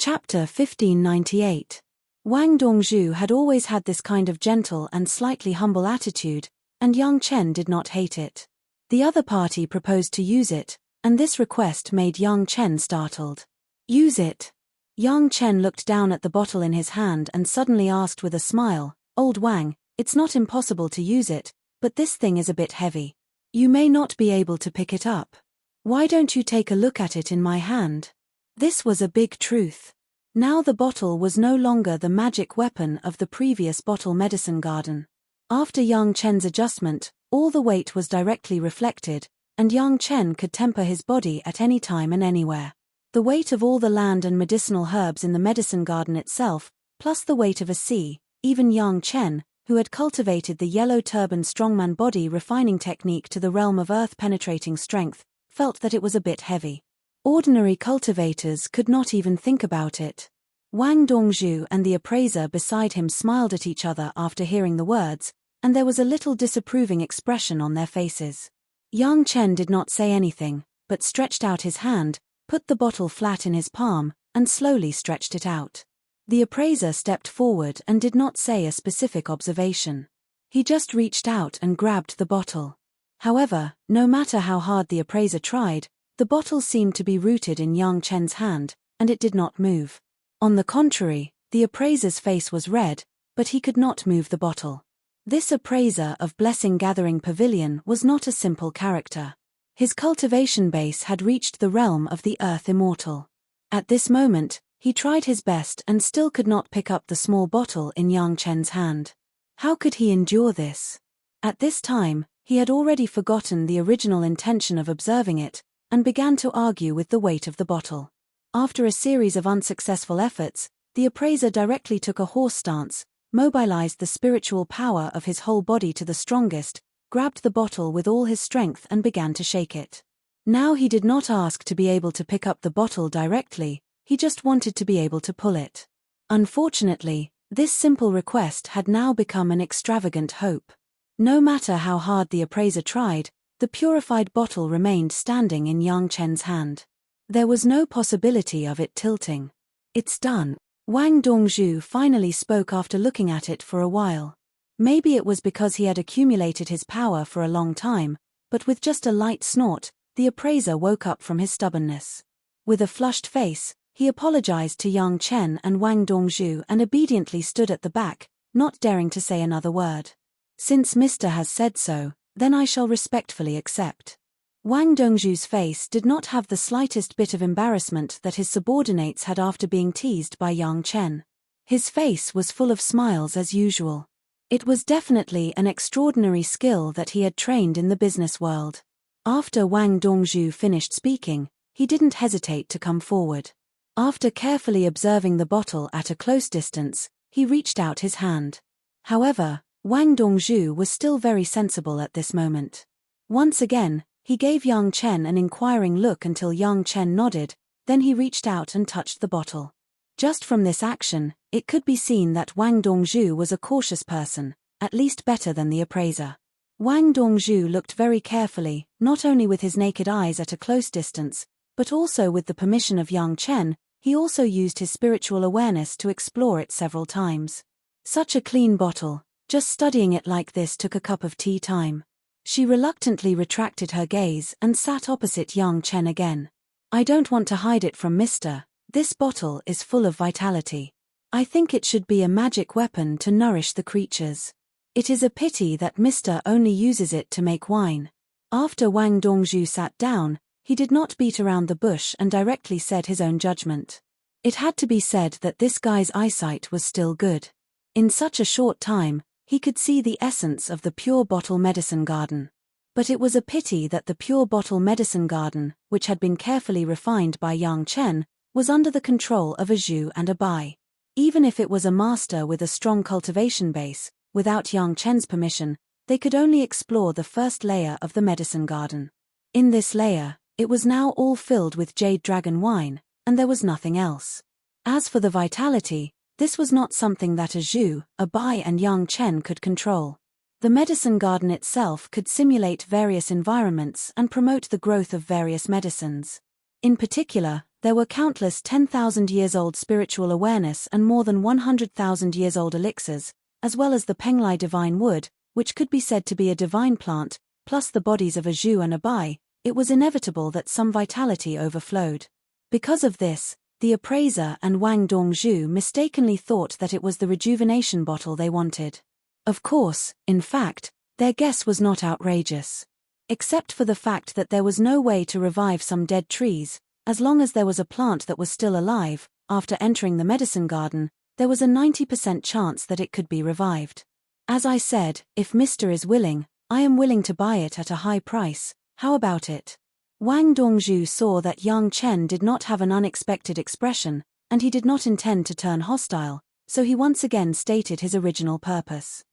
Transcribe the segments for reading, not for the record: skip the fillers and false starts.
Chapter 1598. Wang Dongzhu had always had this kind of gentle and slightly humble attitude, and Yang Chen did not hate it. The other party proposed to use it, and this request made Yang Chen startled. "Use it." Yang Chen looked down at the bottle in his hand and suddenly asked with a smile, "Old Wang, it's not impossible to use it, but this thing is a bit heavy. You may not be able to pick it up. Why don't you take a look at it in my hand?" This was a big truth. Now the bottle was no longer the magic weapon of the previous bottle medicine garden. After Yang Chen's adjustment, all the weight was directly reflected, and Yang Chen could temper his body at any time and anywhere. The weight of all the land and medicinal herbs in the medicine garden itself, plus the weight of a sea, even Yang Chen, who had cultivated the yellow turban strongman body refining technique to the realm of earth-penetrating strength, felt that it was a bit heavy. Ordinary cultivators could not even think about it. Wang Dongzhu and the appraiser beside him smiled at each other after hearing the words, and there was a little disapproving expression on their faces. Yang Chen did not say anything, but stretched out his hand, put the bottle flat in his palm, and slowly stretched it out. The appraiser stepped forward and did not say a specific observation. He just reached out and grabbed the bottle. However, no matter how hard the appraiser tried, the bottle seemed to be rooted in Yang Chen's hand, and it did not move. On the contrary, the appraiser's face was red, but he could not move the bottle. This appraiser of Blessing Gathering Pavilion was not a simple character. His cultivation base had reached the realm of the Earth Immortal. At this moment, he tried his best and still could not pick up the small bottle in Yang Chen's hand. How could he endure this? At this time, he had already forgotten the original intention of observing it, and began to argue with the weight of the bottle. After a series of unsuccessful efforts, the appraiser directly took a horse stance, mobilized the spiritual power of his whole body to the strongest, grabbed the bottle with all his strength and began to shake it. Now he did not ask to be able to pick up the bottle directly, he just wanted to be able to pull it. Unfortunately, this simple request had now become an extravagant hope. No matter how hard the appraiser tried, the purified bottle remained standing in Yang Chen's hand. There was no possibility of it tilting. "It's done." Wang Dongzhu finally spoke after looking at it for a while. Maybe it was because he had accumulated his power for a long time, but with just a light snort, the appraiser woke up from his stubbornness. With a flushed face, he apologized to Yang Chen and Wang Dongzhu and obediently stood at the back, not daring to say another word. "Since Mr. has said so, then I shall respectfully accept." Wang Dongzhu's face did not have the slightest bit of embarrassment that his subordinates had after being teased by Yang Chen. His face was full of smiles as usual. It was definitely an extraordinary skill that he had trained in the business world. After Wang Dongzhu finished speaking, he didn't hesitate to come forward. After carefully observing the bottle at a close distance, he reached out his hand. However, Wang Dongzhu was still very sensible at this moment. Once again, he gave Yang Chen an inquiring look until Yang Chen nodded, then he reached out and touched the bottle. Just from this action, it could be seen that Wang Dongzhu was a cautious person, at least better than the appraiser. Wang Dongzhu looked very carefully, not only with his naked eyes at a close distance, but also with the permission of Yang Chen. He also used his spiritual awareness to explore it several times. Such a clean bottle. Just studying it like this took a cup of tea time. She reluctantly retracted her gaze and sat opposite Yang Chen again. "I don't want to hide it from Mr. This bottle is full of vitality. I think it should be a magic weapon to nourish the creatures. It is a pity that Mr. only uses it to make wine." After Wang Dongzhu sat down, he did not beat around the bush and directly said his own judgment. It had to be said that this guy's eyesight was still good. In such a short time, he could see the essence of the pure bottle medicine garden. But it was a pity that the pure bottle medicine garden, which had been carefully refined by Yang Chen, was under the control of a Zhu and a Bai. Even if it was a master with a strong cultivation base, without Yang Chen's permission, they could only explore the first layer of the medicine garden. In this layer, it was now all filled with jade dragon wine, and there was nothing else. As for the vitality, this was not something that a Zhu, a Bai and Yang Chen could control. The medicine garden itself could simulate various environments and promote the growth of various medicines. In particular, There were countless 10,000 years old spiritual awareness and more than 100,000 years old elixirs, as well as the Penglai divine wood, which could be said to be a divine plant, plus the bodies of a Zhu and a Bai. It was inevitable that some vitality overflowed. Because of this, the appraiser and Wang Dongzhu mistakenly thought that it was the rejuvenation bottle they wanted. Of course, in fact, their guess was not outrageous. Except for the fact that there was no way to revive some dead trees, as long as there was a plant that was still alive, after entering the medicine garden, there was a 90% chance that it could be revived. As I said, if Mr. is willing, I am willing to buy it at a high price. How about it? Wang Dongzhu saw that Yang Chen did not have an unexpected expression, and he did not intend to turn hostile, so he once again stated his original purpose.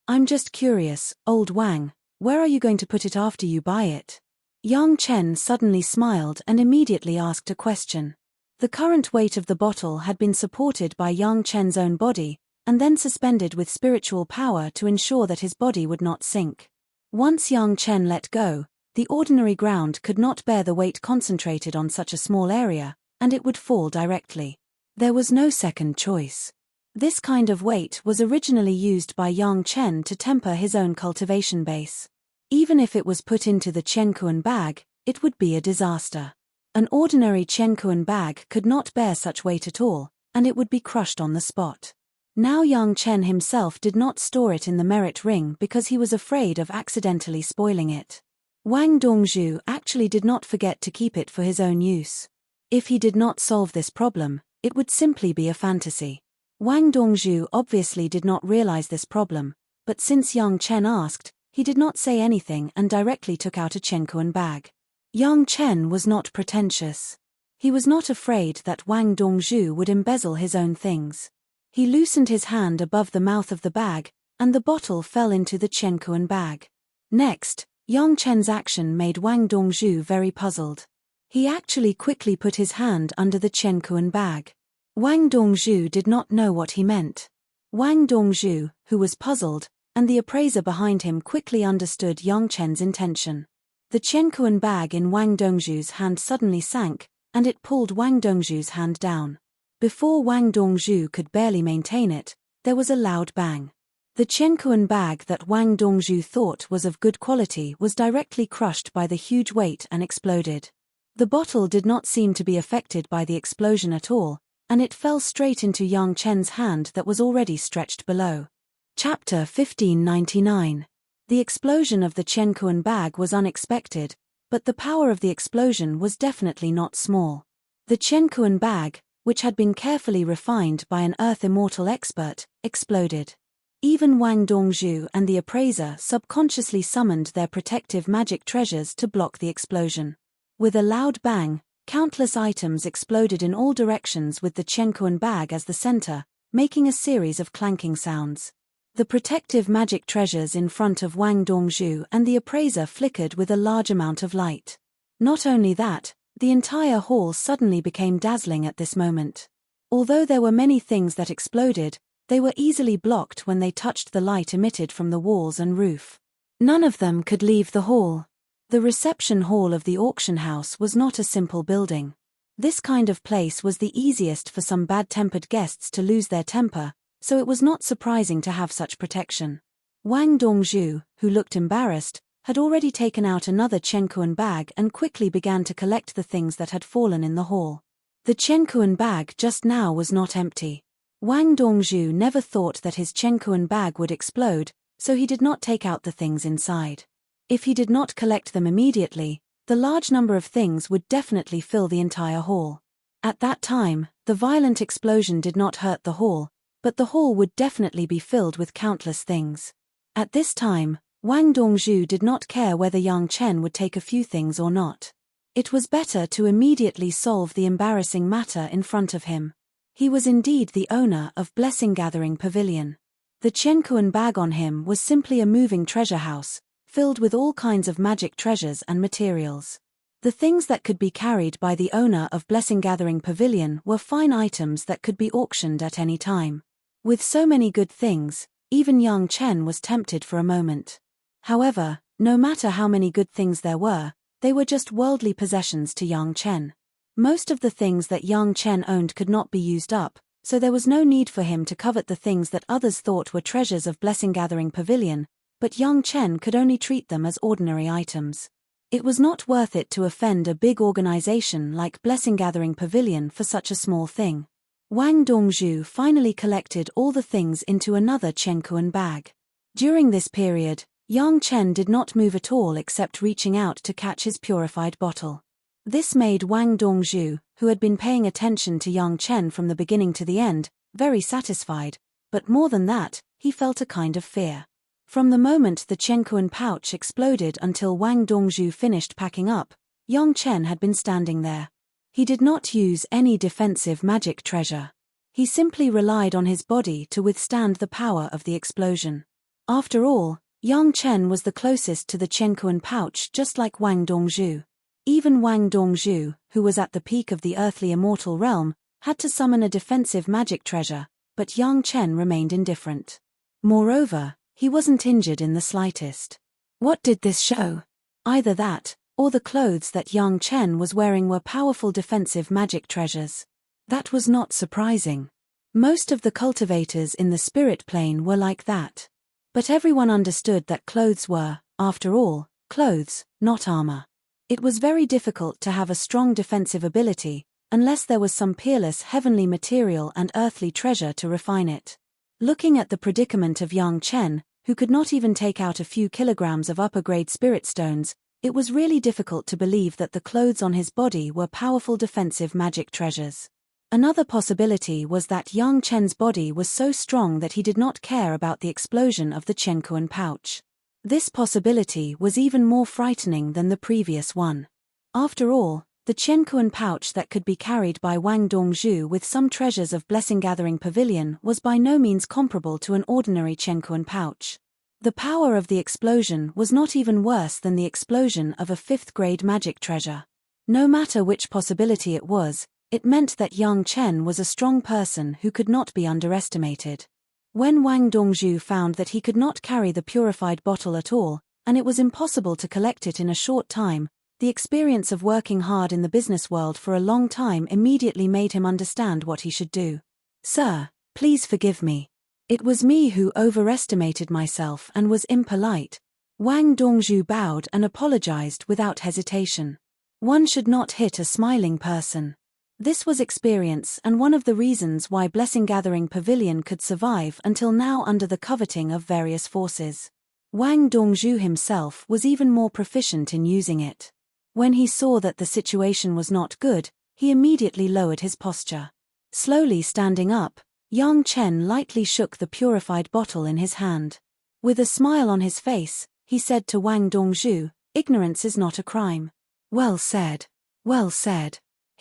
I'm just curious, old Wang, where are you going to put it after you buy it? Yang Chen suddenly smiled and immediately asked a question. The current weight of the bottle had been supported by Yang Chen's own body, and then suspended with spiritual power to ensure that his body would not sink. Once Yang Chen let go, the ordinary ground could not bear the weight concentrated on such a small area, and it would fall directly. There was no second choice. This kind of weight was originally used by Yang Chen to temper his own cultivation base. Even if it was put into the Chenkuan bag, it would be a disaster. An ordinary Chenkuan bag could not bear such weight at all, and it would be crushed on the spot. Now Yang Chen himself did not store it in the merit ring because he was afraid of accidentally spoiling it. Wang Dongzhu actually did not forget to keep it for his own use. If he did not solve this problem, it would simply be a fantasy. Wang Dongzhu obviously did not realize this problem, but since Yang Chen asked, he did not say anything and directly took out a Chenkuan bag. Yang Chen was not pretentious. He was not afraid that Wang Dongzhu would embezzle his own things. He loosened his hand above the mouth of the bag, and the bottle fell into the Chenkuan bag. Next, Yang Chen's action made Wang Dongzhu very puzzled. He actually quickly put his hand under the Chenkuan bag. Wang Dongzhu did not know what he meant. Wang Dongzhu, who was puzzled, and the appraiser behind him quickly understood Yang Chen's intention. The Chenkuan bag in Wang Dongzhu's hand suddenly sank, and it pulled Wang Dongzhu's hand down. Before Wang Dongzhu could barely maintain it, there was a loud bang. The Chenkuan bag that Wang Dongzhu thought was of good quality was directly crushed by the huge weight and exploded. The bottle did not seem to be affected by the explosion at all, and it fell straight into Yang Chen's hand that was already stretched below. Chapter 1599. The explosion of the Chenkuan bag was unexpected, but the power of the explosion was definitely not small. The Chenkuan bag, which had been carefully refined by an earth immortal expert, exploded. Even Wang Dongzhu and the appraiser subconsciously summoned their protective magic treasures to block the explosion. With a loud bang, countless items exploded in all directions with the Chenkuan bag as the center, making a series of clanking sounds. The protective magic treasures in front of Wang Dongzhu and the appraiser flickered with a large amount of light. Not only that, the entire hall suddenly became dazzling at this moment. Although there were many things that exploded, they were easily blocked when they touched the light emitted from the walls and roof. None of them could leave the hall. The reception hall of the auction house was not a simple building. This kind of place was the easiest for some bad-tempered guests to lose their temper, so it was not surprising to have such protection. Wang Dongzhu, who looked embarrassed, had already taken out another Chenkuan bag and quickly began to collect the things that had fallen in the hall. The Chenkuan bag just now was not empty. Wang Dongzhu never thought that his Chenkuan bag would explode, so he did not take out the things inside. If he did not collect them immediately, the large number of things would definitely fill the entire hall. At that time, the violent explosion did not hurt the hall, but the hall would definitely be filled with countless things. At this time, Wang Dongzhu did not care whether Yang Chen would take a few things or not. It was better to immediately solve the embarrassing matter in front of him. He was indeed the owner of Blessing Gathering Pavilion. The Chenkuan bag on him was simply a moving treasure house, filled with all kinds of magic treasures and materials. The things that could be carried by the owner of Blessing Gathering Pavilion were fine items that could be auctioned at any time. With so many good things, even Yang Chen was tempted for a moment. However, no matter how many good things there were, they were just worldly possessions to Yang Chen. Most of the things that Yang Chen owned could not be used up, so there was no need for him to covet the things that others thought were treasures of Blessing Gathering Pavilion, but Yang Chen could only treat them as ordinary items. It was not worth it to offend a big organization like Blessing Gathering Pavilion for such a small thing. Wang Dongzhu finally collected all the things into another Chenkuan bag. During this period, Yang Chen did not move at all except reaching out to catch his purified bottle. This made Wang Dongzhu, who had been paying attention to Yang Chen from the beginning to the end, very satisfied, but more than that, he felt a kind of fear. From the moment the Chenkuan pouch exploded until Wang Dongzhu finished packing up, Yang Chen had been standing there. He did not use any defensive magic treasure. He simply relied on his body to withstand the power of the explosion. After all, Yang Chen was the closest to the Chenkuan pouch, just like Wang Dongzhu. Even Wang Dongzhu, who was at the peak of the earthly immortal realm, had to summon a defensive magic treasure, but Yang Chen remained indifferent. Moreover, he wasn't injured in the slightest. What did this show? Either that, or the clothes that Yang Chen was wearing were powerful defensive magic treasures. That was not surprising. Most of the cultivators in the spirit plane were like that. But everyone understood that clothes were, after all, clothes, not armor. It was very difficult to have a strong defensive ability, unless there was some peerless heavenly material and earthly treasure to refine it. Looking at the predicament of Yang Chen, who could not even take out a few kilograms of upper-grade spirit stones, it was really difficult to believe that the clothes on his body were powerful defensive magic treasures. Another possibility was that Yang Chen's body was so strong that he did not care about the explosion of the Chenkuan pouch. This possibility was even more frightening than the previous one. After all, the Chenkuan pouch that could be carried by Wang Dongzhu with some treasures of Blessing Gathering Pavilion was by no means comparable to an ordinary Chenkuan pouch. The power of the explosion was not even worse than the explosion of a 5th-grade magic treasure. No matter which possibility it was, it meant that Yang Chen was a strong person who could not be underestimated. When Wang Dongzhu found that he could not carry the purified bottle at all, and it was impossible to collect it in a short time, the experience of working hard in the business world for a long time immediately made him understand what he should do. "Sir, please forgive me. It was me who overestimated myself and was impolite." Wang Dongzhu bowed and apologized without hesitation. One should not hit a smiling person. This was experience and one of the reasons why Blessing Gathering Pavilion could survive until now under the coveting of various forces. Wang Dongzhu himself was even more proficient in using it. When he saw that the situation was not good, he immediately lowered his posture. Slowly standing up, Yang Chen lightly shook the purified bottle in his hand. With a smile on his face, he said to Wang Dongzhu, "Ignorance is not a crime." "Well said. Well said."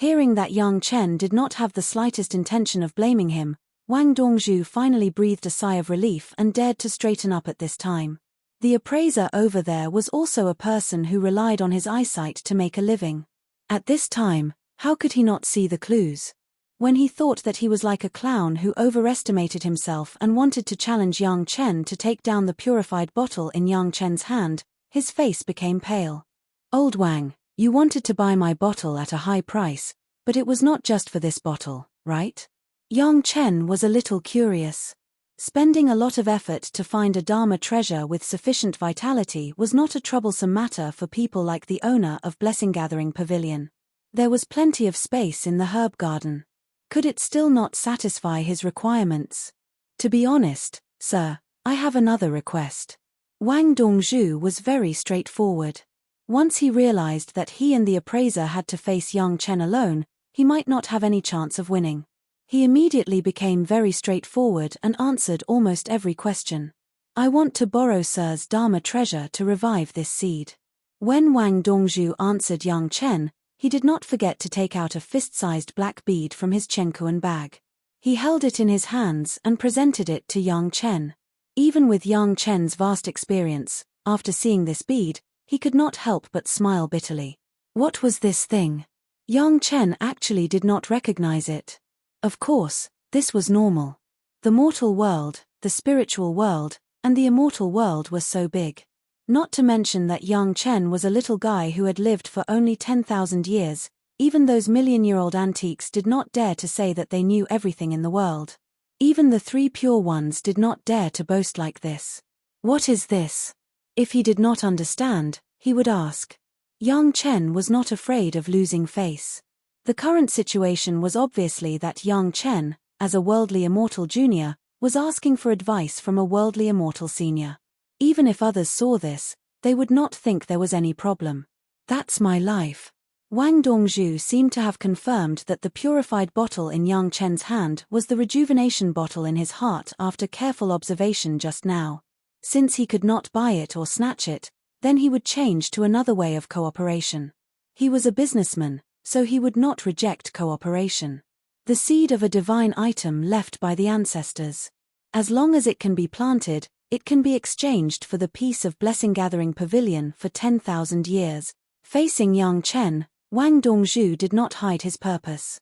Hearing that Yang Chen did not have the slightest intention of blaming him, Wang Dongzhu finally breathed a sigh of relief and dared to straighten up at this time. The appraiser over there was also a person who relied on his eyesight to make a living. At this time, how could he not see the clues? When he thought that he was like a clown who overestimated himself and wanted to challenge Yang Chen to take down the purified bottle in Yang Chen's hand, his face became pale. "Old Wang, you wanted to buy my bottle at a high price, but it was not just for this bottle, right?" Yang Chen was a little curious. Spending a lot of effort to find a Dharma treasure with sufficient vitality was not a troublesome matter for people like the owner of Blessing Gathering Pavilion. There was plenty of space in the herb garden. Could it still not satisfy his requirements? "To be honest, sir, I have another request." Wang Dongzhu was very straightforward. Once he realized that he and the appraiser had to face Yang Chen alone, he might not have any chance of winning. He immediately became very straightforward and answered almost every question. "I want to borrow sir's Dharma treasure to revive this seed." When Wang Dongzhu answered Yang Chen, he did not forget to take out a fist-sized black bead from his Chenkuan bag. He held it in his hands and presented it to Yang Chen. Even with Yang Chen's vast experience, after seeing this bead, he could not help but smile bitterly. What was this thing? Yang Chen actually did not recognize it. Of course, this was normal. The mortal world, the spiritual world, and the immortal world were so big. Not to mention that Yang Chen was a little guy who had lived for only 10,000 years, Even those million-year-old antiques did not dare to say that they knew everything in the world. Even the 3 pure ones did not dare to boast like this. What is this? If he did not understand, he would ask. Yang Chen was not afraid of losing face. The current situation was obviously that Yang Chen, as a worldly immortal junior, was asking for advice from a worldly immortal senior. Even if others saw this, they would not think there was any problem. That's my life. Wang Dongzhu seemed to have confirmed that the purified bottle in Yang Chen's hand was the rejuvenation bottle in his heart after careful observation just now. Since he could not buy it or snatch it, then he would change to another way of cooperation. He was a businessman, so he would not reject cooperation. The seed of a divine item left by the ancestors. As long as it can be planted, it can be exchanged for the piece of blessing-gathering pavilion for 10,000 years. Facing Yang Chen, Wang Dongzhu did not hide his purpose.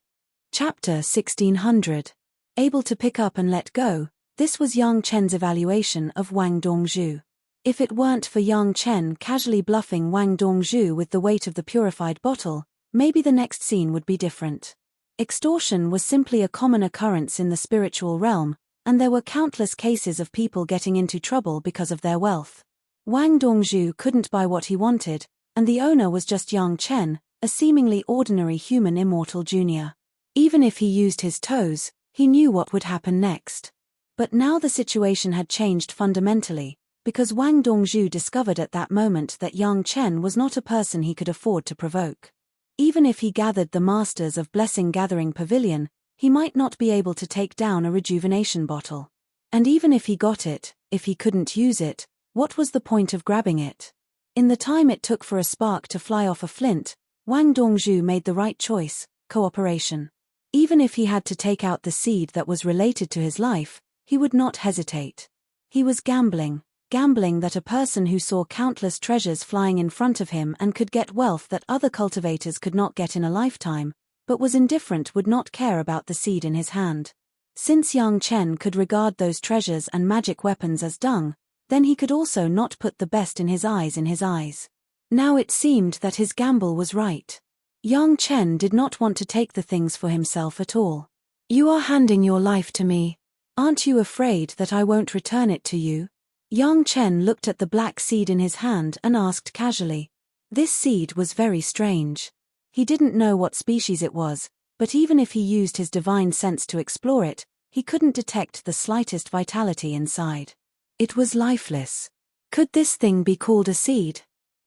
Chapter 1600. Able to pick up and let go, this was Yang Chen's evaluation of Wang Dongzhu. If it weren't for Yang Chen casually bluffing Wang Dongzhu with the weight of the purified bottle, maybe the next scene would be different. Extortion was simply a common occurrence in the spiritual realm, and there were countless cases of people getting into trouble because of their wealth. Wang Dongzhu couldn't buy what he wanted, and the owner was just Yang Chen, a seemingly ordinary human immortal junior. Even if he used his toes, he knew what would happen next. But now the situation had changed fundamentally, because Wang Dongzhu discovered at that moment that Yang Chen was not a person he could afford to provoke. Even if he gathered the masters of Blessing Gathering Pavilion, he might not be able to take down a rejuvenation bottle. And even if he got it, if he couldn't use it, what was the point of grabbing it? In the time it took for a spark to fly off a flint, Wang Dongzhu made the right choice: cooperation. Even if he had to take out the seed that was related to his life, he would not hesitate. He was gambling that a person who saw countless treasures flying in front of him and could get wealth that other cultivators could not get in a lifetime, but was indifferent, would not care about the seed in his hand. Since Yang Chen could regard those treasures and magic weapons as dung, then he could also not put the best in his eyes. Now it seemed that his gamble was right. Yang Chen did not want to take the things for himself at all. You are handing your life to me. Aren't you afraid that I won't return it to you? Yang Chen looked at the black seed in his hand and asked casually. This seed was very strange. He didn't know what species it was, but even if he used his divine sense to explore it, he couldn't detect the slightest vitality inside. It was lifeless. Could this thing be called a seed?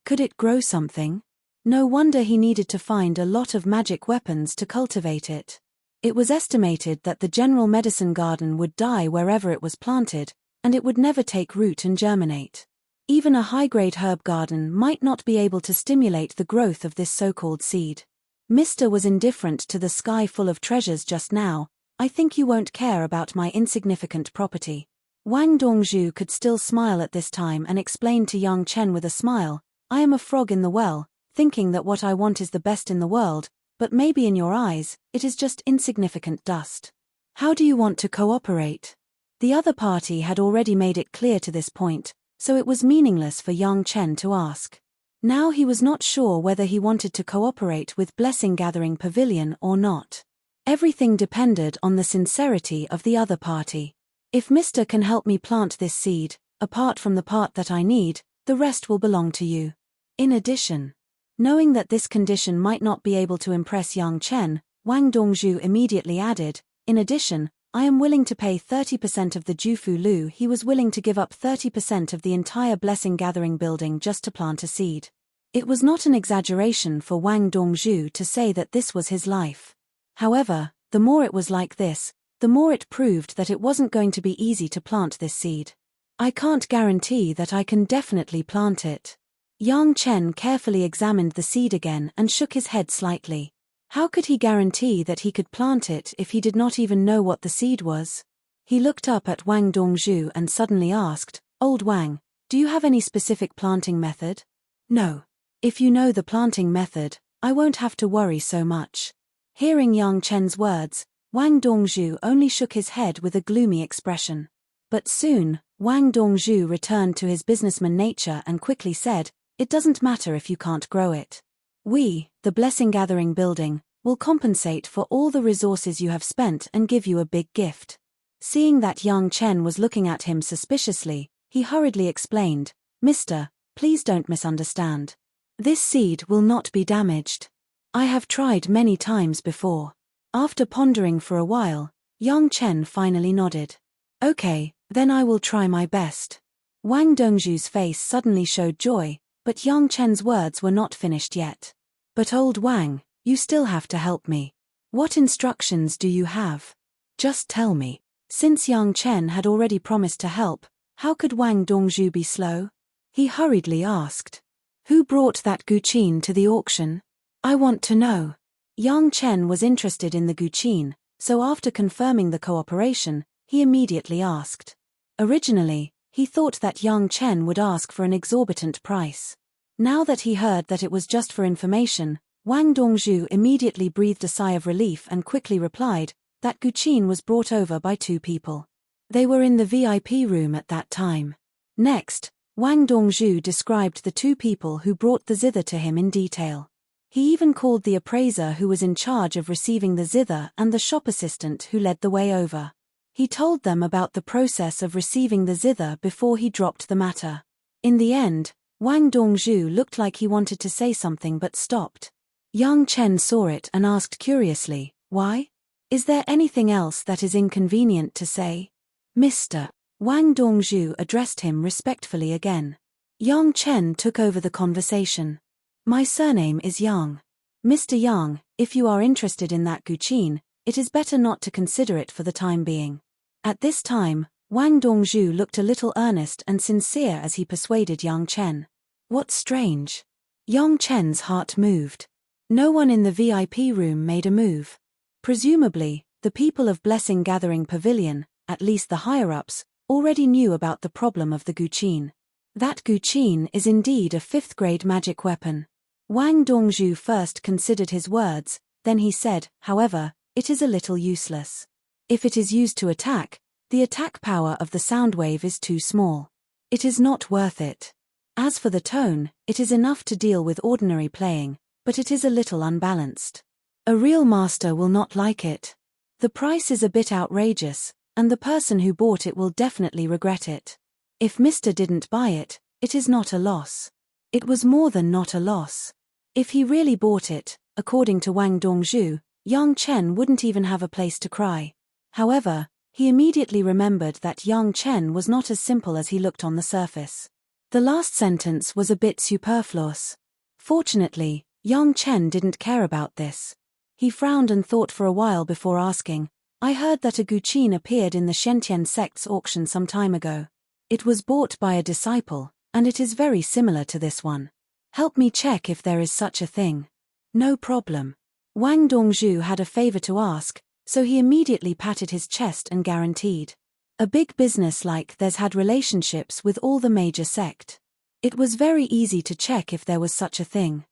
Could it grow something? No wonder he needed to find a lot of magic weapons to cultivate it. It was estimated that the general medicine garden would die wherever it was planted, and it would never take root and germinate. Even a high-grade herb garden might not be able to stimulate the growth of this so-called seed. Mr. was indifferent to the sky full of treasures just now. I think you won't care about my insignificant property. Wang Dongzhu could still smile at this time and explained to Yang Chen with a smile, I am a frog in the well, thinking that what I want is the best in the world, but maybe in your eyes, it is just insignificant dust. How do you want to cooperate? The other party had already made it clear to this point, so it was meaningless for Yang Chen to ask. Now he was not sure whether he wanted to cooperate with Blessing Gathering Pavilion or not. Everything depended on the sincerity of the other party. If Mr. can help me plant this seed, apart from the part that I need, the rest will belong to you. In addition, knowing that this condition might not be able to impress Yang Chen, Wang Dongzhu immediately added, in addition, I am willing to pay 30% of the Jufu Lu. He was willing to give up 30% of the entire Blessing Gathering building just to plant a seed. It was not an exaggeration for Wang Dongzhu to say that this was his life. However, the more it was like this, the more it proved that it wasn't going to be easy to plant this seed. I can't guarantee that I can definitely plant it. Yang Chen carefully examined the seed again and shook his head slightly. How could he guarantee that he could plant it if he did not even know what the seed was? He looked up at Wang Dongzhu and suddenly asked, Old Wang, do you have any specific planting method? No. If you know the planting method, I won't have to worry so much. Hearing Yang Chen's words, Wang Dongzhu only shook his head with a gloomy expression. But soon, Wang Dongzhu returned to his businessman nature and quickly said, It doesn't matter if you can't grow it. We, the Blessing Gathering building, will compensate for all the resources you have spent and give you a big gift. Seeing that young Chen was looking at him suspiciously, he hurriedly explained, Mister, please don't misunderstand. This seed will not be damaged. I have tried many times before. After pondering for a while, young Chen finally nodded. Okay, then I will try my best. Wang Dongzhu's face suddenly showed joy, but young Chen's words were not finished yet. But old Wang, you still have to help me. What instructions do you have? Just tell me. Since young Chen had already promised to help, how could Wang Dongzhu be slow? He hurriedly asked. Who brought that guqin to the auction? I want to know. Young Chen was interested in the guqin, so after confirming the cooperation, he immediately asked. Originally, he thought that young Chen would ask for an exorbitant price. Now that he heard that it was just for information, Wang Dongzhu immediately breathed a sigh of relief and quickly replied, that guqin was brought over by 2 people. They were in the VIP room at that time. Next, Wang Dongzhu described the 2 people who brought the zither to him in detail. He even called the appraiser who was in charge of receiving the zither and the shop assistant who led the way over. He told them about the process of receiving the zither before he dropped the matter. In the end, Wang Dongzhu looked like he wanted to say something but stopped. Young Chen saw it and asked curiously, why? Is there anything else that is inconvenient to say? Mister. Wang Dongzhu addressed him respectfully again. Young Chen took over the conversation. My surname is Yang. Mr. Yang, if you are interested in that guqin, it is better not to consider it for the time being. At this time, Wang Dongzhu looked a little earnest and sincere as he persuaded young Chen. What strange. Young Chen's heart moved. No one in the VIP room made a move. Presumably, the people of Blessing Gathering Pavilion, at least the higher-ups, already knew about the problem of the guqin. That guqin is indeed a 5th-grade magic weapon. Wang Dongzhu first considered his words, then he said, however, it is a little useless. If it is used to attack, the attack power of the sound wave is too small. It is not worth it. As for the tone, it is enough to deal with ordinary playing, but it is a little unbalanced. A real master will not like it. The price is a bit outrageous, and the person who bought it will definitely regret it. If Mr. didn't buy it, it is not a loss. It was more than not a loss. If he really bought it, according to Wang Dongzhu, young Chen wouldn't even have a place to cry. However, he immediately remembered that young Chen was not as simple as he looked on the surface. The last sentence was a bit superfluous. Fortunately, young Chen didn't care about this. He frowned and thought for a while before asking, I heard that a guqin appeared in the Shentian sect's auction some time ago. It was bought by a disciple, and it is very similar to this one. Help me check if there is such a thing. No problem. Wang Dongzhu had a favor to ask, so he immediately patted his chest and guaranteed. A big business like theirs had relationships with all the major sect. It was very easy to check if there was such a thing.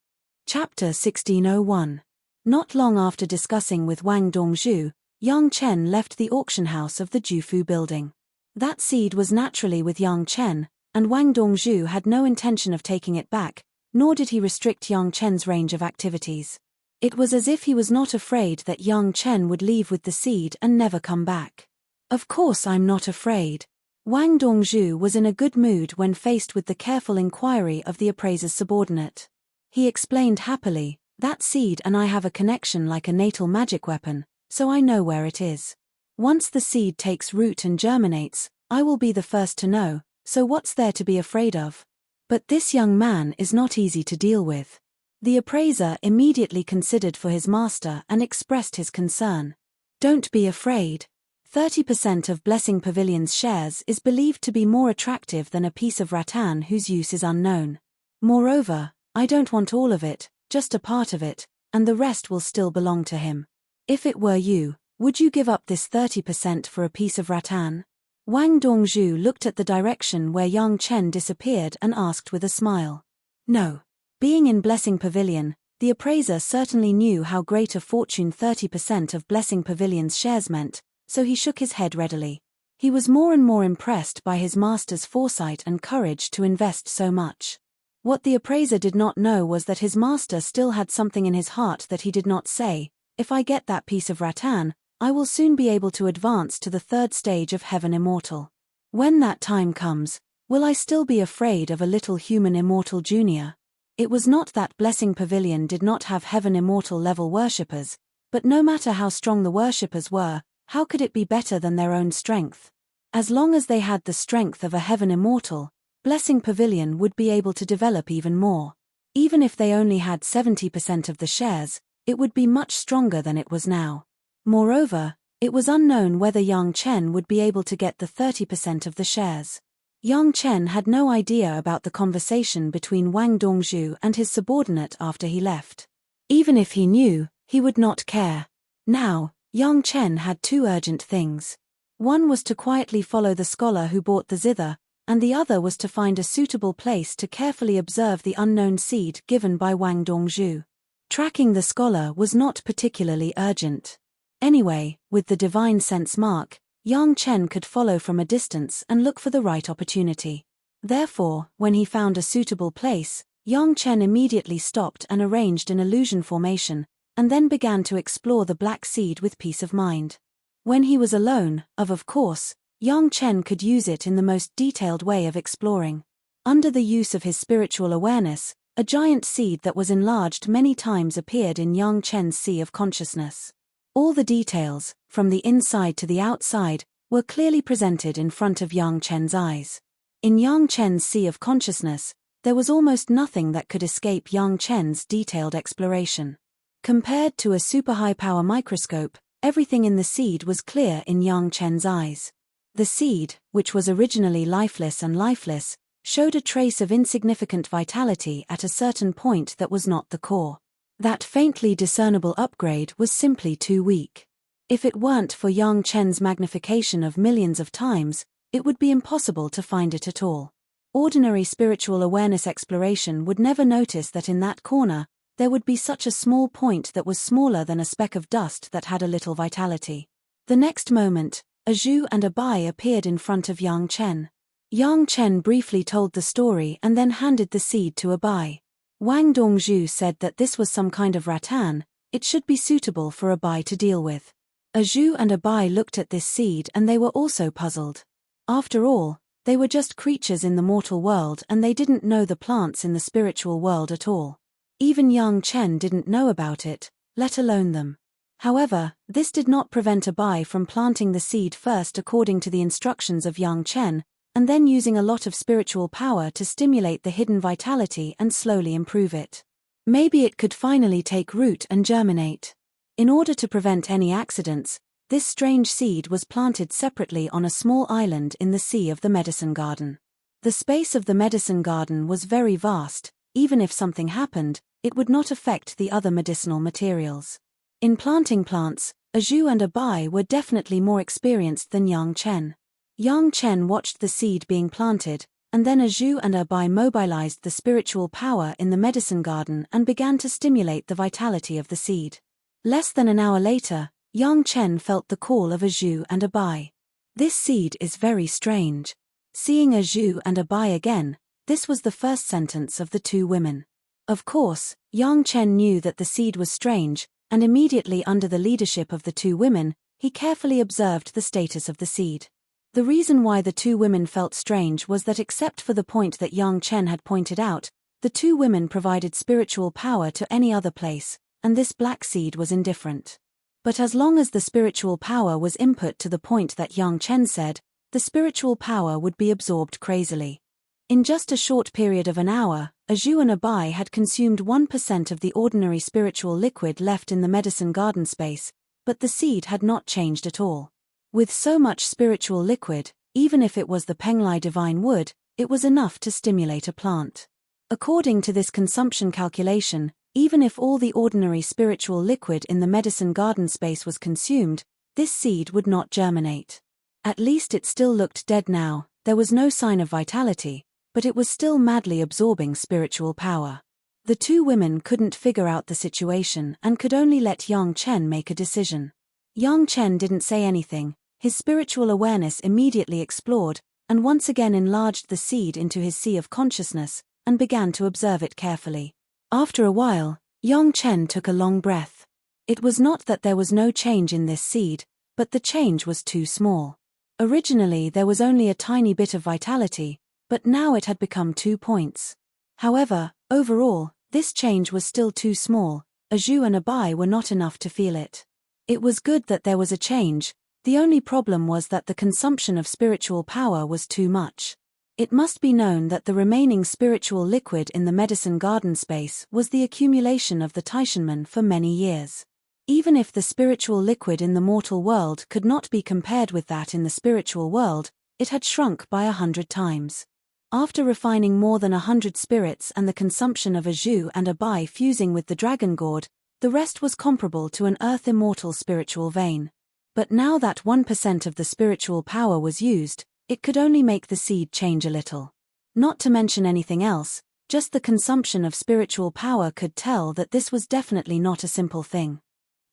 Chapter 1601. Not long after discussing with Wang Dongzhu, young Chen left the auction house of the Jufu building. That seed was naturally with young Chen, and Wang Dongzhu had no intention of taking it back, nor did he restrict young Chen's range of activities. It was as if he was not afraid that young Chen would leave with the seed and never come back. Of course I'm not afraid. Wang Dongzhu was in a good mood when faced with the careful inquiry of the appraiser's subordinate. He explained happily, that seed and I have a connection like a natal magic weapon, so I know where it is. Once the seed takes root and germinates, I will be the first to know, so what's there to be afraid of? But this young man is not easy to deal with. The appraiser immediately considered for his master and expressed his concern. Don't be afraid. 30% of Blessing Pavilion's shares is believed to be more attractive than a piece of rattan whose use is unknown. Moreover, I don't want all of it, just a part of it, and the rest will still belong to him. If it were you, would you give up this 30% for a piece of rattan? Wang Dongzhu looked at the direction where young Chen disappeared and asked with a smile. No. Being in Blessing Pavilion, the appraiser certainly knew how great a fortune 30% of Blessing Pavilion's shares meant, so he shook his head readily. He was more and more impressed by his master's foresight and courage to invest so much. What the appraiser did not know was that his master still had something in his heart that he did not say, if I get that piece of rattan, I will soon be able to advance to the third stage of heaven immortal. When that time comes, will I still be afraid of a little human immortal junior? It was not that Blessing Pavilion did not have heaven immortal level worshippers, but no matter how strong the worshippers were, how could it be better than their own strength? As long as they had the strength of a heaven immortal, Blessing Pavilion would be able to develop even more. Even if they only had 70% of the shares, it would be much stronger than it was now. Moreover, it was unknown whether Yang Chen would be able to get the 30% of the shares. Yang Chen had no idea about the conversation between Wang Dongzhu and his subordinate after he left. Even if he knew, he would not care. Now, Yang Chen had two urgent things. One was to quietly follow the scholar who bought the zither, and the other was to find a suitable place to carefully observe the unknown seed given by Wang Dongzhu. Tracking the scholar was not particularly urgent. Anyway, with the divine sense mark, Yang Chen could follow from a distance and look for the right opportunity. Therefore, when he found a suitable place, Yang Chen immediately stopped and arranged an illusion formation, and then began to explore the black seed with peace of mind. When he was alone, of course, Yang Chen could use it in the most detailed way of exploring. Under the use of his spiritual awareness, a giant seed that was enlarged many times appeared in Yang Chen's sea of consciousness. All the details, from the inside to the outside, were clearly presented in front of Yang Chen's eyes. In Yang Chen's sea of consciousness, there was almost nothing that could escape Yang Chen's detailed exploration. Compared to a super high-power microscope, everything in the seed was clear in Yang Chen's eyes. The seed, which was originally lifeless and lifeless, showed a trace of insignificant vitality at a certain point that was not the core. That faintly discernible upgrade was simply too weak. If it weren't for Yang Chen's magnification of millions of times, it would be impossible to find it at all. Ordinary spiritual awareness exploration would never notice that in that corner, there would be such a small point that was smaller than a speck of dust that had a little vitality. The next moment, a Zhu and a Bai appeared in front of Yang Chen. Yang Chen briefly told the story and then handed the seed to a Bai. Wang Dongzhu said that this was some kind of rattan, it should be suitable for a Bai to deal with. A Zhu and a Bai looked at this seed and they were also puzzled. After all, they were just creatures in the mortal world and they didn't know the plants in the spiritual world at all. Even Yang Chen didn't know about it, let alone them. However, this did not prevent a Bai from planting the seed first according to the instructions of Yang Chen, and then using a lot of spiritual power to stimulate the hidden vitality and slowly improve it. Maybe it could finally take root and germinate. In order to prevent any accidents, this strange seed was planted separately on a small island in the sea of the medicine garden. The space of the medicine garden was very vast, even if something happened, it would not affect the other medicinal materials. In planting plants, a Zhu and a Bai were definitely more experienced than Yang Chen. Yang Chen watched the seed being planted, and then a Zhu and a Bai mobilized the spiritual power in the medicine garden and began to stimulate the vitality of the seed. Less than an hour later, Yang Chen felt the call of a Zhu and a Bai. This seed is very strange. Seeing a Zhu and a Bai again, this was the first sentence of the two women. Of course, Yang Chen knew that the seed was strange, and immediately under the leadership of the two women, he carefully observed the status of the seed. The reason why the two women felt strange was that except for the point that Yang Chen had pointed out, the two women provided spiritual power to any other place, and this black seed was indifferent. But as long as the spiritual power was input to the point that Yang Chen said, the spiritual power would be absorbed crazily. In just a short period of an hour, a Zhu and a Bai had consumed 1% of the ordinary spiritual liquid left in the medicine garden space, but the seed had not changed at all. With so much spiritual liquid, even if it was the Penglai divine wood, it was enough to stimulate a plant. According to this consumption calculation, even if all the ordinary spiritual liquid in the medicine garden space was consumed, this seed would not germinate. At least it still looked dead now, there was no sign of vitality, but it was still madly absorbing spiritual power. The two women couldn't figure out the situation and could only let Yang Chen make a decision. Yang Chen didn't say anything, his spiritual awareness immediately explored, and once again enlarged the seed into his sea of consciousness, and began to observe it carefully. After a while, Yang Chen took a long breath. It was not that there was no change in this seed, but the change was too small. Originally there was only a tiny bit of vitality, but now it had become 2 points. However, overall, this change was still too small. A Zhu and a Bai were not enough to feel it. It was good that there was a change. The only problem was that the consumption of spiritual power was too much. It must be known that the remaining spiritual liquid in the medicine garden space was the accumulation of the Taishanmen for many years. Even if the spiritual liquid in the mortal world could not be compared with that in the spiritual world, it had shrunk by 100 times. After refining more than 100 spirits and the consumption of a Zhu and a Bai fusing with the dragon gourd, the rest was comparable to an earth immortal spiritual vein. But now that 1% of the spiritual power was used, it could only make the seed change a little. Not to mention anything else, just the consumption of spiritual power could tell that this was definitely not a simple thing.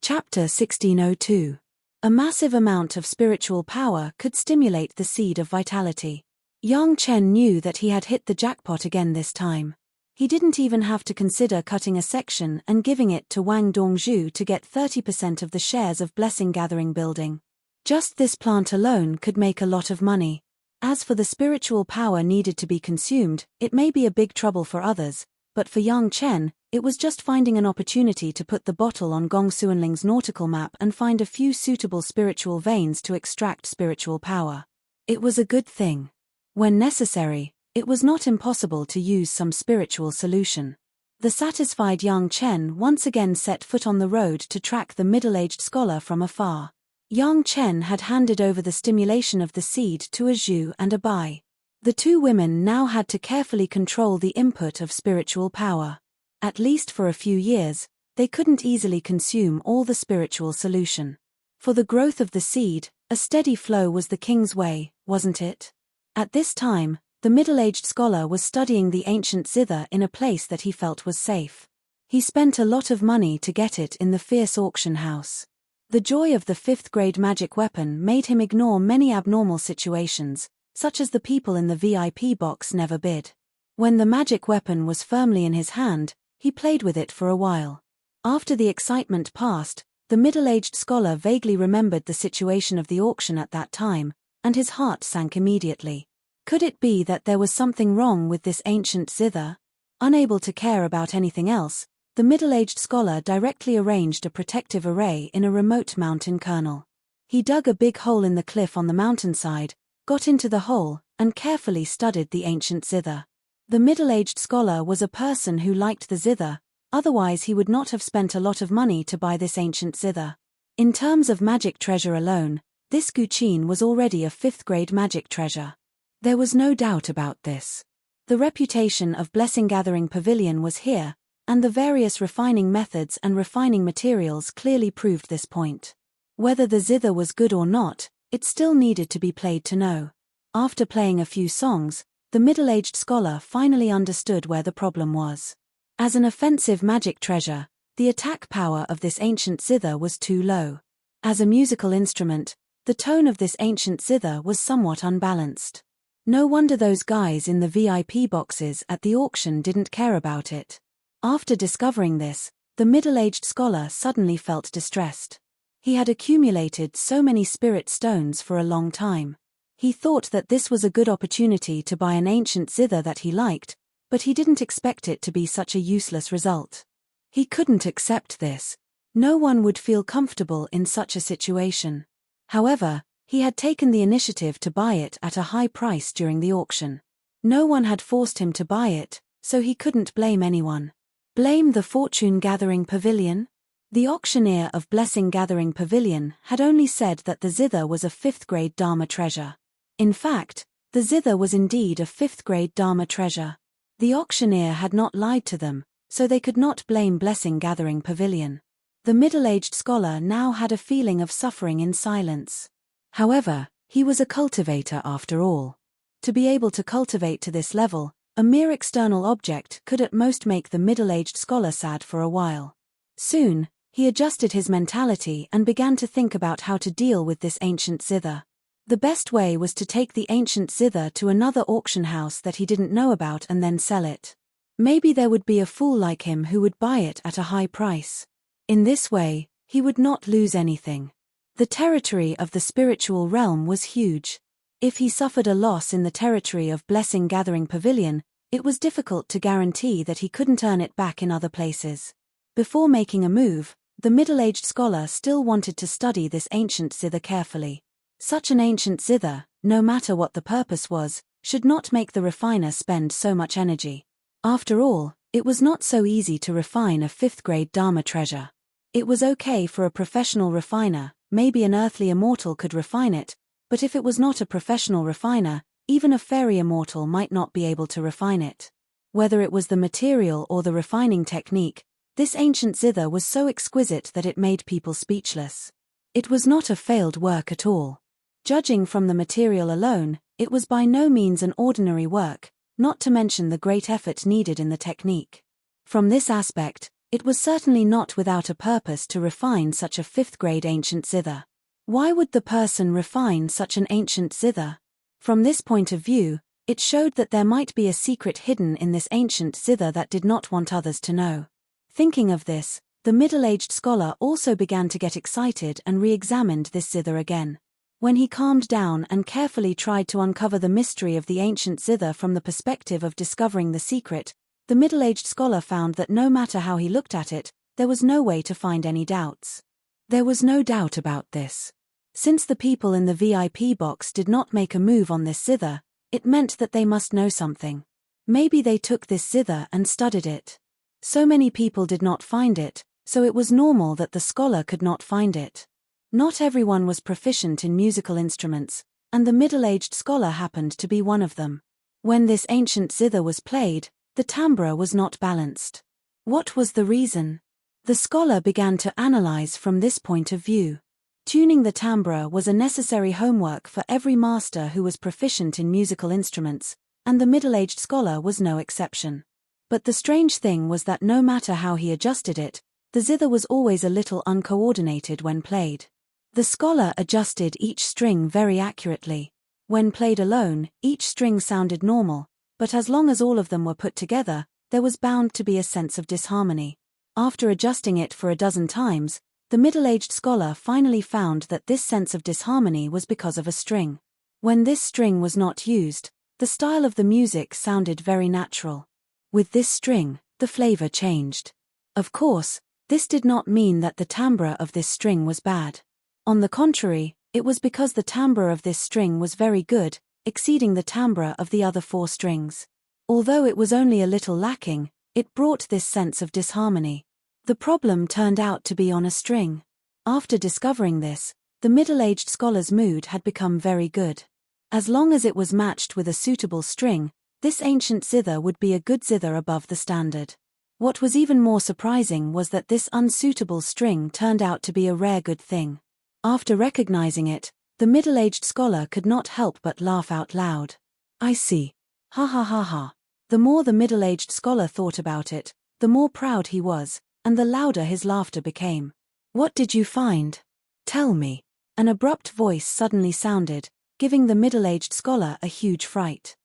Chapter 1602. A massive amount of spiritual power could stimulate the seed of vitality. Yang Chen knew that he had hit the jackpot again this time. He didn't even have to consider cutting a section and giving it to Wang Dongzhu to get 30% of the shares of Blessing Gathering Building. Just this plant alone could make a lot of money. As for the spiritual power needed to be consumed, it may be a big trouble for others, but for Yang Chen, it was just finding an opportunity to put the bottle on Gong Xuanling's nautical map and find a few suitable spiritual veins to extract spiritual power. It was a good thing. When necessary, it was not impossible to use some spiritual solution. The satisfied Yang Chen once again set foot on the road to track the middle-aged scholar from afar. Yang Chen had handed over the stimulation of the seed to a Zhu and a Bai. The two women now had to carefully control the input of spiritual power. At least for a few years, they couldn't easily consume all the spiritual solution. For the growth of the seed, a steady flow was the king's way, wasn't it? At this time, the middle-aged scholar was studying the ancient zither in a place that he felt was safe. He spent a lot of money to get it in the fierce auction house. The joy of the 5th grade magic weapon made him ignore many abnormal situations, such as the people in the VIP box never bid. When the magic weapon was firmly in his hand, he played with it for a while. After the excitement passed, the middle-aged scholar vaguely remembered the situation of the auction at that time, and his heart sank immediately. Could it be that there was something wrong with this ancient zither? Unable to care about anything else, the middle-aged scholar directly arranged a protective array in a remote mountain kernel. He dug a big hole in the cliff on the mountainside, got into the hole, and carefully studied the ancient zither. The middle-aged scholar was a person who liked the zither, otherwise he would not have spent a lot of money to buy this ancient zither. In terms of magic treasure alone, this Guqin was already a 5th grade magic treasure. There was no doubt about this. The reputation of Blessing Gathering Pavilion was here, and the various refining methods and refining materials clearly proved this point. Whether the zither was good or not, it still needed to be played to know. After playing a few songs, the middle-aged scholar finally understood where the problem was. As an offensive magic treasure, the attack power of this ancient zither was too low. As a musical instrument, the tone of this ancient zither was somewhat unbalanced. No wonder those guys in the VIP boxes at the auction didn't care about it. After discovering this, the middle-aged scholar suddenly felt distressed. He had accumulated so many spirit stones for a long time. He thought that this was a good opportunity to buy an ancient zither that he liked, but he didn't expect it to be such a useless result. He couldn't accept this. No one would feel comfortable in such a situation. However, he had taken the initiative to buy it at a high price during the auction. No one had forced him to buy it, so he couldn't blame anyone. Blame the Fortune Gathering Pavilion? The auctioneer of Blessing Gathering Pavilion had only said that the zither was a 5th grade Dharma treasure. In fact, the zither was indeed a 5th grade Dharma treasure. The auctioneer had not lied to them, so they could not blame Blessing Gathering Pavilion. The middle-aged scholar now had a feeling of suffering in silence. However, he was a cultivator after all. To be able to cultivate to this level, a mere external object could at most make the middle-aged scholar sad for a while. Soon, he adjusted his mentality and began to think about how to deal with this ancient zither. The best way was to take the ancient zither to another auction house that he didn't know about and then sell it. Maybe there would be a fool like him who would buy it at a high price. In this way, he He would not lose anything. The territory of the spiritual realm was huge. If he suffered a loss in the territory of Blessing Gathering Pavilion, it was difficult to guarantee that he couldn't earn it back in other places. Before making a move, the middle-aged scholar still wanted to study this ancient zither carefully. Such an ancient zither, no matter what the purpose was, should not make the refiner spend so much energy. After all, it was not so easy to refine a 5th-grade Dharma treasure. It was okay for a professional refiner, maybe an earthly immortal could refine it, but if it was not a professional refiner, even a fairy immortal might not be able to refine it. Whether it was the material or the refining technique, this ancient zither was so exquisite that it made people speechless. It was not a failed work at all. Judging from the material alone, it was by no means an ordinary work, not to mention the great effort needed in the technique. From this aspect, it was certainly not without a purpose to refine such a 5th-grade ancient zither. Why would the person refine such an ancient zither? From this point of view, it showed that there might be a secret hidden in this ancient zither that did not want others to know. Thinking of this, the middle-aged scholar also began to get excited and re-examined this zither again. When he calmed down and carefully tried to uncover the mystery of the ancient zither from the perspective of discovering the secret, the middle-aged scholar found that no matter how he looked at it, there was no way to find any doubts. There was no doubt about this. Since the people in the VIP box did not make a move on this zither, it meant that they must know something. Maybe they took this zither and studied it. So many people did not find it, so it was normal that the scholar could not find it. Not everyone was proficient in musical instruments, and the middle-aged scholar happened to be one of them. When this ancient zither was played, the timbre was not balanced. What was the reason? The scholar began to analyze from this point of view. Tuning the timbre was a necessary homework for every master who was proficient in musical instruments, and the middle-aged scholar was no exception. But the strange thing was that no matter how he adjusted it, the zither was always a little uncoordinated when played. The scholar adjusted each string very accurately. When played alone, each string sounded normal, but as long as all of them were put together, there was bound to be a sense of disharmony. After adjusting it for a dozen times, the middle-aged scholar finally found that this sense of disharmony was because of a string. When this string was not used, the style of the music sounded very natural. With this string, the flavor changed. Of course, this did not mean that the timbre of this string was bad. On the contrary, it was because the timbre of this string was very good, exceeding the timbre of the other 4 strings. Although it was only a little lacking, it brought this sense of disharmony. The problem turned out to be on a string. After discovering this, the middle-aged scholar's mood had become very good. As long as it was matched with a suitable string, this ancient zither would be a good zither above the standard. What was even more surprising was that this unsuitable string turned out to be a rare good thing. After recognizing it, the middle-aged scholar could not help but laugh out loud. I see. Ha ha ha ha. The more the middle-aged scholar thought about it, the more proud he was, and the louder his laughter became. What did you find? Tell me. An abrupt voice suddenly sounded, giving the middle-aged scholar a huge fright.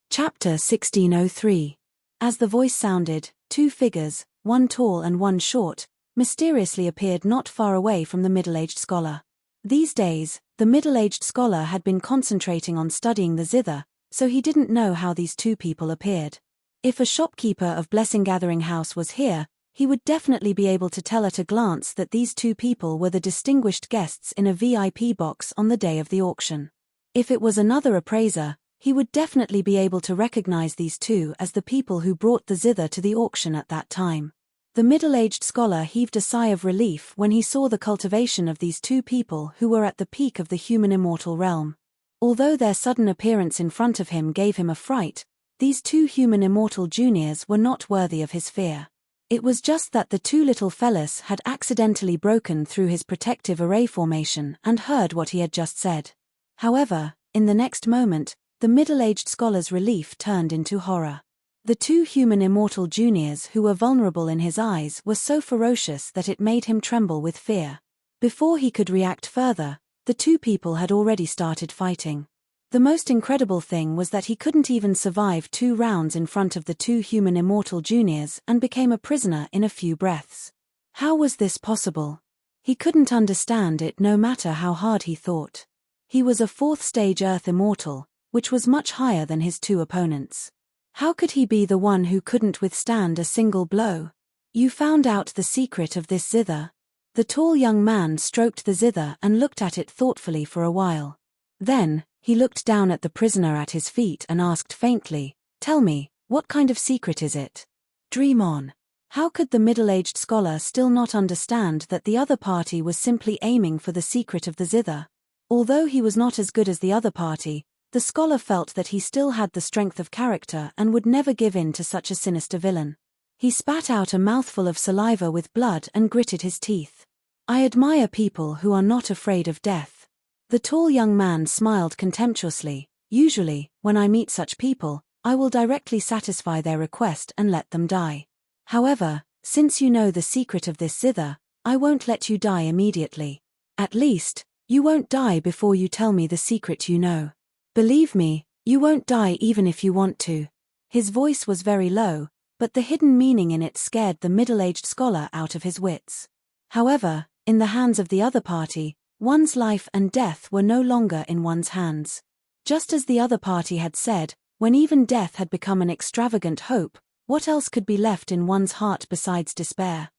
Chapter 1603. As the voice sounded, 2 figures, one tall and one short, mysteriously appeared not far away from the middle-aged scholar. These days, the middle-aged scholar had been concentrating on studying the zither, so he didn't know how these 2 people appeared. If a shopkeeper of Blessing Gathering House was here, he would definitely be able to tell at a glance that these 2 people were the distinguished guests in a VIP box on the day of the auction. If it was another appraiser, he would definitely be able to recognize these 2 as the people who brought the zither to the auction at that time. The middle-aged scholar heaved a sigh of relief when he saw the cultivation of these 2 people who were at the peak of the human immortal realm. Although their sudden appearance in front of him gave him a fright, these 2 human immortal juniors were not worthy of his fear. It was just that the 2 little fellas had accidentally broken through his protective array formation and heard what he had just said. However, in the next moment, the middle-aged scholar's relief turned into horror. The 2 human immortal juniors who were vulnerable in his eyes were so ferocious that it made him tremble with fear. Before he could react further, the 2 people had already started fighting. The most incredible thing was that he couldn't even survive 2 rounds in front of the 2 human immortal juniors and became a prisoner in a few breaths. How was this possible? He couldn't understand it no matter how hard he thought. He was a fourth-stage Earth immortal, which was much higher than his two opponents. How could he be the one who couldn't withstand a single blow? You found out the secret of this zither. The tall young man stroked the zither and looked at it thoughtfully for a while. Then, he looked down at the prisoner at his feet and asked faintly, "Tell me, what kind of secret is it?" Dream on. How could the middle-aged scholar still not understand that the other party was simply aiming for the secret of the zither? Although he was not as good as the other party, the scholar felt that he still had the strength of character and would never give in to such a sinister villain. He spat out a mouthful of saliva with blood and gritted his teeth. "I admire people who are not afraid of death." The tall young man smiled contemptuously. "Usually, when I meet such people, I will directly satisfy their request and let them die. However, since you know the secret of this zither, I won't let you die immediately. At least, you won't die before you tell me the secret you know. Believe me, you won't die even if you want to." His voice was very low, but the hidden meaning in it scared the middle-aged scholar out of his wits. However, in the hands of the other party, one's life and death were no longer in one's hands. Just as the other party had said, when even death had become an extravagant hope, what else could be left in one's heart besides despair?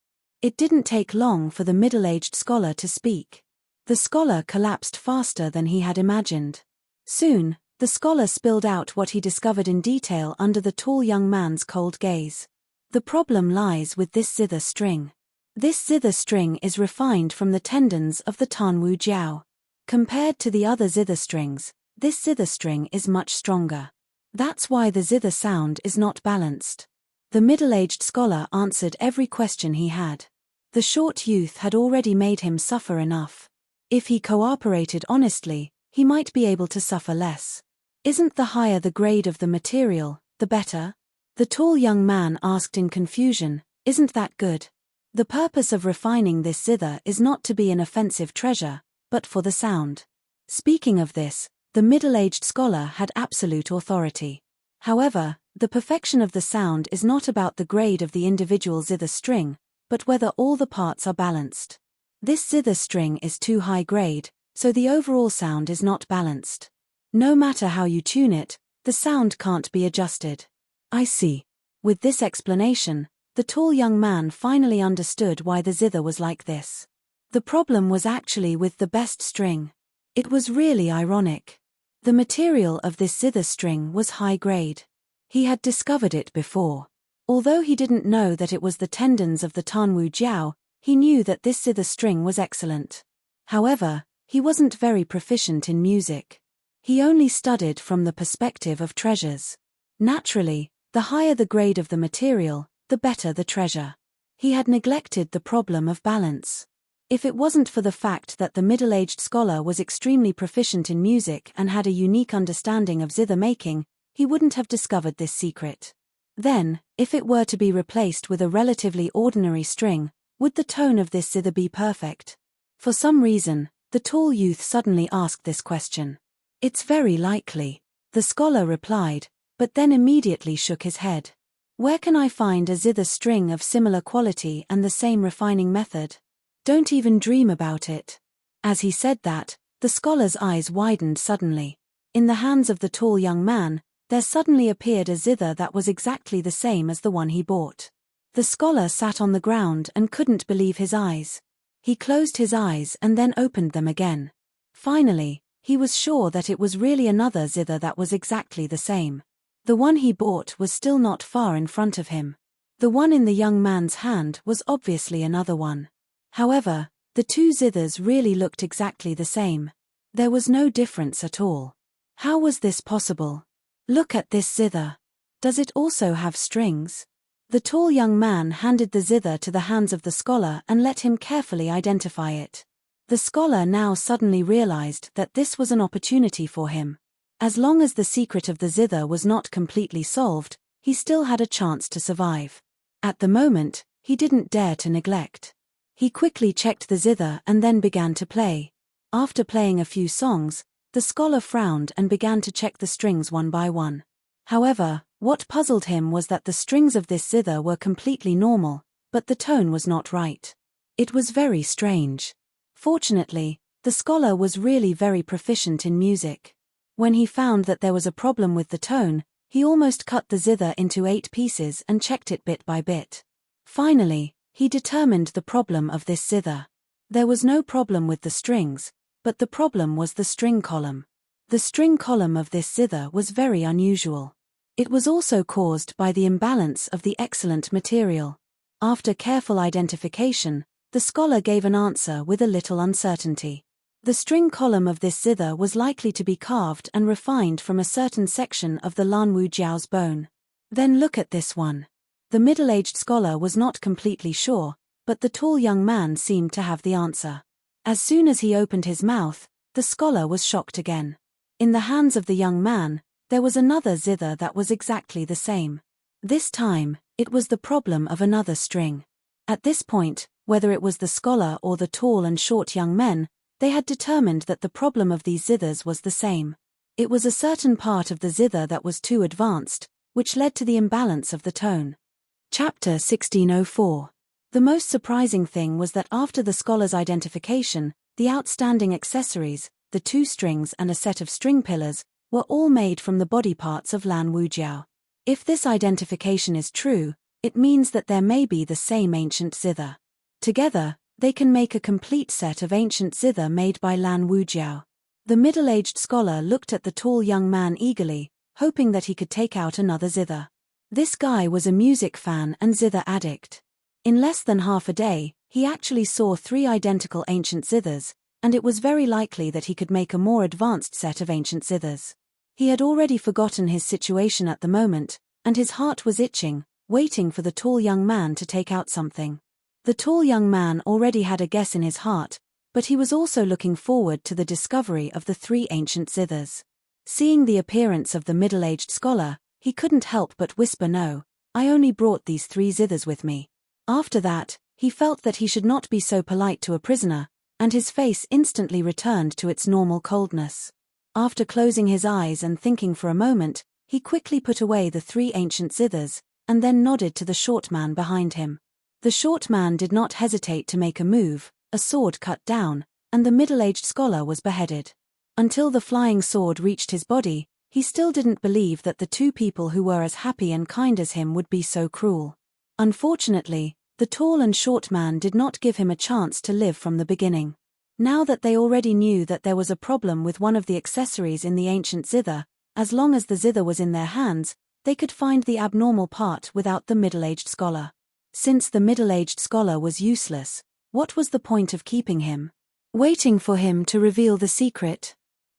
It didn't take long for the middle-aged scholar to speak. The scholar collapsed faster than he had imagined. Soon, the scholar spilled out what he discovered in detail under the tall young man's cold gaze. The problem lies with this zither string. This zither string is refined from the tendons of the Tanwu Jiao. Compared to the other zither strings, this zither string is much stronger. That's why the zither sound is not balanced. The middle-aged scholar answered every question he had. The short youth had already made him suffer enough. If he cooperated honestly, he might be able to suffer less. Isn't the higher the grade of the material, the better? The tall young man asked in confusion, "Isn't that good?" The purpose of refining this zither is not to be an offensive treasure, but for the sound. Speaking of this, the middle-aged scholar had absolute authority. However, the perfection of the sound is not about the grade of the individual zither string, but whether all the parts are balanced. This zither string is too high grade, so the overall sound is not balanced. No matter how you tune it, the sound can't be adjusted. I see. With this explanation, the tall young man finally understood why the zither was like this. The problem was actually with the best string. It was really ironic. The material of this zither string was high grade. He had discovered it before. Although he didn't know that it was the tendons of the Tanwu Jiao, he knew that this zither string was excellent. However, he wasn't very proficient in music. He only studied from the perspective of treasures. Naturally, the higher the grade of the material, the better the treasure. He had neglected the problem of balance. If it wasn't for the fact that the middle-aged scholar was extremely proficient in music and had a unique understanding of zither making, he wouldn't have discovered this secret. Then, if it were to be replaced with a relatively ordinary string, would the tone of this zither be perfect? For some reason, the tall youth suddenly asked this question. "It's very likely," the scholar replied, but then immediately shook his head. "Where can I find a zither string of similar quality and the same refining method? Don't even dream about it." As he said that, the scholar's eyes widened suddenly. In the hands of the tall young man, there suddenly appeared a zither that was exactly the same as the one he bought. The scholar sat on the ground and couldn't believe his eyes. He closed his eyes and then opened them again. Finally, he was sure that it was really another zither that was exactly the same. The one he bought was still not far in front of him. The one in the young man's hand was obviously another one. However, the two zithers really looked exactly the same. There was no difference at all. How was this possible? "Look at this zither. Does it also have strings?" The tall young man handed the zither to the hands of the scholar and let him carefully identify it. The scholar now suddenly realized that this was an opportunity for him. As long as the secret of the zither was not completely solved, he still had a chance to survive. At the moment, he didn't dare to neglect. He quickly checked the zither and then began to play. After playing a few songs, the scholar frowned and began to check the strings one by one. However, what puzzled him was that the strings of this zither were completely normal, but the tone was not right. It was very strange. Fortunately, the scholar was really very proficient in music. When he found that there was a problem with the tone, he almost cut the zither into 8 pieces and checked it bit by bit. Finally, he determined the problem of this zither. There was no problem with the strings, but the problem was the string column. The string column of this zither was very unusual. It was also caused by the imbalance of the excellent material. After careful identification, the scholar gave an answer with a little uncertainty. The string column of this zither was likely to be carved and refined from a certain section of the Lanwu Jiao's bone. Then look at this one. The middle-aged scholar was not completely sure, but the tall young man seemed to have the answer. As soon as he opened his mouth, the scholar was shocked again. In the hands of the young man, there was another zither that was exactly the same. This time, it was the problem of another string. At this point, whether it was the scholar or the tall and short young men, they had determined that the problem of these zithers was the same. It was a certain part of the zither that was too advanced, which led to the imbalance of the tone. Chapter 1604. The most surprising thing was that after the scholar's identification, the outstanding accessories, the 2 strings and a set of string pillars, were all made from the body parts of Lan Wujiao. If this identification is true, it means that there may be the same ancient zither. Together, they can make a complete set of ancient zither made by Lan Wujiao. The middle-aged scholar looked at the tall young man eagerly, hoping that he could take out another zither. This guy was a music fan and zither addict. In less than half a day, he actually saw 3 identical ancient zithers, and it was very likely that he could make a more advanced set of ancient zithers. He had already forgotten his situation at the moment, and his heart was itching, waiting for the tall young man to take out something. The tall young man already had a guess in his heart, but he was also looking forward to the discovery of the 3 ancient zithers. Seeing the appearance of the middle-aged scholar, he couldn't help but whisper, "No, I only brought these 3 zithers with me." After that, he felt that he should not be so polite to a prisoner, and his face instantly returned to its normal coldness. After closing his eyes and thinking for a moment, he quickly put away the 3 ancient zithers, and then nodded to the short man behind him. The short man did not hesitate to make a move, a sword cut down, and the middle-aged scholar was beheaded. Until the flying sword reached his body, he still didn't believe that the 2 people who were as happy and kind as him would be so cruel. Unfortunately, the tall and short man did not give him a chance to live from the beginning. Now that they already knew that there was a problem with one of the accessories in the ancient zither, as long as the zither was in their hands, they could find the abnormal part without the middle-aged scholar. Since the middle-aged scholar was useless, what was the point of keeping him? Waiting for him to reveal the secret?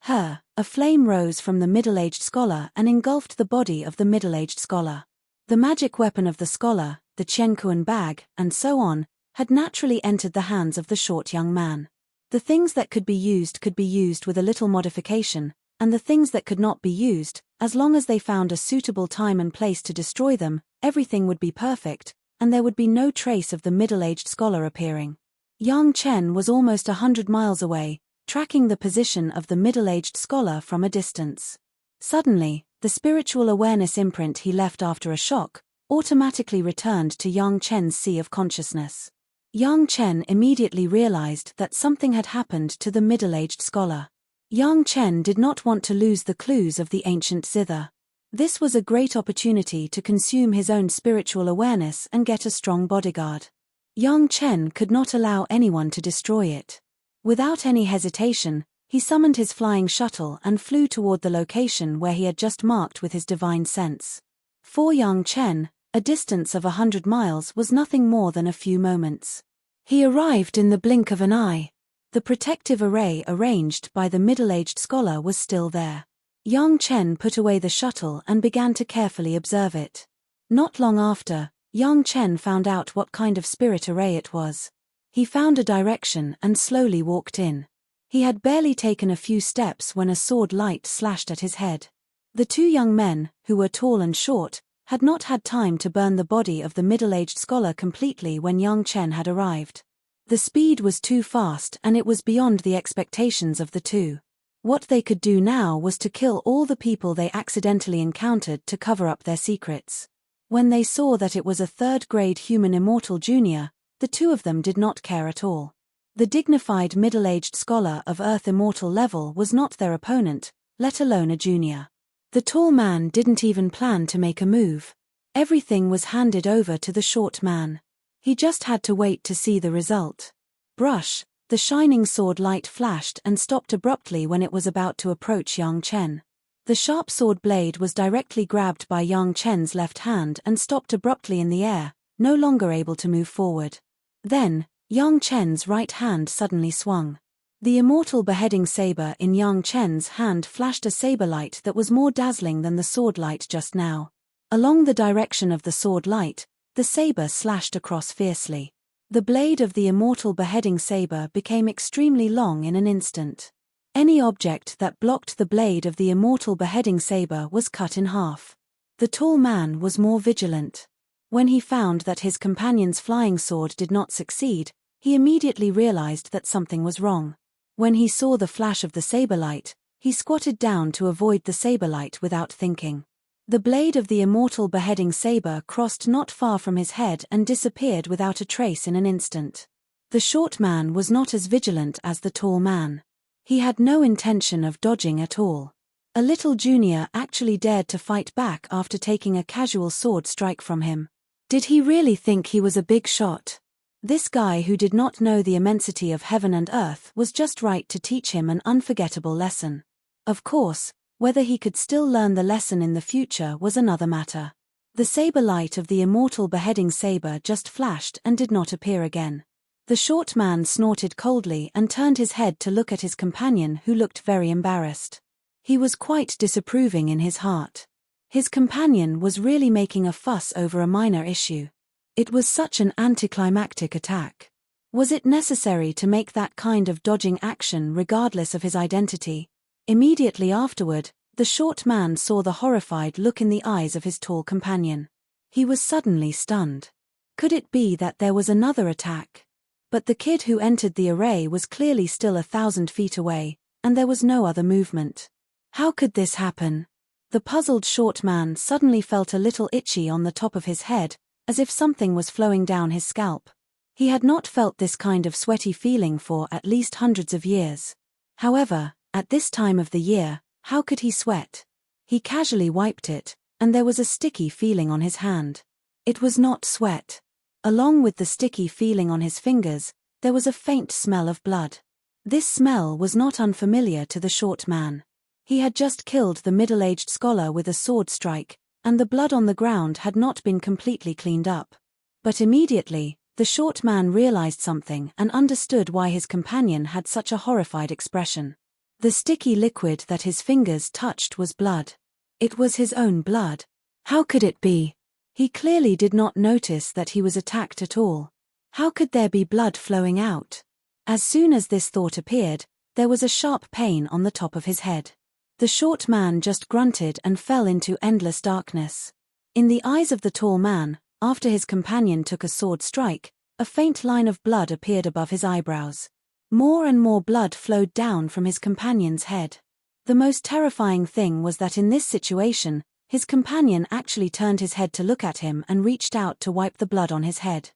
A flame rose from the middle-aged scholar and engulfed the body of the middle-aged scholar. The magic weapon of the scholar, the Qiankuan bag, and so on, had naturally entered the hands of the short young man. The things that could be used with a little modification, and the things that could not be used, as long as they found a suitable time and place to destroy them, everything would be perfect, and there would be no trace of the middle-aged scholar appearing. Yang Chen was almost 100 miles away, tracking the position of the middle-aged scholar from a distance. Suddenly, the spiritual awareness imprint he left after a shock automatically returned to Yang Chen's sea of consciousness. Yang Chen immediately realized that something had happened to the middle-aged scholar. Yang Chen did not want to lose the clues of the ancient zither. This was a great opportunity to consume his own spiritual awareness and get a strong bodyguard. Yang Chen could not allow anyone to destroy it. Without any hesitation, he summoned his flying shuttle and flew toward the location where he had just marked with his divine sense. For Yang Chen, a distance of 100 miles was nothing more than a few moments. He arrived in the blink of an eye. The protective array arranged by the middle-aged scholar was still there. Yang Chen put away the shuttle and began to carefully observe it. Not long after, Yang Chen found out what kind of spirit array it was. He found a direction and slowly walked in. He had barely taken a few steps when a sword light slashed at his head. The 2 young men, who were tall and short, had not had time to burn the body of the middle-aged scholar completely when Yang Chen had arrived. The speed was too fast and it was beyond the expectations of the 2. What they could do now was to kill all the people they accidentally encountered to cover up their secrets. When they saw that it was a 3rd-grade human immortal junior, the two of them did not care at all. The dignified middle-aged scholar of Earth immortal level was not their opponent, let alone a junior. The tall man didn't even plan to make a move. Everything was handed over to the short man. He just had to wait to see the result. Brush, the shining sword light flashed and stopped abruptly when it was about to approach Yang Chen. The sharp sword blade was directly grabbed by Yang Chen's left hand and stopped abruptly in the air, no longer able to move forward. Then, Yang Chen's right hand suddenly swung. The immortal beheading saber in Yang Chen's hand flashed a saber light that was more dazzling than the sword light just now. Along the direction of the sword light, the saber slashed across fiercely. The blade of the immortal beheading saber became extremely long in an instant. Any object that blocked the blade of the immortal beheading saber was cut in half. The tall man was more vigilant. When he found that his companion's flying sword did not succeed, he immediately realized that something was wrong. When he saw the flash of the saber light, he squatted down to avoid the saber light without thinking. The blade of the immortal beheading saber crossed not far from his head and disappeared without a trace in an instant. The short man was not as vigilant as the tall man. He had no intention of dodging at all. A little junior actually dared to fight back after taking a casual sword strike from him. Did he really think he was a big shot? This guy who did not know the immensity of heaven and earth was just right to teach him an unforgettable lesson. Of course, whether he could still learn the lesson in the future was another matter. The saber light of the immortal beheading saber just flashed and did not appear again. The short man snorted coldly and turned his head to look at his companion, who looked very embarrassed. He was quite disapproving in his heart. His companion was really making a fuss over a minor issue. It was such an anticlimactic attack. Was it necessary to make that kind of dodging action regardless of his identity? Immediately afterward, the short man saw the horrified look in the eyes of his tall companion. He was suddenly stunned. Could it be that there was another attack? But the kid who entered the array was clearly still 1,000 feet away, and there was no other movement. How could this happen? The puzzled short man suddenly felt a little itchy on the top of his head, as if something was flowing down his scalp. He had not felt this kind of sweaty feeling for at least hundreds of years. However, at this time of the year, how could he sweat? He casually wiped it, and there was a sticky feeling on his hand. It was not sweat. Along with the sticky feeling on his fingers, there was a faint smell of blood. This smell was not unfamiliar to the short man. He had just killed the middle-aged scholar with a sword strike, and the blood on the ground had not been completely cleaned up. But immediately, the short man realized something and understood why his companion had such a horrified expression. The sticky liquid that his fingers touched was blood. It was his own blood. How could it be? He clearly did not notice that he was attacked at all. How could there be blood flowing out? As soon as this thought appeared, there was a sharp pain on the top of his head. The short man just grunted and fell into endless darkness. In the eyes of the tall man, after his companion took a sword strike, a faint line of blood appeared above his eyebrows. More and more blood flowed down from his companion's head. The most terrifying thing was that in this situation, his companion actually turned his head to look at him and reached out to wipe the blood on his head.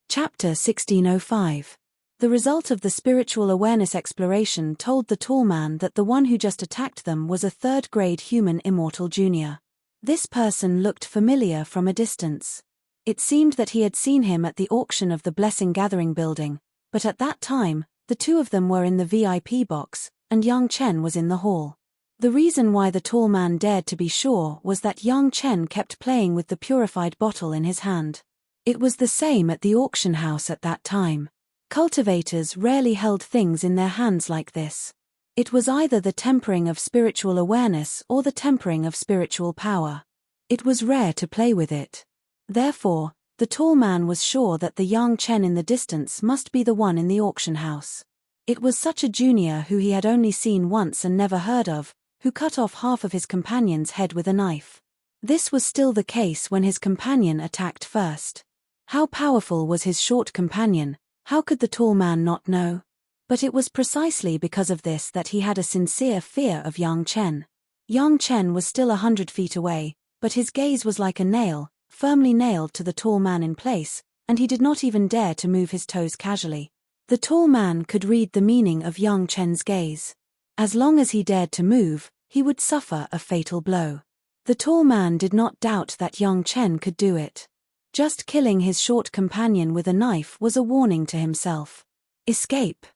Chapter 1605. The result of the spiritual awareness exploration told the tall man that the one who just attacked them was a third-grade human immortal junior. This person looked familiar from a distance. It seemed that he had seen him at the auction of the Blessing Gathering building, but at that time, the two of them were in the VIP box, and Yang Chen was in the hall. The reason why the tall man dared to be sure was that Yang Chen kept playing with the purified bottle in his hand. It was the same at the auction house at that time. Cultivators rarely held things in their hands like this. It was either the tempering of spiritual awareness or the tempering of spiritual power. It was rare to play with it. Therefore, the tall man was sure that the Yang Chen in the distance must be the one in the auction house. It was such a junior who he had only seen once and never heard of, who cut off half of his companion's head with a knife. This was still the case when his companion attacked first. How powerful was his short companion? How could the tall man not know? But it was precisely because of this that he had a sincere fear of Yang Chen. Yang Chen was still 100 feet away, but his gaze was like a nail, firmly nailed to the tall man in place, and he did not even dare to move his toes casually. The tall man could read the meaning of Yang Chen's gaze. As long as he dared to move, he would suffer a fatal blow. The tall man did not doubt that Yang Chen could do it. Just killing his short companion with a knife was a warning to himself. Escape.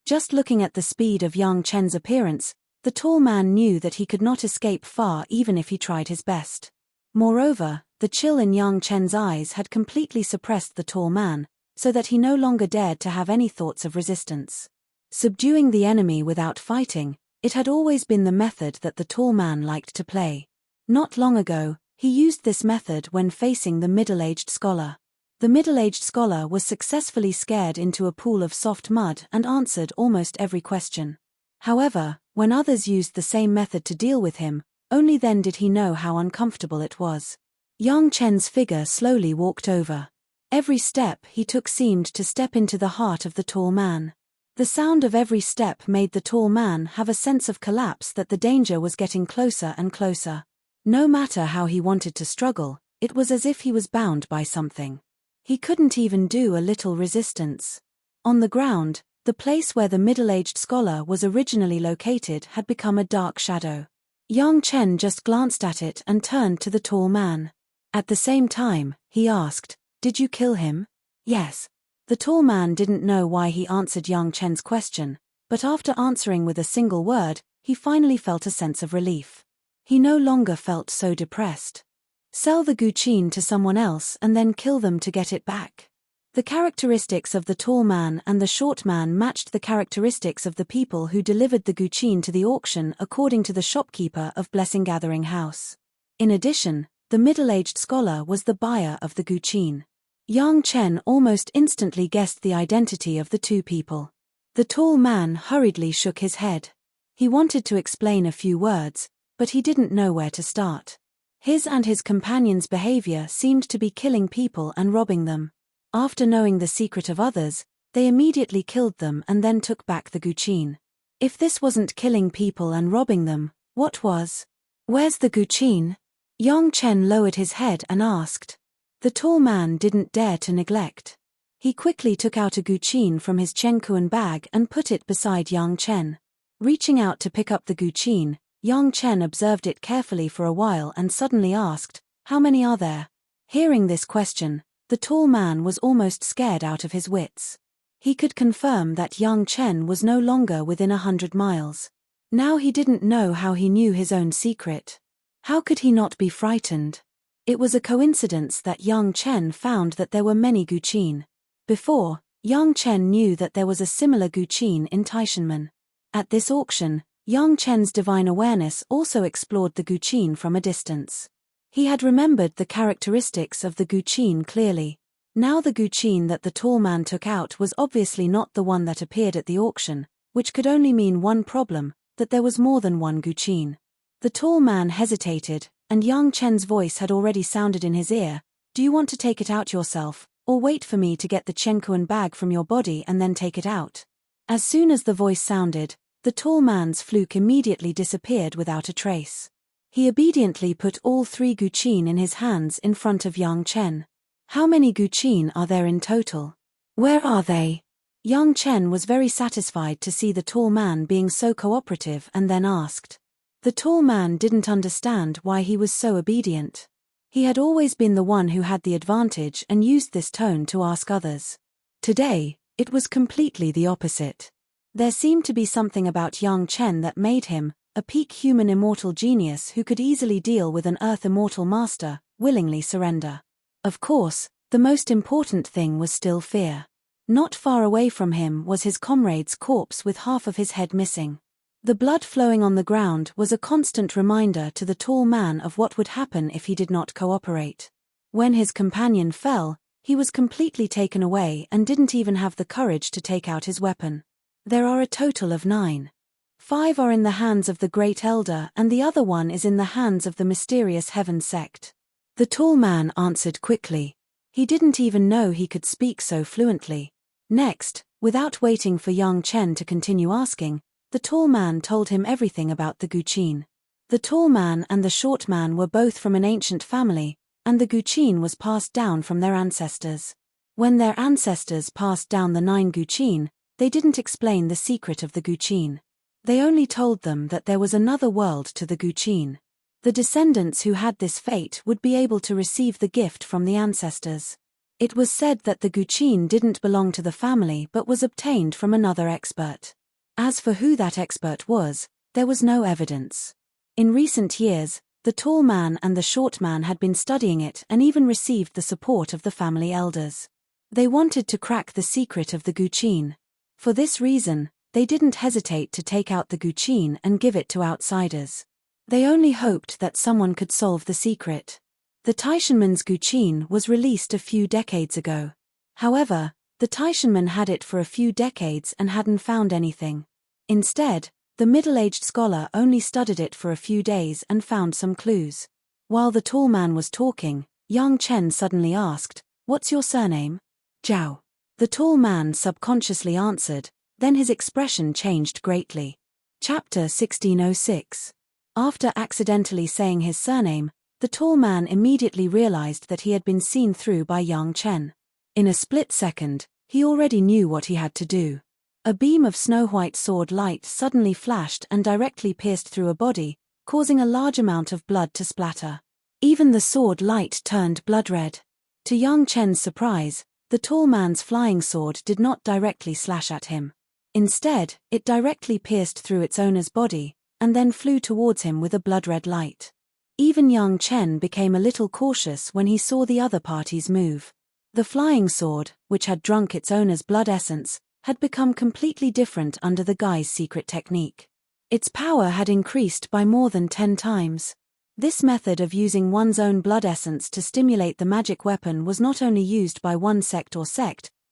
Just looking at the speed of Yang Chen's appearance, the tall man knew that he could not escape far even if he tried his best. Moreover, the chill in Yang Chen's eyes had completely suppressed the tall man, so that he no longer dared to have any thoughts of resistance. Subduing the enemy without fighting, it had always been the method that the tall man liked to play. Not long ago, he used this method when facing the middle-aged scholar. The middle-aged scholar was successfully scared into a pool of soft mud and answered almost every question. However, when others used the same method to deal with him, only then did he know how uncomfortable it was. Yang Chen's figure slowly walked over. Every step he took seemed to step into the heart of the tall man. The sound of every step made the tall man have a sense of collapse that the danger was getting closer and closer. No matter how he wanted to struggle, it was as if he was bound by something. He couldn't even do a little resistance. On the ground, the place where the middle-aged scholar was originally located had become a dark shadow. Yang Chen just glanced at it and turned to the tall man. At the same time, he asked, "Did you kill him?" "Yes." The tall man didn't know why he answered Yang Chen's question, but after answering with a single word, he finally felt a sense of relief. He no longer felt so depressed. Sell the guqin to someone else and then kill them to get it back. The characteristics of the tall man and the short man matched the characteristics of the people who delivered the guqin to the auction according to the shopkeeper of Blessing Gathering House. In addition, the middle-aged scholar was the buyer of the guqin. Yang Chen almost instantly guessed the identity of the two people. The tall man hurriedly shook his head. He wanted to explain a few words, but he didn't know where to start. His and his companion's behavior seemed to be killing people and robbing them. After knowing the secret of others, they immediately killed them and then took back the guqin. If this wasn't killing people and robbing them, what was? "Where's the guqin?" Yang Chen lowered his head and asked. The tall man didn't dare to neglect. He quickly took out a guqin from his chenkuan bag and put it beside Yang Chen. Reaching out to pick up the guqin, Yang Chen observed it carefully for a while and suddenly asked, "How many are there?" Hearing this question, the tall man was almost scared out of his wits. He could confirm that Yang Chen was no longer within 100 miles. Now he didn't know how he knew his own secret. How could he not be frightened? It was a coincidence that Yang Chen found that there were many guqin. Before, Yang Chen knew that there was a similar guqin in Taishanmen. At this auction, Yang Chen's divine awareness also explored the guqin from a distance. He had remembered the characteristics of the guqin clearly. Now the guqin that the tall man took out was obviously not the one that appeared at the auction, which could only mean one problem, that there was more than one guqin. The tall man hesitated, and Yang Chen's voice had already sounded in his ear, "Do you want to take it out yourself, or wait for me to get the chenkuan bag from your body and then take it out?" As soon as the voice sounded, the tall man's fluke immediately disappeared without a trace. He obediently put all 3 guqin in his hands in front of Yang Chen. "How many guqin are there in total? Where are they?" Yang Chen was very satisfied to see the tall man being so cooperative and then asked. The tall man didn't understand why he was so obedient. He had always been the one who had the advantage and used this tone to ask others. Today, it was completely the opposite. There seemed to be something about Yang Chen that made him, a peak human immortal genius who could easily deal with an earth immortal master, willingly surrender. Of course, the most important thing was still fear. Not far away from him was his comrade's corpse with half of his head missing. The blood flowing on the ground was a constant reminder to the tall man of what would happen if he did not cooperate. When his companion fell, he was completely taken away and didn't even have the courage to take out his weapon. There are a total of 9. 5 are in the hands of the Great Elder and the other one is in the hands of the mysterious Heaven sect. The tall man answered quickly. He didn't even know he could speak so fluently. Next, without waiting for Yang Chen to continue asking, the tall man told him everything about the guqin. The tall man and the short man were both from an ancient family, and the guqin was passed down from their ancestors. When their ancestors passed down the 9 guqin, they didn't explain the secret of the guqin. They only told them that there was another world to the guqin. The descendants who had this fate would be able to receive the gift from the ancestors. It was said that the guqin didn't belong to the family but was obtained from another expert. As for who that expert was, there was no evidence. In recent years, the tall man and the short man had been studying it and even received the support of the family elders. They wanted to crack the secret of the guqin. For this reason, they didn't hesitate to take out the guqin and give it to outsiders. They only hoped that someone could solve the secret. The Taishanmen's guqin was released a few decades ago. However, the Taishanmen had it for a few decades and hadn't found anything. Instead, the middle-aged scholar only studied it for a few days and found some clues. While the tall man was talking, young Chen suddenly asked, "What's your surname?" "Zhao." The tall man subconsciously answered, then his expression changed greatly. Chapter 1606. After accidentally saying his surname, the tall man immediately realized that he had been seen through by young Chen. In a split second, he already knew what he had to do. A beam of snow-white sword light suddenly flashed and directly pierced through a body, causing a large amount of blood to splatter. Even the sword light turned blood-red. To young Chen's surprise, the tall man's flying sword did not directly slash at him. Instead, it directly pierced through its owner's body, and then flew towards him with a blood-red light. Even young Chen became a little cautious when he saw the other party's move. The flying sword, which had drunk its owner's blood essence, had become completely different under the guy's secret technique. Its power had increased by more than 10 times. This method of using one's own blood essence to stimulate the magic weapon was not only used by one sect,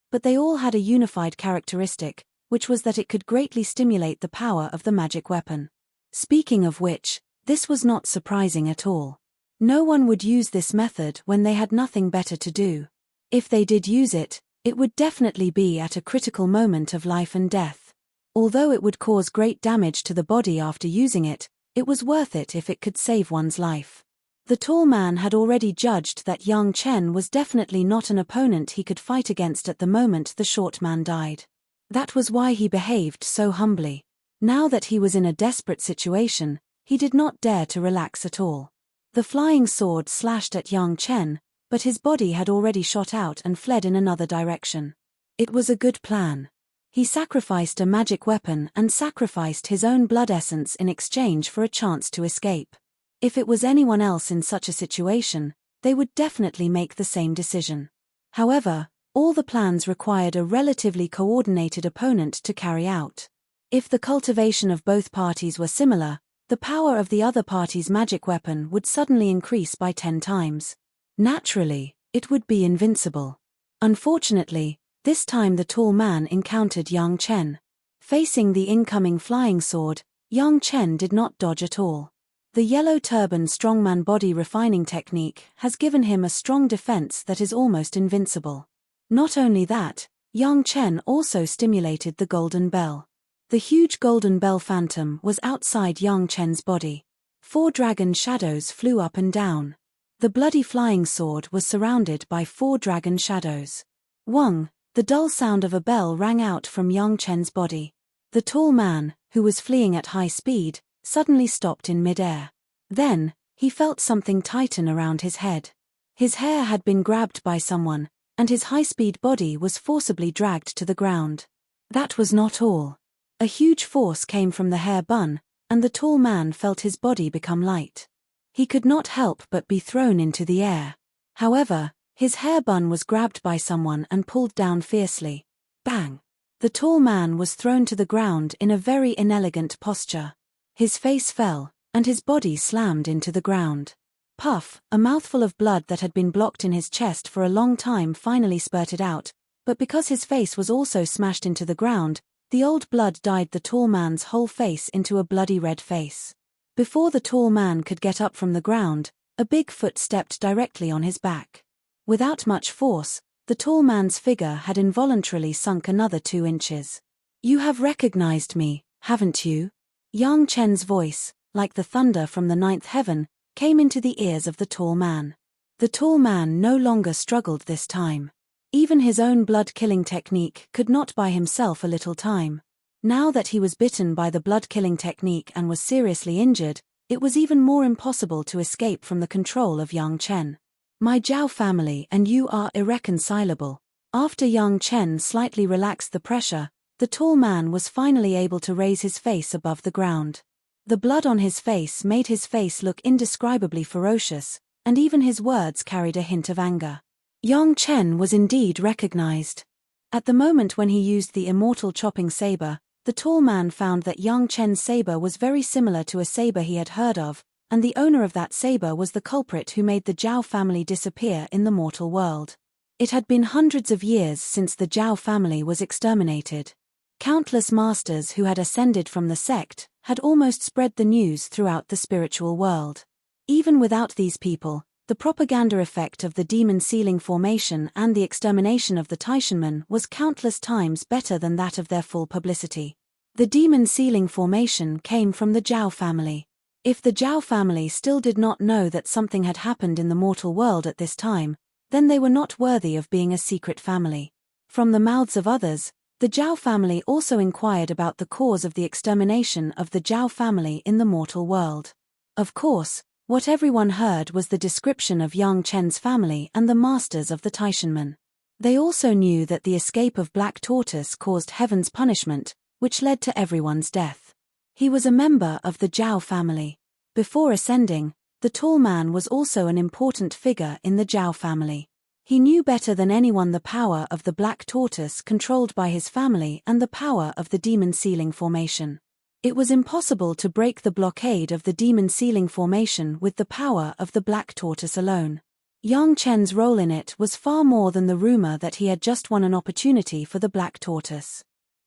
but they all had a unified characteristic, which was that it could greatly stimulate the power of the magic weapon. Speaking of which, this was not surprising at all. No one would use this method when they had nothing better to do. If they did use it, it would definitely be at a critical moment of life and death. Although it would cause great damage to the body after using it, it was worth it if it could save one's life. The tall man had already judged that young Chen was definitely not an opponent he could fight against at the moment the short man died. That was why he behaved so humbly. Now that he was in a desperate situation, he did not dare to relax at all. The flying sword slashed at young Chen, but his body had already shot out and fled in another direction. It was a good plan. He sacrificed a magic weapon and sacrificed his own blood essence in exchange for a chance to escape. If it was anyone else in such a situation, they would definitely make the same decision. However, all the plans required a relatively coordinated opponent to carry out. If the cultivation of both parties were similar, the power of the other party's magic weapon would suddenly increase by 10 times. Naturally, it would be invincible. Unfortunately, this time the tall man encountered young Chen. Facing the incoming flying sword, young Chen did not dodge at all. The yellow turban strongman body refining technique has given him a strong defense that is almost invincible. Not only that, young Chen also stimulated the golden bell. The huge golden bell phantom was outside young Chen's body. 4 dragon shadows flew up and down. The bloody flying sword was surrounded by 4 dragon shadows. Wong, the dull sound of a bell rang out from young Chen's body. The tall man, who was fleeing at high speed, suddenly stopped in midair. Then, he felt something tighten around his head. His hair had been grabbed by someone, and his high-speed body was forcibly dragged to the ground. That was not all. A huge force came from the hair bun, and the tall man felt his body become light. He could not help but be thrown into the air. However, his hair bun was grabbed by someone and pulled down fiercely. Bang! The tall man was thrown to the ground in a very inelegant posture. His face fell, and his body slammed into the ground. Puff, a mouthful of blood that had been blocked in his chest for a long time finally spurted out, but because his face was also smashed into the ground, the old blood dyed the tall man's whole face into a bloody red face. Before the tall man could get up from the ground, a big foot stepped directly on his back. Without much force, the tall man's figure had involuntarily sunk another 2 inches. "You have recognized me, haven't you?" Young Chen's voice, like the thunder from the 9th heaven, came into the ears of the tall man. The tall man no longer struggled this time. Even his own blood-killing technique could not buy himself a little time. Now that he was bitten by the blood-killing technique and was seriously injured, it was even more impossible to escape from the control of Yang Chen. My Zhao family and you are irreconcilable. After Yang Chen slightly relaxed the pressure, the tall man was finally able to raise his face above the ground. The blood on his face made his face look indescribably ferocious, and even his words carried a hint of anger. Yang Chen was indeed recognized. At the moment when he used the immortal chopping saber, the tall man found that Yang Chen's saber was very similar to a saber he had heard of, and the owner of that saber was the culprit who made the Zhao family disappear in the mortal world. It had been hundreds of years since the Zhao family was exterminated. Countless masters who had ascended from the sect had almost spread the news throughout the spiritual world. Even without these people, the propaganda effect of the demon sealing formation and the extermination of the Taishanmen was countless times better than that of their full publicity. The demon sealing formation came from the Zhao family. If the Zhao family still did not know that something had happened in the mortal world at this time, then they were not worthy of being a secret family. From the mouths of others, the Zhao family also inquired about the cause of the extermination of the Zhao family in the mortal world. Of course, what everyone heard was the description of Yang Chen's family and the masters of the Taishanmen. They also knew that the escape of Black Tortoise caused heaven's punishment, which led to everyone's death. He was a member of the Zhao family. Before ascending, the tall man was also an important figure in the Zhao family. He knew better than anyone the power of the Black Tortoise controlled by his family and the power of the demon sealing formation. It was impossible to break the blockade of the demon sealing formation with the power of the Black Tortoise alone. Yang Chen's role in it was far more than the rumor that he had just won an opportunity for the Black Tortoise.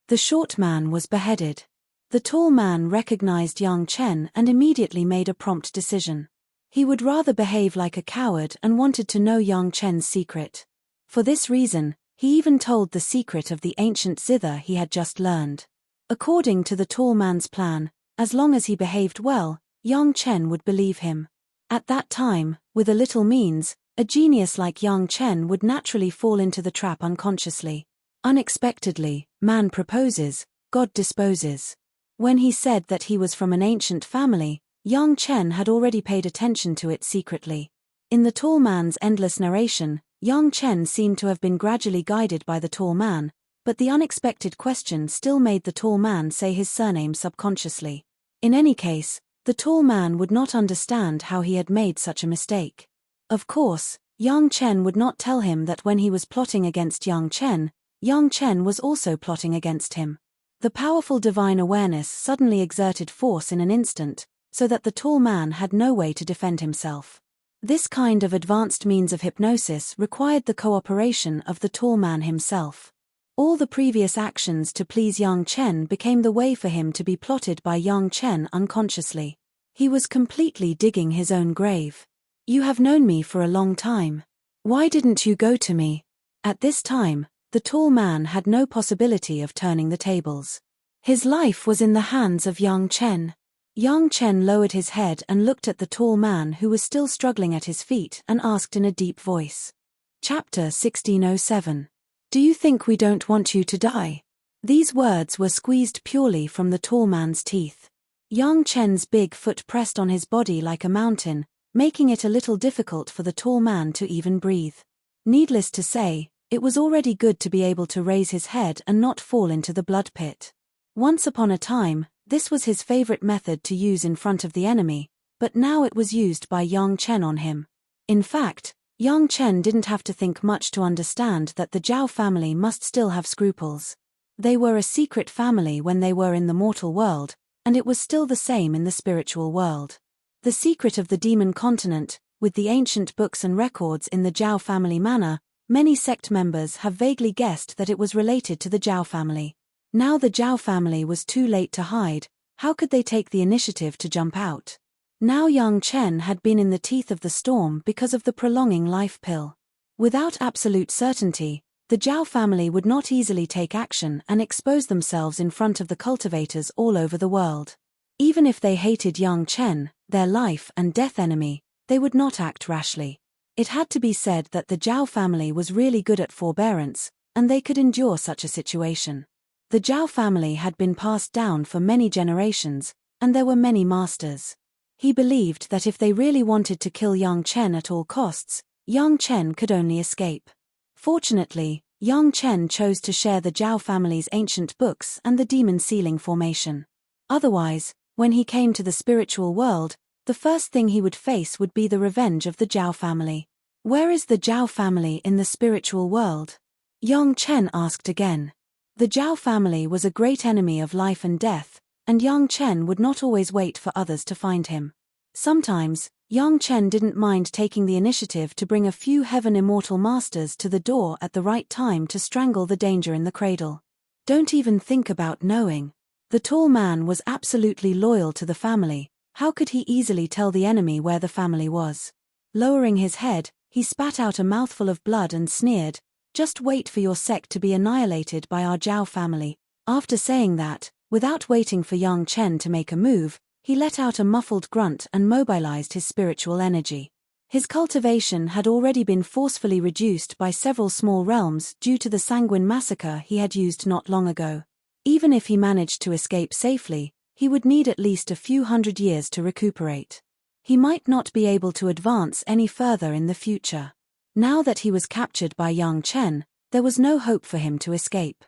The short man was beheaded. The tall man recognized Yang Chen and immediately made a prompt decision. He would rather behave like a coward and wanted to know Yang Chen's secret. For this reason, he even told the secret of the ancient zither he had just learned. According to the tall man's plan, as long as he behaved well, Yang Chen would believe him. At that time, with a little means, a genius like Yang Chen would naturally fall into the trap unconsciously. Unexpectedly, man proposes, God disposes. When he said that he was from an ancient family, Yang Chen had already paid attention to it secretly. In the tall man's endless narration, Yang Chen seemed to have been gradually guided by the tall man, but the unexpected question still made the tall man say his surname subconsciously. In any case, the tall man would not understand how he had made such a mistake. Of course, Yang Chen would not tell him that when he was plotting against Yang Chen was also plotting against him. The powerful divine awareness suddenly exerted force in an instant, so that the tall man had no way to defend himself. This kind of advanced means of hypnosis required the cooperation of the tall man himself. All the previous actions to please Yang Chen became the way for him to be plotted by Yang Chen unconsciously. He was completely digging his own grave. You have known me for a long time. Why didn't you go to me? At this time, the tall man had no possibility of turning the tables. His life was in the hands of Yang Chen. Yang Chen lowered his head and looked at the tall man who was still struggling at his feet and asked in a deep voice. Chapter 1607. Do you think we don't want you to die? These words were squeezed purely from the tall man's teeth. Yang Chen's big foot pressed on his body like a mountain, making it a little difficult for the tall man to even breathe. Needless to say, it was already good to be able to raise his head and not fall into the blood pit. Once upon a time, this was his favorite method to use in front of the enemy, but now it was used by Yang Chen on him. In fact, Yang Chen didn't have to think much to understand that the Zhao family must still have scruples. They were a secret family when they were in the mortal world, and it was still the same in the spiritual world. The secret of the demon continent, with the ancient books and records in the Zhao family manner, many sect members have vaguely guessed that it was related to the Zhao family. Now the Zhao family was too late to hide. How could they take the initiative to jump out? Now Yang Chen had been in the teeth of the storm because of the prolonging life pill. Without absolute certainty, the Zhao family would not easily take action and expose themselves in front of the cultivators all over the world. Even if they hated Yang Chen, their life and death enemy, they would not act rashly. It had to be said that the Zhao family was really good at forbearance, and they could endure such a situation. The Zhao family had been passed down for many generations, and there were many masters. He believed that if they really wanted to kill Yang Chen at all costs, Yang Chen could only escape. Fortunately, Yang Chen chose to share the Zhao family's ancient books and the demon sealing formation. Otherwise, when he came to the spiritual world, the first thing he would face would be the revenge of the Zhao family. Where is the Zhao family in the spiritual world? Yang Chen asked again. The Zhao family was a great enemy of life and death, and Yang Chen would not always wait for others to find him. Sometimes, Yang Chen didn't mind taking the initiative to bring a few heaven immortal masters to the door at the right time to strangle the danger in the cradle. Don't even think about knowing. The tall man was absolutely loyal to the family. How could he easily tell the enemy where the family was? Lowering his head, he spat out a mouthful of blood and sneered, "Just wait for your sect to be annihilated by our Zhao family." After saying that, without waiting for Yang Chen to make a move, he let out a muffled grunt and mobilized his spiritual energy. His cultivation had already been forcefully reduced by several small realms due to the sanguine massacre he had used not long ago. Even if he managed to escape safely, he would need at least a few hundred years to recuperate. He might not be able to advance any further in the future. Now that he was captured by Yang Chen, there was no hope for him to escape.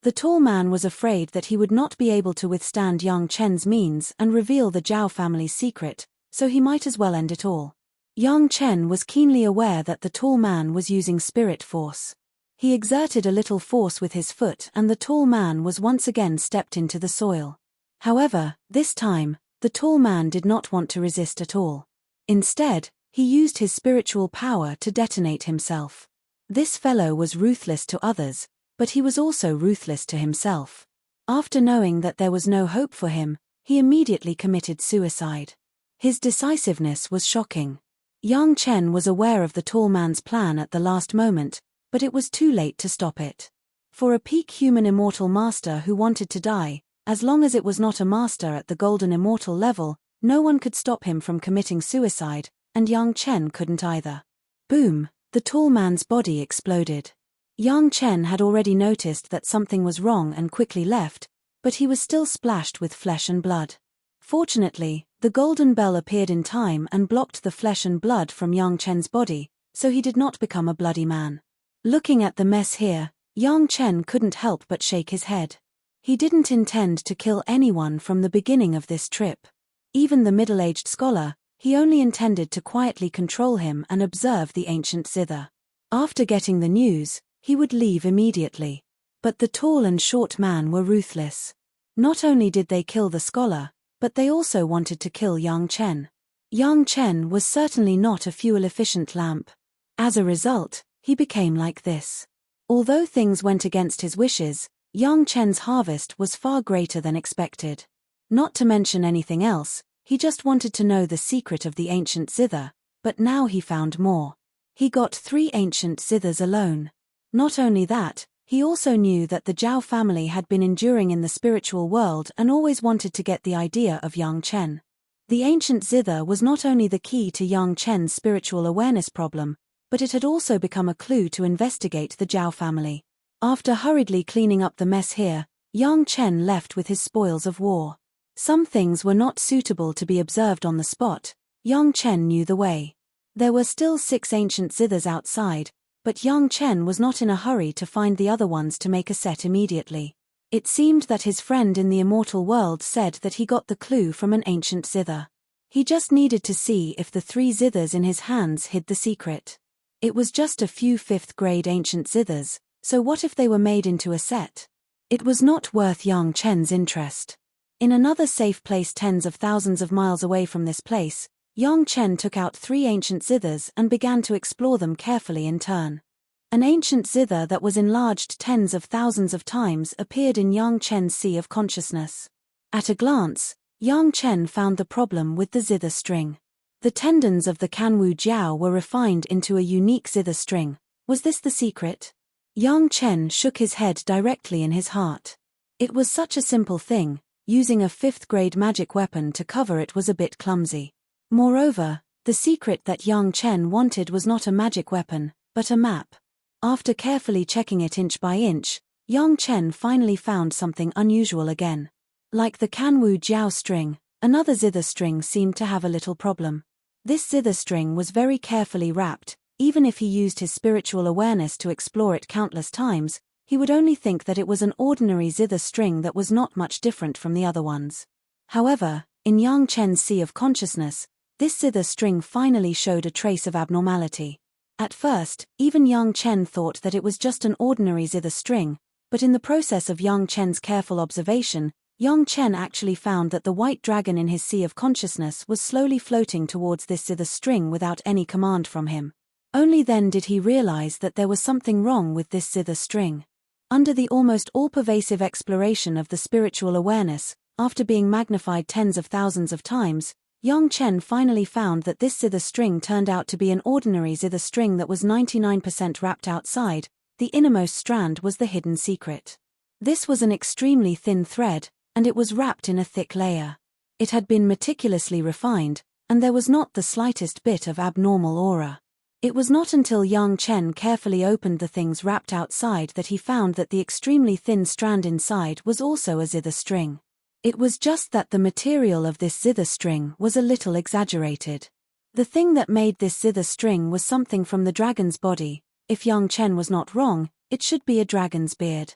The tall man was afraid that he would not be able to withstand Yang Chen's means and reveal the Zhao family's secret, so he might as well end it all. Yang Chen was keenly aware that the tall man was using spirit force. He exerted a little force with his foot and the tall man was once again stepped into the soil. However, this time, the tall man did not want to resist at all. Instead, he used his spiritual power to detonate himself. This fellow was ruthless to others, but he was also ruthless to himself. After knowing that there was no hope for him, he immediately committed suicide. His decisiveness was shocking. Yang Chen was aware of the tall man's plan at the last moment, but it was too late to stop it. For a peak human immortal master who wanted to die, as long as it was not a master at the golden immortal level, no one could stop him from committing suicide, and Yang Chen couldn't either. Boom! The tall man's body exploded. Yang Chen had already noticed that something was wrong and quickly left, but he was still splashed with flesh and blood. Fortunately, the golden bell appeared in time and blocked the flesh and blood from Yang Chen's body, so he did not become a bloody man. Looking at the mess here, Yang Chen couldn't help but shake his head. He didn't intend to kill anyone from the beginning of this trip. Even the middle-aged scholar, he only intended to quietly control him and observe the ancient zither. After getting the news, he would leave immediately. But the tall and short man were ruthless. Not only did they kill the scholar, but they also wanted to kill Yang Chen. Yang Chen was certainly not a fuel-efficient lamp. As a result, he became like this. Although things went against his wishes, Yang Chen's harvest was far greater than expected. Not to mention anything else, he just wanted to know the secret of the ancient zither, but now he found more. He got 3 ancient zithers alone. Not only that, he also knew that the Zhao family had been enduring in the spiritual world and always wanted to get the idea of Yang Chen. The ancient zither was not only the key to Yang Chen's spiritual awareness problem, but it had also become a clue to investigate the Zhao family. After hurriedly cleaning up the mess here, Yang Chen left with his spoils of war. Some things were not suitable to be observed on the spot. Yang Chen knew the way. There were still 6 ancient zithers outside, but Yang Chen was not in a hurry to find the other ones to make a set immediately. It seemed that his friend in the immortal world said that he got the clue from an ancient zither. He just needed to see if the 3 zithers in his hands hid the secret. It was just a few 5th-grade ancient zithers, so what if they were made into a set? It was not worth Yang Chen's interest. In another safe place tens of thousands of miles away from this place, Yang Chen took out 3 ancient zithers and began to explore them carefully in turn. An ancient zither that was enlarged tens of thousands of times appeared in Yang Chen's sea of consciousness. At a glance, Yang Chen found the problem with the zither string. The tendons of the Kanwu Jiao were refined into a unique zither string. Was this the secret? Yang Chen shook his head directly in his heart. It was such a simple thing. Using a 5th-grade magic weapon to cover it was a bit clumsy. Moreover, The secret that Yang Chen wanted was not a magic weapon, but a map. After carefully checking it inch by inch, Yang Chen finally found something unusual again. Like the Kanwu Jiao string, another zither string seemed to have a little problem. This zither string was very carefully wrapped. Even if he used his spiritual awareness to explore it countless times, he would only think that it was an ordinary zither string that was not much different from the other ones. However, in Yang Chen's sea of consciousness, this zither string finally showed a trace of abnormality. At first, even Yang Chen thought that it was just an ordinary zither string, but in the process of Yang Chen's careful observation, Yang Chen actually found that the white dragon in his sea of consciousness was slowly floating towards this zither string without any command from him. Only then did he realize that there was something wrong with this zither string. Under the almost all-pervasive exploration of the spiritual awareness, after being magnified tens of thousands of times, Yang Chen finally found that this zither string turned out to be an ordinary zither string that was 99% wrapped outside. The innermost strand was the hidden secret. This was an extremely thin thread, and it was wrapped in a thick layer. It had been meticulously refined, and there was not the slightest bit of abnormal aura. It was not until Yang Chen carefully opened the things wrapped outside that he found that the extremely thin strand inside was also a zither string. It was just that the material of this zither string was a little exaggerated. The thing that made this zither string was something from the dragon's body. If Yang Chen was not wrong, it should be a dragon's beard.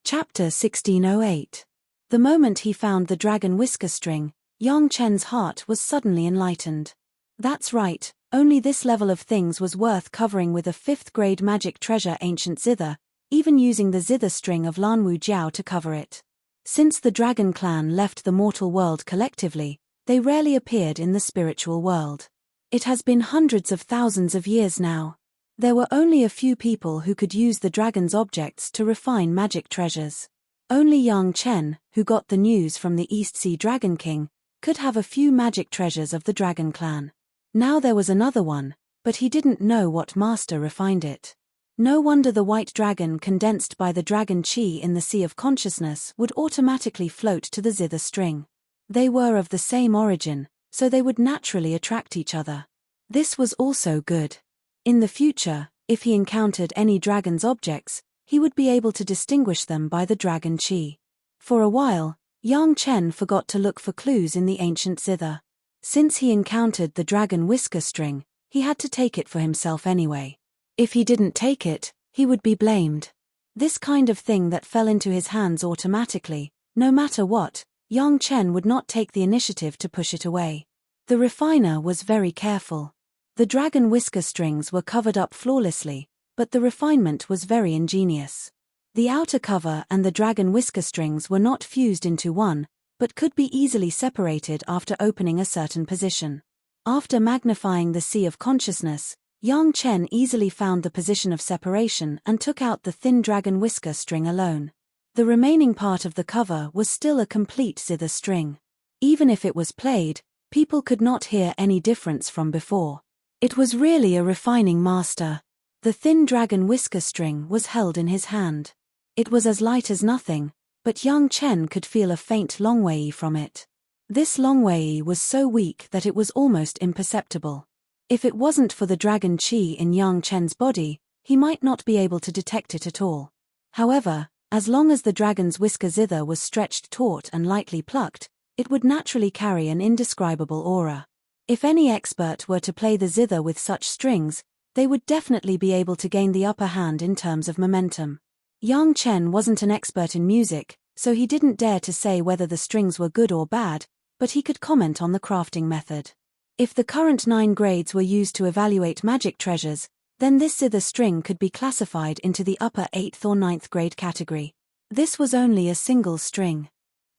Chapter 1608. The moment he found the dragon whisker string, Yang Chen's heart was suddenly enlightened. That's right. Only this level of things was worth covering with a 5th-grade magic treasure ancient zither, even using the zither string of Lanwu Jiao to cover it. Since the dragon clan left the mortal world collectively, they rarely appeared in the spiritual world. It has been hundreds of thousands of years now. There were only a few people who could use the dragon's objects to refine magic treasures. Only Yang Chen, who got the news from the East Sea Dragon King, could have a few magic treasures of the dragon clan. Now there was another one, but he didn't know what master refined it. No wonder the white dragon condensed by the dragon chi in the sea of consciousness would automatically float to the zither string. They were of the same origin, so they would naturally attract each other. This was also good. In the future, if he encountered any dragon's objects, he would be able to distinguish them by the dragon chi. For a while, Yang Chen forgot to look for clues in the ancient zither. Since he encountered the dragon whisker string, he had to take it for himself anyway. If he didn't take it, he would be blamed. This kind of thing that fell into his hands automatically, no matter what, Yang Chen would not take the initiative to push it away. The refiner was very careful. The dragon whisker strings were covered up flawlessly, but the refinement was very ingenious. The outer cover and the dragon whisker strings were not fused into one, but could be easily separated after opening a certain position. After magnifying the sea of consciousness, Yang Chen easily found the position of separation and took out the thin dragon whisker string alone. The remaining part of the cover was still a complete zither string. Even if it was played, people could not hear any difference from before. It was really a refining master. The thin dragon whisker string was held in his hand. It was as light as nothing, but Yang Chen could feel a faint longwei from it. This longwei was so weak that it was almost imperceptible. If it wasn't for the dragon chi in Yang Chen's body, he might not be able to detect it at all. However, as long as the dragon's whisker zither was stretched taut and lightly plucked, it would naturally carry an indescribable aura. If any expert were to play the zither with such strings, they would definitely be able to gain the upper hand in terms of momentum. Yang Chen wasn't an expert in music, so he didn't dare to say whether the strings were good or bad, but he could comment on the crafting method. If the current 9 grades were used to evaluate magic treasures, then this zither string could be classified into the upper 8th or 9th grade category. This was only a single string.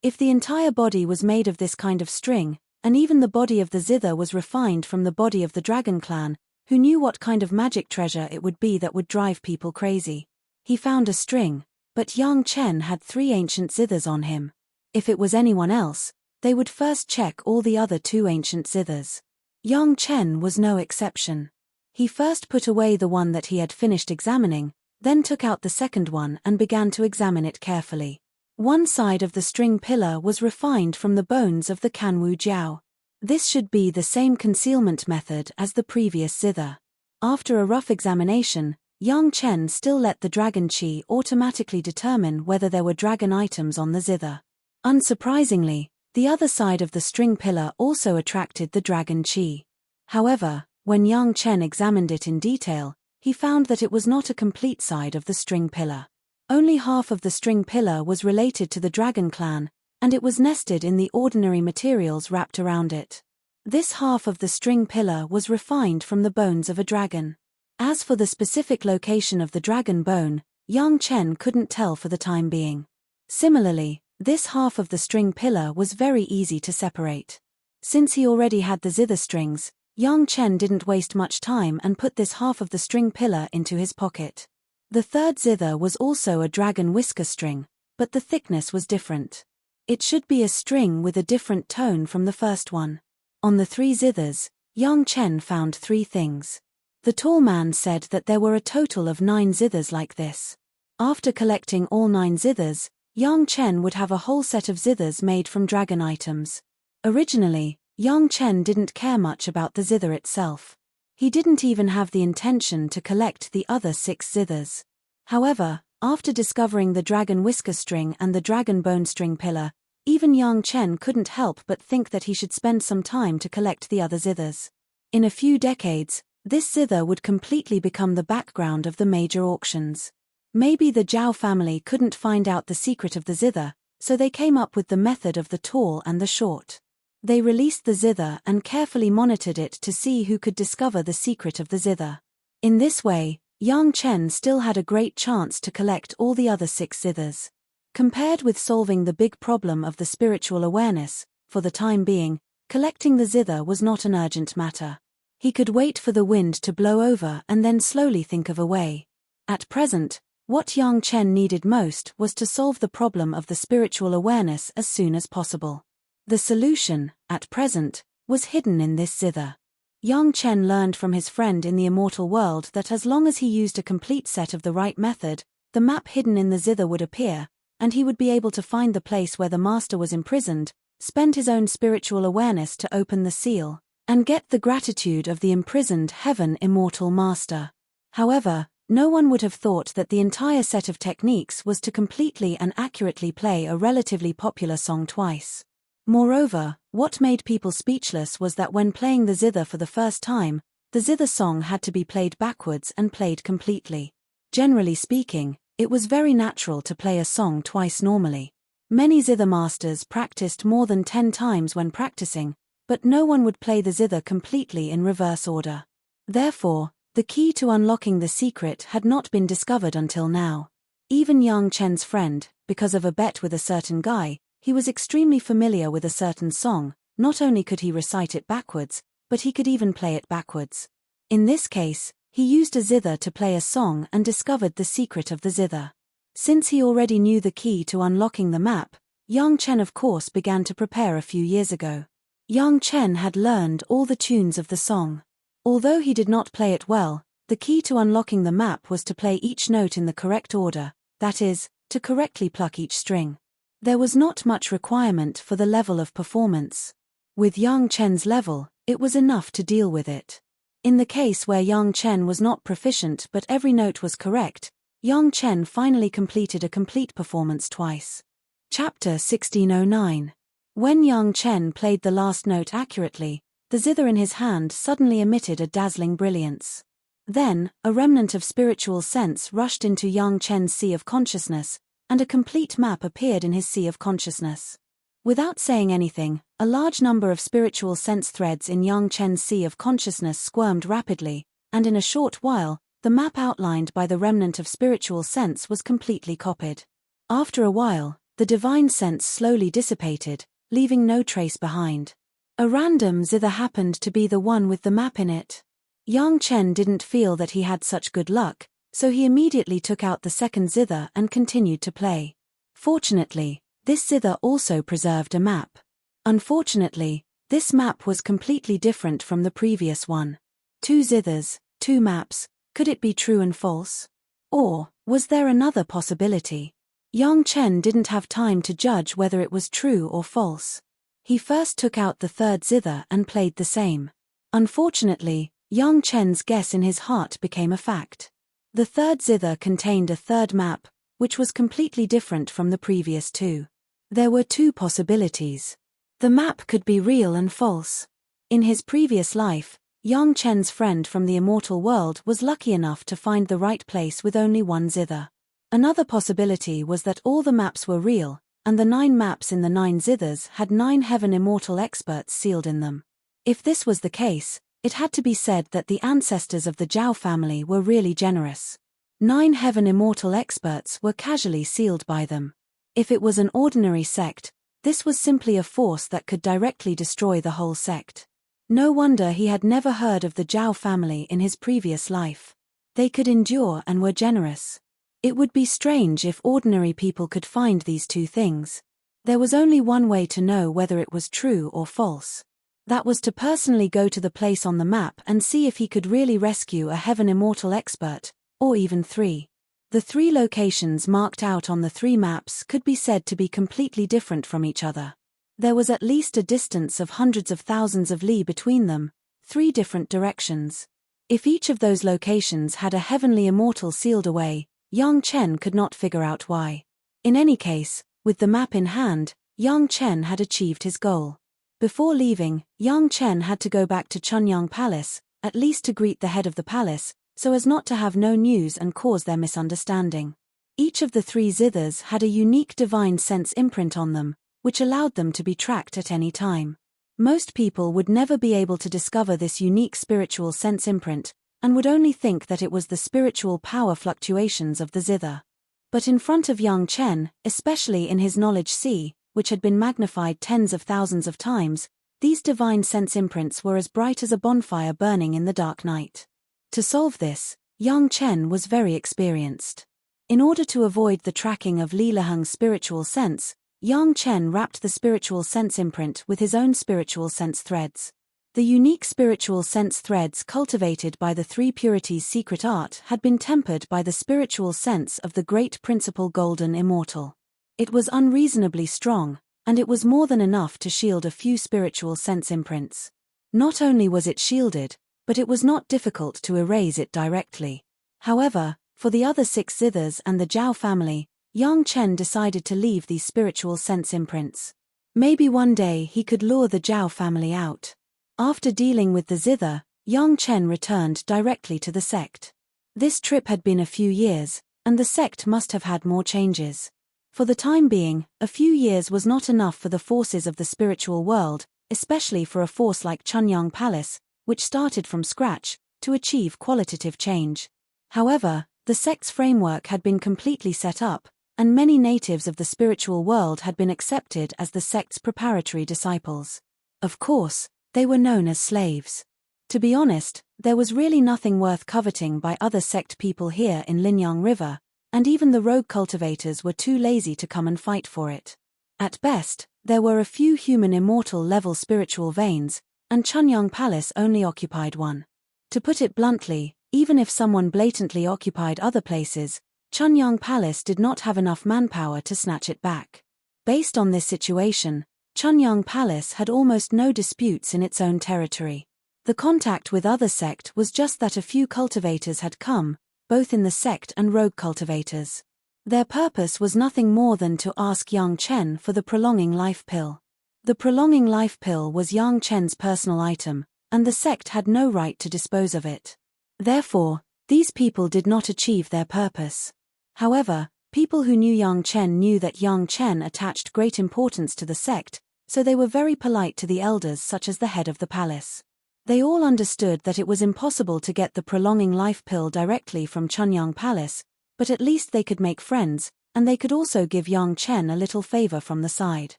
If the entire body was made of this kind of string, and even the body of the zither was refined from the body of the dragon clan, who knew what kind of magic treasure it would be that would drive people crazy? He found a string, but Yang Chen had 3 ancient zithers on him. If it was anyone else, they would first check all the other 2 ancient zithers. Yang Chen was no exception. He first put away the one that he had finished examining, then took out the second one and began to examine it carefully. One side of the string pillar was refined from the bones of the Kanwu Jiao. This should be the same concealment method as the previous zither. After a rough examination, Yang Chen still let the dragon chi automatically determine whether there were dragon items on the zither. Unsurprisingly, the other side of the string pillar also attracted the dragon chi. However, when Yang Chen examined it in detail, he found that it was not a complete side of the string pillar. Only half of the string pillar was related to the dragon clan, and it was nested in the ordinary materials wrapped around it. This half of the string pillar was refined from the bones of a dragon. As for the specific location of the dragon bone, Yang Chen couldn't tell for the time being. Similarly, this half of the string pillar was very easy to separate. Since he already had the zither strings, Yang Chen didn't waste much time and put this half of the string pillar into his pocket. The third zither was also a dragon whisker string, but the thickness was different. It should be a string with a different tone from the first one. On the 3 zithers, Yang Chen found 3 things. The tall man said that there were a total of 9 zithers like this. After collecting all 9 zithers, Yang Chen would have a whole set of zithers made from dragon items. Originally, Yang Chen didn't care much about the zither itself. He didn't even have the intention to collect the other 6 zithers. However, after discovering the dragon whisker string and the dragon bone string pillar, even Yang Chen couldn't help but think that he should spend some time to collect the other zithers. In a few decades, this zither would completely become the background of the major auctions. Maybe the Zhao family couldn't find out the secret of the zither, so they came up with the method of the tall and the short. They released the zither and carefully monitored it to see who could discover the secret of the zither. In this way, Yang Chen still had a great chance to collect all the other 6 zithers. Compared with solving the big problem of the spiritual awareness, for the time being, collecting the zither was not an urgent matter. He could wait for the wind to blow over and then slowly think of a way. At present, what Yang Chen needed most was to solve the problem of the spiritual awareness as soon as possible. The solution, at present, was hidden in this zither. Yang Chen learned from his friend in the immortal world that as long as he used a complete set of the right method, the map hidden in the zither would appear, and he would be able to find the place where the master was imprisoned, spend his own spiritual awareness to open the seal, and get the gratitude of the imprisoned heaven immortal master. However, no one would have thought that the entire set of techniques was to completely and accurately play a relatively popular song twice. Moreover, what made people speechless was that when playing the zither for the first time, the zither song had to be played backwards and played completely. Generally speaking, it was very natural to play a song twice normally. Many zither masters practiced more than 10 times when practicing, but no one would play the zither completely in reverse order. Therefore, the key to unlocking the secret had not been discovered until now. Even Yang Chen's friend, because of a bet with a certain guy, he was extremely familiar with a certain song. Not only could he recite it backwards, but he could even play it backwards. In this case, he used a zither to play a song and discovered the secret of the zither. Since he already knew the key to unlocking the map, Yang Chen of course began to prepare a few years ago. Yang Chen had learned all the tunes of the song. Although he did not play it well, the key to unlocking the map was to play each note in the correct order, that is, to correctly pluck each string. There was not much requirement for the level of performance. With Yang Chen's level, it was enough to deal with it. In the case where Yang Chen was not proficient but every note was correct, Yang Chen finally completed a complete performance twice. Chapter 1609. When Yang Chen played the last note accurately, the zither in his hand suddenly emitted a dazzling brilliance. Then, a remnant of spiritual sense rushed into Yang Chen's sea of consciousness, and a complete map appeared in his sea of consciousness. Without saying anything, a large number of spiritual sense threads in Yang Chen's sea of consciousness squirmed rapidly, and in a short while, the map outlined by the remnant of spiritual sense was completely copied. After a while, the divine sense slowly dissipated, leaving no trace behind. A random zither happened to be the one with the map in it. Yang Chen didn't feel that he had such good luck, so he immediately took out the second zither and continued to play. Fortunately, this zither also preserved a map. Unfortunately, this map was completely different from the previous one. 2 zithers, 2 maps, could it be true and false? Or, was there another possibility? Yang Chen didn't have time to judge whether it was true or false. He first took out the third zither and played the same. Unfortunately, young Chen's guess in his heart became a fact. The third zither contained a third map, which was completely different from the previous two. There were two possibilities. The map could be real and false. In his previous life, young Chen's friend from the immortal world was lucky enough to find the right place with only one zither. Another possibility was that all the maps were real, and the 9 maps in the 9 zithers had 9 heaven immortal experts sealed in them. If this was the case, it had to be said that the ancestors of the Zhao family were really generous. 9 heaven immortal experts were casually sealed by them. If it was an ordinary sect, this was simply a force that could directly destroy the whole sect. No wonder he had never heard of the Zhao family in his previous life. They could endure and were generous. It would be strange if ordinary people could find these two things. There was only one way to know whether it was true or false. That was to personally go to the place on the map and see if he could really rescue a heaven immortal expert, or even 3. The 3 locations marked out on the 3 maps could be said to be completely different from each other. There was at least a distance of hundreds of thousands of li between them, 3 different directions. If each of those locations had a heavenly immortal sealed away, young Chen could not figure out why. In any case, with the map in hand, young Chen had achieved his goal. Before leaving, young Chen had to go back to Chunyang Palace, at least to greet the head of the palace, so as not to have no news and cause their misunderstanding. Each of the 3 zithers had a unique divine sense imprint on them, which allowed them to be tracked at any time. Most people would never be able to discover this unique spiritual sense imprint, and would only think that it was the spiritual power fluctuations of the zither. But in front of young Chen, especially in his knowledge sea, which had been magnified tens of thousands of times, these divine sense imprints were as bright as a bonfire burning in the dark night. To solve this, young Chen was very experienced. In order to avoid the tracking of Li Leheng's spiritual sense, young Chen wrapped the spiritual sense imprint with his own spiritual sense threads. The unique spiritual sense threads cultivated by the 3 purities secret art had been tempered by the spiritual sense of the great principal golden immortal. It was unreasonably strong, and it was more than enough to shield a few spiritual sense imprints. Not only was it shielded, but it was not difficult to erase it directly. However, for the other 6 zithers and the Zhao family, young Chen decided to leave these spiritual sense imprints. Maybe one day he could lure the Zhao family out. After dealing with the zither, young Chen returned directly to the sect. This trip had been a few years, and the sect must have had more changes. For the time being, a few years was not enough for the forces of the spiritual world, especially for a force like Chunyang Palace, which started from scratch, to achieve qualitative change. However, the sect's framework had been completely set up, and many natives of the spiritual world had been accepted as the sect's preparatory disciples. Of course, they were known as slaves. To be honest, there was really nothing worth coveting by other sect people here in Linyang River, and even the rogue cultivators were too lazy to come and fight for it. At best, there were a few human immortal level spiritual veins, and Chunyang Palace only occupied one. To put it bluntly, even if someone blatantly occupied other places, Chunyang Palace did not have enough manpower to snatch it back. Based on this situation, Chunyang Palace had almost no disputes in its own territory. The contact with other sect was just that a few cultivators had come, both in the sect and rogue cultivators. Their purpose was nothing more than to ask young Chen for the prolonging life pill. The prolonging life pill was young Chen's personal item, and the sect had no right to dispose of it. Therefore, these people did not achieve their purpose. However, people who knew young Chen knew that young Chen attached great importance to the sect, so they were very polite to the elders such as the head of the palace. They all understood that it was impossible to get the prolonging life pill directly from Chunyang Palace, but at least they could make friends, and they could also give young Chen a little favor from the side.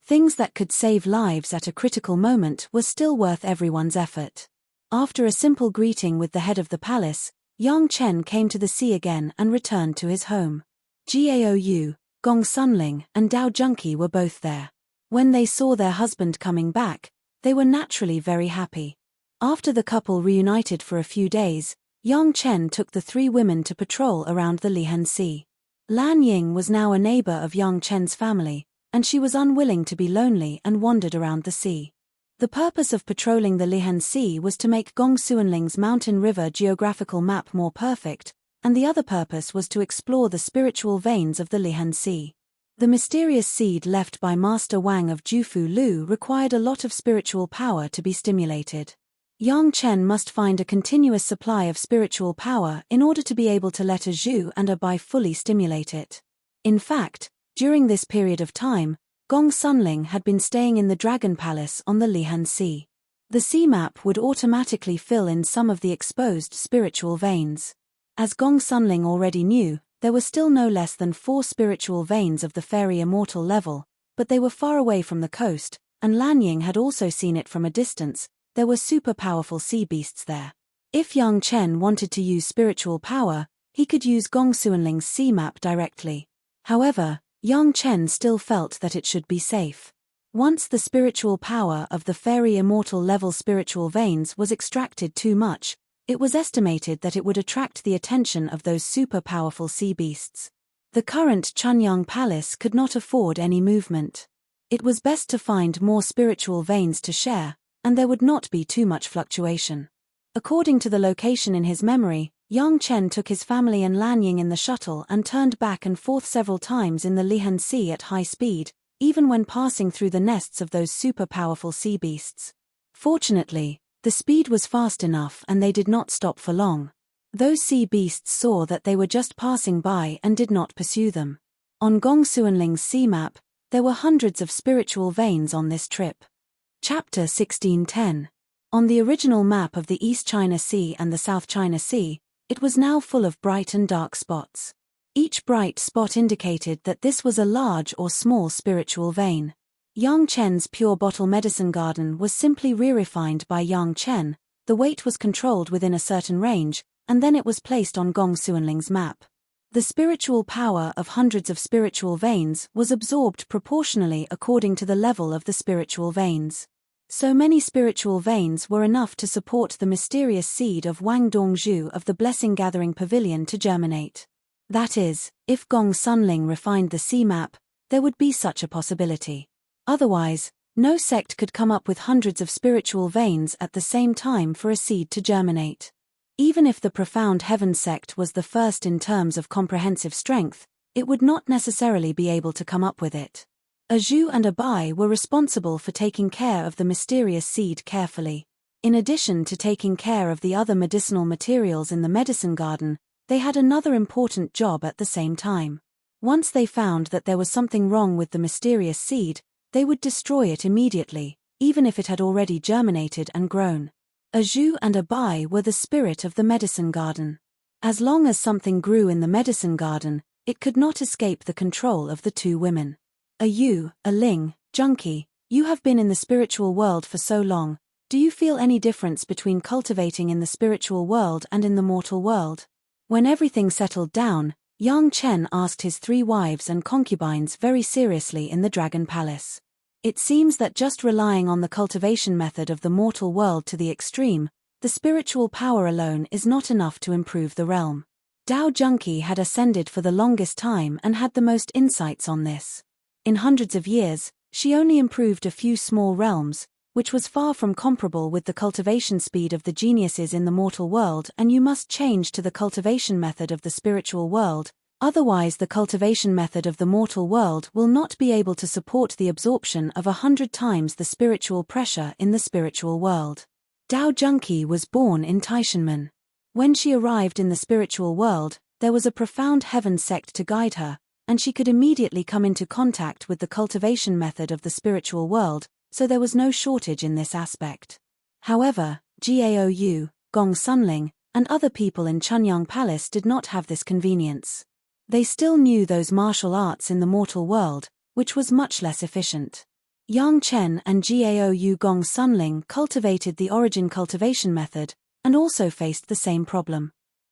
Things that could save lives at a critical moment were still worth everyone's effort. After a simple greeting with the head of the palace, young Chen came to the sea again and returned to his home. Gaou, Gong Sunling, and Dao Junki were both there. When they saw their husband coming back, they were naturally very happy. After the couple reunited for a few days, young Chen took the 3 women to patrol around the Lihen Sea. Lan Ying was now a neighbor of young Chen's family, and she was unwilling to be lonely and wandered around the sea. The purpose of patrolling the Lihan Sea was to make Gong Suanling's mountain river geographical map more perfect, and the other purpose was to explore the spiritual veins of the Lihan Sea. The mysterious seed left by Master Wang of Jufu Lu required a lot of spiritual power to be stimulated. Yang Chen must find a continuous supply of spiritual power in order to be able to let a Zhu and a Bai fully stimulate it. In fact, during this period of time, Gong Sunling had been staying in the Dragon Palace on the Lihan Sea. The sea map would automatically fill in some of the exposed spiritual veins. As Gong Sunling already knew, there were still no less than 4 spiritual veins of the fairy immortal level, but they were far away from the coast, and Lanying had also seen it from a distance. There were super powerful sea beasts there. If Yang Chen wanted to use spiritual power, he could use Gong Suanling's sea map directly. However, Yang Chen still felt that it should be safe. Once the spiritual power of the fairy immortal level spiritual veins was extracted too much, it was estimated that it would attract the attention of those super powerful sea beasts. The current Chunyang Palace could not afford any movement. It was best to find more spiritual veins to share, and there would not be too much fluctuation. According to the location in his memory, Yang Chen took his family and Lanying in the shuttle and turned back and forth several times in the Lihan Sea at high speed, even when passing through the nests of those super powerful sea beasts. Fortunately, the speed was fast enough and they did not stop for long. Those sea beasts saw that they were just passing by and did not pursue them. On Gong Suanling's sea map, there were hundreds of spiritual veins on this trip. Chapter 1610. On the original map of the East China Sea and the South China Sea, it was now full of bright and dark spots. Each bright spot indicated that this was a large or small spiritual vein. Yang Chen's pure bottle medicine garden was simply re-refined by Yang Chen, the weight was controlled within a certain range, and then it was placed on Gong Suanling's map. The spiritual power of hundreds of spiritual veins was absorbed proportionally according to the level of the spiritual veins. So many spiritual veins were enough to support the mysterious seed of Wang Dongzhu of the Blessing Gathering Pavilion to germinate. That is, if Gong Sunling refined the sea map, there would be such a possibility. Otherwise, no sect could come up with hundreds of spiritual veins at the same time for a seed to germinate. Even if the Profound Heaven sect was the first in terms of comprehensive strength, it would not necessarily be able to come up with it. A Zhu and a Bai were responsible for taking care of the mysterious seed carefully. In addition to taking care of the other medicinal materials in the medicine garden, they had another important job at the same time. Once they found that there was something wrong with the mysterious seed, they would destroy it immediately, even if it had already germinated and grown. A Zhu and a Bai were the spirit of the medicine garden. As long as something grew in the medicine garden, it could not escape the control of the two women. A Yu, a Ling, Junkie, you have been in the spiritual world for so long, do you feel any difference between cultivating in the spiritual world and in the mortal world? When everything settled down, Yang Chen asked his 3 wives and concubines very seriously in the Dragon Palace. It seems that just relying on the cultivation method of the mortal world to the extreme, the spiritual power alone is not enough to improve the realm. Dao Junkie had ascended for the longest time and had the most insights on this. In hundreds of years, she only improved a few small realms, which was far from comparable with the cultivation speed of the geniuses in the mortal world, and you must change to the cultivation method of the spiritual world, otherwise the cultivation method of the mortal world will not be able to support the absorption of 100 times the spiritual pressure in the spiritual world. Dao Junkie was born in Taishanmen. When she arrived in the spiritual world, there was a Profound Heaven sect to guide her, and she could immediately come into contact with the cultivation method of the spiritual world, so there was no shortage in this aspect. However, Gaou, Gong Sunling, and other people in Chunyang Palace did not have this convenience. They still knew those martial arts in the mortal world, which was much less efficient. Yang Chen and Gaou Gong Sunling cultivated the origin cultivation method, and also faced the same problem.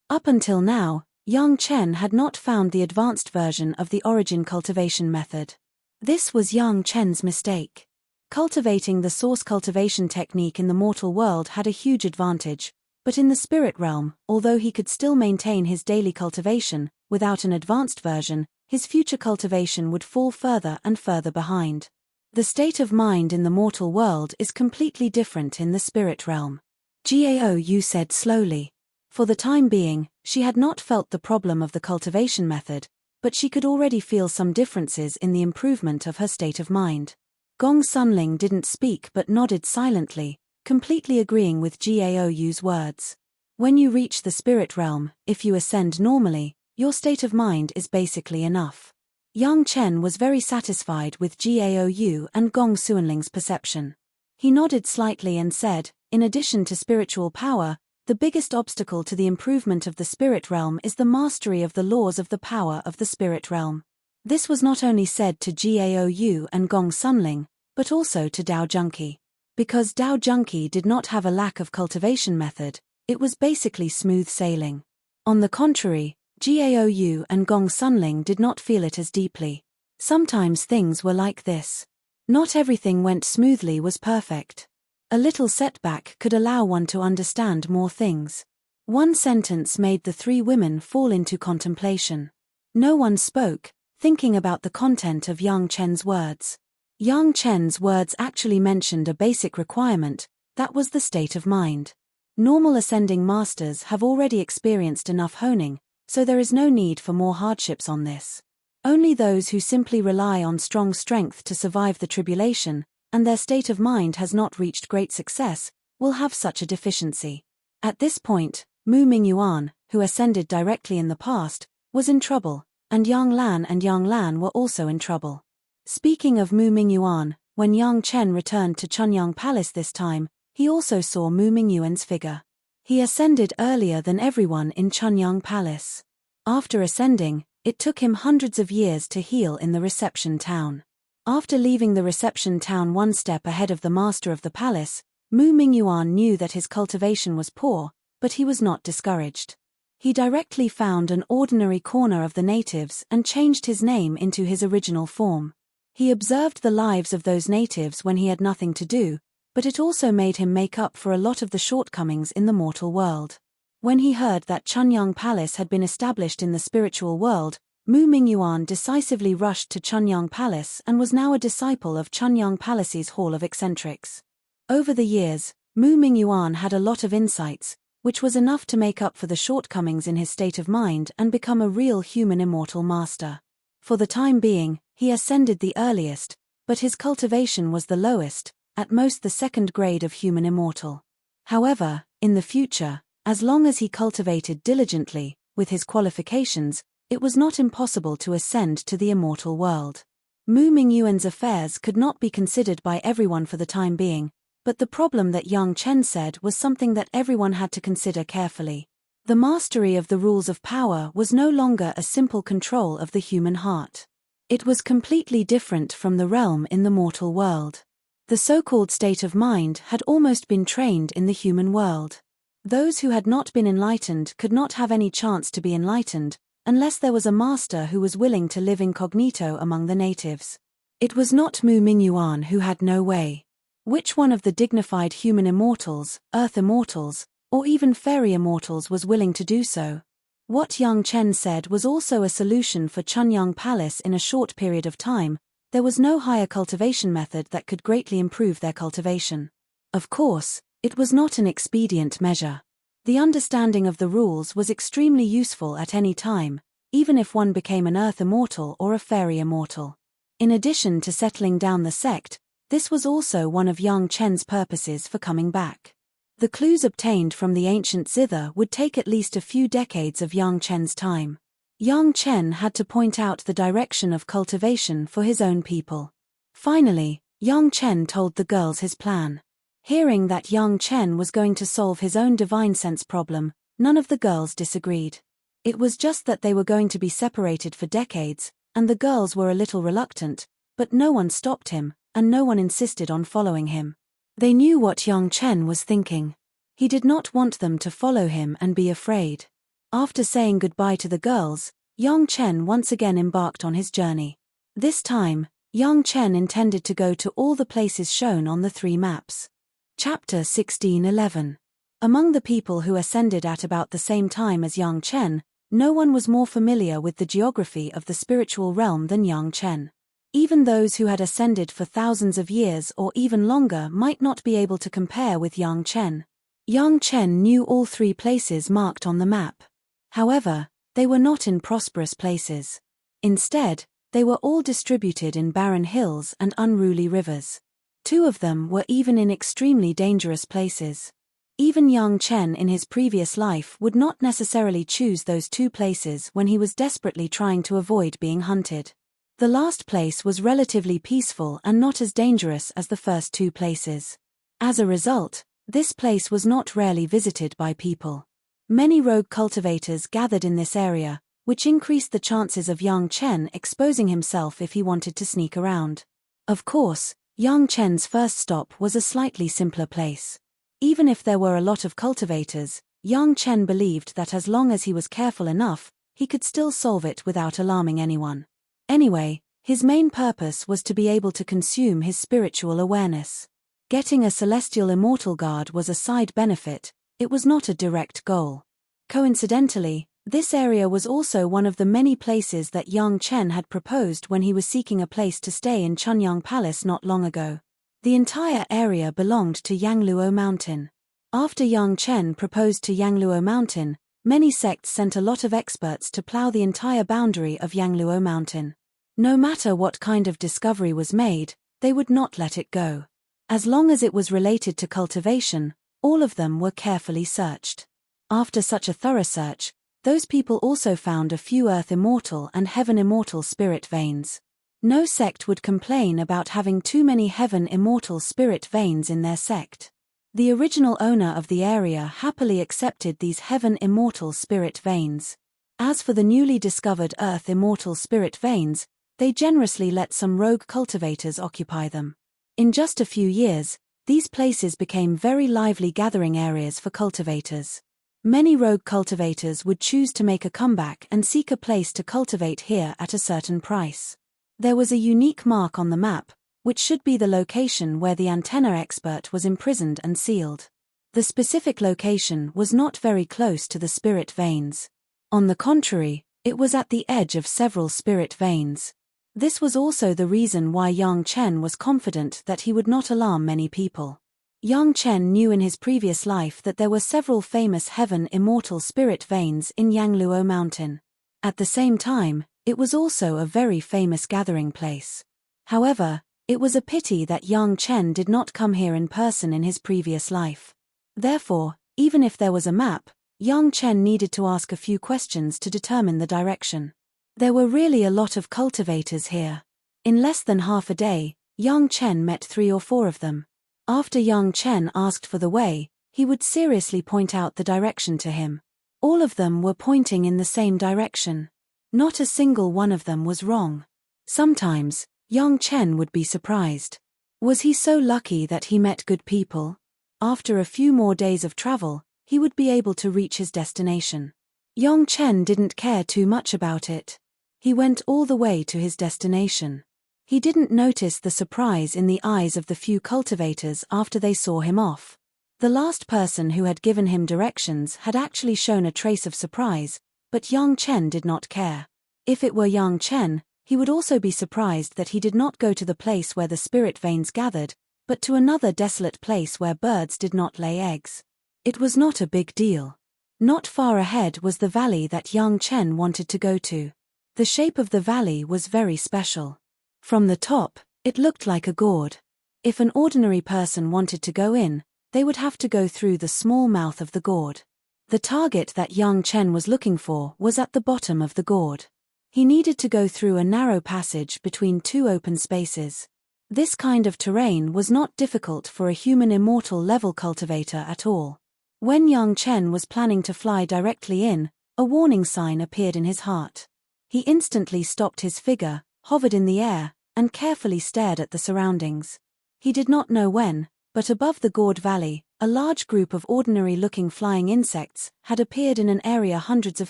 Up until now, Yang Chen had not found the advanced version of the origin cultivation method. This was Yang Chen's mistake. Cultivating the source cultivation technique in the mortal world had a huge advantage, but in the spirit realm, although he could still maintain his daily cultivation, without an advanced version, his future cultivation would fall further and further behind. The state of mind in the mortal world is completely different in the spirit realm. Gao Yu said slowly. For the time being, she had not felt the problem of the cultivation method, but she could already feel some differences in the improvement of her state of mind. Gong Sunling didn't speak but nodded silently, completely agreeing with Gao Yu's words. When you reach the spirit realm, if you ascend normally, your state of mind is basically enough. Yang Chen was very satisfied with Gao Yu and Gong Sunling's perception. He nodded slightly and said, in addition to spiritual power, the biggest obstacle to the improvement of the spirit realm is the mastery of the laws of the power of the spirit realm. This was not only said to Gao Yu and Gong Sunling, but also to Dao Junki. Because Dao Junki did not have a lack of cultivation method, it was basically smooth sailing. On the contrary, Gao Yu and Gong Sunling did not feel it as deeply. Sometimes things were like this. Not everything went smoothly was perfect. A little setback could allow one to understand more things. One sentence made the three women fall into contemplation. No one spoke, thinking about the content of Yang Chen's words. Yang Chen's words actually mentioned a basic requirement, that was the state of mind. Normal ascending masters have already experienced enough honing, so there is no need for more hardships on this. Only those who simply rely on strong strength to survive the tribulation, and their state of mind has not reached great success, will have such a deficiency. At this point, Mu Mingyuan, who ascended directly in the past, was in trouble, and Yang Lan were also in trouble. Speaking of Mu Mingyuan, when Yang Chen returned to Chunyang Palace this time, he also saw Mu Mingyuan's figure. He ascended earlier than everyone in Chunyang Palace. After ascending, it took him hundreds of years to heal in the reception town. After leaving the reception town one step ahead of the master of the palace, Mu Mingyuan knew that his cultivation was poor, but he was not discouraged. He directly found an ordinary corner of the natives and changed his name into his original form. He observed the lives of those natives when he had nothing to do, but it also made him make up for a lot of the shortcomings in the mortal world. When he heard that Chunyang Palace had been established in the spiritual world, Mu Mingyuan decisively rushed to Chunyang Palace and was now a disciple of Chunyang Palace's Hall of Eccentrics. Over the years, Mu Mingyuan had a lot of insights, which was enough to make up for the shortcomings in his state of mind and become a real human immortal master. For the time being, he ascended the earliest, but his cultivation was the lowest, at most the second grade of human immortal. However, in the future, as long as he cultivated diligently, with his qualifications, it was not impossible to ascend to the immortal world. Mu Mingyuan's affairs could not be considered by everyone for the time being, but the problem that Yang Chen said was something that everyone had to consider carefully. The mastery of the rules of power was no longer a simple control of the human heart. It was completely different from the realm in the mortal world. The so-called state of mind had almost been trained in the human world. Those who had not been enlightened could not have any chance to be enlightened, unless there was a master who was willing to live incognito among the natives. It was not Mu Mingyuan who had no way. Which one of the dignified human immortals, earth immortals, or even fairy immortals was willing to do so? What Yang Chen said was also a solution for Chunyang Palace in a short period of time. There was no higher cultivation method that could greatly improve their cultivation. Of course, it was not an expedient measure. The understanding of the rules was extremely useful at any time, even if one became an earth immortal or a fairy immortal. In addition to settling down the sect, this was also one of Yang Chen's purposes for coming back. The clues obtained from the ancient zither would take at least a few decades of Yang Chen's time. Yang Chen had to point out the direction of cultivation for his own people. Finally, Yang Chen told the girls his plan. Hearing that Yang Chen was going to solve his own divine sense problem, none of the girls disagreed. It was just that they were going to be separated for decades, and the girls were a little reluctant, but no one stopped him, and no one insisted on following him. They knew what Yang Chen was thinking. He did not want them to follow him and be afraid. After saying goodbye to the girls, Yang Chen once again embarked on his journey. This time, Yang Chen intended to go to all the places shown on the 3 maps. Chapter 1611. Among the people who ascended at about the same time as Yang Chen, No one was more familiar with the geography of the spiritual realm than Yang Chen. Even those who had ascended for thousands of years or even longer might not be able to compare with Yang Chen. Yang Chen knew all 3 places marked on the map. However, they were not in prosperous places. Instead, they were all distributed in barren hills and unruly rivers. 2 of them were even in extremely dangerous places. Even Yang Chen in his previous life would not necessarily choose those 2 places when he was desperately trying to avoid being hunted. The last place was relatively peaceful and not as dangerous as the first 2 places. As a result, this place was not rarely visited by people. Many rogue cultivators gathered in this area, which increased the chances of Yang Chen exposing himself if he wanted to sneak around. Of course, Yang Chen's first stop was a slightly simpler place. Even if there were a lot of cultivators, Yang Chen believed that as long as he was careful enough, he could still solve it without alarming anyone. Anyway, his main purpose was to be able to consume his spiritual awareness. Getting a celestial immortal guard was a side benefit, it was not a direct goal. Coincidentally, this area was also one of the many places that Yang Chen had proposed when he was seeking a place to stay in Chunyang Palace not long ago. The entire area belonged to Yangluo Mountain. After Yang Chen proposed to Yangluo Mountain, many sects sent a lot of experts to plow the entire boundary of Yangluo Mountain. No matter what kind of discovery was made, they would not let it go. As long as it was related to cultivation, all of them were carefully searched. After such a thorough search, those people also found a few Earth Immortal and Heaven Immortal spirit veins. No sect would complain about having too many Heaven Immortal spirit veins in their sect. The original owner of the area happily accepted these Heaven Immortal spirit veins. As for the newly discovered Earth Immortal spirit veins, they generously let some rogue cultivators occupy them. In just a few years, these places became very lively gathering areas for cultivators. Many rogue cultivators would choose to make a comeback and seek a place to cultivate here at a certain price. There was a unique mark on the map, which should be the location where the antenna expert was imprisoned and sealed. The specific location was not very close to the spirit veins. On the contrary, it was at the edge of several spirit veins. This was also the reason why Yang Chen was confident that he would not alarm many people. Yang Chen knew in his previous life that there were several famous Heaven Immortal spirit veins in Yangluo Mountain. At the same time, it was also a very famous gathering place. However, it was a pity that Yang Chen did not come here in person in his previous life. Therefore, even if there was a map, Yang Chen needed to ask a few questions to determine the direction. There were really a lot of cultivators here. In less than half a day, Yang Chen met 3 or 4 of them. After Yang Chen asked for the way, he would seriously point out the direction to him. All of them were pointing in the same direction. Not a single one of them was wrong. Sometimes, Yang Chen would be surprised. Was he so lucky that he met good people? After a few more days of travel, he would be able to reach his destination. Yang Chen didn't care too much about it. He went all the way to his destination. He didn't notice the surprise in the eyes of the few cultivators after they saw him off. The last person who had given him directions had actually shown a trace of surprise, but Yang Chen did not care. If it were Yang Chen, he would also be surprised that he did not go to the place where the spirit veins gathered, but to another desolate place where birds did not lay eggs. It was not a big deal. Not far ahead was the valley that Yang Chen wanted to go to. The shape of the valley was very special. From the top, it looked like a gourd. If an ordinary person wanted to go in, they would have to go through the small mouth of the gourd. The target that Yang Chen was looking for was at the bottom of the gourd. He needed to go through a narrow passage between 2 open spaces. This kind of terrain was not difficult for a human immortal level cultivator at all. When Yang Chen was planning to fly directly in, a warning sign appeared in his heart. He instantly stopped his figure, hovered in the air, and carefully stared at the surroundings. He did not know when, but above the gourd valley, a large group of ordinary-looking flying insects had appeared in an area hundreds of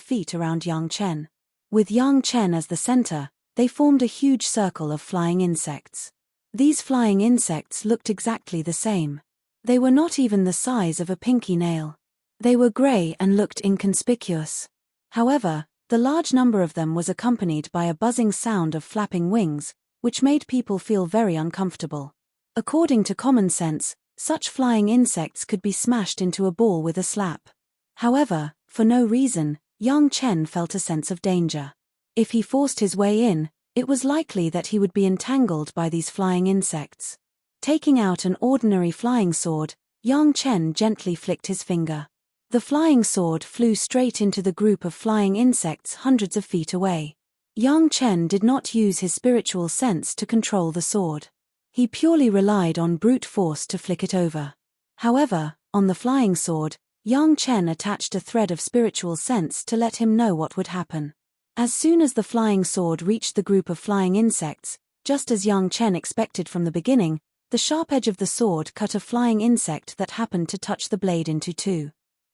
feet around Yang Chen. With Yang Chen as the center, they formed a huge circle of flying insects. These flying insects looked exactly the same. They were not even the size of a pinky nail. They were gray and looked inconspicuous. However, The large number of them was accompanied by a buzzing sound of flapping wings, which made people feel very uncomfortable. According to common sense, such flying insects could be smashed into a ball with a slap. However, for no reason, young Chen felt a sense of danger. If he forced his way in, it was likely that he would be entangled by these flying insects. Taking out an ordinary flying sword, young Chen gently flicked his finger. The flying sword flew straight into the group of flying insects hundreds of feet away. Young Chen did not use his spiritual sense to control the sword. He purely relied on brute force to flick it over. However, on the flying sword, young Chen attached a thread of spiritual sense to let him know what would happen. As soon as the flying sword reached the group of flying insects, just as young Chen expected from the beginning, the sharp edge of the sword cut a flying insect that happened to touch the blade into two.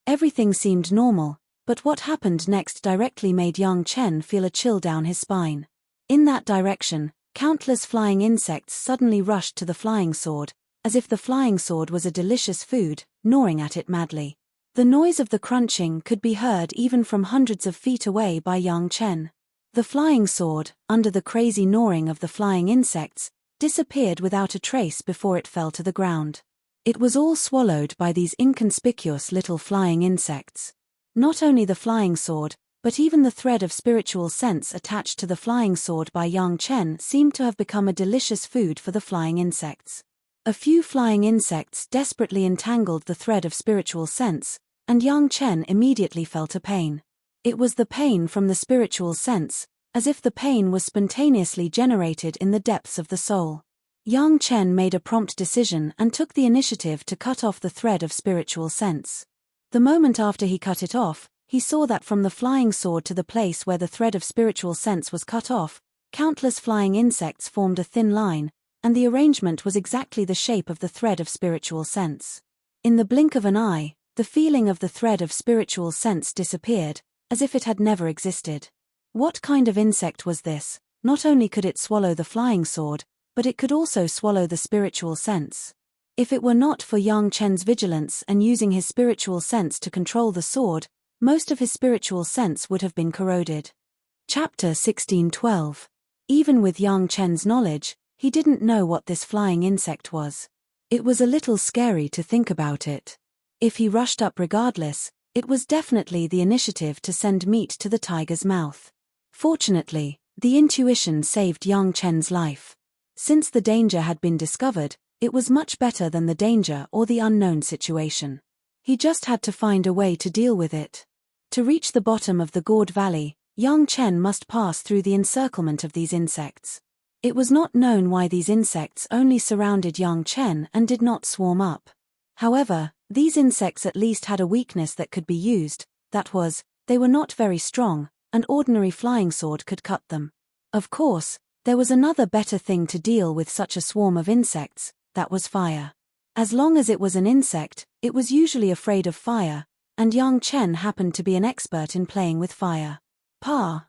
Everything seemed normal, but what happened next directly made young Chen feel a chill down his spine. In that direction, countless flying insects suddenly rushed to the flying sword, as if the flying sword was a delicious food, gnawing at it madly. The noise of the crunching could be heard even from hundreds of feet away by young Chen. The flying sword, under the crazy gnawing of the flying insects, disappeared without a trace before it fell to the ground. It was all swallowed by these inconspicuous little flying insects. Not only the flying sword, but even the thread of spiritual sense attached to the flying sword by young Chen seemed to have become a delicious food for the flying insects. A few flying insects desperately entangled the thread of spiritual sense, and young Chen immediately felt a pain. It was the pain from the spiritual sense, as if the pain was spontaneously generated in the depths of the soul. Young Chen made a prompt decision and took the initiative to cut off the thread of spiritual sense. The moment after he cut it off, he saw that from the flying sword to the place where the thread of spiritual sense was cut off, countless flying insects formed a thin line, and the arrangement was exactly the shape of the thread of spiritual sense. In the blink of an eye, the feeling of the thread of spiritual sense disappeared, as if it had never existed. What kind of insect was this? Not only could it swallow the flying sword, but it could also swallow the spiritual sense. If it were not for young Chen's vigilance and using his spiritual sense to control the sword, most of his spiritual sense would have been corroded. Chapter 16:12. Even with young Chen's knowledge, he didn't know what this flying insect was. It was a little scary to think about it. If he rushed up regardless, it was definitely the initiative to send meat to the tiger's mouth. Fortunately, the intuition saved young Chen's life. Since the danger had been discovered, it was much better than the danger or the unknown situation. He just had to find a way to deal with it. To reach the bottom of the gourd valley, young Chen must pass through the encirclement of these insects. It was not known why these insects only surrounded young Chen and did not swarm up. However, these insects at least had a weakness that could be used, that was, they were not very strong, an ordinary flying sword could cut them. Of course, there was another better thing to deal with such a swarm of insects, that was fire. As long as it was an insect, it was usually afraid of fire, and young Chen happened to be an expert in playing with fire.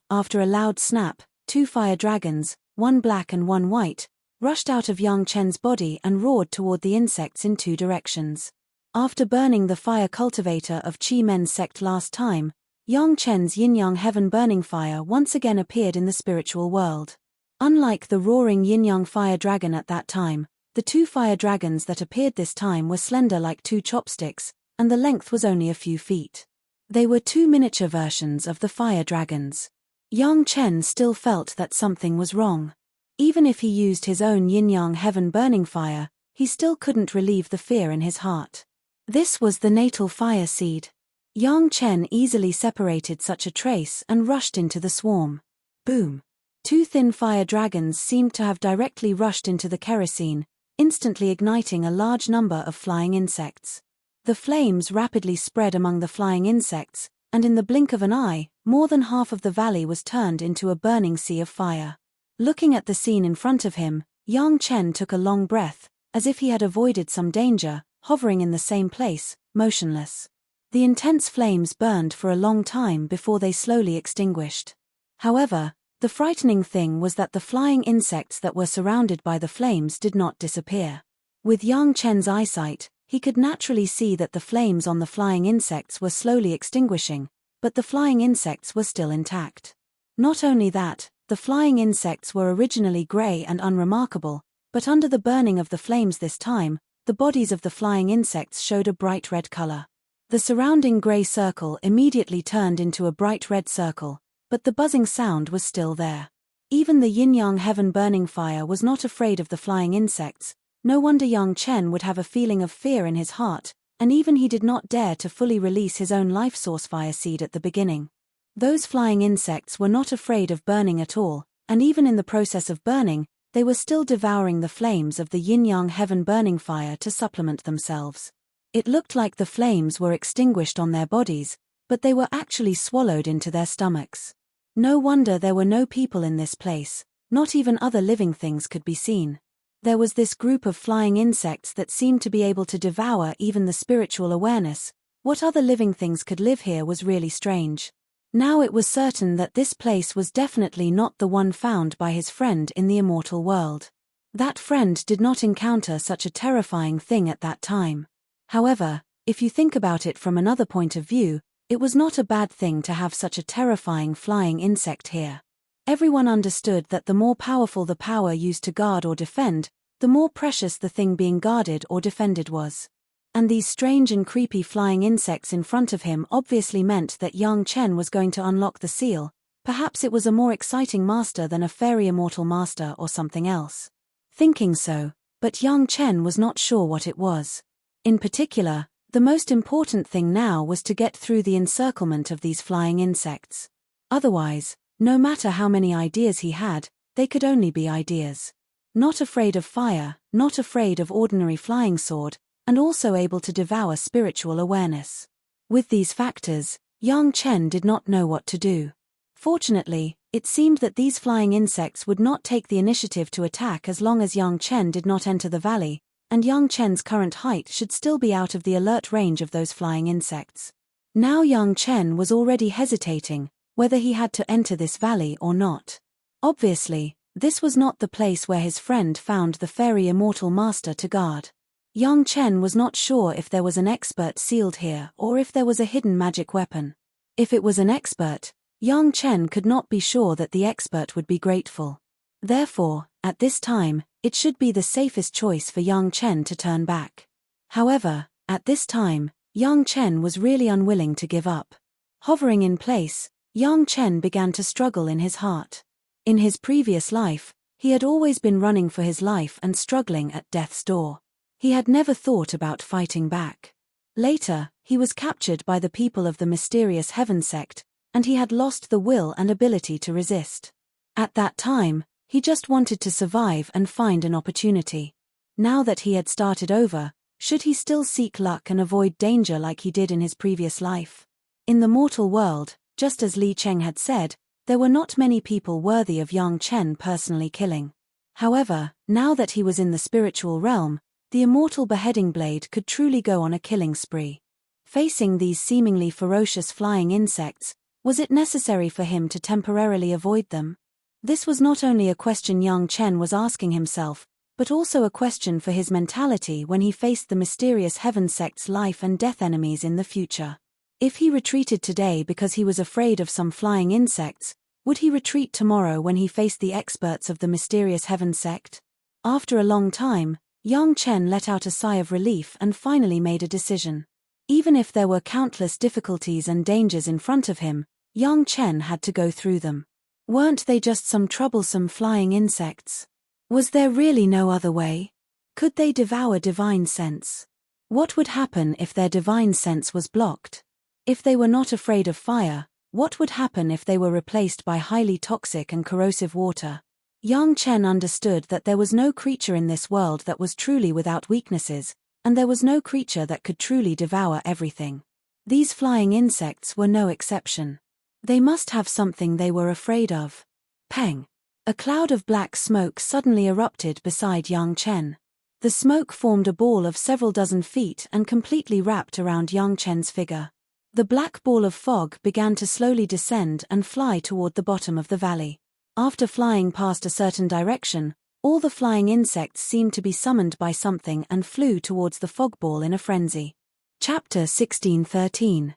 After a loud snap, two fire dragons, one black and one white, rushed out of young Chen's body and roared toward the insects in two directions. After burning the fire cultivator of Qi Men's sect last time, young Chen's yin-yang heaven burning fire once again appeared in the spiritual world. Unlike the roaring yin-yang fire dragon at that time, the two fire dragons that appeared this time were slender like two chopsticks, and the length was only a few feet. They were two miniature versions of the fire dragons. Young Chen still felt that something was wrong. Even if he used his own yin-yang heaven burning fire, he still couldn't relieve the fear in his heart. This was the natal fire seed. Young Chen easily separated such a trace and rushed into the swarm. Boom! Two thin fire dragons seemed to have directly rushed into the kerosene, instantly igniting a large number of flying insects. The flames rapidly spread among the flying insects, and in the blink of an eye, more than half of the valley was turned into a burning sea of fire. Looking at the scene in front of him, young Chen took a long breath, as if he had avoided some danger, hovering in the same place, motionless. The intense flames burned for a long time before they slowly extinguished. However, the frightening thing was that the flying insects that were surrounded by the flames did not disappear. With young Chen's eyesight, he could naturally see that the flames on the flying insects were slowly extinguishing, but the flying insects were still intact. Not only that, the flying insects were originally grey and unremarkable, but under the burning of the flames this time, the bodies of the flying insects showed a bright red color. The surrounding grey circle immediately turned into a bright red circle, but the buzzing sound was still there. Even the yin-yang heaven burning fire was not afraid of the flying insects. No wonder Yang Chen would have a feeling of fear in his heart, and even he did not dare to fully release his own life source fire seed at the beginning. Those flying insects were not afraid of burning at all, and even in the process of burning, they were still devouring the flames of the yin-yang heaven burning fire to supplement themselves. It looked like the flames were extinguished on their bodies, but they were actually swallowed into their stomachs. No wonder there were no people in this place, not even other living things could be seen. There was this group of flying insects that seemed to be able to devour even the spiritual awareness. What other living things could live here was really strange. Now it was certain that this place was definitely not the one found by his friend in the immortal world. That friend did not encounter such a terrifying thing at that time. However, if you think about it from another point of view, it was not a bad thing to have such a terrifying flying insect here. Everyone understood that the more powerful the power used to guard or defend, the more precious the thing being guarded or defended was. And these strange and creepy flying insects in front of him obviously meant that Yang Chen was going to unlock the seal. Perhaps it was a more exciting master than a fairy immortal master or something else. Thinking so, but Yang Chen was not sure what it was. In particular, the most important thing now was to get through the encirclement of these flying insects. Otherwise, no matter how many ideas he had, they could only be ideas. Not afraid of fire, not afraid of ordinary flying sword, and also able to devour spiritual awareness. With these factors, Yang Chen did not know what to do. Fortunately, it seemed that these flying insects would not take the initiative to attack as long as Yang Chen did not enter the valley, and Yang Chen's current height should still be out of the alert range of those flying insects. Now Yang Chen was already hesitating whether he had to enter this valley or not. Obviously, this was not the place where his friend found the fairy immortal master to guard. Yang Chen was not sure if there was an expert sealed here or if there was a hidden magic weapon. If it was an expert, Yang Chen could not be sure that the expert would be grateful. Therefore, at this time, it should be the safest choice for Yang Chen to turn back. However, at this time, Yang Chen was really unwilling to give up. Hovering in place, Yang Chen began to struggle in his heart. In his previous life, he had always been running for his life and struggling at death's door. He had never thought about fighting back. Later, he was captured by the people of the mysterious heaven sect, and he had lost the will and ability to resist. At that time, he just wanted to survive and find an opportunity. Now that he had started over, should he still seek luck and avoid danger like he did in his previous life? In the mortal world, just as Li Cheng had said, there were not many people worthy of Yang Chen personally killing. However, now that he was in the spiritual realm, the immortal beheading blade could truly go on a killing spree. Facing these seemingly ferocious flying insects, was it necessary for him to temporarily avoid them? This was not only a question Yang Chen was asking himself, but also a question for his mentality when he faced the mysterious heaven sect's life and death enemies in the future. If he retreated today because he was afraid of some flying insects, would he retreat tomorrow when he faced the experts of the mysterious heaven sect? After a long time, Yang Chen let out a sigh of relief and finally made a decision. Even if there were countless difficulties and dangers in front of him, Yang Chen had to go through them. Weren't they just some troublesome flying insects? Was there really no other way? Could they devour divine sense? What would happen if their divine sense was blocked? If they were not afraid of fire, what would happen if they were replaced by highly toxic and corrosive water? Yang Chen understood that there was no creature in this world that was truly without weaknesses, and there was no creature that could truly devour everything. These flying insects were no exception. They must have something they were afraid of. Peng! A cloud of black smoke suddenly erupted beside Yang Chen. The smoke formed a ball of several dozen feet and completely wrapped around Yang Chen's figure. The black ball of fog began to slowly descend and fly toward the bottom of the valley. After flying past a certain direction, all the flying insects seemed to be summoned by something and flew towards the fog ball in a frenzy. Chapter 16:13.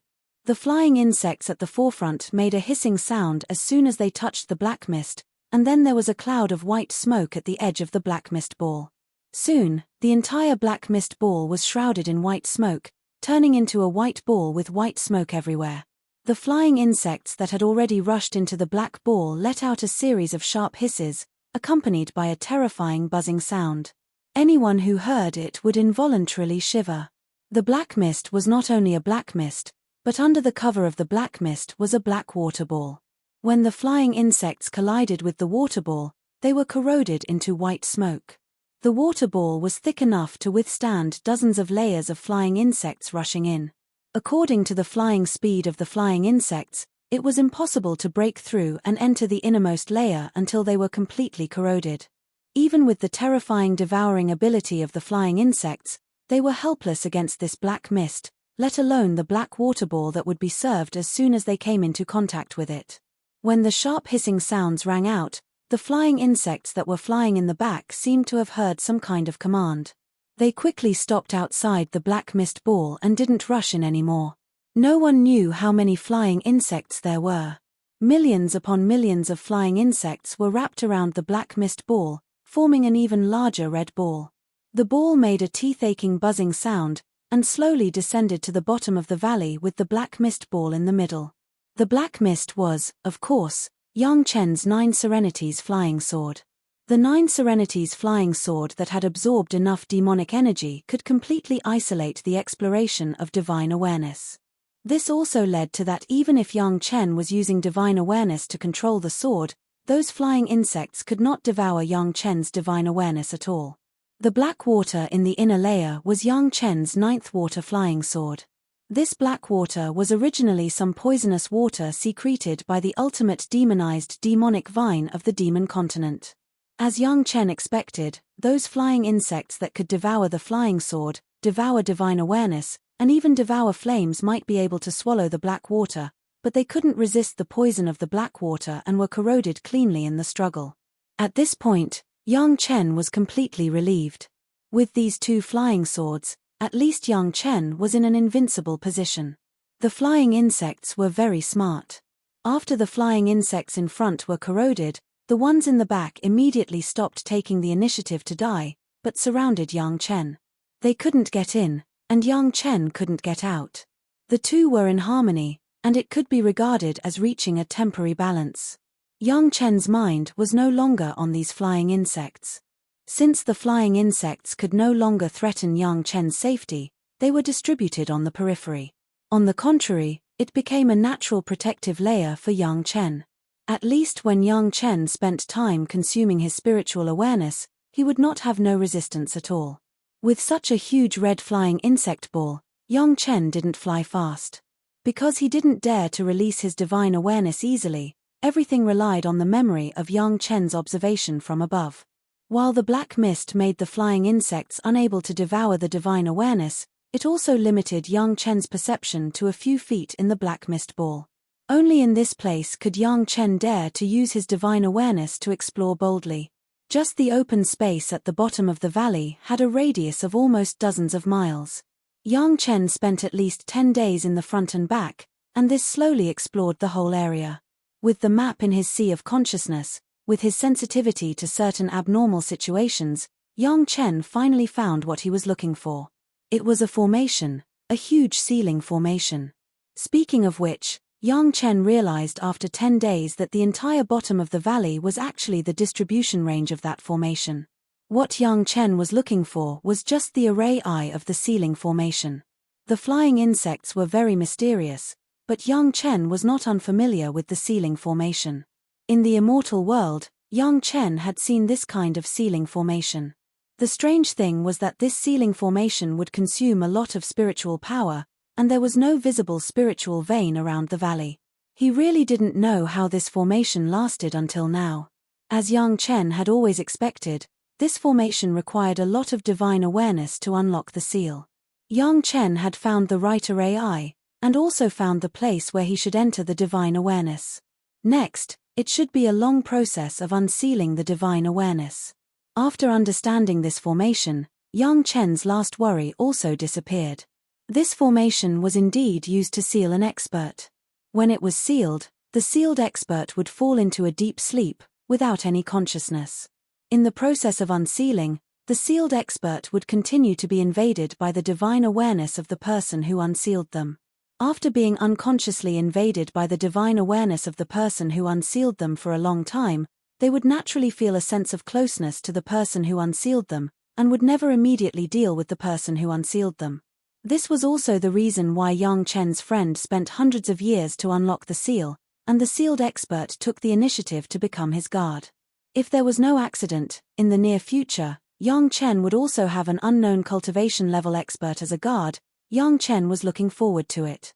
The flying insects at the forefront made a hissing sound as soon as they touched the black mist, and then there was a cloud of white smoke at the edge of the black mist ball. Soon, the entire black mist ball was shrouded in white smoke, turning into a white ball with white smoke everywhere. The flying insects that had already rushed into the black ball let out a series of sharp hisses, accompanied by a terrifying buzzing sound. Anyone who heard it would involuntarily shiver. The black mist was not only a black mist, but under the cover of the black mist was a black water ball. When the flying insects collided with the water ball, they were corroded into white smoke. The water ball was thick enough to withstand dozens of layers of flying insects rushing in. According to the flying speed of the flying insects, it was impossible to break through and enter the innermost layer until they were completely corroded. Even with the terrifying devouring ability of the flying insects, they were helpless against this black mist, let alone the black water ball that would be served as soon as they came into contact with it. When the sharp hissing sounds rang out, the flying insects that were flying in the back seemed to have heard some kind of command. They quickly stopped outside the black mist ball and didn't rush in anymore. No one knew how many flying insects there were. Millions upon millions of flying insects were wrapped around the black mist ball, forming an even larger red ball. The ball made a teeth-aching buzzing sound, and slowly descended to the bottom of the valley with the black mist ball in the middle. The black mist was, of course, Yang Chen's 9 Serenities flying sword. The 9 Serenities flying sword that had absorbed enough demonic energy could completely isolate the exploration of divine awareness. This also led to that even if Yang Chen was using divine awareness to control the sword, those flying insects could not devour Yang Chen's divine awareness at all. The black water in the inner layer was Yang Chen's 9th water flying sword. This black water was originally some poisonous water secreted by the ultimate demonized demonic vine of the demon continent. As Yang Chen expected, those flying insects that could devour the flying sword, devour divine awareness, and even devour flames might be able to swallow the black water, but they couldn't resist the poison of the black water and were corroded cleanly in the struggle. At this point, Yang Chen was completely relieved. With these 2 flying swords, at least Yang Chen was in an invincible position. The flying insects were very smart. After the flying insects in front were corroded, the ones in the back immediately stopped taking the initiative to die, but surrounded Yang Chen. They couldn't get in, and Yang Chen couldn't get out. The 2 were in harmony, and it could be regarded as reaching a temporary balance. Yang Chen's mind was no longer on these flying insects. Since the flying insects could no longer threaten Yang Chen's safety, they were distributed on the periphery. On the contrary, it became a natural protective layer for Yang Chen. At least when Yang Chen spent time consuming his spiritual awareness, he would not have no resistance at all. With such a huge red flying insect ball, Yang Chen didn't fly fast. Because he didn't dare to release his divine awareness easily, everything relied on the memory of Yang Chen's observation from above. While the black mist made the flying insects unable to devour the divine awareness, it also limited Yang Chen's perception to a few feet in the black mist ball. Only in this place could Yang Chen dare to use his divine awareness to explore boldly. Just the open space at the bottom of the valley had a radius of almost dozens of miles. Yang Chen spent at least 10 days in the front and back, and this slowly explored the whole area. With the map in his sea of consciousness, with his sensitivity to certain abnormal situations, Yang Chen finally found what he was looking for. It was a formation, a huge ceiling formation. Speaking of which, Yang Chen realized after 10 days that the entire bottom of the valley was actually the distribution range of that formation. What Yang Chen was looking for was just the array eye of the ceiling formation. The flying insects were very mysterious, but Yang Chen was not unfamiliar with the ceiling formation. In the immortal world, Yang Chen had seen this kind of ceiling formation. The strange thing was that this ceiling formation would consume a lot of spiritual power, and there was no visible spiritual vein around the valley. He really didn't know how this formation lasted until now. As Yang Chen had always expected, this formation required a lot of divine awareness to unlock the seal. Yang Chen had found the right array eye, and also found the place where he should enter the divine awareness. Next, it should be a long process of unsealing the divine awareness. After understanding this formation, Yang Chen's last worry also disappeared. This formation was indeed used to seal an expert. When it was sealed, the sealed expert would fall into a deep sleep, without any consciousness. In the process of unsealing, the sealed expert would continue to be invaded by the divine awareness of the person who unsealed them. After being unconsciously invaded by the divine awareness of the person who unsealed them for a long time, they would naturally feel a sense of closeness to the person who unsealed them, and would never immediately deal with the person who unsealed them. This was also the reason why Yang Chen's friend spent hundreds of years to unlock the seal, and the sealed expert took the initiative to become his guard. If there was no accident, in the near future, Yang Chen would also have an unknown cultivation level expert as a guard. Yang Chen was looking forward to it.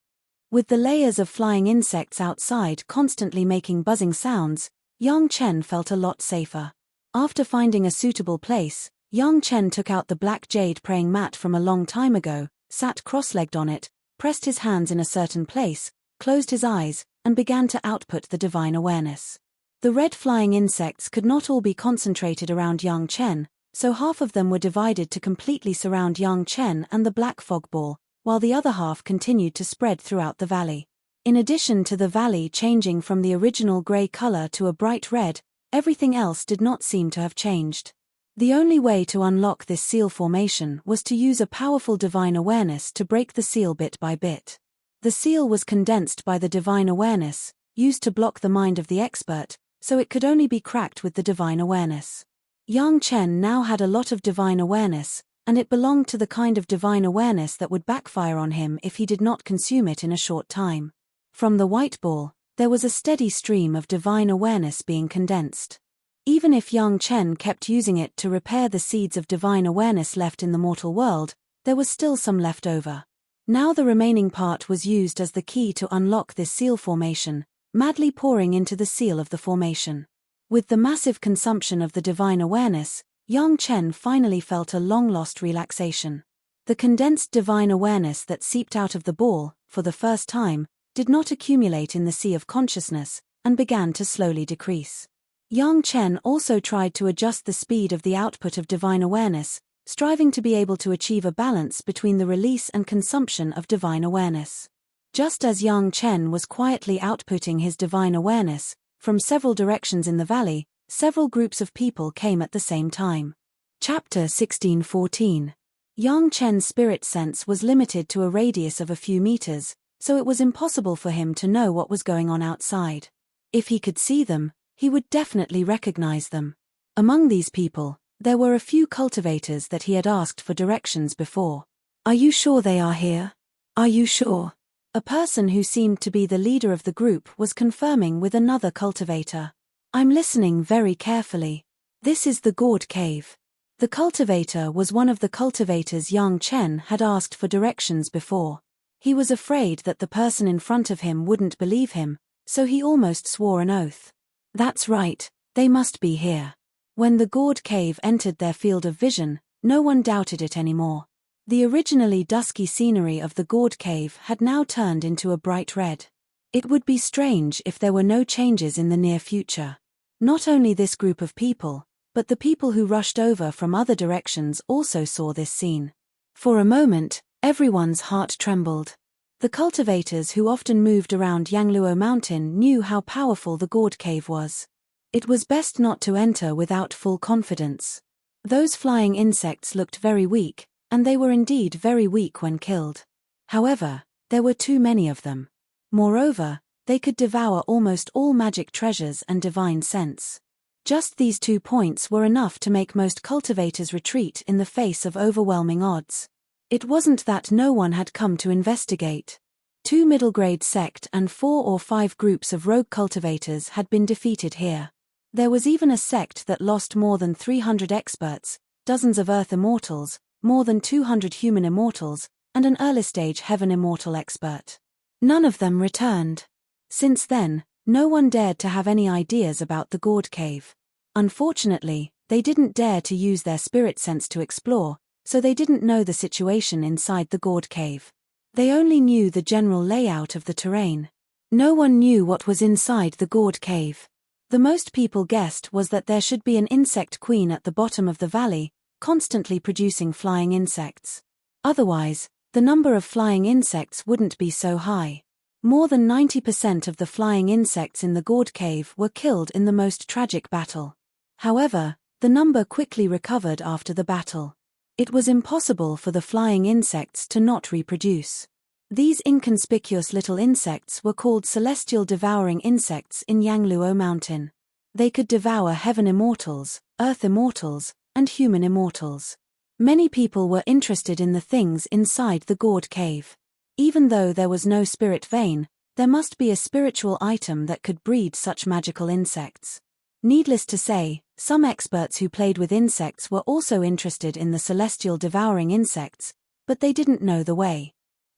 With the layers of flying insects outside constantly making buzzing sounds, Yang Chen felt a lot safer. After finding a suitable place, Yang Chen took out the black jade praying mat from a long time ago, sat cross-legged on it, pressed his hands in a certain place, closed his eyes, and began to output the divine awareness. The red flying insects could not all be concentrated around Yang Chen, so half of them were divided to completely surround Yang Chen and the black fog ball, while the other half continued to spread throughout the valley. In addition to the valley changing from the original grey color to a bright red, everything else did not seem to have changed. The only way to unlock this seal formation was to use a powerful divine awareness to break the seal bit by bit. The seal was condensed by the divine awareness, used to block the mind of the expert, so it could only be cracked with the divine awareness. Yang Chen now had a lot of divine awareness, and it belonged to the kind of divine awareness that would backfire on him if he did not consume it in a short time. From the white ball, there was a steady stream of divine awareness being condensed. Even if Yang Chen kept using it to repair the seeds of divine awareness left in the mortal world, there was still some left over. Now the remaining part was used as the key to unlock this seal formation, madly pouring into the seal of the formation. With the massive consumption of the divine awareness, Yang Chen finally felt a long-lost relaxation. The condensed divine awareness that seeped out of the ball, for the first time, did not accumulate in the sea of consciousness, and began to slowly decrease. Yang Chen also tried to adjust the speed of the output of divine awareness, striving to be able to achieve a balance between the release and consumption of divine awareness. Just as Yang Chen was quietly outputting his divine awareness, from several directions in the valley, several groups of people came at the same time. Chapter 1614. Yang Chen's spirit sense was limited to a radius of a few meters, so it was impossible for him to know what was going on outside. If he could see them, he would definitely recognize them. Among these people, there were a few cultivators that he had asked for directions before. "Are you sure they are here? Are you sure?" A person who seemed to be the leader of the group was confirming with another cultivator. "I'm listening very carefully. This is the gourd cave." The cultivator was one of the cultivators Yang Chen had asked for directions before. He was afraid that the person in front of him wouldn't believe him, so he almost swore an oath. That's right, they must be here. When the gourd cave entered their field of vision, no one doubted it anymore. The originally dusky scenery of the gourd cave had now turned into a bright red. It would be strange if there were no changes in the near future. Not only this group of people, but the people who rushed over from other directions also saw this scene. For a moment, everyone's heart trembled. The cultivators who often moved around Yangluo Mountain knew how powerful the gourd cave was. It was best not to enter without full confidence. Those flying insects looked very weak, and they were indeed very weak when killed. However, there were too many of them. Moreover, they could devour almost all magic treasures and divine sense. Just these 2 points were enough to make most cultivators retreat in the face of overwhelming odds. It wasn't that no one had come to investigate. 2 middle-grade sect and 4 or 5 groups of rogue cultivators had been defeated here. There was even a sect that lost more than 300 experts, dozens of earth immortals, more than 200 human immortals, and an early-stage heaven immortal expert. None of them returned. Since then, no one dared to have any ideas about the gourd cave. Unfortunately, they didn't dare to use their spirit sense to explore, so they didn't know the situation inside the gourd cave. They only knew the general layout of the terrain. No one knew what was inside the gourd cave. The most people guessed was that there should be an insect queen at the bottom of the valley, constantly producing flying insects. Otherwise, the number of flying insects wouldn't be so high. More than 90% of the flying insects in the gourd cave were killed in the most tragic battle. However, the number quickly recovered after the battle. It was impossible for the flying insects to not reproduce. These inconspicuous little insects were called celestial devouring insects in Yangluo Mountain. They could devour heaven immortals, earth immortals, and human immortals. Many people were interested in the things inside the gourd cave. Even though there was no spirit vein, there must be a spiritual item that could breed such magical insects. Needless to say, some experts who played with insects were also interested in the celestial devouring insects, but they didn't know the way.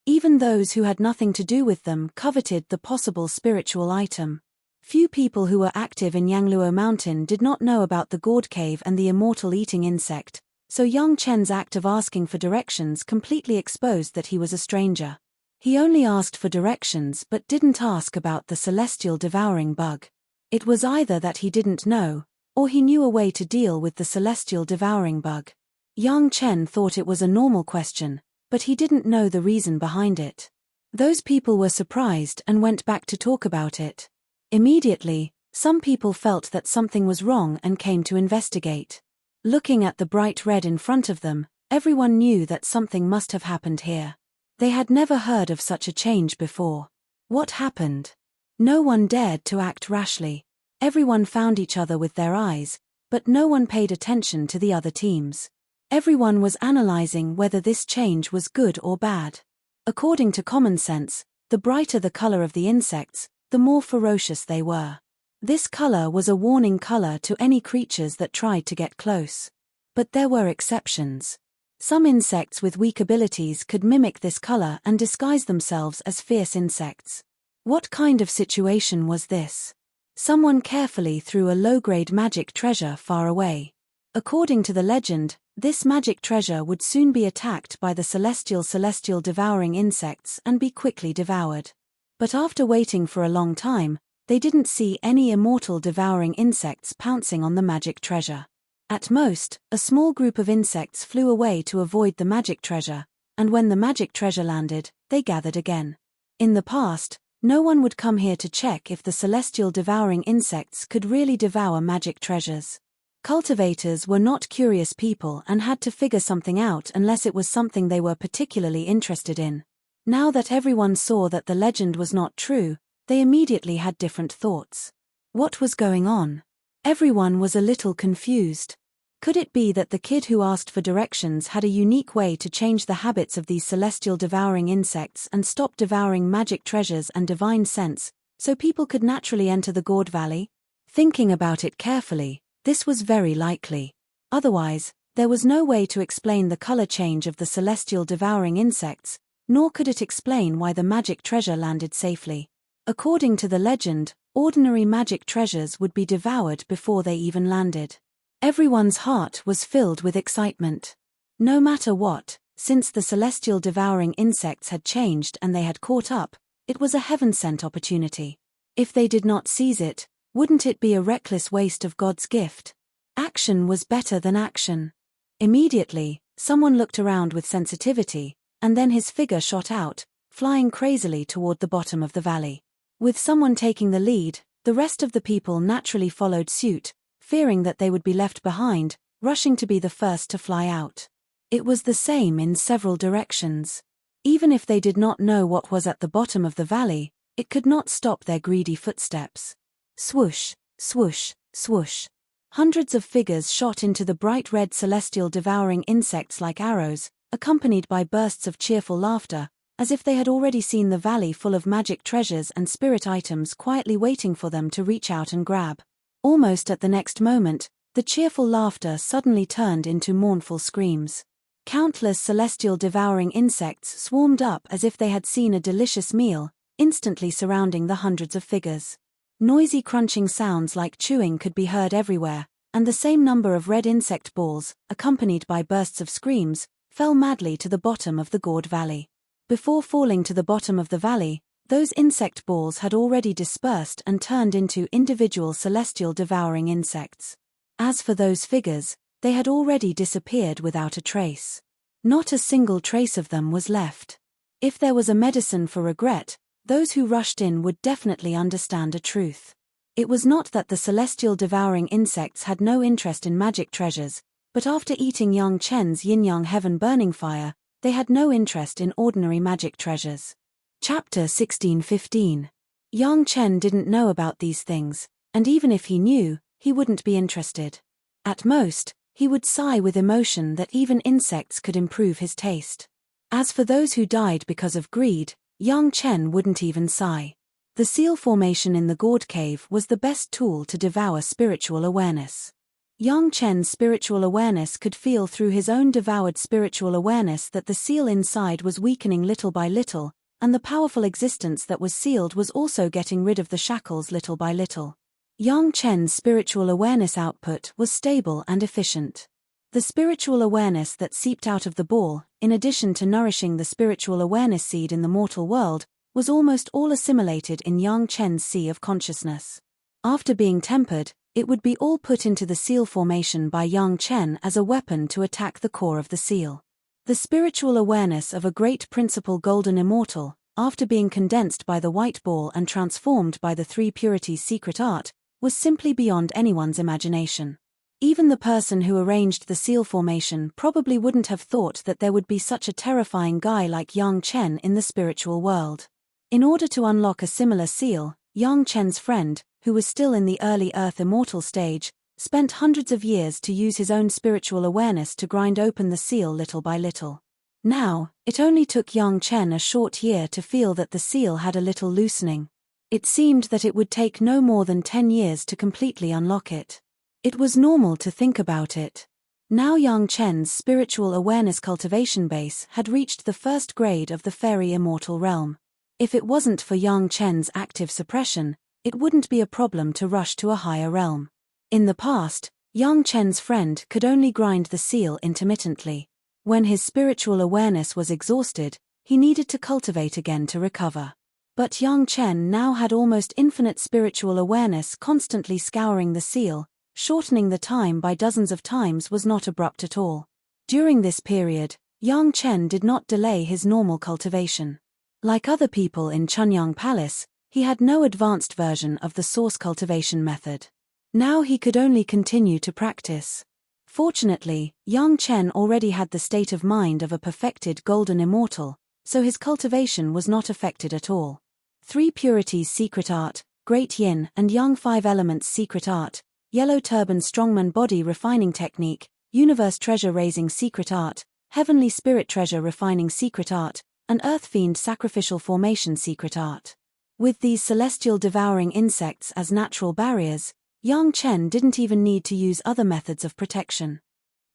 Even those who had nothing to do with them coveted the possible spiritual item. Few people who were active in Yangluo Mountain did not know about the gourd cave and the immortal eating insect, so young Chen's act of asking for directions completely exposed that he was a stranger. He only asked for directions but didn't ask about the celestial devouring bug. It was either that he didn't know, or he knew a way to deal with the celestial devouring bug. Young Chen thought it was a normal question, but he didn't know the reason behind it. Those people were surprised and went back to talk about it. Immediately, some people felt that something was wrong and came to investigate. Looking at the bright red in front of them, everyone knew that something must have happened here. They had never heard of such a change before. What happened? No one dared to act rashly. Everyone found each other with their eyes, but no one paid attention to the other teams. Everyone was analyzing whether this change was good or bad. According to common sense, the brighter the color of the insects, the more ferocious they were. This color was a warning color to any creatures that tried to get close. But there were exceptions. Some insects with weak abilities could mimic this color and disguise themselves as fierce insects. What kind of situation was this? Someone carefully threw a low-grade magic treasure far away. According to the legend, this magic treasure would soon be attacked by the celestial devouring insects and be quickly devoured. But after waiting for a long time, they didn't see any immortal devouring insects pouncing on the magic treasure. At most, a small group of insects flew away to avoid the magic treasure, and when the magic treasure landed, they gathered again. In the past, no one would come here to check if the celestial devouring insects could really devour magic treasures. Cultivators were not curious people and had to figure something out unless it was something they were particularly interested in. Now that everyone saw that the legend was not true, they immediately had different thoughts. What was going on? Everyone was a little confused. Could it be that the kid who asked for directions had a unique way to change the habits of these celestial devouring insects and stop devouring magic treasures and divine sense, so people could naturally enter the Gourd Valley? Thinking about it carefully, this was very likely. Otherwise, there was no way to explain the color change of the celestial devouring insects, nor could it explain why the magic treasure landed safely. According to the legend, ordinary magic treasures would be devoured before they even landed. Everyone's heart was filled with excitement. No matter what, since the celestial devouring insects had changed and they had caught up, it was a heaven-sent opportunity. If they did not seize it, wouldn't it be a reckless waste of God's gift? Action was better than action. Immediately, someone looked around with sensitivity, and then his figure shot out, flying crazily toward the bottom of the valley. With someone taking the lead, the rest of the people naturally followed suit, fearing that they would be left behind, rushing to be the first to fly out. It was the same in several directions. Even if they did not know what was at the bottom of the valley, it could not stop their greedy footsteps. Swoosh, swoosh, swoosh. Hundreds of figures shot into the bright red celestial devouring insects like arrows, accompanied by bursts of cheerful laughter, as if they had already seen the valley full of magic treasures and spirit items quietly waiting for them to reach out and grab. Almost at the next moment, the cheerful laughter suddenly turned into mournful screams. Countless celestial devouring insects swarmed up as if they had seen a delicious meal, instantly surrounding the hundreds of figures. Noisy crunching sounds like chewing could be heard everywhere, and the same number of red insect balls, accompanied by bursts of screams, fell madly to the bottom of the Gourd Valley. Before falling to the bottom of the valley, those insect balls had already dispersed and turned into individual celestial devouring insects. As for those figures, they had already disappeared without a trace. Not a single trace of them was left. If there was a medicine for regret, those who rushed in would definitely understand a truth. It was not that the celestial devouring insects had no interest in magic treasures, but after eating Yang Chen's yin-yang heaven burning fire, they had no interest in ordinary magic treasures. Chapter 1615. Yang Chen didn't know about these things, and even if he knew, he wouldn't be interested. At most, he would sigh with emotion that even insects could improve his taste. As for those who died because of greed, Yang Chen wouldn't even sigh. The seal formation in the gourd cave was the best tool to devour spiritual awareness. Yang Chen's spiritual awareness could feel through his own devoured spiritual awareness that the seal inside was weakening little by little, and the powerful existence that was sealed was also getting rid of the shackles little by little. Yang Chen's spiritual awareness output was stable and efficient. The spiritual awareness that seeped out of the ball, in addition to nourishing the spiritual awareness seed in the mortal world, was almost all assimilated in Yang Chen's sea of consciousness. After being tempered, it would be all put into the seal formation by Yang Chen as a weapon to attack the core of the seal. The spiritual awareness of a great principal golden immortal, after being condensed by the white ball and transformed by the three purities secret art, was simply beyond anyone's imagination. Even the person who arranged the seal formation probably wouldn't have thought that there would be such a terrifying guy like Yang Chen in the spiritual world. In order to unlock a similar seal, Yang Chen's friend, who was still in the early Earth immortal stage, spent hundreds of years to use his own spiritual awareness to grind open the seal little by little. Now, it only took Yang Chen a short year to feel that the seal had a little loosening. It seemed that it would take no more than 10 years to completely unlock it. It was normal to think about it. Now Yang Chen's spiritual awareness cultivation base had reached the first grade of the fairy immortal realm. If it wasn't for Yang Chen's active suppression, it wouldn't be a problem to rush to a higher realm. In the past, Yang Chen's friend could only grind the seal intermittently. When his spiritual awareness was exhausted, he needed to cultivate again to recover. But Yang Chen now had almost infinite spiritual awareness constantly scouring the seal. Shortening the time by dozens of times was not abrupt at all. During this period, Yang Chen did not delay his normal cultivation. Like other people in Chunyang Palace, he had no advanced version of the source cultivation method. Now he could only continue to practice. Fortunately, Yang Chen already had the state of mind of a perfected golden immortal, so his cultivation was not affected at all. Three purities secret art, Great Yin and Yang 5 elements secret art, Yellow Turban Strongman Body Refining Technique, Universe Treasure Raising Secret Art, Heavenly Spirit Treasure Refining Secret Art, and Earth Fiend Sacrificial Formation Secret Art. With these celestial devouring insects as natural barriers, Yang Chen didn't even need to use other methods of protection.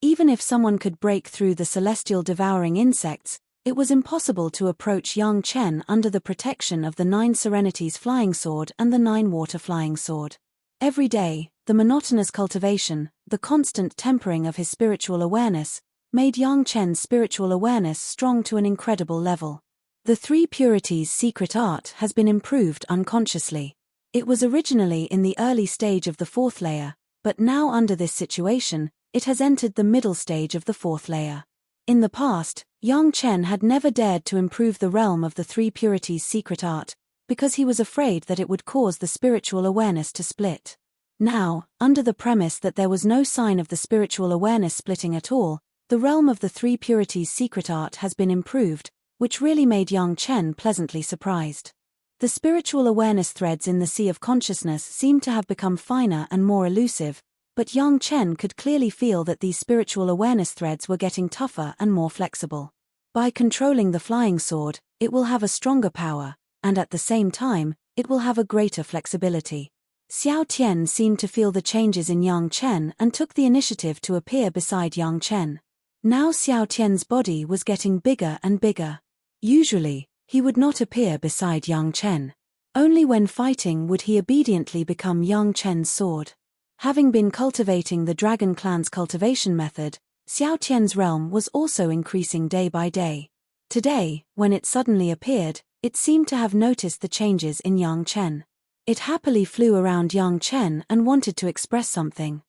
Even if someone could break through the celestial devouring insects, it was impossible to approach Yang Chen under the protection of the 9 Serenities Flying Sword and the 9 Water Flying Sword. Every day, the monotonous cultivation, the constant tempering of his spiritual awareness, made Yang Chen's spiritual awareness strong to an incredible level. The three purities secret art has been improved unconsciously. It was originally in the early stage of the 4th layer, but now under this situation, it has entered the middle stage of the 4th layer. In the past, Yang Chen had never dared to improve the realm of the three purities secret art, because he was afraid that it would cause the spiritual awareness to split. Now, under the premise that there was no sign of the spiritual awareness splitting at all, the realm of the three purities secret art has been improved, which really made Yang Chen pleasantly surprised. The spiritual awareness threads in the sea of consciousness seemed to have become finer and more elusive, but Yang Chen could clearly feel that these spiritual awareness threads were getting tougher and more flexible. By controlling the flying sword, it will have a stronger power, and at the same time, it will have a greater flexibility. Xiao Tian seemed to feel the changes in Yang Chen and took the initiative to appear beside Yang Chen. Now Xiao Tian's body was getting bigger and bigger. Usually, he would not appear beside Yang Chen. Only when fighting would he obediently become Yang Chen's sword. Having been cultivating the Dragon Clan's cultivation method, Xiao Tian's realm was also increasing day by day. Today, when it suddenly appeared, it seemed to have noticed the changes in Yang Chen. It happily flew around Yang Chen and wanted to express something.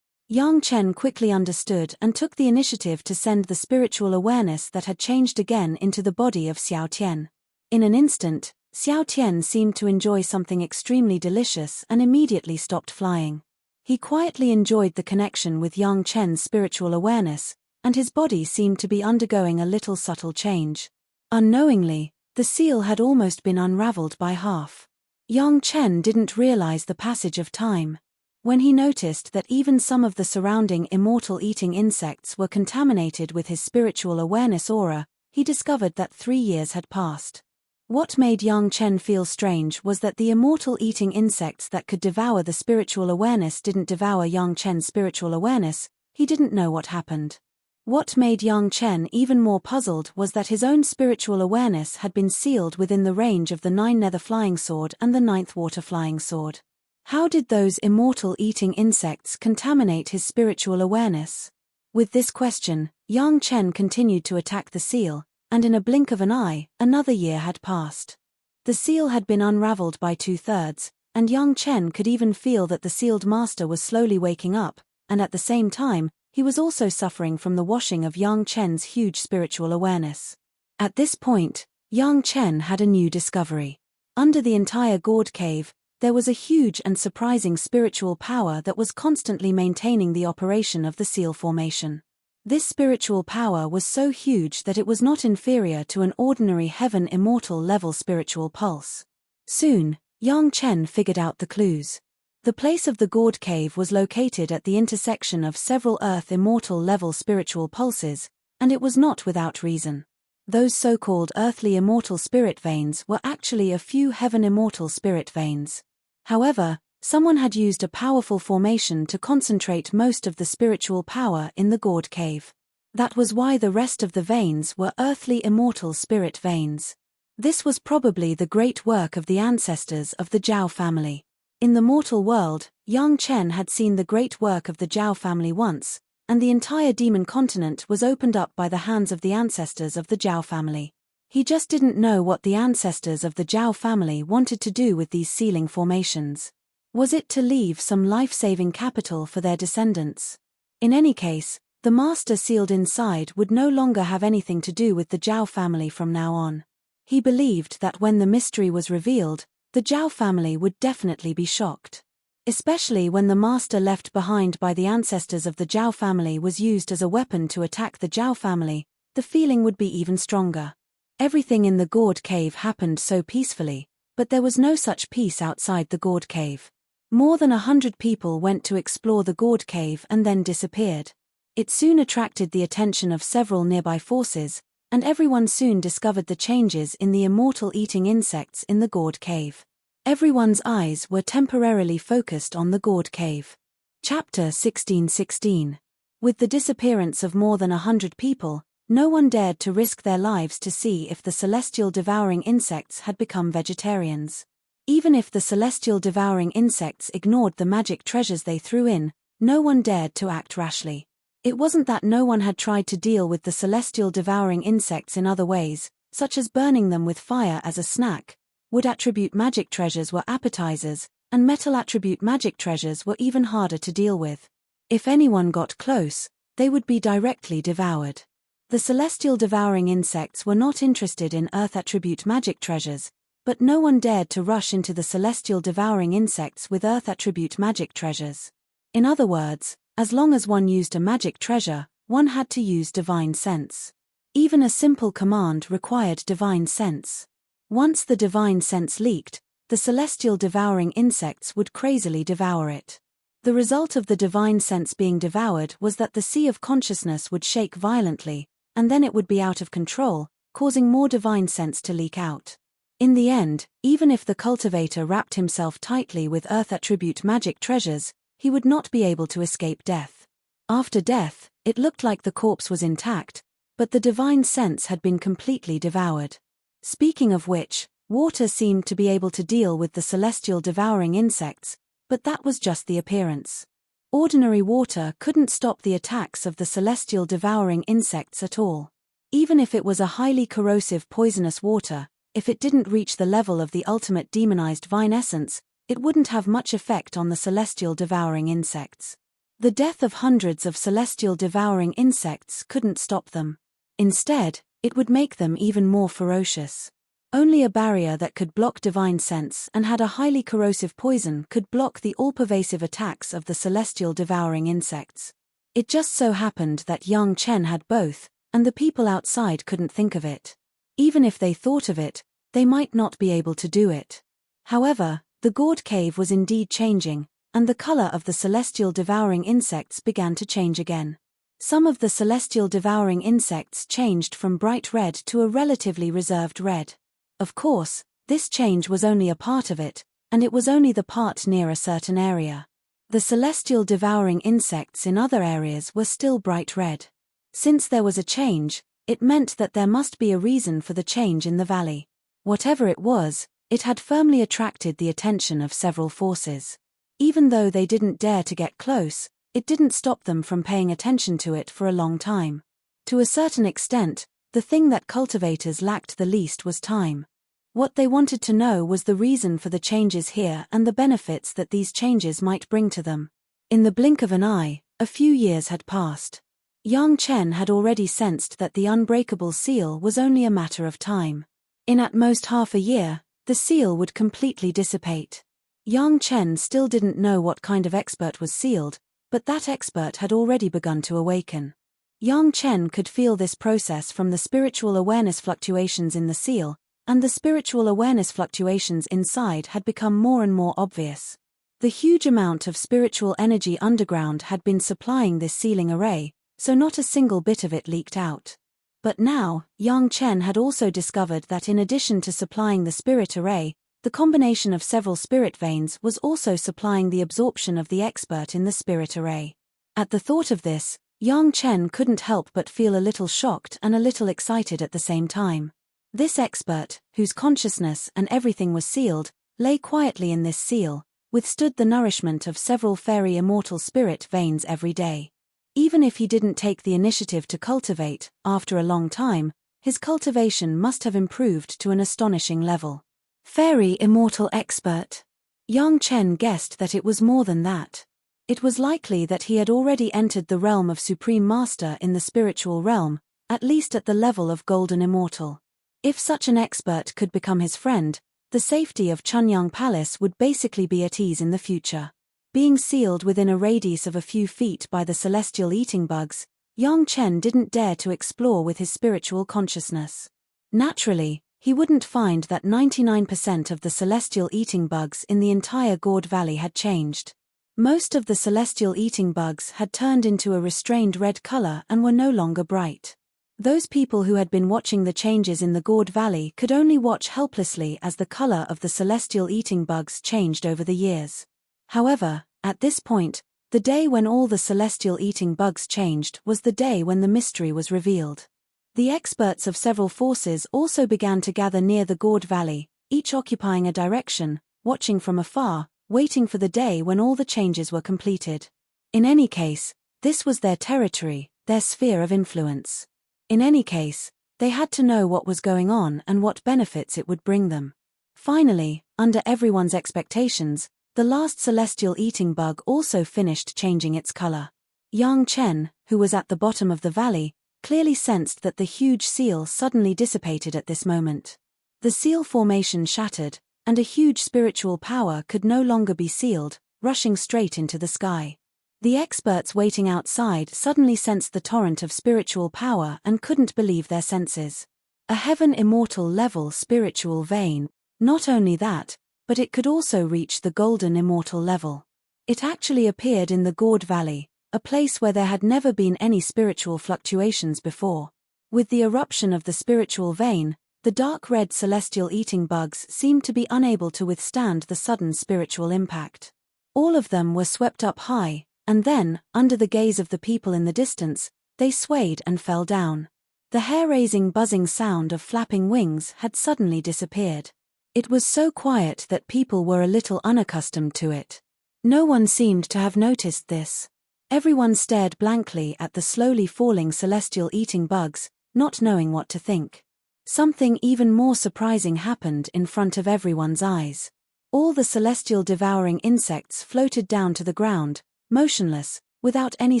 Yang Chen quickly understood and took the initiative to send the spiritual awareness that had changed again into the body of Xiao Tian. In an instant, Xiao Tian seemed to enjoy something extremely delicious and immediately stopped flying. He quietly enjoyed the connection with Yang Chen's spiritual awareness, and his body seemed to be undergoing a little subtle change. Unknowingly, the seal had almost been unraveled by half. Yang Chen didn't realize the passage of time. When he noticed that even some of the surrounding immortal eating insects were contaminated with his spiritual awareness aura, he discovered that 3 years had passed. What made Yang Chen feel strange was that the immortal eating insects that could devour the spiritual awareness didn't devour Yang Chen's spiritual awareness. He didn't know what happened. What made Yang Chen even more puzzled was that his own spiritual awareness had been sealed within the range of the 9th nether flying sword and the 9th water flying sword. How did those immortal eating insects contaminate his spiritual awareness? With this question, Yang Chen continued to attack the seal, and in a blink of an eye, another year had passed. The seal had been unraveled by 2/3, and Yang Chen could even feel that the sealed master was slowly waking up, and at the same time, he was also suffering from the washing of Yang Chen's huge spiritual awareness. At this point, Yang Chen had a new discovery. Under the entire gourd cave, there was a huge and surprising spiritual power that was constantly maintaining the operation of the seal formation. This spiritual power was so huge that it was not inferior to an ordinary heaven immortal level spiritual pulse. Soon, Yang Chen figured out the clues. The place of the gourd cave was located at the intersection of several earth immortal level spiritual pulses, and it was not without reason. Those so-called earthly immortal spirit veins were actually a few heaven immortal spirit veins. However, someone had used a powerful formation to concentrate most of the spiritual power in the gourd cave. That was why the rest of the veins were earthly immortal spirit veins. This was probably the great work of the ancestors of the Zhao family. In the mortal world, Yang Chen had seen the great work of the Zhao family once, and the entire demon continent was opened up by the hands of the ancestors of the Zhao family. He just didn't know what the ancestors of the Zhao family wanted to do with these sealing formations. Was it to leave some life-saving capital for their descendants? In any case, the master sealed inside would no longer have anything to do with the Zhao family from now on. He believed that when the mystery was revealed, the Zhao family would definitely be shocked. Especially when the master left behind by the ancestors of the Zhao family was used as a weapon to attack the Zhao family, the feeling would be even stronger. Everything in the gourd cave happened so peacefully, but there was no such peace outside the gourd cave. More than 100 people went to explore the gourd cave and then disappeared. It soon attracted the attention of several nearby forces, and everyone soon discovered the changes in the immortal eating insects in the gourd cave. Everyone's eyes were temporarily focused on the gourd cave. Chapter 16:16. With the disappearance of more than 100 people, no one dared to risk their lives to see if the celestial devouring insects had become vegetarians. Even if the celestial devouring insects ignored the magic treasures they threw in, no one dared to act rashly. It wasn't that no one had tried to deal with the celestial devouring insects in other ways, such as burning them with fire as a snack. Wood attribute magic treasures were appetizers, and metal attribute magic treasures were even harder to deal with. If anyone got close, they would be directly devoured. The celestial devouring insects were not interested in earth attribute magic treasures, but no one dared to rush into the celestial devouring insects with earth attribute magic treasures. In other words, as long as one used a magic treasure, one had to use divine sense. Even a simple command required divine sense. Once the divine sense leaked, the celestial devouring insects would crazily devour it. The result of the divine sense being devoured was that the sea of consciousness would shake violently, and then it would be out of control, causing more divine sense to leak out. In the end, even if the cultivator wrapped himself tightly with earth attribute magic treasures, he would not be able to escape death. After death, it looked like the corpse was intact, but the divine sense had been completely devoured. Speaking of which, water seemed to be able to deal with the celestial devouring insects, but that was just the appearance. Ordinary water couldn't stop the attacks of the celestial devouring insects at all. Even if it was a highly corrosive poisonous water, if it didn't reach the level of the ultimate demonized vine essence, it wouldn't have much effect on the celestial devouring insects. The death of hundreds of celestial devouring insects couldn't stop them. Instead, it would make them even more ferocious. Only a barrier that could block divine sense and had a highly corrosive poison could block the all-pervasive attacks of the celestial devouring insects. It just so happened that young Chen had both, and the people outside couldn't think of it. Even if they thought of it, they might not be able to do it. However, the gourd cave was indeed changing, and the color of the celestial devouring insects began to change again. Some of the celestial devouring insects changed from bright red to a relatively reserved red. Of course, this change was only a part of it, and it was only the part near a certain area. The celestial devouring insects in other areas were still bright red. Since there was a change, it meant that there must be a reason for the change in the valley. Whatever it was, it had firmly attracted the attention of several forces. Even though they didn't dare to get close, it didn't stop them from paying attention to it for a long time. To a certain extent, the thing that cultivators lacked the least was time. What they wanted to know was the reason for the changes here and the benefits that these changes might bring to them. In the blink of an eye, a few years had passed. Yang Chen had already sensed that the unbreakable seal was only a matter of time. In at most half a year, the seal would completely dissipate. Yang Chen still didn't know what kind of expert was sealed, but that expert had already begun to awaken. Yang Chen could feel this process from the spiritual awareness fluctuations in the seal, and the spiritual awareness fluctuations inside had become more and more obvious. The huge amount of spiritual energy underground had been supplying this sealing array, so not a single bit of it leaked out. But now, Yang Chen had also discovered that in addition to supplying the spirit array, the combination of several spirit veins was also supplying the absorption of the expert in the spirit array. At the thought of this, Yang Chen couldn't help but feel a little shocked and a little excited at the same time. This expert, whose consciousness and everything was sealed, lay quietly in this seal, withstood the nourishment of several fairy immortal spirit veins every day. Even if he didn't take the initiative to cultivate, after a long time, his cultivation must have improved to an astonishing level. Fairy immortal expert. Yang Chen guessed that it was more than that. It was likely that he had already entered the realm of Supreme Master in the spiritual realm, at least at the level of Golden Immortal. If such an expert could become his friend, the safety of Chunyang Palace would basically be at ease in the future. Being sealed within a radius of a few feet by the celestial eating bugs, Yang Chen didn't dare to explore with his spiritual consciousness. Naturally, he wouldn't find that 99% of the celestial eating bugs in the entire Gourd Valley had changed. Most of the celestial eating bugs had turned into a restrained red color and were no longer bright. Those people who had been watching the changes in the Gourd Valley could only watch helplessly as the color of the celestial eating bugs changed over the years. However, at this point, the day when all the celestial eating bugs changed was the day when the mystery was revealed. The experts of several forces also began to gather near the Gourd Valley, each occupying a direction, watching from afar, waiting for the day when all the changes were completed. In any case, this was their territory, their sphere of influence. In any case, they had to know what was going on and what benefits it would bring them. Finally, under everyone's expectations, the last celestial eating bug also finished changing its color. Yang Chen, who was at the bottom of the valley, clearly sensed that the huge seal suddenly dissipated at this moment. The seal formation shattered, and a huge spiritual power could no longer be sealed, rushing straight into the sky. The experts waiting outside suddenly sensed the torrent of spiritual power and couldn't believe their senses. A heaven immortal level spiritual vein. Not only that, but it could also reach the golden immortal level. It actually appeared in the Gourd Valley, a place where there had never been any spiritual fluctuations before. With the eruption of the spiritual vein, the dark red celestial eating bugs seemed to be unable to withstand the sudden spiritual impact. All of them were swept up high, and then, under the gaze of the people in the distance, they swayed and fell down. The hair-raising buzzing sound of flapping wings had suddenly disappeared. It was so quiet that people were a little unaccustomed to it. No one seemed to have noticed this. Everyone stared blankly at the slowly falling celestial eating bugs, not knowing what to think. Something even more surprising happened in front of everyone's eyes. All the celestial devouring insects floated down to the ground, motionless, without any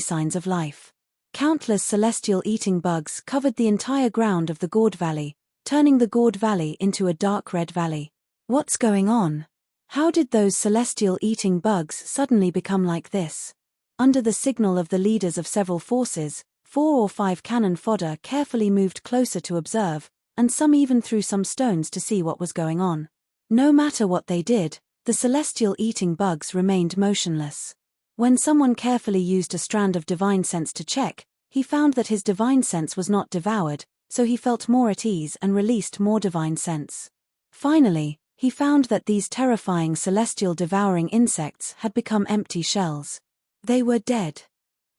signs of life. Countless celestial eating bugs covered the entire ground of the Gourd Valley, turning the Gourd Valley into a dark red valley. What's going on? How did those celestial eating bugs suddenly become like this? Under the signal of the leaders of several forces, 4 or 5 cannon fodder carefully moved closer to observe, and some even threw some stones to see what was going on. No matter what they did, the celestial eating bugs remained motionless. When someone carefully used a strand of divine sense to check, he found that his divine sense was not devoured, so he felt more at ease and released more divine sense. Finally, he found that these terrifying celestial devouring insects had become empty shells. They were dead.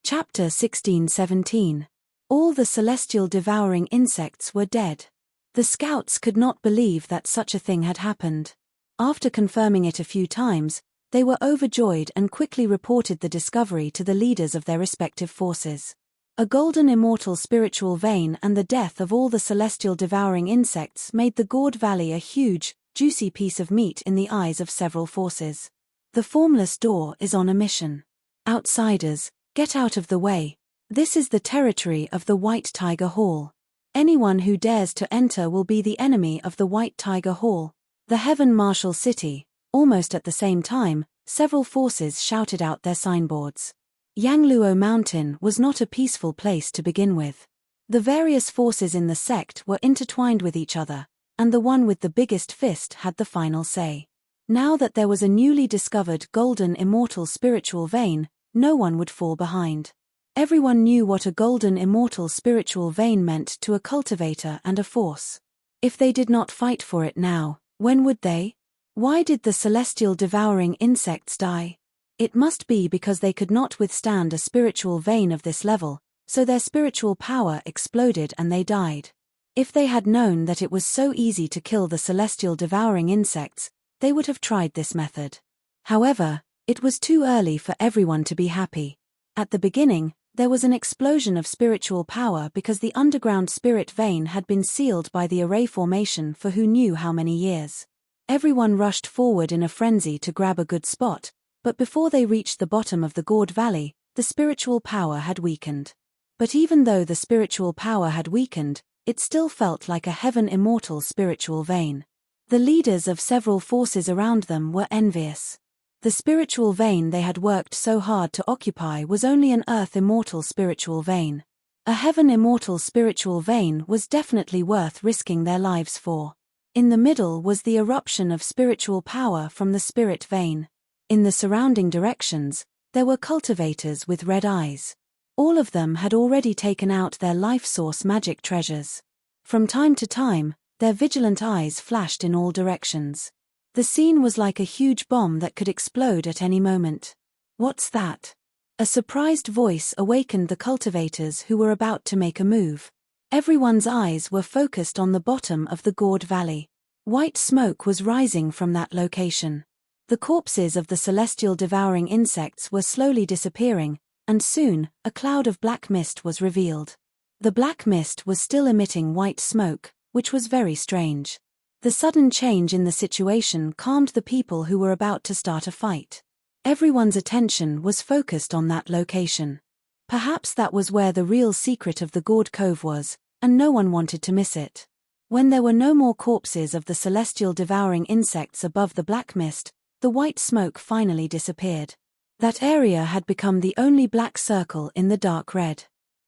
Chapter 16-17. All the celestial devouring insects were dead. The scouts could not believe that such a thing had happened. After confirming it a few times, they were overjoyed and quickly reported the discovery to the leaders of their respective forces. A golden immortal spiritual vein and the death of all the celestial devouring insects made the Gourd Valley a huge, juicy piece of meat in the eyes of several forces. The formless door is on a mission. Outsiders, get out of the way. This is the territory of the White Tiger Hall. Anyone who dares to enter will be the enemy of the White Tiger Hall. The Heaven Marshal City. Almost at the same time, several forces shouted out their signboards. Yangluo Mountain was not a peaceful place to begin with. The various forces in the sect were intertwined with each other, and the one with the biggest fist had the final say. Now that there was a newly discovered golden immortal spiritual vein, no one would fall behind. Everyone knew what a golden immortal spiritual vein meant to a cultivator and a force. If they did not fight for it now, when would they? Why did the celestial devouring insects die? It must be because they could not withstand a spiritual vein of this level, so their spiritual power exploded and they died. If they had known that it was so easy to kill the celestial devouring insects, they would have tried this method. However, it was too early for everyone to be happy. At the beginning, there was an explosion of spiritual power because the underground spirit vein had been sealed by the array formation for who knew how many years. Everyone rushed forward in a frenzy to grab a good spot, but before they reached the bottom of the Gourd Valley, the spiritual power had weakened. But even though the spiritual power had weakened, it still felt like a heaven immortal spiritual vein. The leaders of several forces around them were envious. The spiritual vein they had worked so hard to occupy was only an earth immortal spiritual vein. A heaven immortal spiritual vein was definitely worth risking their lives for. In the middle was the eruption of spiritual power from the spirit vein. In the surrounding directions, there were cultivators with red eyes. All of them had already taken out their life source magic treasures. From time to time, their vigilant eyes flashed in all directions. The scene was like a huge bomb that could explode at any moment. What's that? A surprised voice awakened the cultivators who were about to make a move. Everyone's eyes were focused on the bottom of the Gourd Valley. White smoke was rising from that location. The corpses of the celestial devouring insects were slowly disappearing, and soon, a cloud of black mist was revealed. The black mist was still emitting white smoke, which was very strange. The sudden change in the situation calmed the people who were about to start a fight. Everyone's attention was focused on that location. Perhaps that was where the real secret of the Gourd Cove was, and no one wanted to miss it. When there were no more corpses of the celestial devouring insects above the black mist, the white smoke finally disappeared. That area had become the only black circle in the dark red.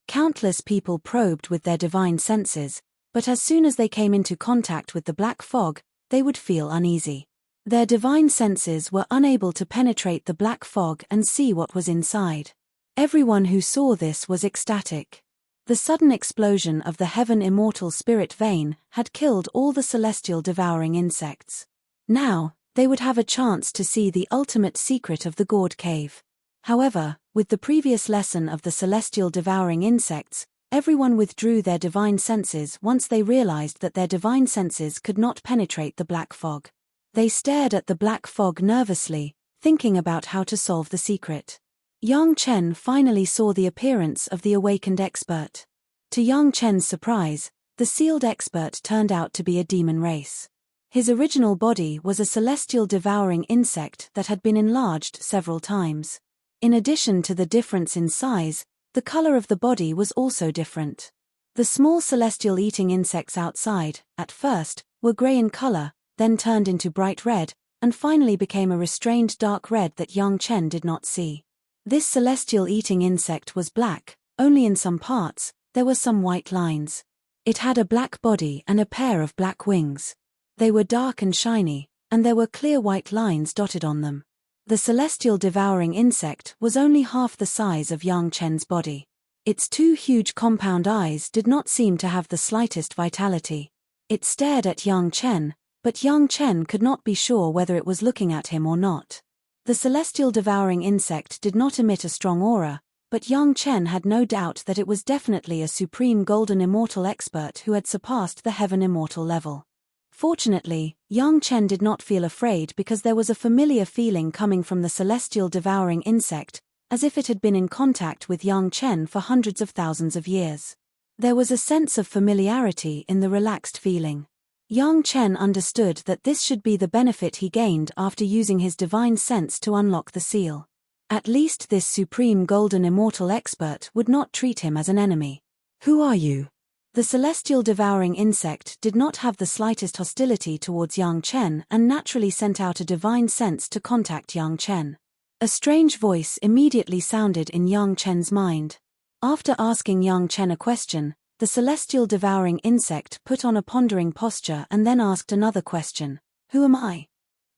Countless people probed with their divine senses, but as soon as they came into contact with the black fog, they would feel uneasy. Their divine senses were unable to penetrate the black fog and see what was inside. Everyone who saw this was ecstatic. The sudden explosion of the heaven immortal spirit vein had killed all the celestial devouring insects. Now, they would have a chance to see the ultimate secret of the Gourd Cave. However, with the previous lesson of the celestial devouring insects, everyone withdrew their divine senses once they realized that their divine senses could not penetrate the black fog. They stared at the black fog nervously, thinking about how to solve the secret. Yang Chen finally saw the appearance of the awakened expert. To Yang Chen's surprise, the sealed expert turned out to be a demon race. His original body was a celestial devouring insect that had been enlarged several times. In addition to the difference in size, the color of the body was also different. The small celestial eating insects outside, at first, were gray in color, then turned into bright red, and finally became a restrained dark red that young Chen did not see. This celestial eating insect was black, only in some parts, there were some white lines. It had a black body and a pair of black wings. They were dark and shiny, and there were clear white lines dotted on them. The celestial devouring insect was only half the size of young Chen's body. Its two huge compound eyes did not seem to have the slightest vitality. It stared at young Chen, but young Chen could not be sure whether it was looking at him or not. The celestial devouring insect did not emit a strong aura, but young Chen had no doubt that it was definitely a supreme golden immortal expert who had surpassed the heaven immortal level. Fortunately, young Chen did not feel afraid because there was a familiar feeling coming from the celestial devouring insect, as if it had been in contact with young Chen for hundreds of thousands of years. There was a sense of familiarity in the relaxed feeling. Young Chen understood that this should be the benefit he gained after using his divine sense to unlock the seal. At least this supreme golden immortal expert would not treat him as an enemy. "Who are you?" The celestial devouring insect did not have the slightest hostility towards young Chen and naturally sent out a divine sense to contact young Chen. A strange voice immediately sounded in young Chen's mind. After asking young Chen a question, the celestial devouring insect put on a pondering posture and then asked another question. "Who am I?"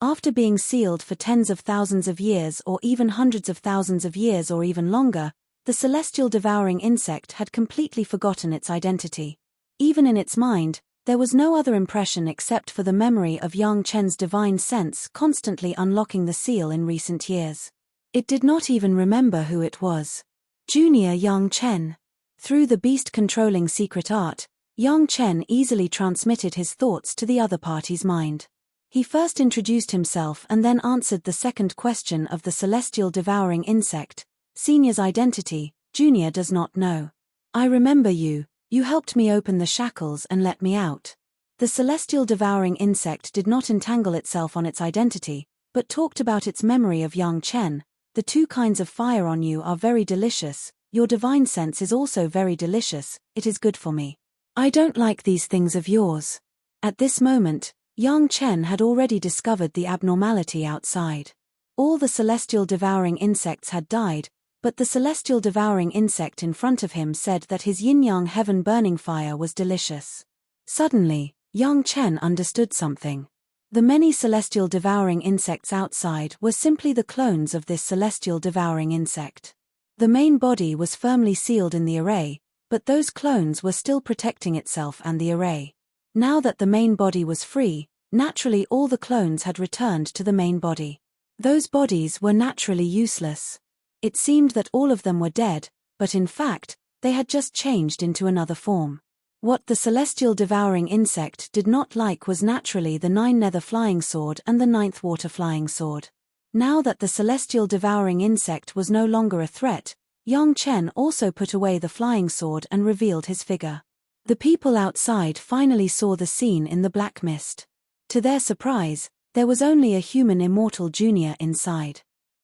After being sealed for tens of thousands of years or even hundreds of thousands of years or even longer, the celestial devouring insect had completely forgotten its identity. Even in its mind, there was no other impression except for the memory of young Chen's divine sense constantly unlocking the seal in recent years. It did not even remember who it was. Junior young Chen. Through the beast-controlling secret art, young Chen easily transmitted his thoughts to the other party's mind. He first introduced himself and then answered the second question of the celestial devouring insect. Senior's identity, Junior does not know. "I remember you, you helped me open the shackles and let me out." The celestial devouring insect did not entangle itself on its identity, but talked about its memory of young Chen. "The two kinds of fire on you are very delicious. Your divine sense is also very delicious, it is good for me. I don't like these things of yours." At this moment, young Chen had already discovered the abnormality outside. All the celestial devouring insects had died, but the celestial devouring insect in front of him said that his yin-yang heaven burning fire was delicious. Suddenly, young Chen understood something. The many celestial devouring insects outside were simply the clones of this celestial devouring insect. The main body was firmly sealed in the array, but those clones were still protecting itself and the array. Now that the main body was free, naturally all the clones had returned to the main body. Those bodies were naturally useless. It seemed that all of them were dead, but in fact, they had just changed into another form. What the celestial devouring insect did not like was naturally the 9 nether flying sword and the 9th water flying sword. Now that the celestial devouring insect was no longer a threat, young Chen also put away the flying sword and revealed his figure. The people outside finally saw the scene in the black mist. To their surprise, there was only a human immortal junior inside.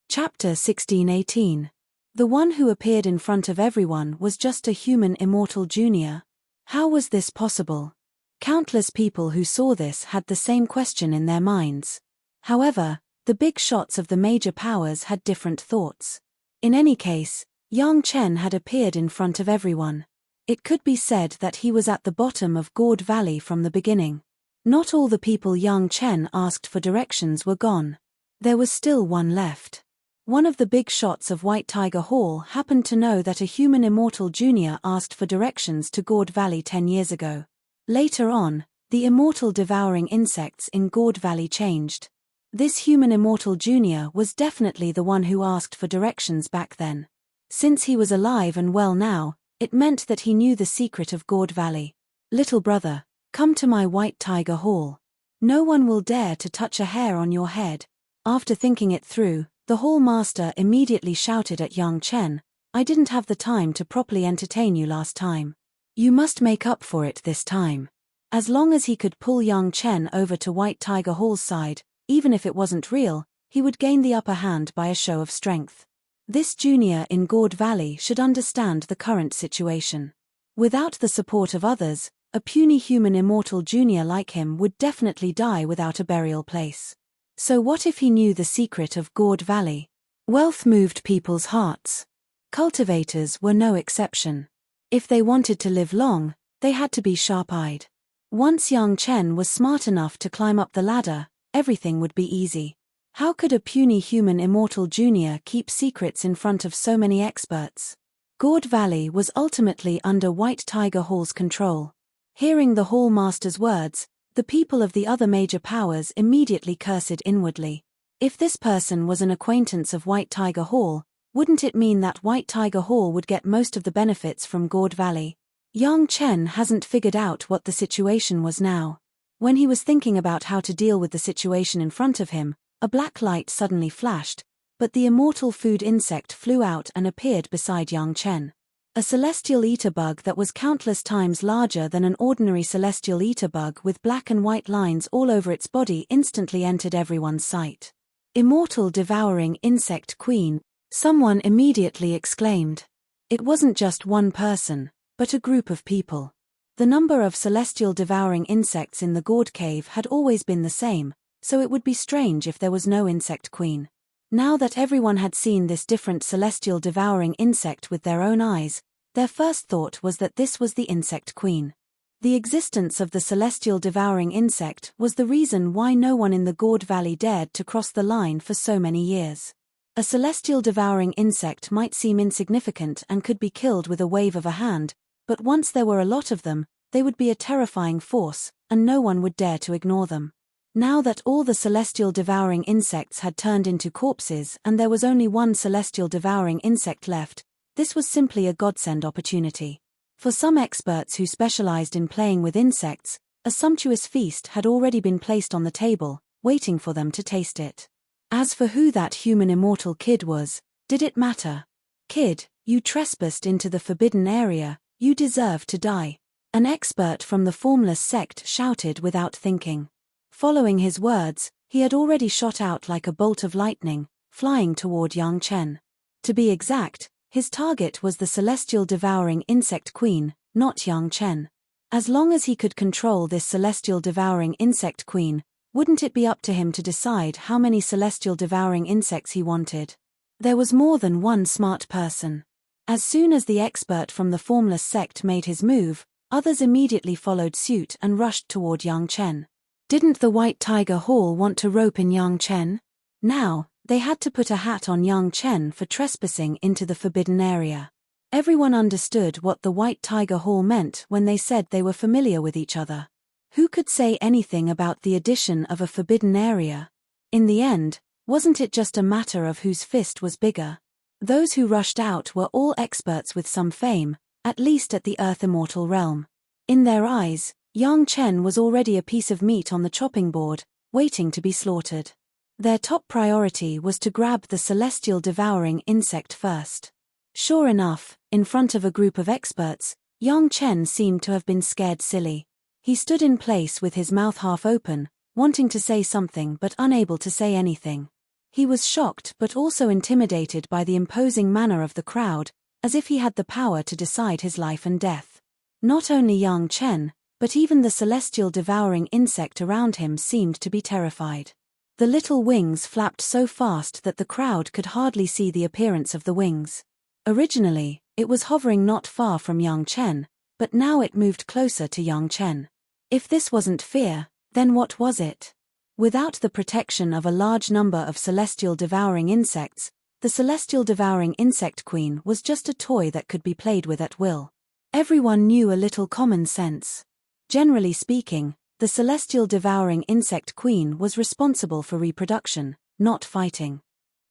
Chapter 16:18. The one who appeared in front of everyone was just a human immortal junior. How was this possible? Countless people who saw this had the same question in their minds. However, the big shots of the major powers had different thoughts. In any case, young Chen had appeared in front of everyone. It could be said that he was at the bottom of Gourd Valley from the beginning. Not all the people young Chen asked for directions were gone. There was still one left. One of the big shots of White Tiger Hall happened to know that a human immortal junior asked for directions to Gourd Valley 10 years ago. Later on, the immortal devouring insects in Gourd Valley changed. This human immortal junior was definitely the one who asked for directions back then. Since he was alive and well now, it meant that he knew the secret of Gourd Valley. "Little brother, come to my White Tiger Hall. No one will dare to touch a hair on your head." After thinking it through, the hall master immediately shouted at young Chen, "I didn't have the time to properly entertain you last time. You must make up for it this time." As long as he could pull young Chen over to White Tiger Hall's side, even if it wasn't real, he would gain the upper hand by a show of strength. This junior in Gourd Valley should understand the current situation. Without the support of others, a puny human immortal junior like him would definitely die without a burial place. So what if he knew the secret of Gourd Valley? Wealth moved people's hearts. Cultivators were no exception. If they wanted to live long, they had to be sharp-eyed. Once young Chen was smart enough to climb up the ladder, everything would be easy. How could a puny human immortal junior keep secrets in front of so many experts? Gourd Valley was ultimately under White Tiger Hall's control. Hearing the Hall Master's words, the people of the other major powers immediately cursed inwardly. If this person was an acquaintance of White Tiger Hall, wouldn't it mean that White Tiger Hall would get most of the benefits from Gourd Valley? Young Chen hasn't figured out what the situation was now. When he was thinking about how to deal with the situation in front of him, a black light suddenly flashed, but the immortal food insect flew out and appeared beside young Chen. A celestial eater bug that was countless times larger than an ordinary celestial eater bug with black and white lines all over its body instantly entered everyone's sight. Immortal devouring insect queen, someone immediately exclaimed. It wasn't just one person, but a group of people. The number of celestial devouring insects in the Gourd Cave had always been the same, so it would be strange if there was no insect queen. Now that everyone had seen this different celestial devouring insect with their own eyes, their first thought was that this was the insect queen. The existence of the celestial devouring insect was the reason why no one in the Gourd Valley dared to cross the line for so many years. A celestial devouring insect might seem insignificant and could be killed with a wave of a hand, but once there were a lot of them, they would be a terrifying force, and no one would dare to ignore them. Now that all the celestial devouring insects had turned into corpses and there was only one celestial devouring insect left, this was simply a godsend opportunity. For some experts who specialized in playing with insects, a sumptuous feast had already been placed on the table, waiting for them to taste it. As for who that human immortal kid was, did it matter? Kid, you trespassed into the forbidden area, you deserve to die. An expert from the formless sect shouted without thinking. Following his words, he had already shot out like a bolt of lightning, flying toward young Chen. To be exact, his target was the celestial devouring insect queen, not young Chen. As long as he could control this celestial devouring insect queen, wouldn't it be up to him to decide how many celestial devouring insects he wanted? There was more than one smart person. As soon as the expert from the formless sect made his move, others immediately followed suit and rushed toward young Chen. Didn't the White Tiger Hall want to rope in young Chen? Now, they had to put a hat on young Chen for trespassing into the forbidden area. Everyone understood what the White Tiger Hall meant when they said they were familiar with each other. Who could say anything about the addition of a forbidden area? In the end, wasn't it just a matter of whose fist was bigger? Those who rushed out were all experts with some fame, at least at the Earth Immortal realm. In their eyes, young Chen was already a piece of meat on the chopping board, waiting to be slaughtered. Their top priority was to grab the celestial devouring insect first. Sure enough, in front of a group of experts, young Chen seemed to have been scared silly. He stood in place with his mouth half open, wanting to say something but unable to say anything. He was shocked but also intimidated by the imposing manner of the crowd, as if he had the power to decide his life and death. Not only young Chen, but even the celestial devouring insect around him seemed to be terrified. The little wings flapped so fast that the crowd could hardly see the appearance of the wings. Originally, it was hovering not far from young Chen, but now it moved closer to young Chen. If this wasn't fear, then what was it? Without the protection of a large number of celestial devouring insects, the celestial devouring insect queen was just a toy that could be played with at will. Everyone knew a little common sense. Generally speaking, the celestial devouring insect queen was responsible for reproduction, not fighting.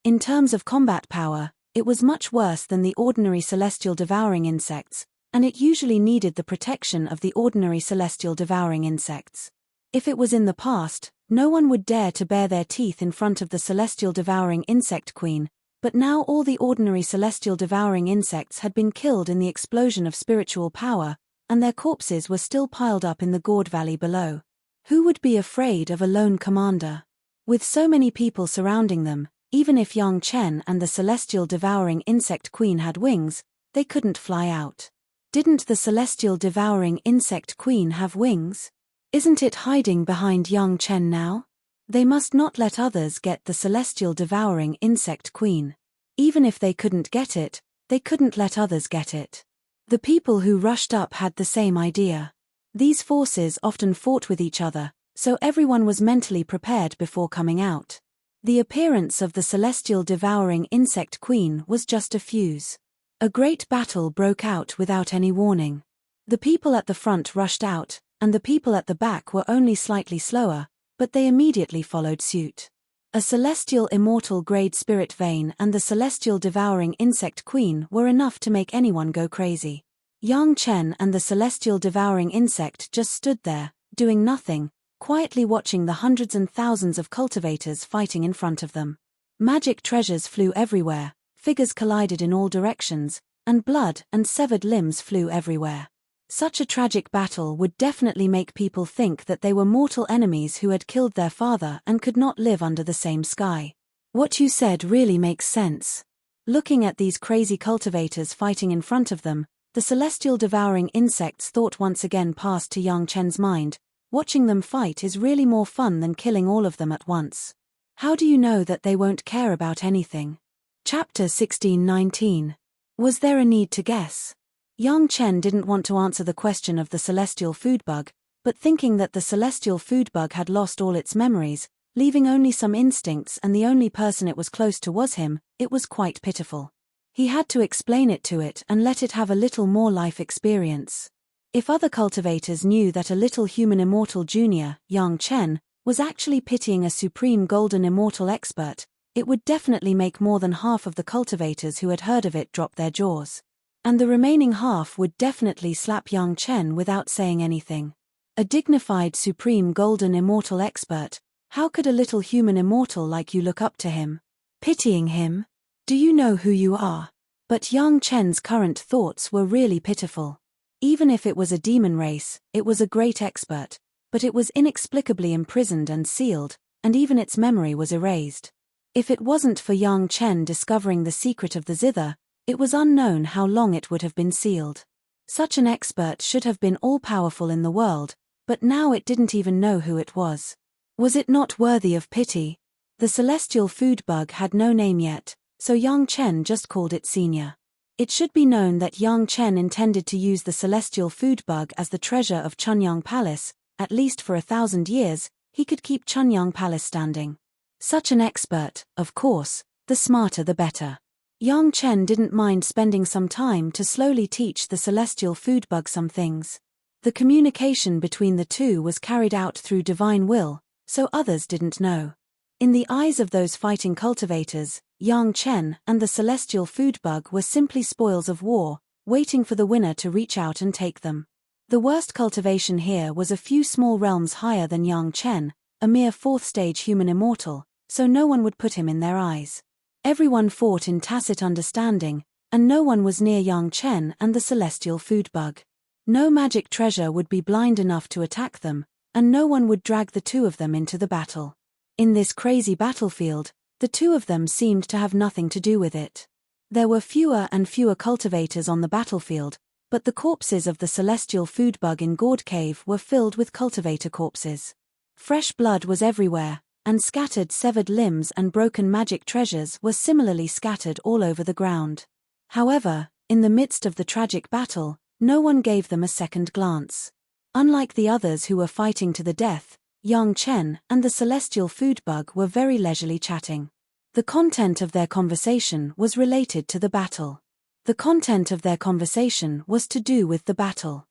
In terms of combat power, it was much worse than the ordinary celestial devouring insects, and it usually needed the protection of the ordinary celestial devouring insects. If it was in the past, no one would dare to bare their teeth in front of the celestial devouring insect queen, but now all the ordinary celestial devouring insects had been killed in the explosion of spiritual power, and their corpses were still piled up in the Gourd Valley below. Who would be afraid of a lone commander? With so many people surrounding them, Even if Yang Chen and the celestial devouring insect queen had wings, they couldn't fly out. Didn't the celestial devouring insect queen have wings? Isn't it hiding behind Yang Chen now? They must not let others get the celestial devouring insect queen. Even if they couldn't get it, they couldn't let others get it. The people who rushed up had the same idea. These forces often fought with each other, so everyone was mentally prepared before coming out. The appearance of the celestial devouring insect queen was just a fuse. A great battle broke out without any warning. The people at the front rushed out, and the people at the back were only slightly slower, but they immediately followed suit. A celestial immortal grade spirit vein and the celestial devouring insect queen were enough to make anyone go crazy. Yang Chen and the celestial devouring insect just stood there, doing nothing, quietly watching the hundreds and thousands of cultivators fighting in front of them. Magic treasures flew everywhere, figures collided in all directions, and blood and severed limbs flew everywhere. Such a tragic battle would definitely make people think that they were mortal enemies who had killed their father and could not live under the same sky. What you said really makes sense. Looking at these crazy cultivators fighting in front of them, the celestial devouring insects' thought once again passed to Yang Chen's mind. Watching them fight is really more fun than killing all of them at once. How do you know that they won't care about anything? Chapter 16:19. Was there a need to guess? Yang Chen didn't want to answer the question of the celestial food bug, but thinking that the celestial food bug had lost all its memories, leaving only some instincts and the only person it was close to was him, it was quite pitiful. He had to explain it to it and let it have a little more life experience. If other cultivators knew that a little human immortal junior, Yang Chen, was actually pitying a supreme golden immortal expert, it would definitely make more than half of the cultivators who had heard of it drop their jaws. And the remaining half would definitely slap Yang Chen without saying anything. A dignified supreme golden immortal expert, how could a little human immortal like you look up to him? Pitying him? Do you know who you are? But Yang Chen's current thoughts were really pitiful. Even if it was a demon race, it was a great expert, but it was inexplicably imprisoned and sealed, and even its memory was erased. If it wasn't for Yang Chen discovering the secret of the zither, it was unknown how long it would have been sealed. Such an expert should have been all-powerful in the world, but now it didn't even know who it was. Was it not worthy of pity? The celestial food bug had no name yet, so Yang Chen just called it Senior. It should be known that Yang Chen intended to use the celestial food bug as the treasure of Chunyang Palace. At least for 1,000 years, he could keep Chunyang Palace standing. Such an expert, of course, the smarter the better. Yang Chen didn't mind spending some time to slowly teach the celestial food bug some things. The communication between the two was carried out through divine will, so others didn't know. In the eyes of those fighting cultivators, Yang Chen and the celestial food bug were simply spoils of war, waiting for the winner to reach out and take them. The worst cultivation here was a few small realms higher than Yang Chen, a mere 4th-stage human immortal, so no one would put him in their eyes. Everyone fought in tacit understanding, and no one was near Yang Chen and the celestial food bug. No magic treasure would be blind enough to attack them, and no one would drag the two of them into the battle. In this crazy battlefield, the two of them seemed to have nothing to do with it. There were fewer and fewer cultivators on the battlefield, but the corpses of the celestial food bug in Gourd Cave were filled with cultivator corpses. Fresh blood was everywhere, and scattered severed limbs and broken magic treasures were similarly scattered all over the ground. However, in the midst of the tragic battle, no one gave them a second glance. Unlike the others who were fighting to the death, Yang Chen and the celestial food bug were very leisurely chatting. The content of their conversation was related to the battle. The content of their conversation was to do with the battle.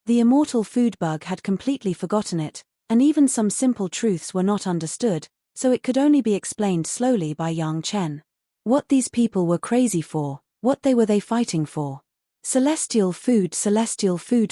The immortal food bug had completely forgotten it, and even some simple truths were not understood, so it could only be explained slowly by Yang Chen. What these people were crazy for, what were they fighting for? Celestial food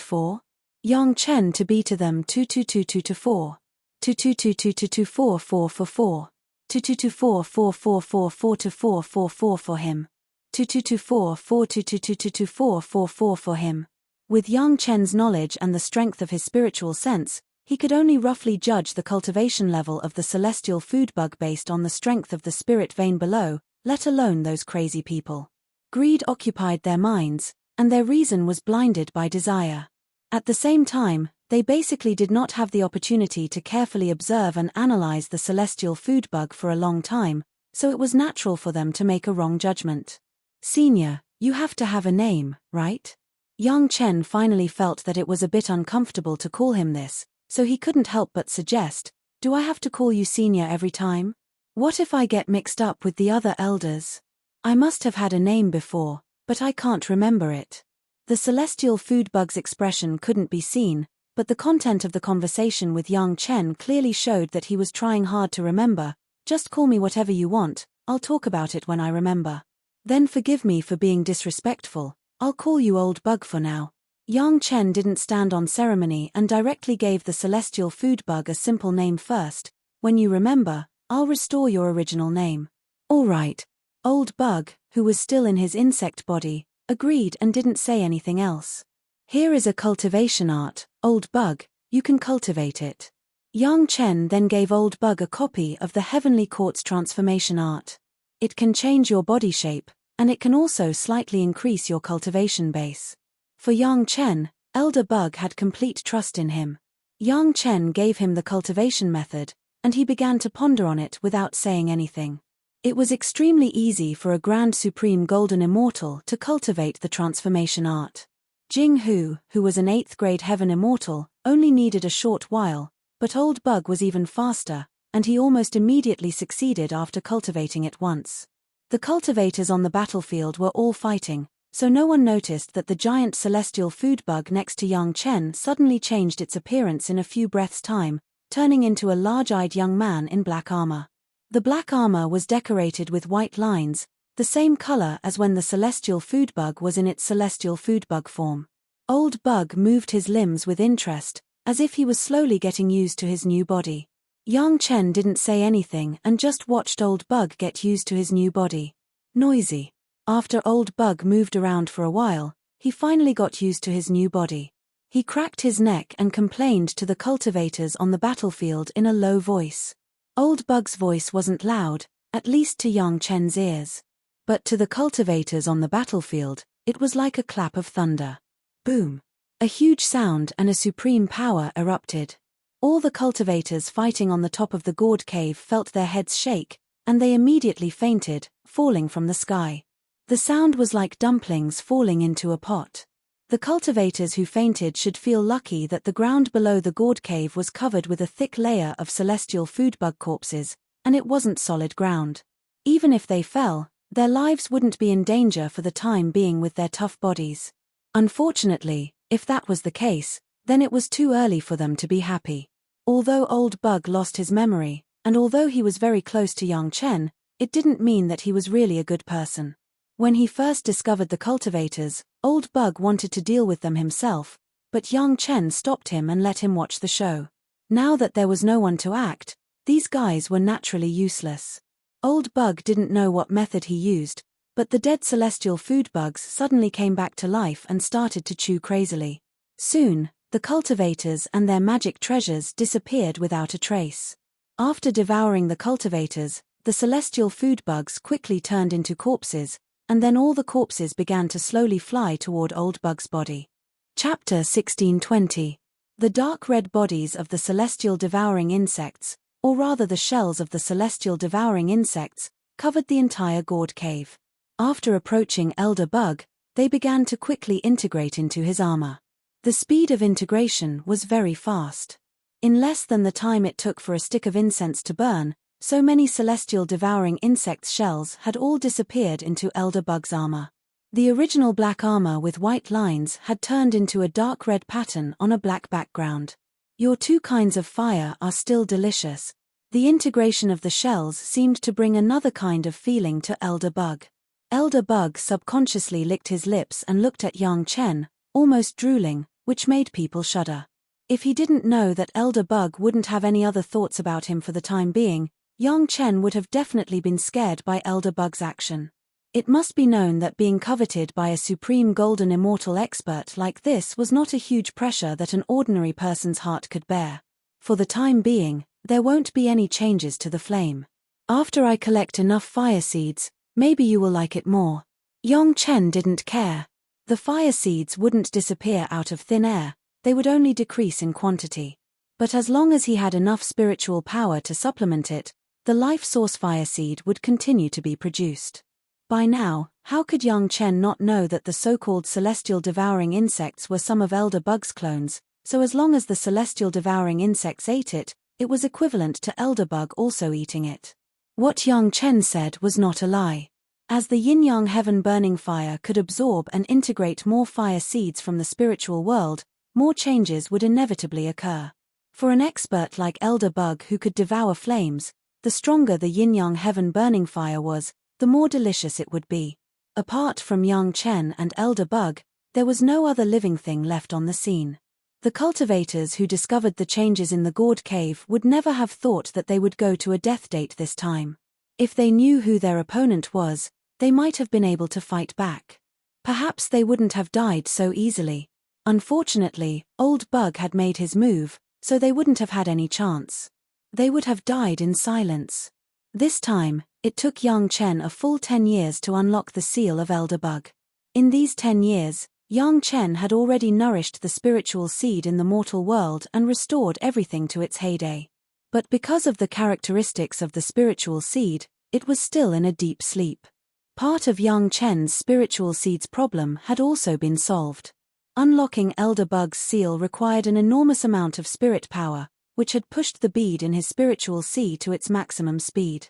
for? Yang Chen to be to them 222224. 222224 2224 for him. 2224 for him. With Yang Chen's knowledge and the strength of his spiritual sense, He could only roughly judge the cultivation level of the celestial food bug based on the strength of the spirit vein below, let alone those crazy people. Greed occupied their minds, and their reason was blinded by desire. At the same time, they basically did not have the opportunity to carefully observe and analyze the celestial food bug for a long time, so it was natural for them to make a wrong judgment. Senior, you have to have a name, right? Young Chen finally felt that it was a bit uncomfortable to call him this, so he couldn't help but suggest, do I have to call you senior every time? What if I get mixed up with the other elders? I must have had a name before, but I can't remember it. The celestial food bug's expression couldn't be seen, but the content of the conversation with Yang Chen clearly showed that he was trying hard to remember. Just call me whatever you want, I'll talk about it when I remember. Then forgive me for being disrespectful, I'll call you old bug for now. Yang Chen didn't stand on ceremony and directly gave the celestial food bug a simple name first. When you remember, I'll restore your original name. All right. Old bug, who was still in his insect body, agreed and didn't say anything else. Here is a cultivation art, old bug, you can cultivate it. Yang Chen then gave old bug a copy of the Heavenly Quartz transformation art. It can change your body shape, and it can also slightly increase your cultivation base. For Yang Chen, Elder Bug had complete trust in him. Yang Chen gave him the cultivation method, and he began to ponder on it without saying anything. It was extremely easy for a Grand Supreme Golden Immortal to cultivate the transformation art. Jing Hu, who was an 8th grade Heaven Immortal, only needed a short while, but Old Bug was even faster, and he almost immediately succeeded after cultivating it once. The cultivators on the battlefield were all fighting, so no one noticed that the giant celestial food bug next to Yang Chen suddenly changed its appearance in a few breaths' time, turning into a large-eyed young man in black armor. The black armor was decorated with white lines, the same color as when the celestial food bug was in its celestial food bug form. Old Bug moved his limbs with interest, as if he was slowly getting used to his new body. Yang Chen didn't say anything and just watched Old Bug get used to his new body. Noisy. After Old Bug moved around for a while, he finally got used to his new body. He cracked his neck and complained to the cultivators on the battlefield in a low voice. Old Bug's voice wasn't loud, at least to Yang Chen's ears. But to the cultivators on the battlefield, it was like a clap of thunder. Boom! A huge sound and a supreme power erupted. All the cultivators fighting on the top of the gourd cave felt their heads shake, and they immediately fainted, falling from the sky. The sound was like dumplings falling into a pot. The cultivators who fainted should feel lucky that the ground below the gourd cave was covered with a thick layer of celestial food bug corpses, and it wasn't solid ground. Even if they fell, their lives wouldn't be in danger for the time being with their tough bodies. Unfortunately, if that was the case, then it was too early for them to be happy. Although Old Bug lost his memory, and although he was very close to Yang Chen, it didn't mean that he was really a good person. When he first discovered the cultivators, Old Bug wanted to deal with them himself, but Yang Chen stopped him and let him watch the show. Now that there was no one to act, these guys were naturally useless. Old Bug didn't know what method he used, but the dead celestial food bugs suddenly came back to life and started to chew crazily. Soon, the cultivators and their magic treasures disappeared without a trace. After devouring the cultivators, the celestial food bugs quickly turned into corpses, and then all the corpses began to slowly fly toward Old Bug's body. Chapter 1620. The dark red bodies of the celestial devouring insects, or rather the shells of the celestial devouring insects, covered the entire gourd cave. After approaching Elder Bug, they began to quickly integrate into his armor. The speed of integration was very fast. In less than the time it took for a stick of incense to burn, so many celestial devouring insects' shells had all disappeared into Elder Bug's armor. The original black armor with white lines had turned into a dark red pattern on a black background. Your two kinds of fire are still delicious. The integration of the shells seemed to bring another kind of feeling to Elder Bug. Elder Bug subconsciously licked his lips and looked at Yang Chen, almost drooling, which made people shudder. If he didn't know that Elder Bug wouldn't have any other thoughts about him for the time being, Yang Chen would have definitely been scared by Elder Bug's action. It must be known that being coveted by a supreme golden immortal expert like this was not a huge pressure that an ordinary person's heart could bear. For the time being, there won't be any changes to the flame. After I collect enough fire seeds, maybe you will like it more." Yang Chen didn't care. The fire seeds wouldn't disappear out of thin air, they would only decrease in quantity. But as long as he had enough spiritual power to supplement it, the life source fire seed would continue to be produced. By now, how could Yang Chen not know that the so-called celestial devouring insects were some of Elder Bug's clones, so as long as the celestial devouring insects ate it, it was equivalent to Elder Bug also eating it. What Yang Chen said was not a lie. As the yin-yang heaven-burning fire could absorb and integrate more fire seeds from the spiritual world, more changes would inevitably occur. For an expert like Elder Bug who could devour flames, the stronger the yin-yang heaven-burning fire was, the more delicious it would be. Apart from Yang Chen and Elder Bug, there was no other living thing left on the scene. The cultivators who discovered the changes in the gourd cave would never have thought that they would go to a death date this time. If they knew who their opponent was, they might have been able to fight back. Perhaps they wouldn't have died so easily. Unfortunately, Old Bug had made his move, so they wouldn't have had any chance. They would have died in silence. This time, it took Yang Chen a full 10 years to unlock the seal of Elder Bug. In these 10 years, Yang Chen had already nourished the spiritual seed in the mortal world and restored everything to its heyday. But because of the characteristics of the spiritual seed, it was still in a deep sleep. Part of Yang Chen's spiritual seed's problem had also been solved. Unlocking Elder Bug's seal required an enormous amount of spirit power, which had pushed the bead in his spiritual seed to its maximum speed.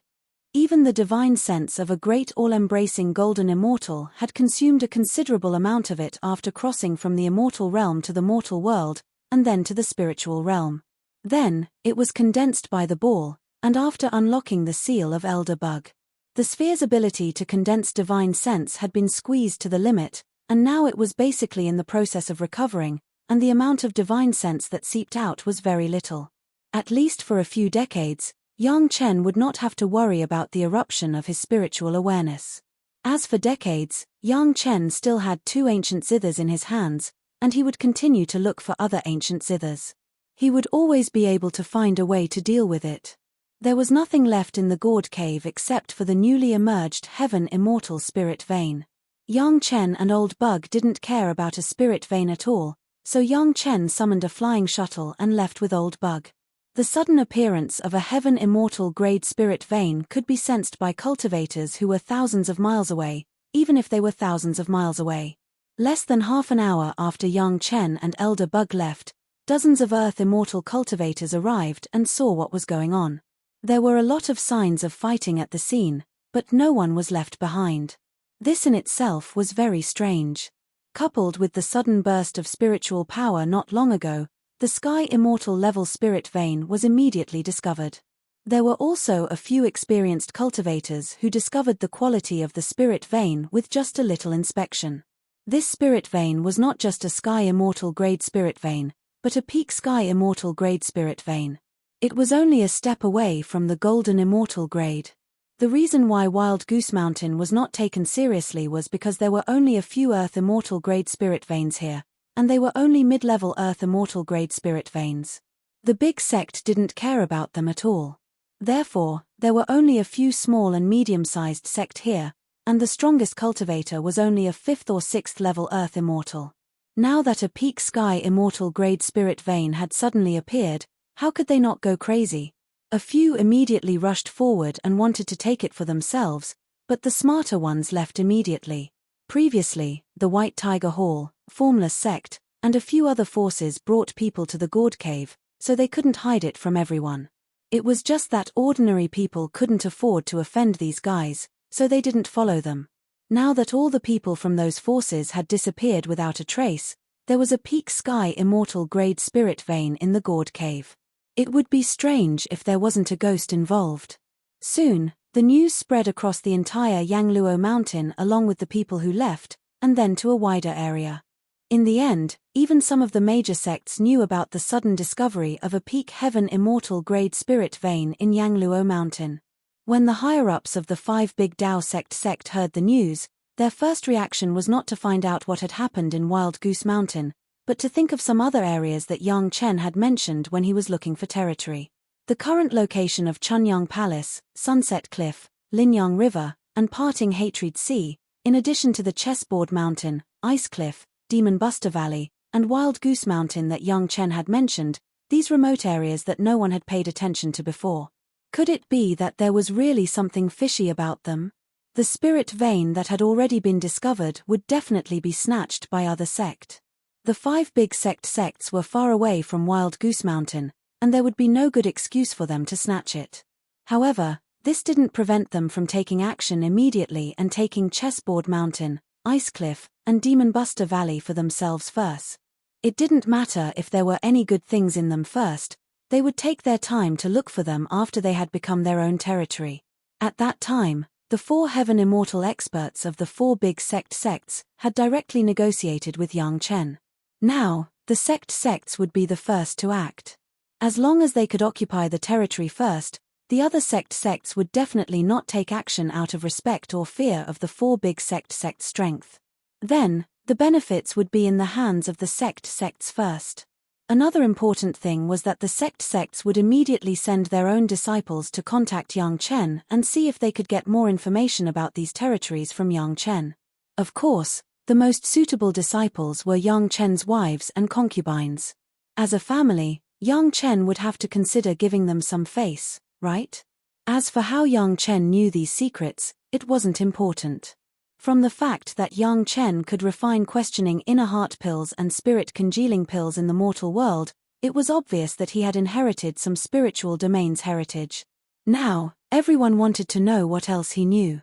Even the divine sense of a great all-embracing golden immortal had consumed a considerable amount of it after crossing from the immortal realm to the mortal world, and then to the spiritual realm. Then, it was condensed by the ball, and after unlocking the seal of Elder Bug. The sphere's ability to condense divine sense had been squeezed to the limit, and now it was basically in the process of recovering, and the amount of divine sense that seeped out was very little. At least for a few decades, Yang Chen would not have to worry about the eruption of his spiritual awareness. As for decades, Yang Chen still had 2 ancient zithers in his hands, and he would continue to look for other ancient zithers. He would always be able to find a way to deal with it. There was nothing left in the gourd cave except for the newly emerged heaven immortal spirit vein. Yang Chen and Old Bug didn't care about a spirit vein at all, so Yang Chen summoned a flying shuttle and left with Old Bug. The sudden appearance of a heaven immortal grade spirit vein could be sensed by cultivators who were thousands of miles away, even if they were thousands of miles away. Less than half an hour after Yang Chen and Elder Bug left, dozens of Earth immortal cultivators arrived and saw what was going on. There were a lot of signs of fighting at the scene, but no one was left behind. This in itself was very strange. Coupled with the sudden burst of spiritual power not long ago, the Sky Immortal level spirit vein was immediately discovered. There were also a few experienced cultivators who discovered the quality of the spirit vein with just a little inspection. This spirit vein was not just a Sky Immortal grade spirit vein, but a peak Sky Immortal grade spirit vein. It was only a step away from the Golden Immortal grade. The reason why Wild Goose Mountain was not taken seriously was because there were only a few Earth Immortal grade spirit veins here, and they were only mid-level Earth Immortal grade spirit veins. The big sect didn't care about them at all. Therefore, there were only a few small and medium-sized sect here, and the strongest cultivator was only a 5th or 6th level Earth Immortal. Now that a peak Sky Immortal grade spirit vein had suddenly appeared, how could they not go crazy? A few immediately rushed forward and wanted to take it for themselves, but the smarter ones left immediately. Previously, the White Tiger Hall, Formless Sect, and a few other forces brought people to the gourd cave, so they couldn't hide it from everyone. It was just that ordinary people couldn't afford to offend these guys, so they didn't follow them. Now that all the people from those forces had disappeared without a trace, there was a peak Sky Immortal grade spirit vein in the gourd cave. It would be strange if there wasn't a ghost involved. Soon, the news spread across the entire Yangluo mountain along with the people who left, and then to a wider area. In the end, even some of the major sects knew about the sudden discovery of a peak heaven immortal grade spirit vein in Yangluo mountain. When the higher-ups of the 5 Big Dao sect heard the news, their first reaction was not to find out what had happened in Wild Goose Mountain, but to think of some other areas that Yang Chen had mentioned when he was looking for territory. The current location of Chunyang Palace, Sunset Cliff, Linyang River, and Parting Hatred Sea, in addition to the Chessboard Mountain, Ice Cliff, Demon Buster Valley, and Wild Goose Mountain that Yang Chen had mentioned, these remote areas that no one had paid attention to before. Could it be that there was really something fishy about them? The spirit vein that had already been discovered would definitely be snatched by other sect. The 5 big sects were far away from Wild Goose Mountain, and there would be no good excuse for them to snatch it. However, this didn't prevent them from taking action immediately and taking Chessboard Mountain, Ice Cliff, and Demon Buster Valley for themselves first. It didn't matter if there were any good things in them first, they would take their time to look for them after they had become their own territory. At that time, the 4 Heaven Immortal experts of the 4 big sects had directly negotiated with Yang Chen. Now, the sects would be the first to act. As long as they could occupy the territory first, the other sects would definitely not take action out of respect or fear of the 4 big sects' strength. Then, the benefits would be in the hands of the sects first. Another important thing was that the sects would immediately send their own disciples to contact Yang Chen and see if they could get more information about these territories from Yang Chen. Of course, the most suitable disciples were Yang Chen's wives and concubines. As a family, Yang Chen would have to consider giving them some face, right? As for how Yang Chen knew these secrets, it wasn't important. From the fact that Yang Chen could refine questioning inner heart pills and spirit congealing pills in the mortal world, it was obvious that he had inherited some spiritual domains heritage. Now, everyone wanted to know what else he knew.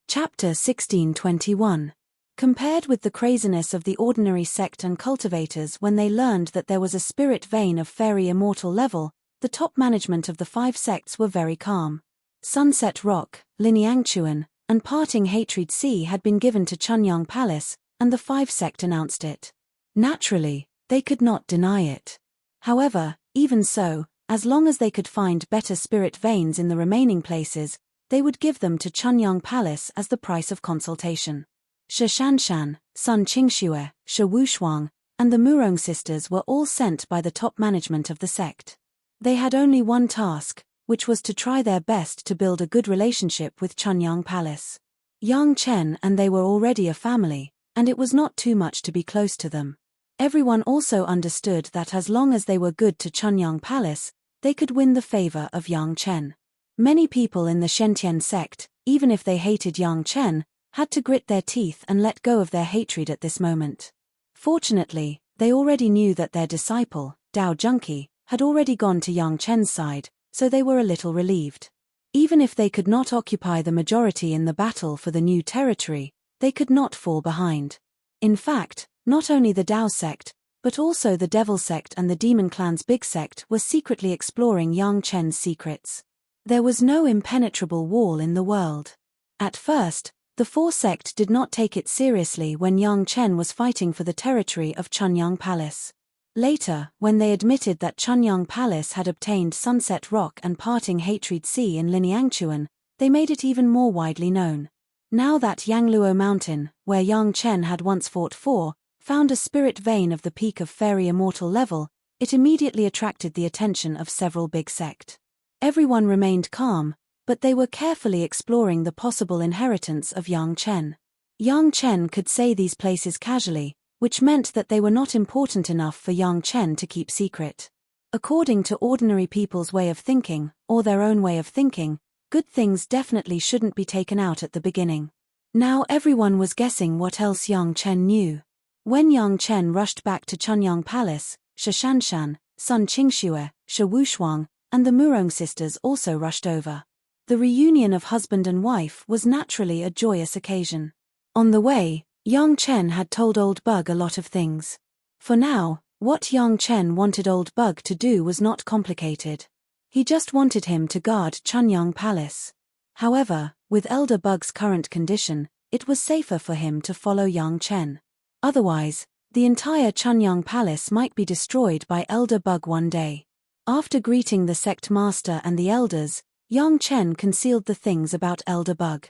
Chapter 1621. Compared with the craziness of the ordinary sect and cultivators when they learned that there was a spirit vein of fairy immortal level, the top management of the 5 sects were very calm. Sunset Rock, Linyangchuan, and Parting Hatred Sea had been given to Chunyang Palace, and the 5 sect announced it. Naturally, they could not deny it. However, even so, as long as they could find better spirit veins in the remaining places, they would give them to Chunyang Palace as the price of consultation. Shi Shanshan, Sun Qingxue, Shi Wushuang, and the Murong sisters were all sent by the top management of the sect. They had only one task, which was to try their best to build a good relationship with Chunyang Palace. Yang Chen and they were already a family, and it was not too much to be close to them. Everyone also understood that as long as they were good to Chunyang Palace, they could win the favor of Yang Chen. Many people in the Shentian sect, even if they hated Yang Chen, had to grit their teeth and let go of their hatred at this moment. Fortunately, they already knew that their disciple, Dao Junki, had already gone to Yang Chen's side, so they were a little relieved. Even if they could not occupy the majority in the battle for the new territory, they could not fall behind. In fact, not only the Dao sect, but also the Devil sect and the Demon Clan's Big sect were secretly exploring Yang Chen's secrets. There was no impenetrable wall in the world. At first, the 4 sect did not take it seriously when Yang Chen was fighting for the territory of Chunyang Palace. Later, when they admitted that Chunyang Palace had obtained Sunset Rock and Parting Hatred Sea in Linyangchuan, they made it even more widely known. Now that Yangluo Mountain, where Yang Chen had once fought for, found a spirit vein of the peak of fairy immortal level, it immediately attracted the attention of several big sect. Everyone remained calm, but they were carefully exploring the possible inheritance of Yang Chen. Yang Chen could say these places casually, which meant that they were not important enough for Yang Chen to keep secret. According to ordinary people's way of thinking, or their own way of thinking, good things definitely shouldn't be taken out at the beginning. Now everyone was guessing what else Yang Chen knew. When Yang Chen rushed back to Chunyang Palace, Shi Shanshan, Sun Qingxue, Shi Wushuang, and the Murong sisters also rushed over. The reunion of husband and wife was naturally a joyous occasion. On the way, Yang Chen had told Old Bug a lot of things. For now, what Yang Chen wanted Old Bug to do was not complicated. He just wanted him to guard Chunyang Palace. However, with Elder Bug's current condition, it was safer for him to follow Yang Chen. Otherwise, the entire Chunyang Palace might be destroyed by Elder Bug one day. After greeting the sect master and the elders, Yang Chen concealed the things about Elder Bug.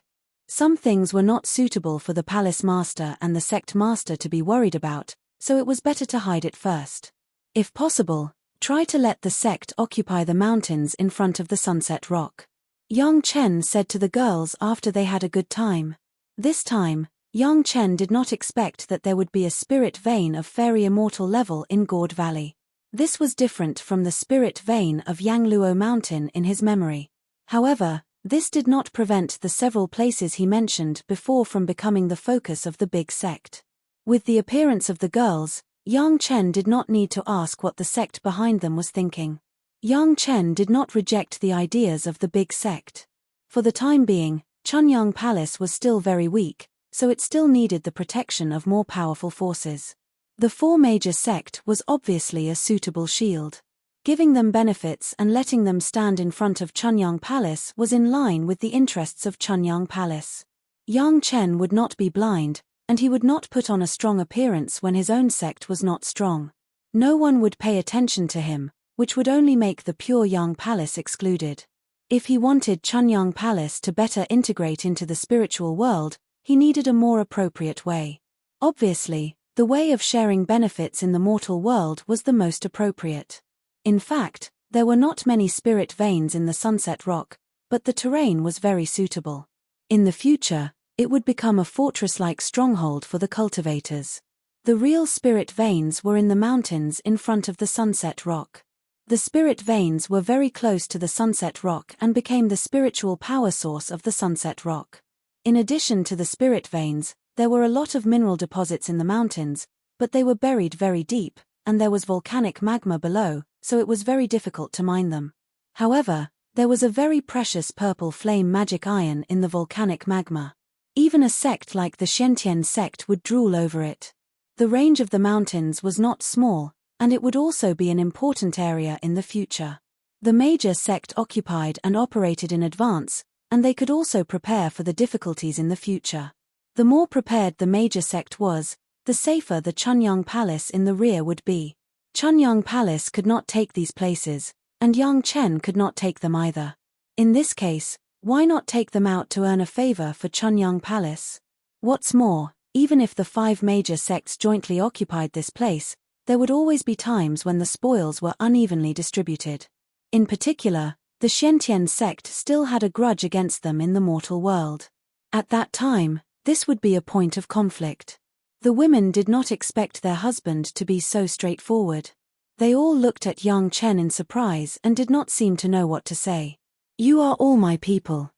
Some things were not suitable for the palace master and the sect master to be worried about, so it was better to hide it first. If possible, try to let the sect occupy the mountains in front of the Sunset Rock. Yang Chen said to the girls after they had a good time. This time, Yang Chen did not expect that there would be a spirit vein of fairy immortal level in Gourd Valley. This was different from the spirit vein of Yangluo Mountain in his memory. However, this did not prevent the several places he mentioned before from becoming the focus of the big sect. With the appearance of the girls, Yang Chen did not need to ask what the sect behind them was thinking. Yang Chen did not reject the ideas of the big sect. For the time being, Chunyang Palace was still very weak, so it still needed the protection of more powerful forces. The four major sect was obviously a suitable shield. Giving them benefits and letting them stand in front of Chunyang Palace was in line with the interests of Chunyang Palace. Yang Chen would not be blind, and he would not put on a strong appearance when his own sect was not strong. No one would pay attention to him, which would only make the pure Yang Palace excluded. If he wanted Chunyang Palace to better integrate into the spiritual world, he needed a more appropriate way. Obviously, the way of sharing benefits in the mortal world was the most appropriate. In fact, there were not many spirit veins in the Sunset Rock, but the terrain was very suitable. In the future, it would become a fortress-like stronghold for the cultivators. The real spirit veins were in the mountains in front of the Sunset Rock. The spirit veins were very close to the Sunset Rock and became the spiritual power source of the Sunset Rock. In addition to the spirit veins, there were a lot of mineral deposits in the mountains, but they were buried very deep, and there was volcanic magma below, so it was very difficult to mine them. However, there was a very precious purple flame magic iron in the volcanic magma. Even a sect like the Xiantian sect would drool over it. The range of the mountains was not small, and it would also be an important area in the future. The major sect occupied and operated in advance, and they could also prepare for the difficulties in the future. The more prepared the major sect was, the safer the Chunyang Palace in the rear would be. Chunyang Palace could not take these places, and Yang Chen could not take them either. In this case, why not take them out to earn a favor for Chunyang Palace? What's more, even if the 5 major sects jointly occupied this place, there would always be times when the spoils were unevenly distributed. In particular, the Xiantian sect still had a grudge against them in the mortal world. At that time, this would be a point of conflict. The women did not expect their husband to be so straightforward. They all looked at Yang Chen in surprise and did not seem to know what to say. "You are all my people.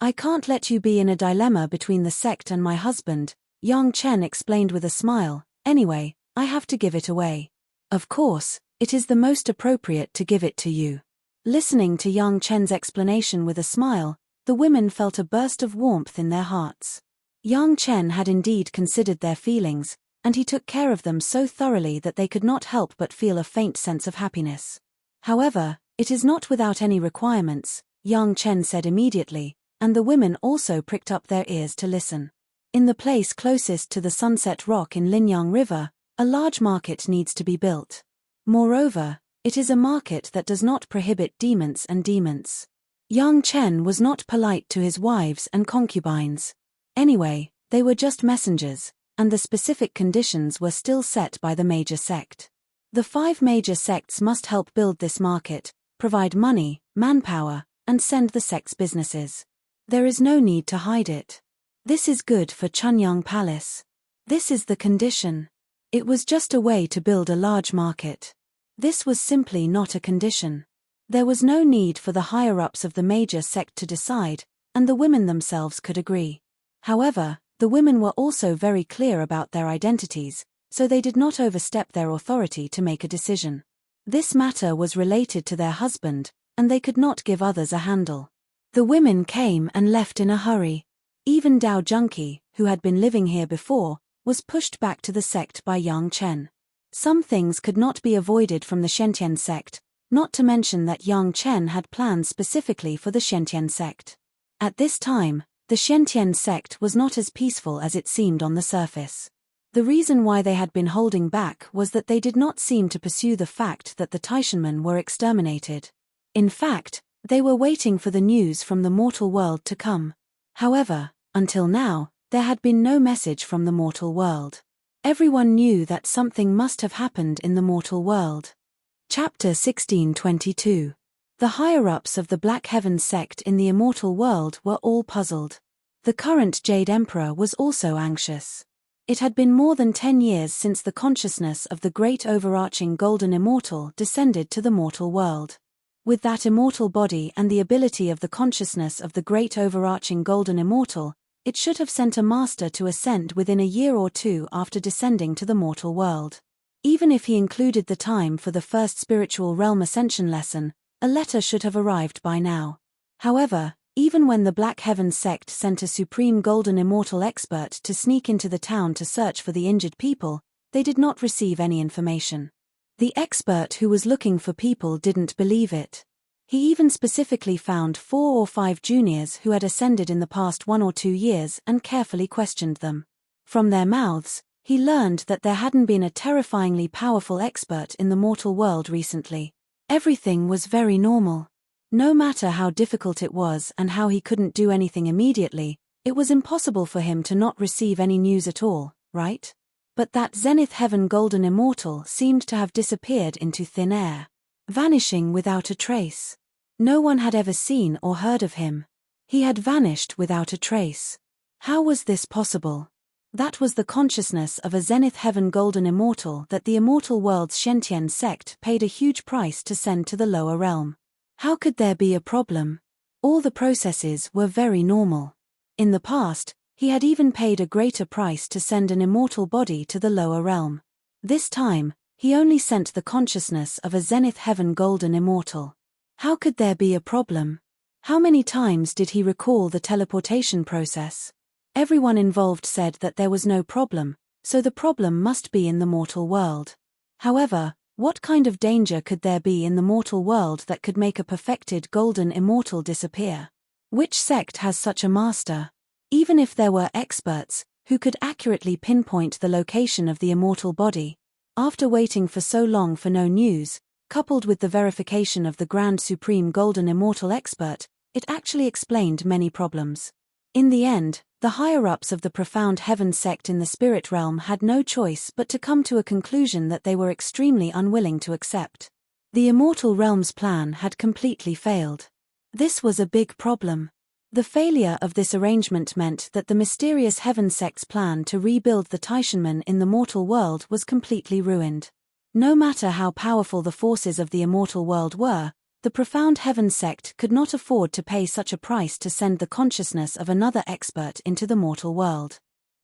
I can't let you be in a dilemma between the sect and my husband," Yang Chen explained with a smile. "Anyway, I have to give it away. Of course, it is the most appropriate to give it to you." Listening to Yang Chen's explanation with a smile, the women felt a burst of warmth in their hearts. Yang Chen had indeed considered their feelings, and he took care of them so thoroughly that they could not help but feel a faint sense of happiness. "However, it is not without any requirements," Yang Chen said immediately, and the women also pricked up their ears to listen. In the place closest to the Sunset Rock in Linyang River, a large market needs to be built. Moreover, it is a market that does not prohibit demons and demons. Yang Chen was not polite to his wives and concubines. Anyway, they were just messengers, and the specific conditions were still set by the major sect. The 5 major sects must help build this market, provide money, manpower, and send the sect's businesses. There is no need to hide it. This is good for Chunyang Palace. This is the condition. It was just a way to build a large market. This was simply not a condition. There was no need for the higher-ups of the major sect to decide, and the women themselves could agree. However, the women were also very clear about their identities, so they did not overstep their authority to make a decision. This matter was related to their husband, and they could not give others a handle. The women came and left in a hurry. Even Dao Junki, who had been living here before, was pushed back to the sect by Yang Chen. Some things could not be avoided from the Xiantian sect, not to mention that Yang Chen had plans specifically for the Xiantian sect. At this time, the Xiantian sect was not as peaceful as it seemed on the surface. The reason why they had been holding back was that they did not seem to pursue the fact that the Taishanmen were exterminated. In fact, they were waiting for the news from the mortal world to come. However, until now, there had been no message from the mortal world. Everyone knew that something must have happened in the mortal world. Chapter 1622. The higher-ups of the Black Heavens sect in the immortal world were all puzzled. The current Jade Emperor was also anxious. It had been more than 10 years since the consciousness of the great overarching golden immortal descended to the mortal world. With that immortal body and the ability of the consciousness of the great overarching golden immortal, it should have sent a master to ascend within a year or two after descending to the mortal world. Even if he included the time for the first spiritual realm ascension lesson, a letter should have arrived by now. However, even when the Black Heavens sect sent a supreme golden immortal expert to sneak into the town to search for the injured people, they did not receive any information. The expert who was looking for people didn't believe it. He even specifically found 4 or 5 juniors who had ascended in the past 1 or 2 years and carefully questioned them. From their mouths, he learned that there hadn't been a terrifyingly powerful expert in the mortal world recently. Everything was very normal. No matter how difficult it was and how he couldn't do anything immediately, it was impossible for him to not receive any news at all, right? But that Zenith Heaven Golden Immortal seemed to have disappeared into thin air, vanishing without a trace. No one had ever seen or heard of him. He had vanished without a trace. How was this possible? That was the consciousness of a Zenith Heaven Golden Immortal that the immortal world's Shentian sect paid a huge price to send to the lower realm. How could there be a problem? All the processes were very normal. In the past, he had even paid a greater price to send an immortal body to the lower realm. This time, he only sent the consciousness of a Zenith Heaven Golden Immortal. How could there be a problem? How many times did he recall the teleportation process? Everyone involved said that there was no problem, so the problem must be in the mortal world. However, what kind of danger could there be in the mortal world that could make a perfected golden immortal disappear? Which sect has such a master? Even if there were experts who could accurately pinpoint the location of the immortal body, after waiting for so long for no news, coupled with the verification of the Grand Supreme Golden Immortal Expert, it actually explained many problems. In the end, the higher-ups of the Profound Heaven sect in the spirit realm had no choice but to come to a conclusion that they were extremely unwilling to accept. The immortal realm's plan had completely failed. This was a big problem. The failure of this arrangement meant that the mysterious Heaven sect's plan to rebuild the Taishanmen in the mortal world was completely ruined. No matter how powerful the forces of the immortal world were, the Profound Heaven sect could not afford to pay such a price to send the consciousness of another expert into the mortal world.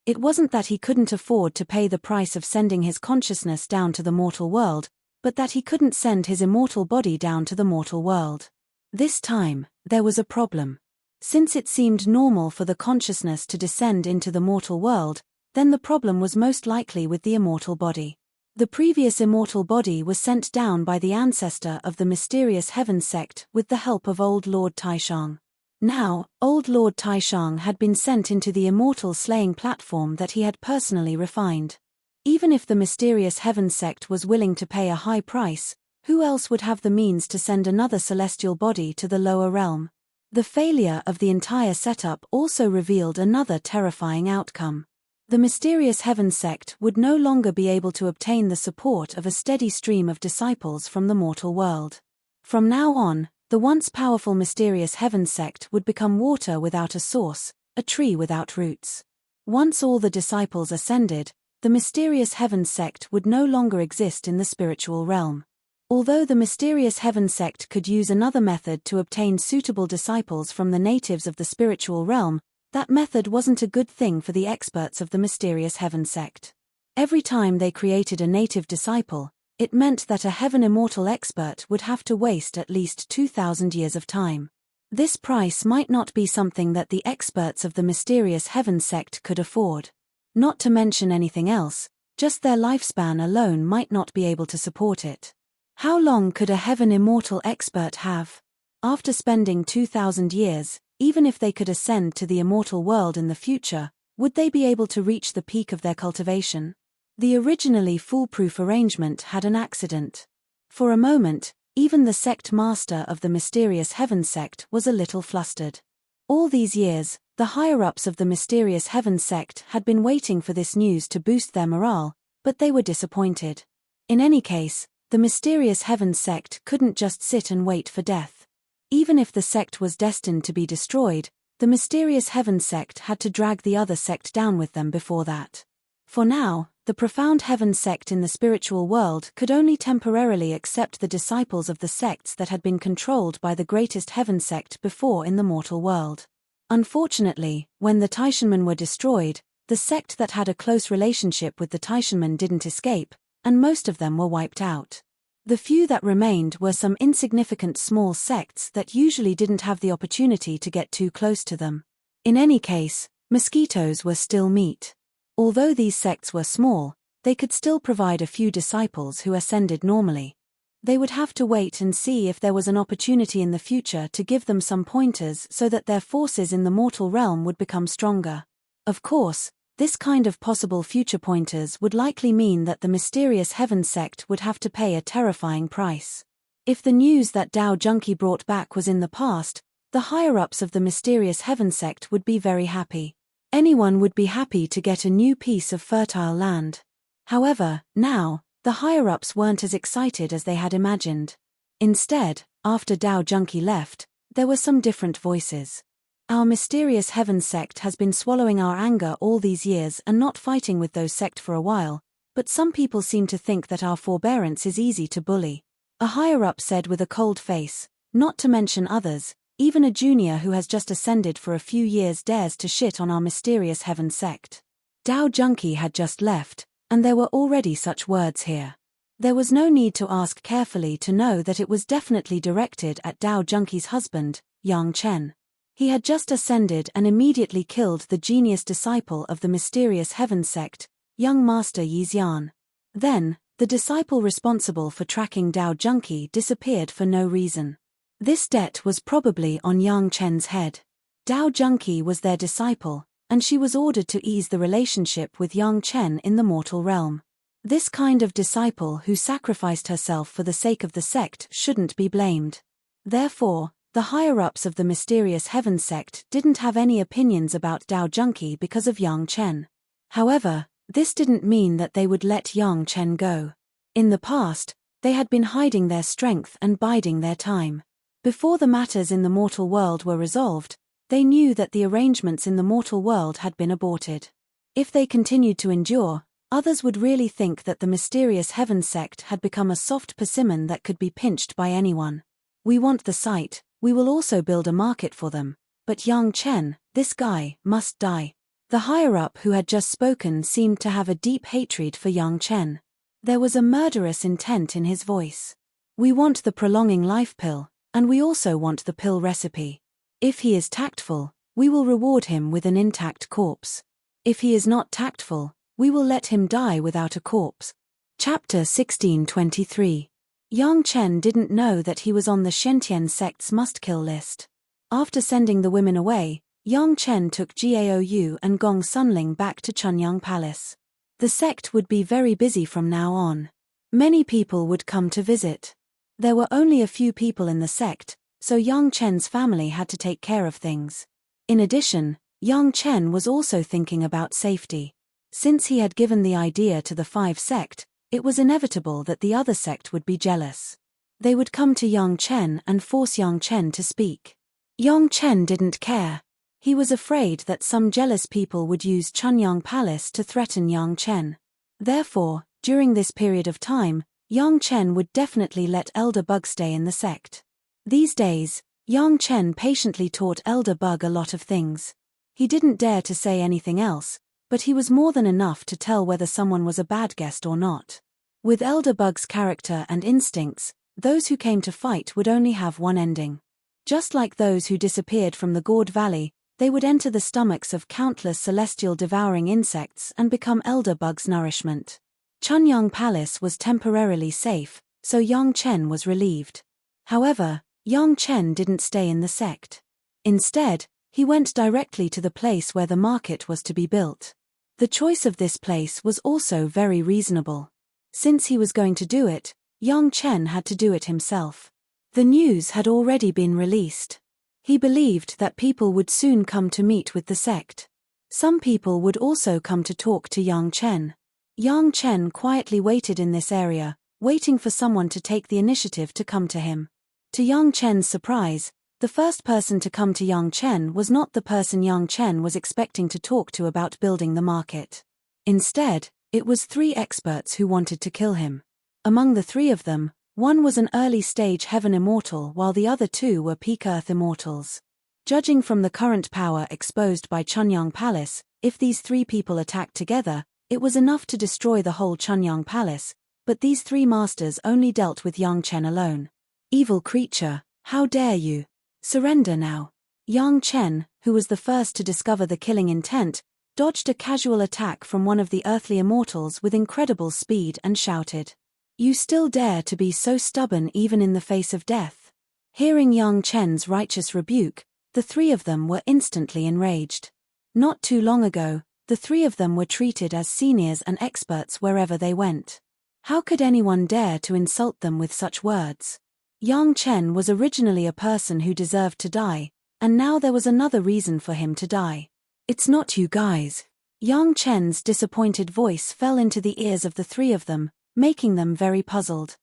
It wasn't that he couldn't afford to pay the price of sending his consciousness down to the mortal world, but that he couldn't send his immortal body down to the mortal world. This time, there was a problem. Since it seemed normal for the consciousness to descend into the mortal world, then the problem was most likely with the immortal body. The previous immortal body was sent down by the ancestor of the mysterious Heaven sect with the help of Old Lord Taishang. Now, Old Lord Taishang had been sent into the immortal slaying platform that he had personally refined. Even if the mysterious Heaven sect was willing to pay a high price, who else would have the means to send another celestial body to the lower realm? The failure of the entire setup also revealed another terrifying outcome. The mysterious Heaven sect would no longer be able to obtain the support of a steady stream of disciples from the mortal world. From now on, the once powerful mysterious Heaven sect would become water without a source, a tree without roots. Once all the disciples ascended, the mysterious Heaven sect would no longer exist in the spiritual realm. Although the mysterious Heaven sect could use another method to obtain suitable disciples from the natives of the spiritual realm, that method wasn't a good thing for the experts of the mysterious Heaven sect. Every time they created a native disciple, it meant that a Heaven immortal expert would have to waste at least 2,000 years of time. This price might not be something that the experts of the mysterious Heaven sect could afford. Not to mention anything else, just their lifespan alone might not be able to support it. How long could a Heaven immortal expert have? After spending 2,000 years, even if they could ascend to the immortal world in the future, would they be able to reach the peak of their cultivation? The originally foolproof arrangement had an accident. For a moment, even the sect master of the mysterious Heaven sect was a little flustered. All these years, The higher-ups of the mysterious Heaven sect had been waiting for this news to boost their morale, but they were disappointed. In any case, the mysterious Heaven sect couldn't just sit and wait for death. Even if the sect was destined to be destroyed, the mysterious Heaven sect had to drag the other sect down with them before that. For now, the profound Heaven sect in the spiritual world could only temporarily accept the disciples of the sects that had been controlled by the greatest Heaven sect before in the mortal world. Unfortunately, when the Taishanmen were destroyed, the sect that had a close relationship with the Taishanmen didn't escape, and most of them were wiped out. The few that remained were some insignificant small sects that usually didn't have the opportunity to get too close to them. In any case, mosquitoes were still meat. Although these sects were small, they could still provide a few disciples who ascended normally. They would have to wait and see if there was an opportunity in the future to give them some pointers so that their forces in the mortal realm would become stronger. Of course, this kind of possible future pointers would likely mean that the mysterious Heaven sect would have to pay a terrifying price. If the news that Dao Junki brought back was in the past, the higher-ups of the mysterious Heaven sect would be very happy. Anyone would be happy to get a new piece of fertile land. However, now, the higher-ups weren't as excited as they had imagined. Instead, after Dao Junki left, there were some different voices. Our mysterious Heaven sect has been swallowing our anger all these years and not fighting with those sect for a while, but some people seem to think that our forbearance is easy to bully. A higher-up said with a cold face, not to mention others. Even a junior who has just ascended for a few years dares to shit on our mysterious Heaven sect. Dao Junki had just left, and there were already such words here. There was no need to ask carefully to know that it was definitely directed at Dao Junki's husband, Yang Chen. He had just ascended and immediately killed the genius disciple of the mysterious Heaven sect, young Master Yi Xian. Then, the disciple responsible for tracking Dao Junki disappeared for no reason. This debt was probably on Yang Chen's head. Dao Junki was their disciple, and she was ordered to ease the relationship with Yang Chen in the mortal realm. This kind of disciple who sacrificed herself for the sake of the sect shouldn't be blamed. Therefore, the higher-ups of the mysterious Heaven sect didn't have any opinions about Dao Junki because of Yang Chen. However, this didn't mean that they would let Yang Chen go. In the past, they had been hiding their strength and biding their time. Before the matters in the mortal world were resolved, they knew that the arrangements in the mortal world had been aborted. If they continued to endure, others would really think that the mysterious Heaven sect had become a soft persimmon that could be pinched by anyone. We want the site, we will also build a market for them, but Yang Chen, this guy, must die. The higher-up who had just spoken seemed to have a deep hatred for Yang Chen. There was a murderous intent in his voice. We want the prolonging life pill. And we also want the pill recipe. If he is tactful, we will reward him with an intact corpse. If he is not tactful, we will let him die without a corpse. Chapter 1623. Yang Chen didn't know that he was on the Shentian sect's must-kill list. After sending the women away, Yang Chen took Gaou and Gong Sunling back to Chunyang Palace. The sect would be very busy from now on. Many people would come to visit. There were only a few people in the sect, so Yang Chen's family had to take care of things. In addition, Yang Chen was also thinking about safety. Since he had given the idea to the 5 sect, it was inevitable that the other sect would be jealous. They would come to Yang Chen and force Yang Chen to speak. Yang Chen didn't care. He was afraid that some jealous people would use Chunyang Palace to threaten Yang Chen. Therefore, during this period of time, Yang Chen would definitely let Elder Bug stay in the sect. These days, Yang Chen patiently taught Elder Bug a lot of things. He didn't dare to say anything else, but he was more than enough to tell whether someone was a bad guest or not. With Elder Bug's character and instincts, those who came to fight would only have one ending. Just like those who disappeared from the Gourd Valley, they would enter the stomachs of countless celestial devouring insects and become Elder Bug's nourishment. Chunyang Palace was temporarily safe, so Yang Chen was relieved. However, Yang Chen didn't stay in the sect. Instead, he went directly to the place where the market was to be built. The choice of this place was also very reasonable. Since he was going to do it, Yang Chen had to do it himself. The news had already been released. He believed that people would soon come to meet with the sect. Some people would also come to talk to Yang Chen. Yang Chen quietly waited in this area, waiting for someone to take the initiative to come to him. To Yang Chen's surprise, the first person to come to Yang Chen was not the person Yang Chen was expecting to talk to about building the market. Instead, it was 3 experts who wanted to kill him. Among the 3 of them, one was an early-stage heaven immortal while the other 2 were peak earth immortals. Judging from the current power exposed by Chunyang Palace, if these 3 people attacked together, it was enough to destroy the whole Chunyang Palace, but these 3 masters only dealt with Yang Chen alone. Evil creature, how dare you? Surrender now. Yang Chen, who was the first to discover the killing intent, dodged a casual attack from one of the earthly immortals with incredible speed and shouted, "You still dare to be so stubborn even in the face of death?" Hearing Yang Chen's righteous rebuke, the 3 of them were instantly enraged. Not too long ago, the 3 of them were treated as seniors and experts wherever they went. How could anyone dare to insult them with such words? Yang Chen was originally a person who deserved to die, and now there was another reason for him to die. "It's not you guys." Yang Chen's disappointed voice fell into the ears of the 3 of them, making them very puzzled.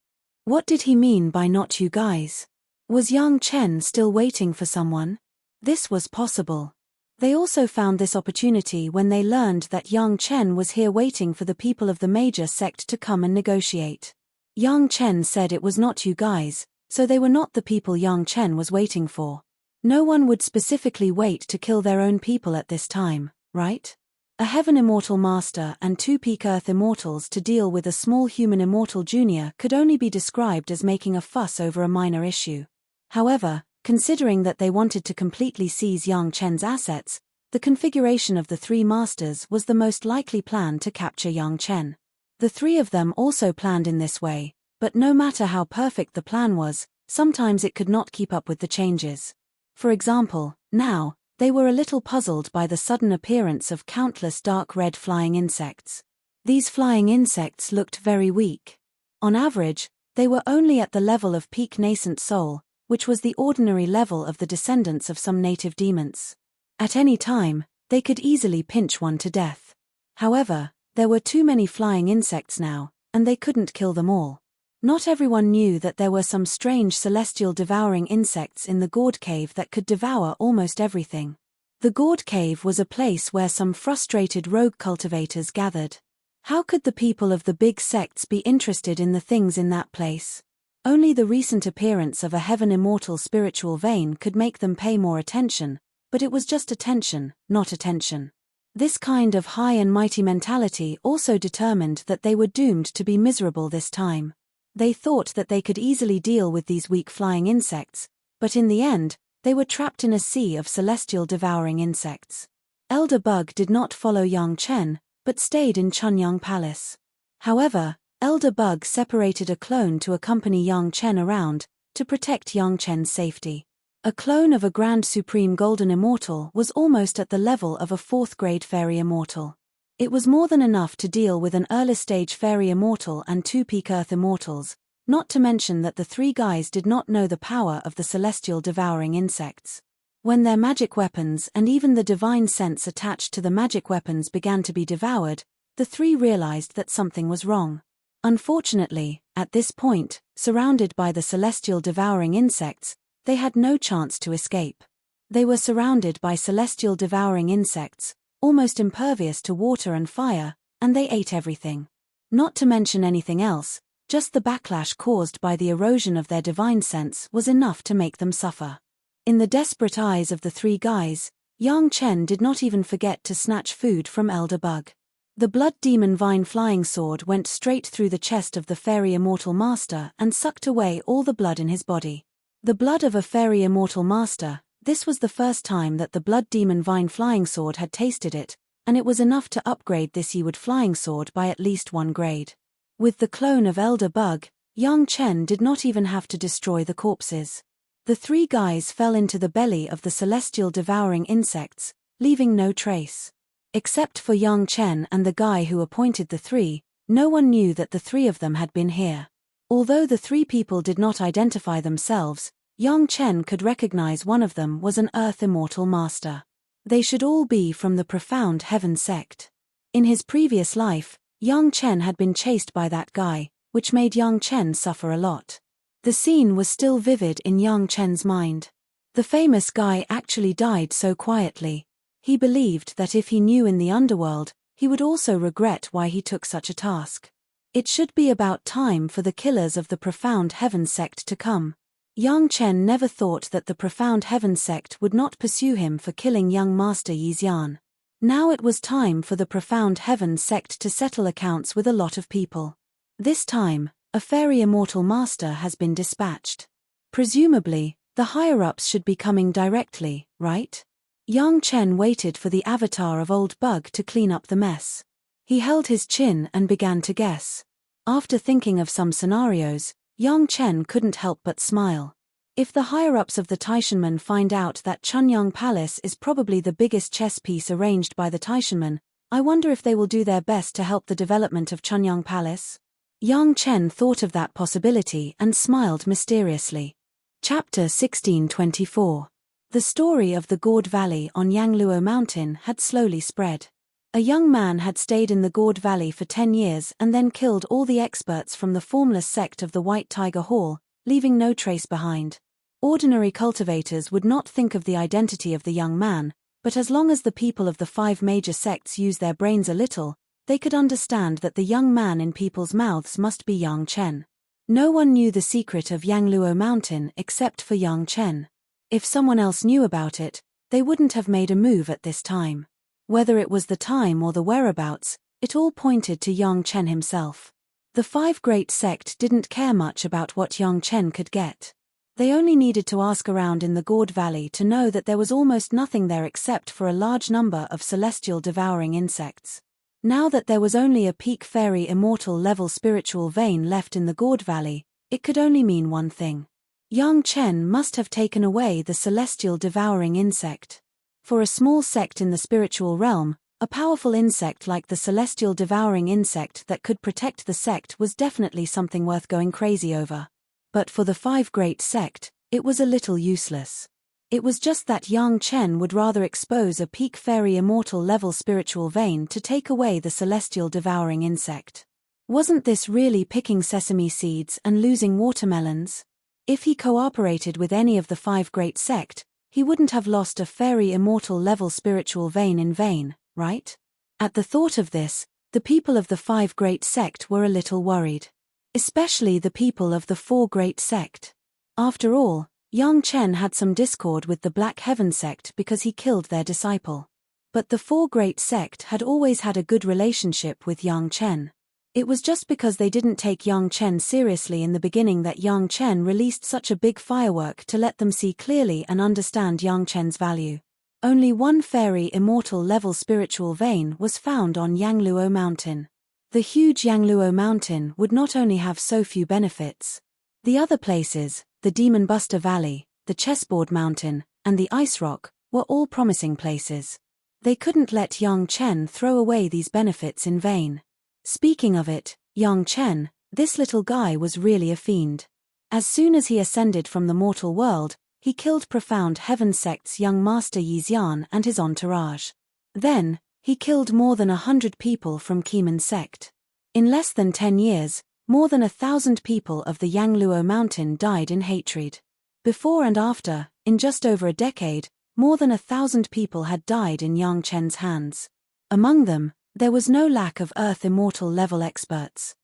What did he mean by "not you guys"? Was Yang Chen still waiting for someone? This was possible. They also found this opportunity when they learned that Yang Chen was here waiting for the people of the major sect to come and negotiate. Yang Chen said it was "not you guys," so they were not the people Yang Chen was waiting for. No one would specifically wait to kill their own people at this time, right? A heaven immortal master and 2 peak earth immortals to deal with a small human immortal junior could only be described as making a fuss over a minor issue. However, considering that they wanted to completely seize Yang Chen's assets, the configuration of the 3 masters was the most likely plan to capture Yang Chen. The 3 of them also planned in this way, but no matter how perfect the plan was, sometimes it could not keep up with the changes. For example, now, they were a little puzzled by the sudden appearance of countless dark red flying insects. These flying insects looked very weak. On average, they were only at the level of peak nascent soul, which was the ordinary level of the descendants of some native demons. At any time, they could easily pinch one to death. However, there were too many flying insects now, and they couldn't kill them all. Not everyone knew that there were some strange celestial devouring insects in the gourd cave that could devour almost everything. The gourd cave was a place where some frustrated rogue cultivators gathered. How could the people of the big sects be interested in the things in that place? Only the recent appearance of a heaven immortal spiritual vein could make them pay more attention, but it was just attention, not attention. This kind of high and mighty mentality also determined that they were doomed to be miserable this time. They thought that they could easily deal with these weak flying insects, but in the end, they were trapped in a sea of celestial devouring insects. Elder Bug did not follow Yang Chen, but stayed in Chunyang Palace. However, Elder Bug separated a clone to accompany Yang Chen around, to protect Yang Chen's safety. A clone of a Grand Supreme Golden Immortal was almost at the level of a 4th-grade Fairy Immortal. It was more than enough to deal with an early-stage Fairy Immortal and 2 peak Earth Immortals, not to mention that the 3 guys did not know the power of the celestial devouring insects. When their magic weapons and even the divine sense attached to the magic weapons began to be devoured, the 3 realized that something was wrong. Unfortunately, at this point, surrounded by the celestial devouring insects, they had no chance to escape. They were surrounded by celestial devouring insects, almost impervious to water and fire, and they ate everything. Not to mention anything else, just the backlash caused by the erosion of their divine sense was enough to make them suffer. In the desperate eyes of the 3 guys, Yang Chen did not even forget to snatch food from Elder Bug. The blood demon vine flying sword went straight through the chest of the Fairy Immortal Master and sucked away all the blood in his body. The blood of a Fairy Immortal Master, this was the first time that the blood demon vine flying sword had tasted it, and it was enough to upgrade this Yiwood flying sword by at least 1 grade. With the clone of Elder Bug, Yang Chen did not even have to destroy the corpses. The 3 guys fell into the belly of the celestial devouring insects, leaving no trace. Except for Yang Chen and the guy who appointed the 3, no one knew that the 3 of them had been here. Although the 3 people did not identify themselves, Yang Chen could recognize one of them was an Earth Immortal Master. They should all be from the Profound Heaven sect. In his previous life, Yang Chen had been chased by that guy, which made Yang Chen suffer a lot. The scene was still vivid in Yang Chen's mind. The famous guy actually died so quietly. He believed that if he knew in the underworld, he would also regret why he took such a task. It should be about time for the killers of the Profound Heaven sect to come. Yang Chen never thought that the Profound Heaven sect would not pursue him for killing young Master Yixian. Now it was time for the Profound Heaven sect to settle accounts with a lot of people. This time, a fairy immortal master has been dispatched. Presumably, the higher-ups should be coming directly, right? Yang Chen waited for the avatar of Old Bug to clean up the mess. He held his chin and began to guess. After thinking of some scenarios, Yang Chen couldn't help but smile. If the higher-ups of the Taishanmen find out that Chunyang Palace is probably the biggest chess piece arranged by the Taishanmen, I wonder if they will do their best to help the development of Chunyang Palace? Yang Chen thought of that possibility and smiled mysteriously. Chapter 1624. The story of the Gourd Valley on Yangluo Mountain had slowly spread. A young man had stayed in the Gourd Valley for 10 years and then killed all the experts from the formless sect of the White Tiger Hall, leaving no trace behind. Ordinary cultivators would not think of the identity of the young man, but as long as the people of the 5 major sects use their brains a little, they could understand that the young man in people's mouths must be Yang Chen. No one knew the secret of Yangluo Mountain except for Yang Chen. If someone else knew about it, they wouldn't have made a move at this time. Whether it was the time or the whereabouts, it all pointed to Yang Chen himself. The 5 great sect didn't care much about what Yang Chen could get. They only needed to ask around in the Gourd Valley to know that there was almost nothing there except for a large number of celestial devouring insects. Now that there was only a peak fairy immortal level spiritual vein left in the Gourd Valley, it could only mean one thing. Yang Chen must have taken away the celestial devouring insect. For a small sect in the spiritual realm, a powerful insect like the celestial devouring insect that could protect the sect was definitely something worth going crazy over. But for the 5 great sect, it was a little useless. It was just that Yang Chen would rather expose a peak fairy immortal level spiritual vein to take away the celestial devouring insect. Wasn't this really picking sesame seeds and losing watermelons? If he cooperated with any of the 5 great sect, he wouldn't have lost a fairy immortal level spiritual vein in vain, right? At the thought of this, the people of the 5 great sect were a little worried. Especially the people of the 4 great sect. After all, Yang Chen had some discord with the Black Heaven sect because he killed their disciple. But the 4 great sect had always had a good relationship with Yang Chen. It was just because they didn't take Yang Chen seriously in the beginning that Yang Chen released such a big firework to let them see clearly and understand Yang Chen's value. Only one fairy immortal level spiritual vein was found on Yangluo Mountain. The huge Yangluo Mountain would not only have so few benefits. The other places, the Demon Buster Valley, the Chessboard Mountain, and the Ice Rock, were all promising places. They couldn't let Yang Chen throw away these benefits in vain. Speaking of it, Yang Chen, this little guy was really a fiend. As soon as he ascended from the mortal world, he killed Profound Heaven sect's young master Yixian and his entourage. Then, he killed more than 100 people from Keeman sect. In less than 10 years, more than 1,000 people of the Yangluo Mountain died in hatred. Before and after, in just over a decade, more than 1,000 people had died in Yang Chen's hands. Among them, there was no lack of Earth Immortal level experts.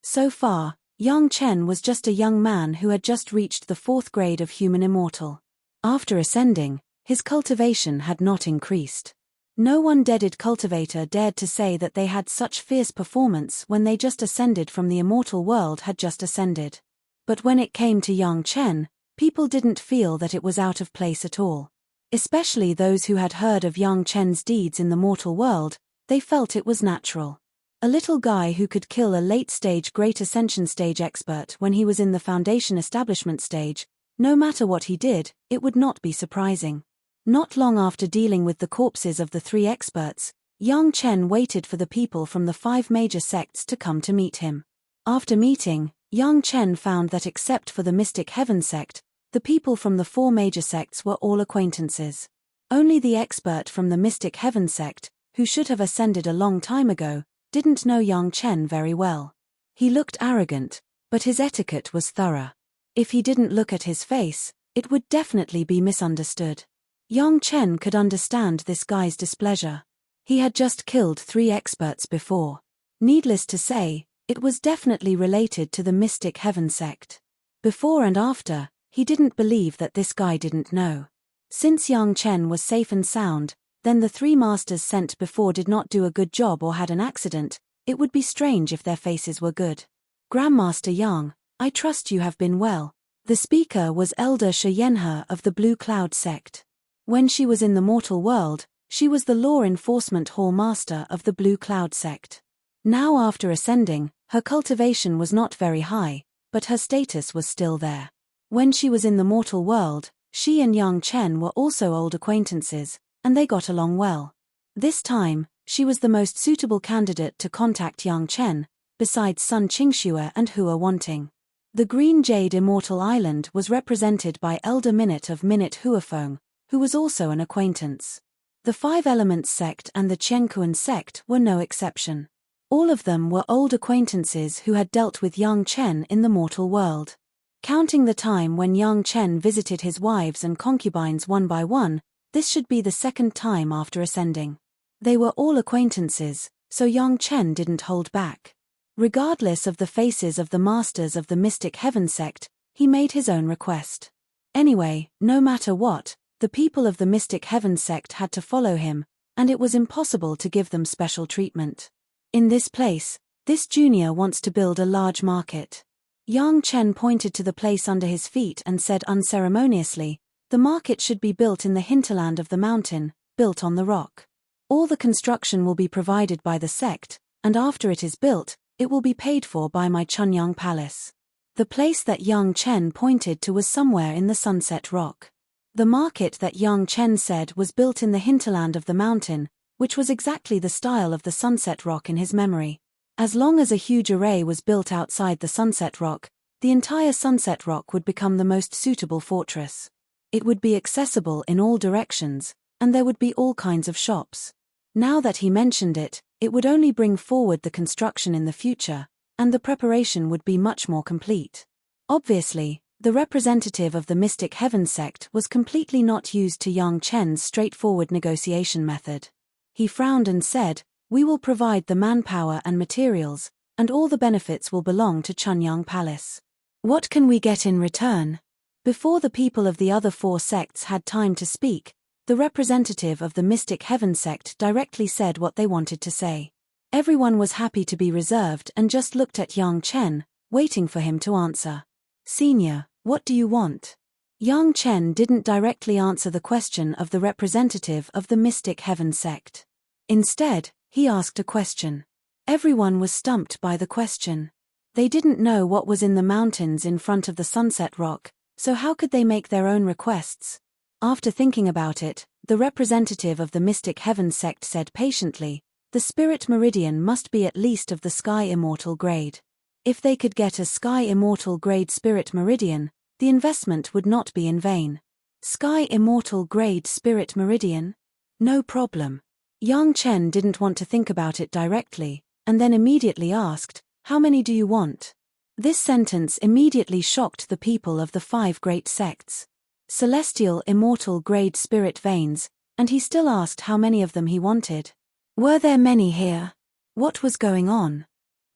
So far, Yang Chen was just a young man who had just reached the 4th grade of human immortal. After ascending, his cultivation had not increased. No one deaded cultivator dared to say that they had such fierce performance when they just ascended from the immortal world had just ascended. But when it came to Yang Chen, people didn't feel that it was out of place at all. Especially those who had heard of Yang Chen's deeds in the mortal world, they felt it was natural. A little guy who could kill a late-stage Great Ascension stage expert when he was in the Foundation Establishment stage, no matter what he did, it would not be surprising. Not long after dealing with the corpses of the 3 experts, Yang Chen waited for the people from the 5 major sects to come to meet him. After meeting, Yang Chen found that except for the Mystic Heaven sect, The people from the 4 major sects were all acquaintances. Only the expert from the Mystic Heaven sect, who should have ascended a long time ago, didn't know Yang Chen very well. He looked arrogant, but his etiquette was thorough. If he didn't look at his face, it would definitely be misunderstood. Yang Chen could understand this guy's displeasure. He had just killed 3 experts before. Needless to say, it was definitely related to the Mystic Heaven sect. Before and after, he didn't believe that this guy didn't know. Since Yang Chen was safe and sound, then the 3 masters sent before did not do a good job or had an accident. It would be strange if their faces were good. Grandmaster Yang, I trust you have been well. The speaker was Elder Shi Yanhe of the Blue Cloud sect. When she was in the mortal world, she was the law enforcement hall master of the Blue Cloud sect. Now after ascending, her cultivation was not very high, but her status was still there. When she was in the mortal world, she and Yang Chen were also old acquaintances, and they got along well. This time, she was the most suitable candidate to contact Yang Chen, besides Sun Qingxue and Hua Wanting. The Green Jade Immortal Island was represented by Elder Minute of Minute Huafeng, who was also an acquaintance. The 5 Elements sect and the Qianquan sect were no exception. All of them were old acquaintances who had dealt with Yang Chen in the mortal world. Counting the time when Yang Chen visited his wives and concubines one by one, this should be the 2nd time after ascending. They were all acquaintances, so Yang Chen didn't hold back. Regardless of the faces of the masters of the Mystic Heaven sect, he made his own request. Anyway, no matter what, the people of the Mystic Heaven sect had to follow him, and it was impossible to give them special treatment. In this place, this junior wants to build a large market. Yang Chen pointed to the place under his feet and said unceremoniously, the market should be built in the hinterland of the mountain, built on the rock. All the construction will be provided by the sect, and after it is built, it will be paid for by my Chunyang Palace. The place that Yang Chen pointed to was somewhere in the Sunset Rock. The market that Yang Chen said was built in the hinterland of the mountain, which was exactly the style of the Sunset Rock in his memory. As long as a huge array was built outside the Sunset Rock, the entire Sunset Rock would become the most suitable fortress. It would be accessible in all directions, and there would be all kinds of shops. Now that he mentioned it, it would only bring forward the construction in the future, and the preparation would be much more complete. Obviously, the representative of the Mystic Heaven sect was completely not used to Yang Chen's straightforward negotiation method. He frowned and said, "We will provide the manpower and materials, and all the benefits will belong to Chunyang Palace. What can we get in return?" Before the people of the other 4 sects had time to speak, the representative of the Mystic Heaven sect directly said what they wanted to say. Everyone was happy to be reserved and just looked at Yang Chen, waiting for him to answer. "Senior, what do you want?" Yang Chen didn't directly answer the question of the representative of the Mystic Heaven sect. Instead, he asked a question. Everyone was stumped by the question. They didn't know what was in the mountains in front of the Sunset Rock, so how could they make their own requests? After thinking about it, the representative of the Mystic Heaven sect said patiently, "The Spirit Meridian must be at least of the Sky Immortal grade. If they could get a Sky Immortal grade Spirit Meridian, the investment would not be in vain." Sky Immortal grade Spirit Meridian? No problem. Yang Chen didn't want to think about it directly, and then immediately asked, "How many do you want?" This sentence immediately shocked the people of the 5 great sects. Celestial Immortal grade spirit veins, and he still asked how many of them he wanted. Were there many here? What was going on?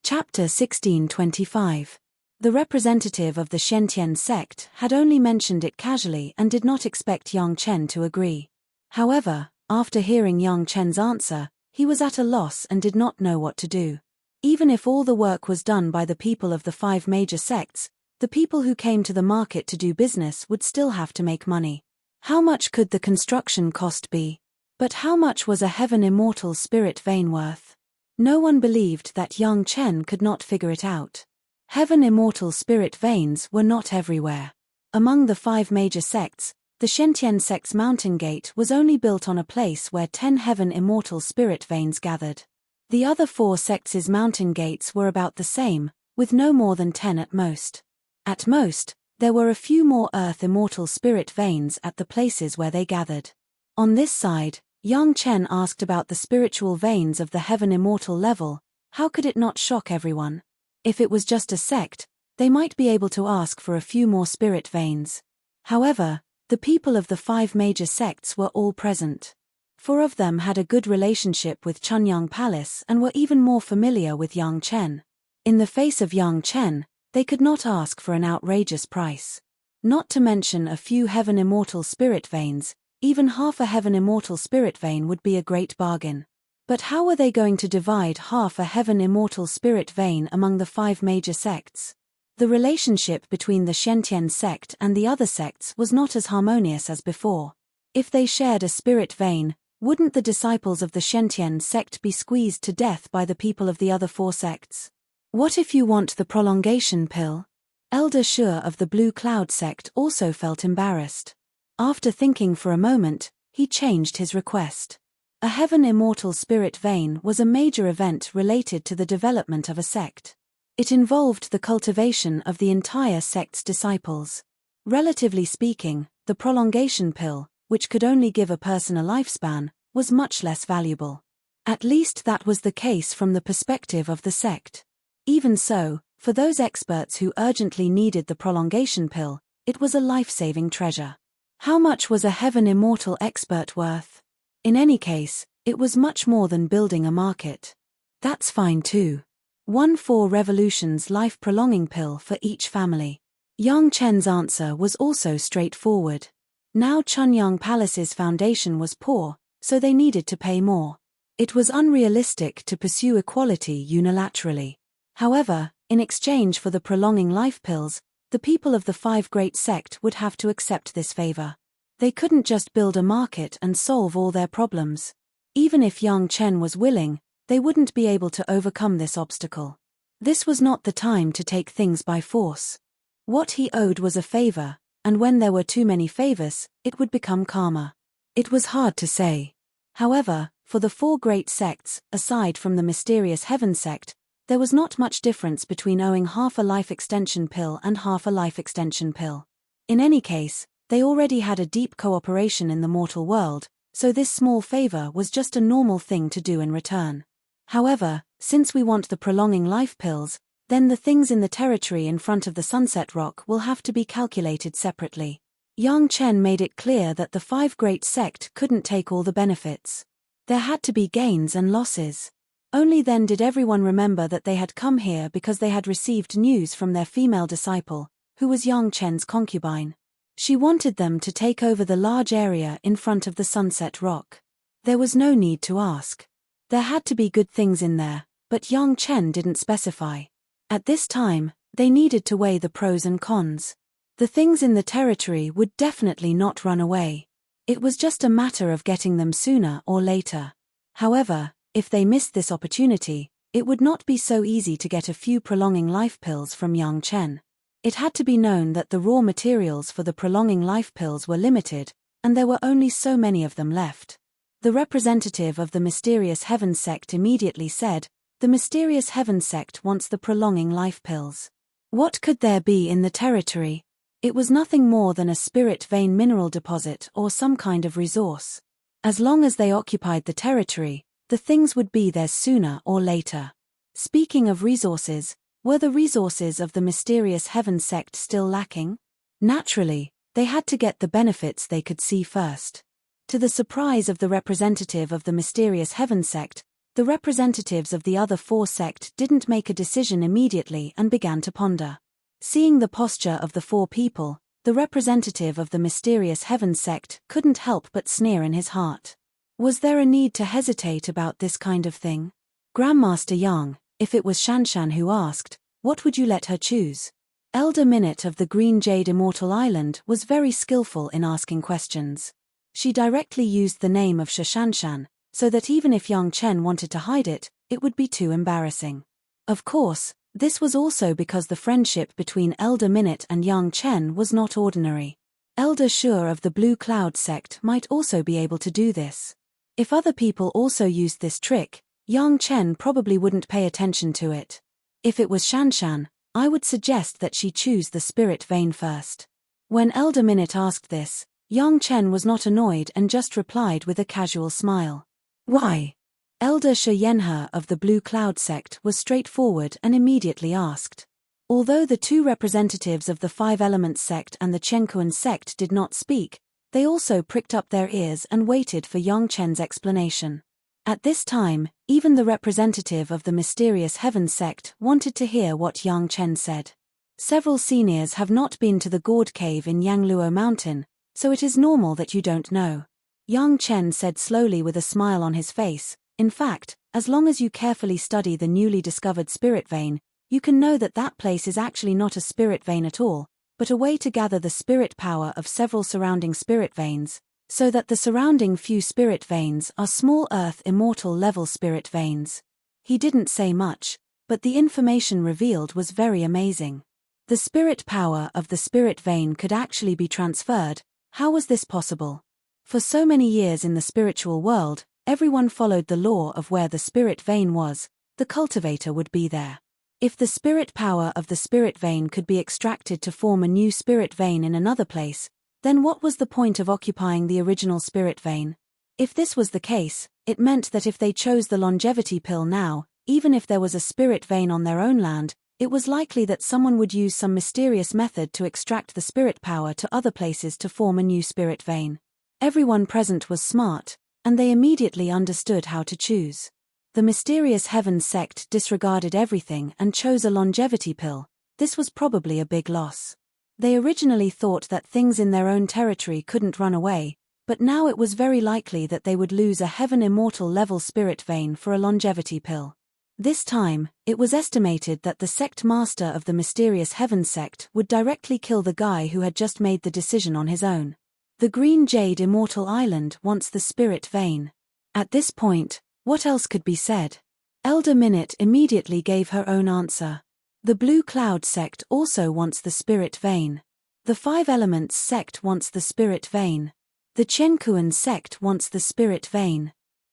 Chapter 1625. The representative of the Shentian sect had only mentioned it casually and did not expect Yang Chen to agree. However, after hearing Yang Chen's answer, he was at a loss and did not know what to do. Even if all the work was done by the people of the 5 major sects, the people who came to the market to do business would still have to make money. How much could the construction cost be? But how much was a Heaven Immortal spirit vein worth? No one believed that Yang Chen could not figure it out. Heaven Immortal spirit veins were not everywhere. Among the 5 major sects, the Shentian sect's mountain gate was only built on a place where 10 Heaven Immortal spirit veins gathered. The other 4 sects' mountain gates were about the same, with no more than 10 at most. At most, There were a few more earth immortal spirit veins at the places where they gathered. On this side, Yang Chen asked about the spiritual veins of the heaven immortal level. How could it not shock everyone? If it was just a sect, they might be able to ask for a few more spirit veins. However, the people of the 5 major sects were all present. 4 of them had a good relationship with Chunyang Palace and were even more familiar with Yang Chen. In the face of Yang Chen, they could not ask for an outrageous price. Not to mention a few heaven immortal spirit veins, even half a heaven immortal spirit vein would be a great bargain. But how were they going to divide half a heaven immortal spirit vein among the 5 major sects? The relationship between the Shentian sect and the other sects was not as harmonious as before. If they shared a spirit vein, wouldn't the disciples of the Shentian sect be squeezed to death by the people of the other 4 sects? What if you want the prolongation pill? Elder Shur of the Blue Cloud sect also felt embarrassed. After thinking for a moment, he changed his request. A heaven immortal spirit vein was a major event related to the development of a sect. It involved the cultivation of the entire sect's disciples. Relatively speaking, the prolongation pill, which could only give a person a lifespan, was much less valuable. At least that was the case from the perspective of the sect. Even so, for those experts who urgently needed the prolongation pill, it was a life-saving treasure. How much was a heaven immortal expert worth? In any case, it was much more than building a market. That's fine too. 4 revolutions life-prolonging pill for each family. Yang Chen's answer was also straightforward. Now Chunyang Palace's foundation was poor, so they needed to pay more. It was unrealistic to pursue equality unilaterally. However, in exchange for the prolonging life pills, the people of the 5 great sect would have to accept this favor. They couldn't just build a market and solve all their problems. Even if Yang Chen was willing, they wouldn't be able to overcome this obstacle. This was not the time to take things by force. What he owed was a favor, and when there were too many favors, it would become karma. It was hard to say. However, for the 4 great sects, aside from the mysterious heaven sect, there was not much difference between owing half a life extension pill and half a life extension pill. In any case, they already had a deep cooperation in the mortal world, so this small favor was just a normal thing to do in return. However, since we want the prolonging life pills, then the things in the territory in front of the Sunset Rock will have to be calculated separately. Yang Chen made it clear that the 5 great sect couldn't take all the benefits. There had to be gains and losses. Only then did everyone remember that they had come here because they had received news from their female disciple, who was Yang Chen's concubine. She wanted them to take over the large area in front of the Sunset Rock. There was no need to ask. There had to be good things in there, but Yang Chen didn't specify. At this time, they needed to weigh the pros and cons. The things in the territory would definitely not run away. It was just a matter of getting them sooner or later. However, if they missed this opportunity, it would not be so easy to get a few prolonging life pills from Yang Chen. It had to be known that the raw materials for the prolonging life pills were limited, and there were only so many of them left. The representative of the mysterious heaven sect immediately said, "The mysterious heaven sect wants the prolonging life pills." What could there be in the territory? It was nothing more than a spirit vein mineral deposit or some kind of resource. As long as they occupied the territory, the things would be theirs sooner or later. Speaking of resources, were the resources of the mysterious heaven sect still lacking? Naturally, they had to get the benefits they could see first. To the surprise of the representative of the mysterious heaven sect, the representatives of the other 4 sect didn't make a decision immediately and began to ponder. Seeing the posture of the 4 people, the representative of the mysterious heaven sect couldn't help but sneer in his heart. Was there a need to hesitate about this kind of thing? Grandmaster Yang, if it was Shanshan who asked, what would you let her choose? Elder Minute of the Green Jade Immortal Island was very skillful in asking questions. She directly used the name of Shanshan, so that even if Yang Chen wanted to hide it, it would be too embarrassing. Of course, this was also because the friendship between Elder Minute and Yang Chen was not ordinary. Elder Shur of the Blue Cloud sect might also be able to do this. If other people also used this trick, Yang Chen probably wouldn't pay attention to it. If it was Shanshan, I would suggest that she choose the spirit vein first. When Elder Minute asked this, Yang Chen was not annoyed and just replied with a casual smile. Why? Elder Shi Yanhe of the Blue Cloud sect was straightforward and immediately asked. Although the two representatives of the Five Elements sect and the Chenkuan sect did not speak, they also pricked up their ears and waited for Yang Chen's explanation. At this time, even the representative of the Mysterious Heavens sect wanted to hear what Yang Chen said. Several seniors have not been to the gourd cave in Yangluo Mountain, so it is normal that you don't know. Yang Chen said slowly with a smile on his face. In fact, as long as you carefully study the newly discovered spirit vein, you can know that that place is actually not a spirit vein at all, but a way to gather the spirit power of several surrounding spirit veins, so that the surrounding few spirit veins are small earth immortal level spirit veins. He didn't say much, but the information revealed was very amazing. The spirit power of the spirit vein could actually be transferred. How was this possible? For so many years in the spiritual world, everyone followed the law of where the spirit vein was, the cultivator would be there. If the spirit power of the spirit vein could be extracted to form a new spirit vein in another place, then what was the point of occupying the original spirit vein? If this was the case, it meant that if they chose the longevity pill now, even if there was a spirit vein on their own land, it was likely that someone would use some mysterious method to extract the spirit power to other places to form a new spirit vein. Everyone present was smart, and they immediately understood how to choose. The Mysterious Heavens sect disregarded everything and chose a longevity pill. This was probably a big loss. They originally thought that things in their own territory couldn't run away, but now it was very likely that they would lose a heaven immortal level spirit vein for a longevity pill. This time, it was estimated that the sect master of the Mysterious Heavens sect would directly kill the guy who had just made the decision on his own. The Green Jade Immortal Island wants the spirit vein. At this point, what else could be said? Elder Minute immediately gave her own answer. The Blue Cloud sect also wants the spirit vein. The Five Elements sect wants the spirit vein. The Chenkuan sect wants the spirit vein.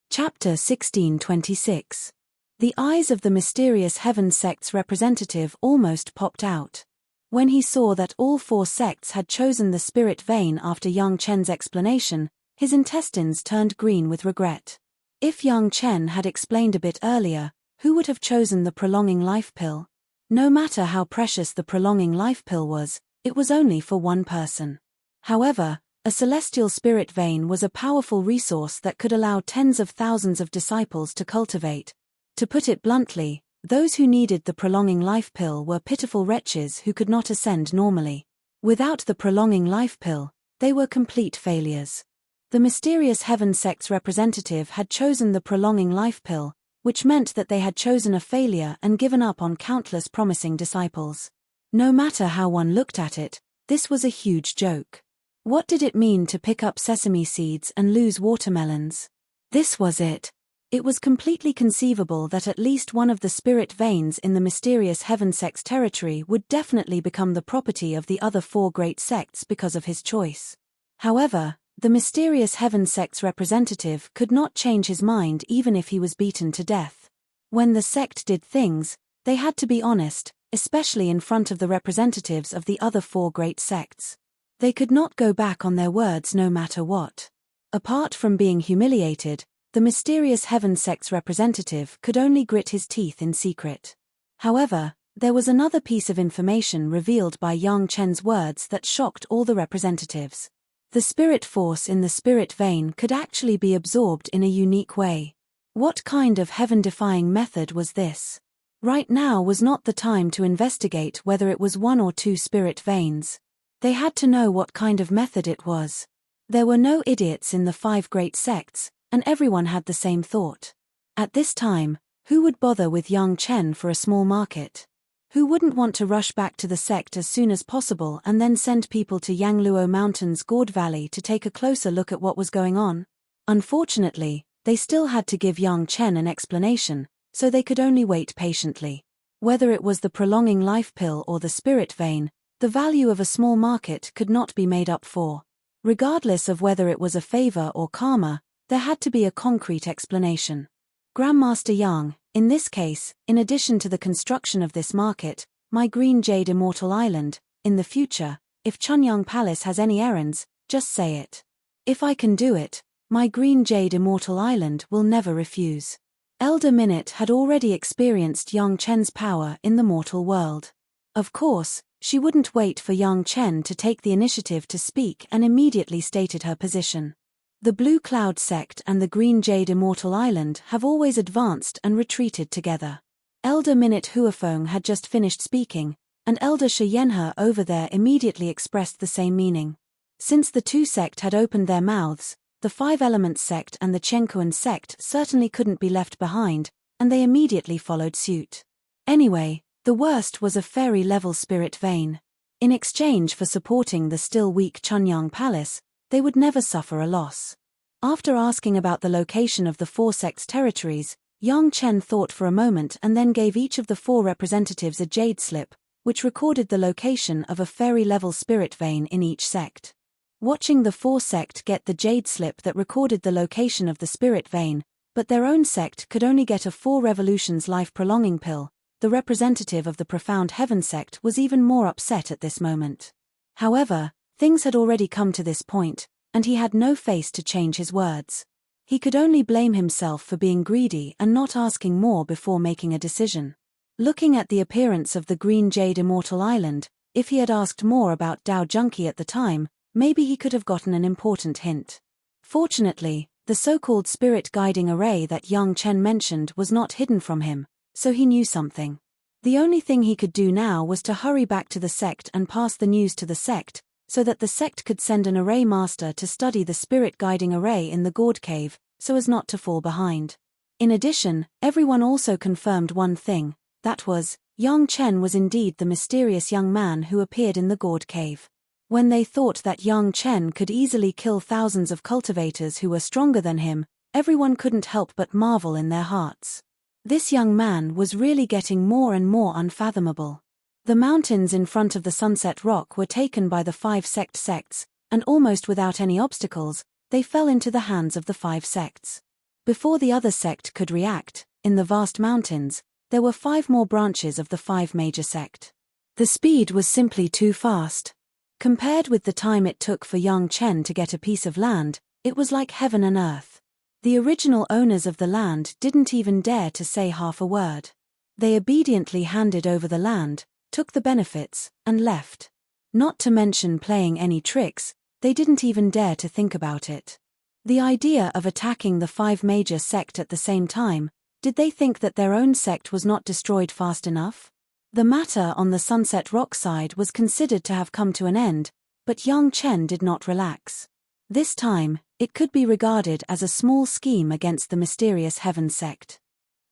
Chapter 1626. The eyes of the Mysterious Heavens sect's representative almost popped out. When he saw that all four sects had chosen the spirit vein after Yang Chen's explanation, his intestines turned green with regret. If Yang Chen had explained a bit earlier, who would have chosen the prolonging life pill? No matter how precious the prolonging life pill was, it was only for one person. However, a celestial spirit vein was a powerful resource that could allow tens of thousands of disciples to cultivate. To put it bluntly, those who needed the prolonging life pill were pitiful wretches who could not ascend normally. Without the prolonging life pill, they were complete failures. The Mysterious Heavens sect's representative had chosen the prolonging life pill, which meant that they had chosen a failure and given up on countless promising disciples. No matter how one looked at it, this was a huge joke. What did it mean to pick up sesame seeds and lose watermelons? This was it. It was completely conceivable that at least one of the spirit veins in the Mysterious Heavens sect's territory would definitely become the property of the other four great sects because of his choice. However, the Mysterious Heavens sect's representative could not change his mind even if he was beaten to death. When the sect did things, they had to be honest, especially in front of the representatives of the other four great sects. They could not go back on their words no matter what. Apart from being humiliated, the Mysterious Heavens sect's representative could only grit his teeth in secret. However, there was another piece of information revealed by Yang Chen's words that shocked all the representatives. The spirit force in the spirit vein could actually be absorbed in a unique way. What kind of heaven-defying method was this? Right now was not the time to investigate whether it was one or two spirit veins. They had to know what kind of method it was. There were no idiots in the five great sects, and everyone had the same thought. At this time, who would bother with Yang Chen for a small market? Who wouldn't want to rush back to the sect as soon as possible and then send people to Yangluo Mountain's Gourd Valley to take a closer look at what was going on? Unfortunately, they still had to give Yang Chen an explanation, so they could only wait patiently. Whether it was the prolonging life pill or the spirit vein, the value of a small market could not be made up for. Regardless of whether it was a favor or karma, there had to be a concrete explanation. Grandmaster Yang, in this case, in addition to the construction of this market, my green jade immortal island. In the future, if Chunyang Palace has any errands, just say it. If I can do it, my green jade immortal island will never refuse. Elder Minute had already experienced Yang Chen's power in the mortal world. Of course, she wouldn't wait for Yang Chen to take the initiative to speak and immediately stated her position. The Blue Cloud Sect and the Green Jade Immortal Island have always advanced and retreated together. Elder Minute Huafeng had just finished speaking, and Elder Shi Yanhe over there immediately expressed the same meaning. Since the two sect had opened their mouths, the Five Elements sect and the Chenkuan sect certainly couldn't be left behind, and they immediately followed suit. Anyway, the worst was a fairy-level spirit vein. In exchange for supporting the still weak Chunyang Palace, they would never suffer a loss. After asking about the location of the four sects' territories, Yang Chen thought for a moment and then gave each of the four representatives a jade slip, which recorded the location of a fairy-level spirit vein in each sect. Watching the four sect get the jade slip that recorded the location of the spirit vein, but their own sect could only get a 4 revolutions life-prolonging pill, the representative of the Profound Heaven sect was even more upset at this moment. However, things had already come to this point, and he had no face to change his words. He could only blame himself for being greedy and not asking more before making a decision. Looking at the appearance of the Green Jade Immortal Island, if he had asked more about Dao Junkie at the time, maybe he could have gotten an important hint. Fortunately, the so-called spirit guiding array that Yang Chen mentioned was not hidden from him, so he knew something. The only thing he could do now was to hurry back to the sect and pass the news to the sect, so that the sect could send an array master to study the spirit guiding array in the Gourd Cave, so as not to fall behind. In addition, everyone also confirmed one thing, that was, Yang Chen was indeed the mysterious young man who appeared in the Gourd Cave. When they thought that Yang Chen could easily kill thousands of cultivators who were stronger than him, everyone couldn't help but marvel in their hearts. This young man was really getting more and more unfathomable. The mountains in front of the Sunset Rock were taken by the 5 sects, and almost without any obstacles, they fell into the hands of the 5 sects. Before the other sect could react, in the vast mountains, there were 5 more branches of the 5 major sect. The speed was simply too fast. Compared with the time it took for Yang Chen to get a piece of land, it was like heaven and earth. The original owners of the land didn't even dare to say half a word. They obediently handed over the land, took the benefits, and left. Not to mention playing any tricks, they didn't even dare to think about it. The idea of attacking the 5 major sect at the same time, did they think that their own sect was not destroyed fast enough? The matter on the Sunset Rock side was considered to have come to an end, but Yang Chen did not relax. This time, it could be regarded as a small scheme against the Mysterious Heaven sect.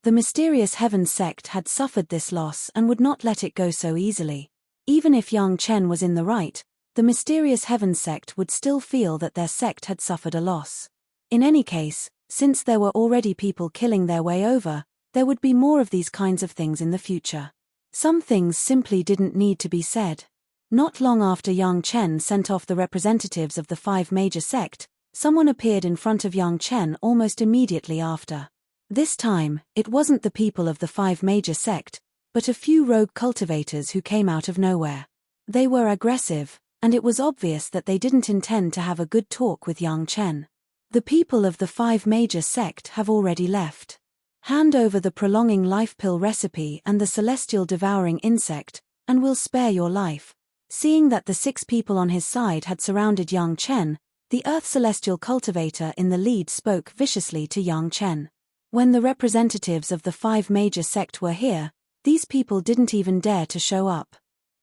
The Mysterious Heaven sect had suffered this loss and would not let it go so easily. Even if Yang Chen was in the right, the Mysterious Heaven sect would still feel that their sect had suffered a loss. In any case, since there were already people killing their way over, there would be more of these kinds of things in the future. Some things simply didn't need to be said. Not long after Yang Chen sent off the representatives of the 5 major sect, someone appeared in front of Yang Chen almost immediately after. This time, it wasn't the people of the 5 major sect, but a few rogue cultivators who came out of nowhere. They were aggressive, and it was obvious that they didn't intend to have a good talk with Yang Chen. The people of the 5 major sect have already left. Hand over the prolonging life pill recipe and the celestial devouring insect, and we'll spare your life. Seeing that the 6 people on his side had surrounded Yang Chen, the Earth Celestial cultivator in the lead spoke viciously to Yang Chen. When the representatives of the 5 major sect were here, these people didn't even dare to show up.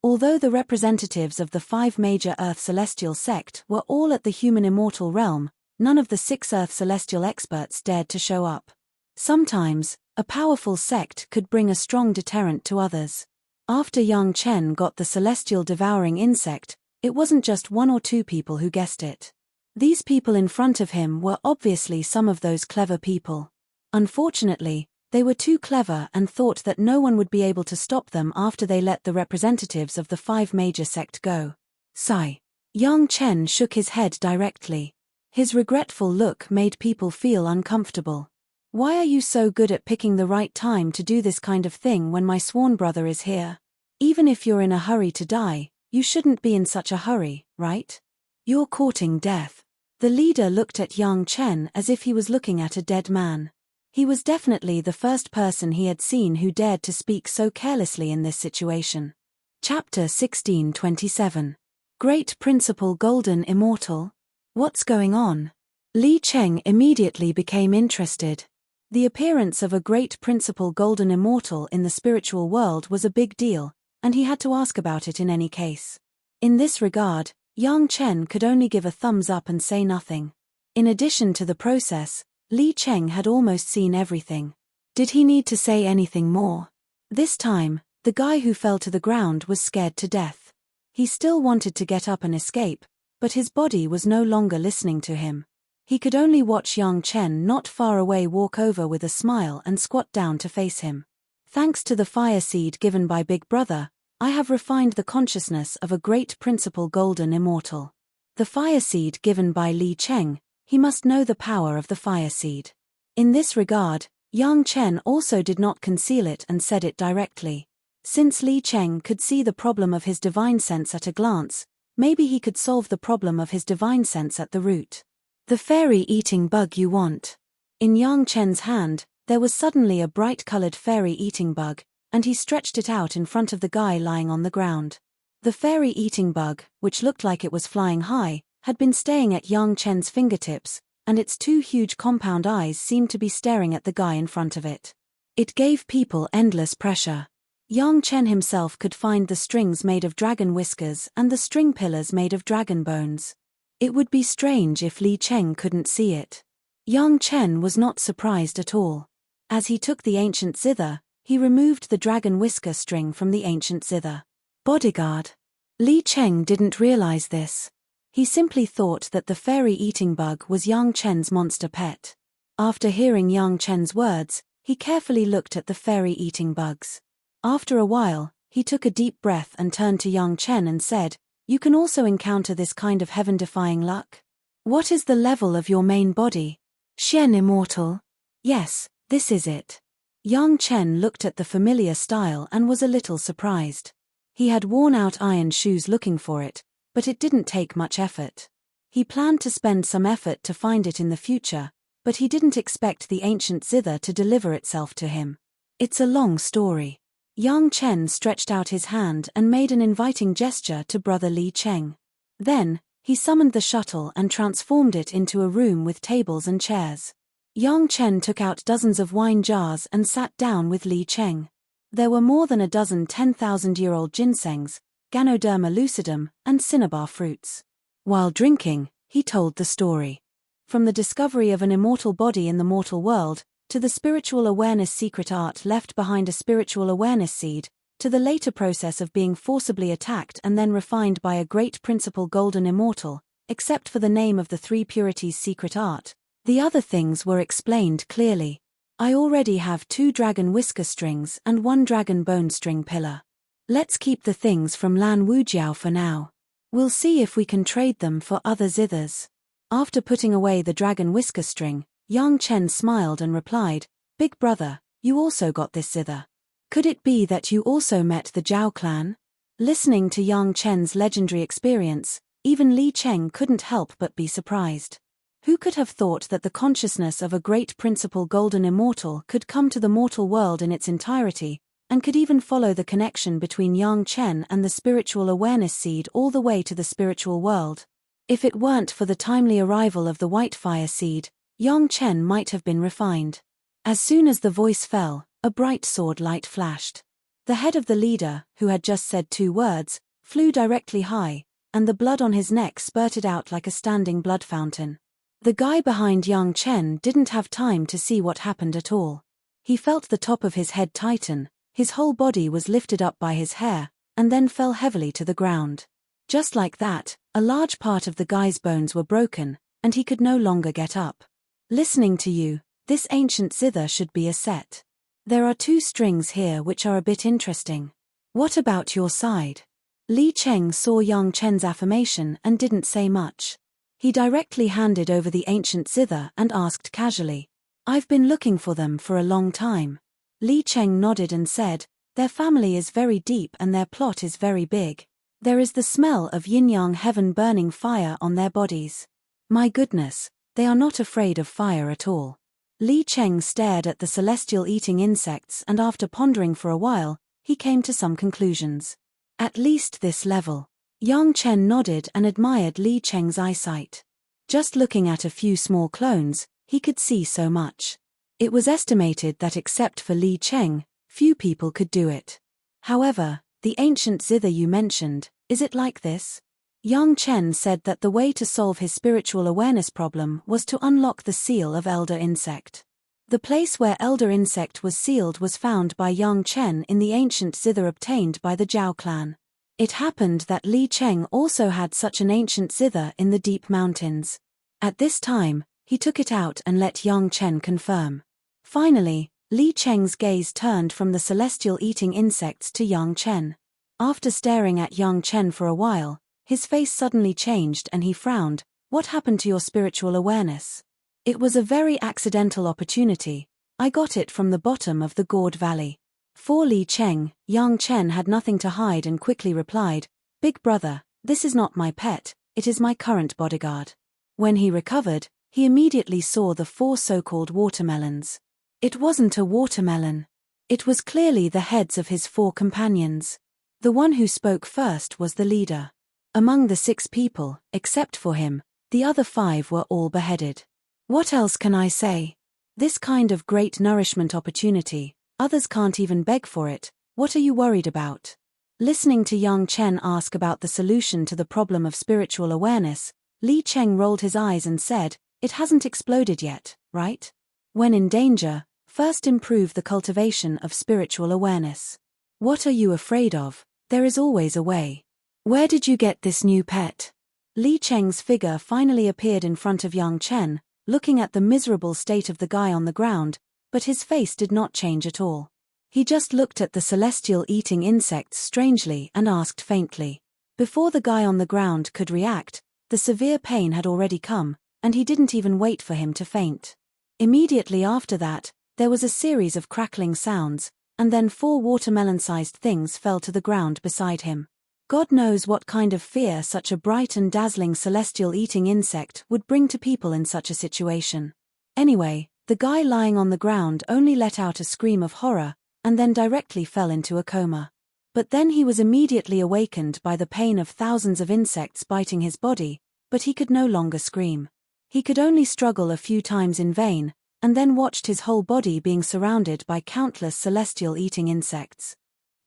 Although the representatives of the 5 major Earth Celestial sect were all at the human immortal realm, none of the 6 Earth Celestial experts dared to show up. Sometimes, a powerful sect could bring a strong deterrent to others. After Yang Chen got the celestial devouring insect, it wasn't just 1 or 2 people who guessed it. These people in front of him were obviously some of those clever people. Unfortunately, they were too clever and thought that no one would be able to stop them after they let the representatives of the 5 major sect go. Sigh. Yang Chen shook his head directly. His regretful look made people feel uncomfortable. Why are you so good at picking the right time to do this kind of thing when my sworn brother is here? Even if you're in a hurry to die, you shouldn't be in such a hurry, right? You're courting death. The leader looked at Yang Chen as if he was looking at a dead man. He was definitely the first person he had seen who dared to speak so carelessly in this situation. Chapter 16:27. Great Principal Golden Immortal? What's going on? Li Cheng immediately became interested. The appearance of a great Principal Golden Immortal in the spiritual world was a big deal, and he had to ask about it in any case. In this regard, Yang Chen could only give a thumbs up and say nothing. In addition to the process, Li Cheng had almost seen everything. Did he need to say anything more? This time, the guy who fell to the ground was scared to death. He still wanted to get up and escape, but his body was no longer listening to him. He could only watch Yang Chen not far away walk over with a smile and squat down to face him. Thanks to the fire seed given by Big Brother, I have refined the consciousness of a great Principal Golden Immortal. The fire seed given by Li Cheng, he must know the power of the fire seed. In this regard, Yang Chen also did not conceal it and said it directly. Since Li Cheng could see the problem of his divine sense at a glance, maybe he could solve the problem of his divine sense at the root. The fairy-eating bug you want. In Yang Chen's hand, there was suddenly a bright-colored fairy-eating bug, and he stretched it out in front of the guy lying on the ground. The fairy-eating bug, which looked like it was flying high, had been staying at Yang Chen's fingertips, and its two huge compound eyes seemed to be staring at the guy in front of it. It gave people endless pressure. Yang Chen himself could find the strings made of dragon whiskers and the string pillars made of dragon bones. It would be strange if Li Cheng couldn't see it. Yang Chen was not surprised at all. As he took the ancient zither, he removed the dragon whisker string from the ancient zither. Bodyguard. Li Cheng didn't realize this. He simply thought that the fairy-eating bug was Yang Chen's monster pet. After hearing Yang Chen's words, he carefully looked at the fairy-eating bugs. After a while, he took a deep breath and turned to Yang Chen and said, "You can also encounter this kind of heaven-defying luck? What is the level of your main body? Xian Immortal?" "Yes, this is it." Yang Chen looked at the familiar style and was a little surprised. He had worn out iron shoes looking for it, but it didn't take much effort. He planned to spend some effort to find it in the future, but he didn't expect the ancient zither to deliver itself to him. It's a long story. Yang Chen stretched out his hand and made an inviting gesture to brother Li Cheng. Then, he summoned the shuttle and transformed it into a room with tables and chairs. Yang Chen took out dozens of wine jars and sat down with Li Cheng. There were more than a dozen 10,000-year-old ginsengs, Ganoderma lucidum, and cinnabar fruits. While drinking, he told the story. From the discovery of an immortal body in the mortal world, to the spiritual awareness secret art left behind a spiritual awareness seed, to the later process of being forcibly attacked and then refined by a great Principal Golden Immortal, except for the name of the three purities secret art, the other things were explained clearly. I already have 2 dragon whisker strings and 1 dragon bone string pillar. Let's keep the things from Lan Wujiao for now. We'll see if we can trade them for other zithers. After putting away the dragon whisker string, Yang Chen smiled and replied, "Big brother, you also got this zither. Could it be that you also met the Zhao clan?" Listening to Yang Chen's legendary experience, even Li Cheng couldn't help but be surprised. Who could have thought that the consciousness of a great Principal Golden Immortal could come to the mortal world in its entirety, and could even follow the connection between Yang Chen and the spiritual awareness seed all the way to the spiritual world? If it weren't for the timely arrival of the white fire seed, Yang Chen might have been refined. As soon as the voice fell, a bright sword light flashed. The head of the leader, who had just said 2 words, flew directly high, and the blood on his neck spurted out like a standing blood fountain. The guy behind Yang Chen didn't have time to see what happened at all. He felt the top of his head tighten, his whole body was lifted up by his hair, and then fell heavily to the ground. Just like that, a large part of the guy's bones were broken, and he could no longer get up. Listening to you, this ancient zither should be a set. There are 2 strings here which are a bit interesting. What about your side? Li Cheng saw Yang Chen's affirmation and didn't say much. He directly handed over the ancient zither and asked casually, "I've been looking for them for a long time." Li Cheng nodded and said, Their family is very deep and their plot is very big. There is the smell of yin-yang heaven burning fire on their bodies. My goodness, they are not afraid of fire at all. Li Cheng stared at the celestial eating insects and after pondering for a while, he came to some conclusions. At least this level. Yang Chen nodded and admired Li Cheng's eyesight. Just looking at a few small clones, he could see so much. It was estimated that except for Li Cheng, few people could do it. However, the ancient zither you mentioned, is it like this? Yang Chen said that the way to solve his spiritual awareness problem was to unlock the seal of Elder Insect. The place where Elder Insect was sealed was found by Yang Chen in the ancient zither obtained by the Zhao clan. It happened that Li Cheng also had such an ancient zither in the deep mountains. At this time, he took it out and let Yang Chen confirm. Finally, Li Cheng's gaze turned from the celestial eating insects to Yang Chen. After staring at Yang Chen for a while, his face suddenly changed and he frowned. What happened to your spiritual awareness? It was a very accidental opportunity. I got it from the bottom of the gourd valley. For Li Cheng, Yang Chen had nothing to hide and quickly replied, Big brother, this is not my pet, it is my current bodyguard. When he recovered, he immediately saw the 4 so-called watermelons. It wasn't a watermelon. It was clearly the heads of his 4 companions. The one who spoke first was the leader. Among the 6 people, except for him, the other 5 were all beheaded. What else can I say? This kind of great nourishment opportunity, others can't even beg for it. What are you worried about? Listening to Yang Chen ask about the solution to the problem of spiritual awareness, Li Cheng rolled his eyes and said, It hasn't exploded yet, right? When in danger, first improve the cultivation of spiritual awareness. What are you afraid of? There is always a way. Where did you get this new pet? Li Cheng's figure finally appeared in front of Yang Chen, looking at the miserable state of the guy on the ground, but his face did not change at all. He just looked at the celestial eating insects strangely and asked faintly. Before the guy on the ground could react, the severe pain had already come, and he didn't even wait for him to faint. Immediately after that, there was a series of crackling sounds, and then 4 watermelon-sized things fell to the ground beside him. God knows what kind of fear such a bright and dazzling celestial eating insect would bring to people in such a situation. Anyway, the guy lying on the ground only let out a scream of horror, and then directly fell into a coma. But then he was immediately awakened by the pain of thousands of insects biting his body, but he could no longer scream. He could only struggle a few times in vain, and then watched his whole body being surrounded by countless celestial eating insects.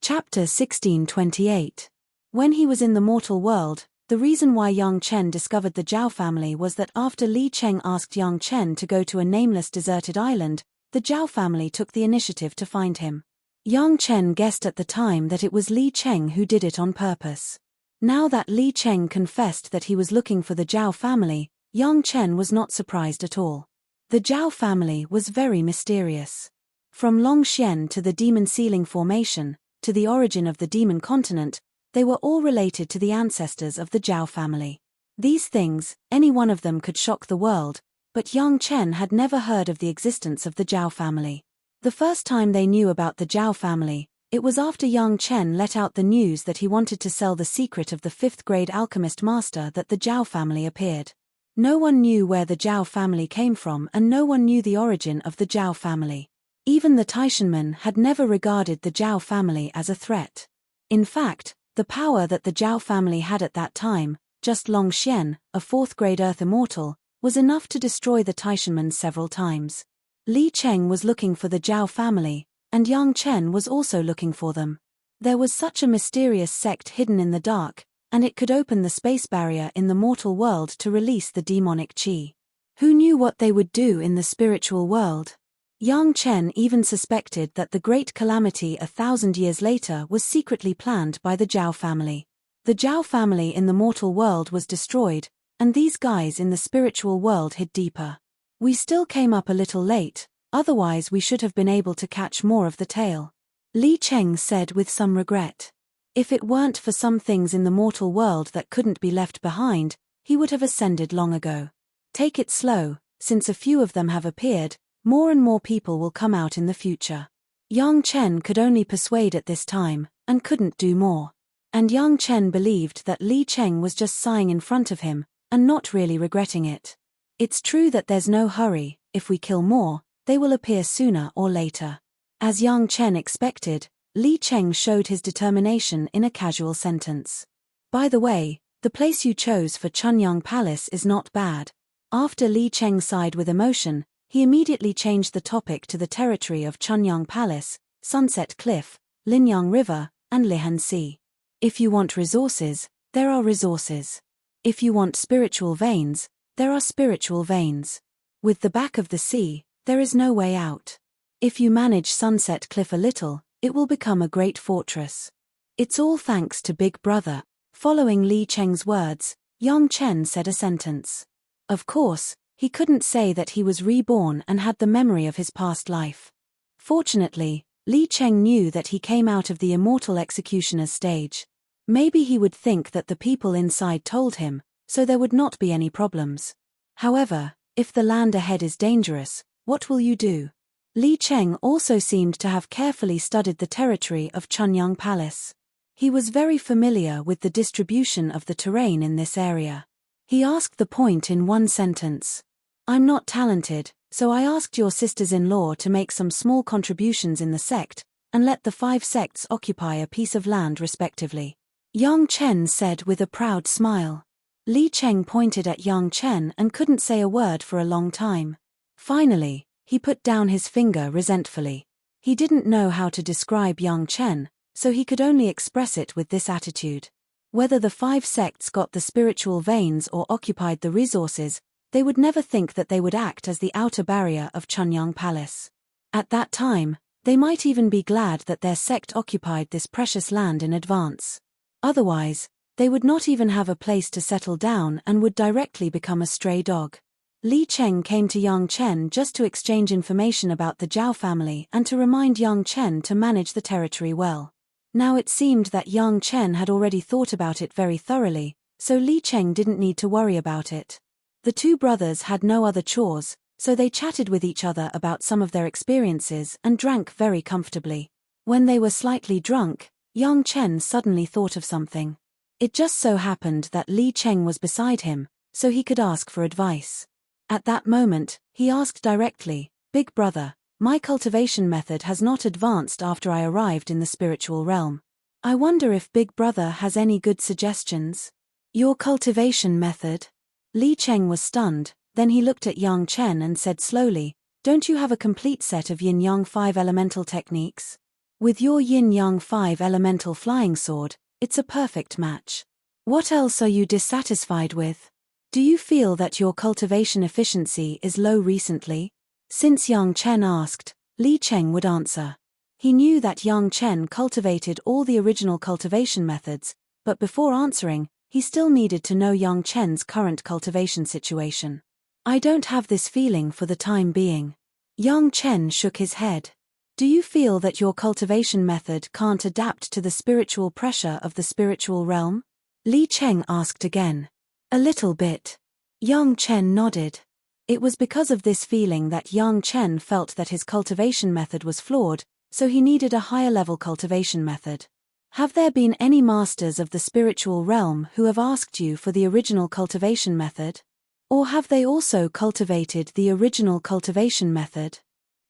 Chapter 1628. When he was in the mortal world, the reason why Yang Chen discovered the Zhao family was that after Li Cheng asked Yang Chen to go to a nameless deserted island, the Zhao family took the initiative to find him. Yang Chen guessed at the time that it was Li Cheng who did it on purpose. Now that Li Cheng confessed that he was looking for the Zhao family, Yang Chen was not surprised at all. The Zhao family was very mysterious. From Longxian to the Demon Sealing Formation, to the origin of the Demon Continent, they were all related to the ancestors of the Zhao family. These things, any one of them could shock the world, but Yang Chen had never heard of the existence of the Zhao family. The first time they knew about the Zhao family, it was after Yang Chen let out the news that he wanted to sell the secret of the 5th-grade alchemist master that the Zhao family appeared. No one knew where the Zhao family came from and no one knew the origin of the Zhao family. Even the Taishanmen had never regarded the Zhao family as a threat. In fact, the power that the Zhao family had at that time, just Longxian, a 4th-grade Earth Immortal, was enough to destroy the Taishanmen several times. Li Cheng was looking for the Zhao family, and Yang Chen was also looking for them. There was such a mysterious sect hidden in the dark, and it could open the space barrier in the mortal world to release the demonic qi. Who knew what they would do in the spiritual world? Yang Chen even suspected that the great calamity 1,000 years later was secretly planned by the Zhao family. The Zhao family in the mortal world was destroyed, and these guys in the spiritual world hid deeper. We still came up a little late, otherwise we should have been able to catch more of the tale. Li Cheng said with some regret. If it weren't for some things in the mortal world that couldn't be left behind, he would have ascended long ago. Take it slow, since a few of them have appeared, more and more people will come out in the future. Yang Chen could only persuade at this time, and couldn't do more. And Yang Chen believed that Li Cheng was just sighing in front of him, and not really regretting it. It's true that there's no hurry, if we kill more, they will appear sooner or later. As Yang Chen expected, Li Cheng showed his determination in a casual sentence. By the way, the place you chose for Chunyang Palace is not bad. After Li Cheng sighed with emotion, he immediately changed the topic to the territory of Chunyang Palace, Sunset Cliff, Linyang River, and Lihan Sea. If you want resources, there are resources. If you want spiritual veins, there are spiritual veins. With the back of the sea, there is no way out. If you manage Sunset Cliff a little, it will become a great fortress. It's all thanks to Big Brother. Following Li Cheng's words, Yang Chen said a sentence. Of course, he couldn't say that he was reborn and had the memory of his past life. Fortunately, Li Cheng knew that he came out of the immortal executioner's stage. Maybe he would think that the people inside told him, so there would not be any problems. However, if the land ahead is dangerous, what will you do? Li Cheng also seemed to have carefully studied the territory of Chunyang Palace. He was very familiar with the distribution of the terrain in this area. He asked the point in one sentence. I'm not talented, so I asked your sisters-in-law to make some small contributions in the sect, and let the 5 sects occupy a piece of land respectively. Yang Chen said with a proud smile. Li Cheng pointed at Yang Chen and couldn't say a word for a long time. Finally, he put down his finger resentfully. He didn't know how to describe Yang Chen, so he could only express it with this attitude. Whether the 5 sects got the spiritual veins or occupied the resources, they would never think that they would act as the outer barrier of Chunyang Palace. At that time, they might even be glad that their sect occupied this precious land in advance. Otherwise, they would not even have a place to settle down and would directly become a stray dog. Li Cheng came to Yang Chen just to exchange information about the Zhao family and to remind Yang Chen to manage the territory well. Now it seemed that Yang Chen had already thought about it very thoroughly, so Li Cheng didn't need to worry about it. The 2 brothers had no other chores, so they chatted with each other about some of their experiences and drank very comfortably. When they were slightly drunk, Yang Chen suddenly thought of something. It just so happened that Li Cheng was beside him, so he could ask for advice. At that moment, he asked directly, Big Brother, my cultivation method has not advanced after I arrived in the spiritual realm. I wonder if Big Brother has any good suggestions? Your cultivation method? Li Cheng was stunned, then he looked at Yang Chen and said slowly, don't you have a complete set of Yin-Yang 5 elemental techniques? With your Yin-Yang 5 elemental flying sword, it's a perfect match. What else are you dissatisfied with? Do you feel that your cultivation efficiency is low recently? Since Yang Chen asked, Li Cheng would answer. He knew that Yang Chen cultivated all the original cultivation methods, but before answering, he still needed to know Yang Chen's current cultivation situation. I don't have this feeling for the time being. Yang Chen shook his head. Do you feel that your cultivation method can't adapt to the spiritual pressure of the spiritual realm? Li Cheng asked again. A little bit. Yang Chen nodded. It was because of this feeling that Yang Chen felt that his cultivation method was flawed, so he needed a higher-level cultivation method. Have there been any masters of the spiritual realm who have asked you for the original cultivation method? Or have they also cultivated the original cultivation method?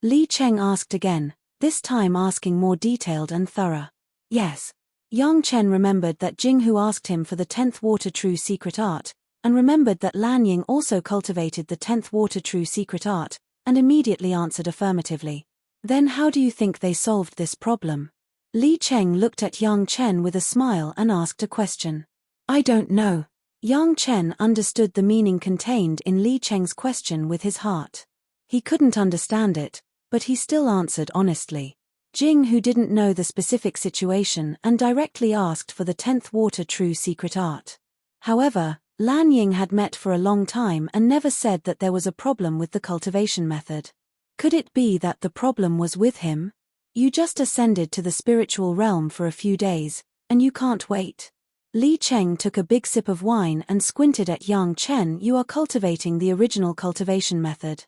Li Cheng asked again, this time asking more detailed and thorough. Yes. Yang Chen remembered that Jinghu asked him for the 10th Water True Secret Art, and remembered that Lan Ying also cultivated the 10th Water True Secret Art, and immediately answered affirmatively. Then how do you think they solved this problem? Li Cheng looked at Yang Chen with a smile and asked a question. I don't know. Yang Chen understood the meaning contained in Li Cheng's question with his heart. He couldn't understand it, but he still answered honestly. Jing, who didn't know the specific situation and directly asked for the 10th Water True Secret Art. However, Lan Ying had met for a long time and never said that there was a problem with the cultivation method. Could it be that the problem was with him? You just ascended to the spiritual realm for a few days, and you can't wait. Li Cheng took a big sip of wine and squinted at Yang Chen. You are cultivating the original cultivation method.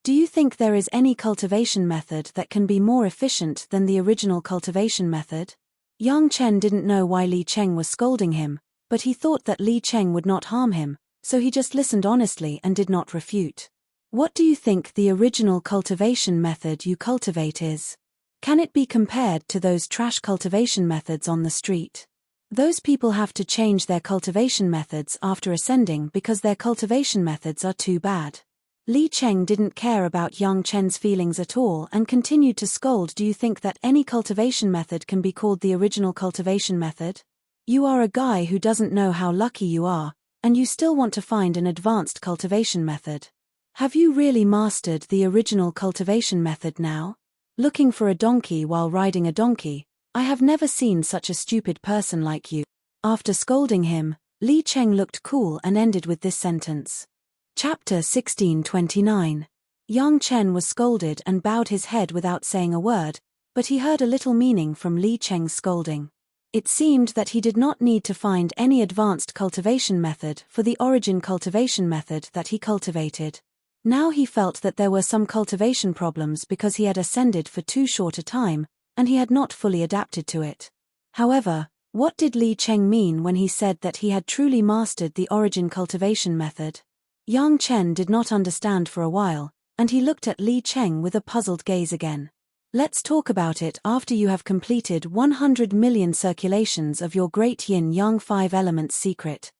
Do you think there is any cultivation method that can be more efficient than the original cultivation method? Yang Chen didn't know why Li Cheng was scolding him, but he thought that Li Cheng would not harm him, so he just listened honestly and did not refute. What do you think the original cultivation method you cultivate is? Can it be compared to those trash cultivation methods on the street? Those people have to change their cultivation methods after ascending because their cultivation methods are too bad. Li Cheng didn't care about Yang Chen's feelings at all and continued to scold. Do you think that any cultivation method can be called the original cultivation method? You are a guy who doesn't know how lucky you are, and you still want to find an advanced cultivation method. Have you really mastered the original cultivation method now? Looking for a donkey while riding a donkey, I have never seen such a stupid person like you. After scolding him, Li Cheng looked cool and ended with this sentence. Chapter 1629. Yang Chen was scolded and bowed his head without saying a word, but he heard a little meaning from Li Cheng's scolding. It seemed that he did not need to find any advanced cultivation method for the origin cultivation method that he cultivated. Now he felt that there were some cultivation problems because he had ascended for too short a time, and he had not fully adapted to it. However, what did Li Cheng mean when he said that he had truly mastered the origin cultivation method? Yang Chen did not understand for a while, and he looked at Li Cheng with a puzzled gaze again. Let's talk about it after you have completed 100 million circulations of your great yin-yang 5 elements secret.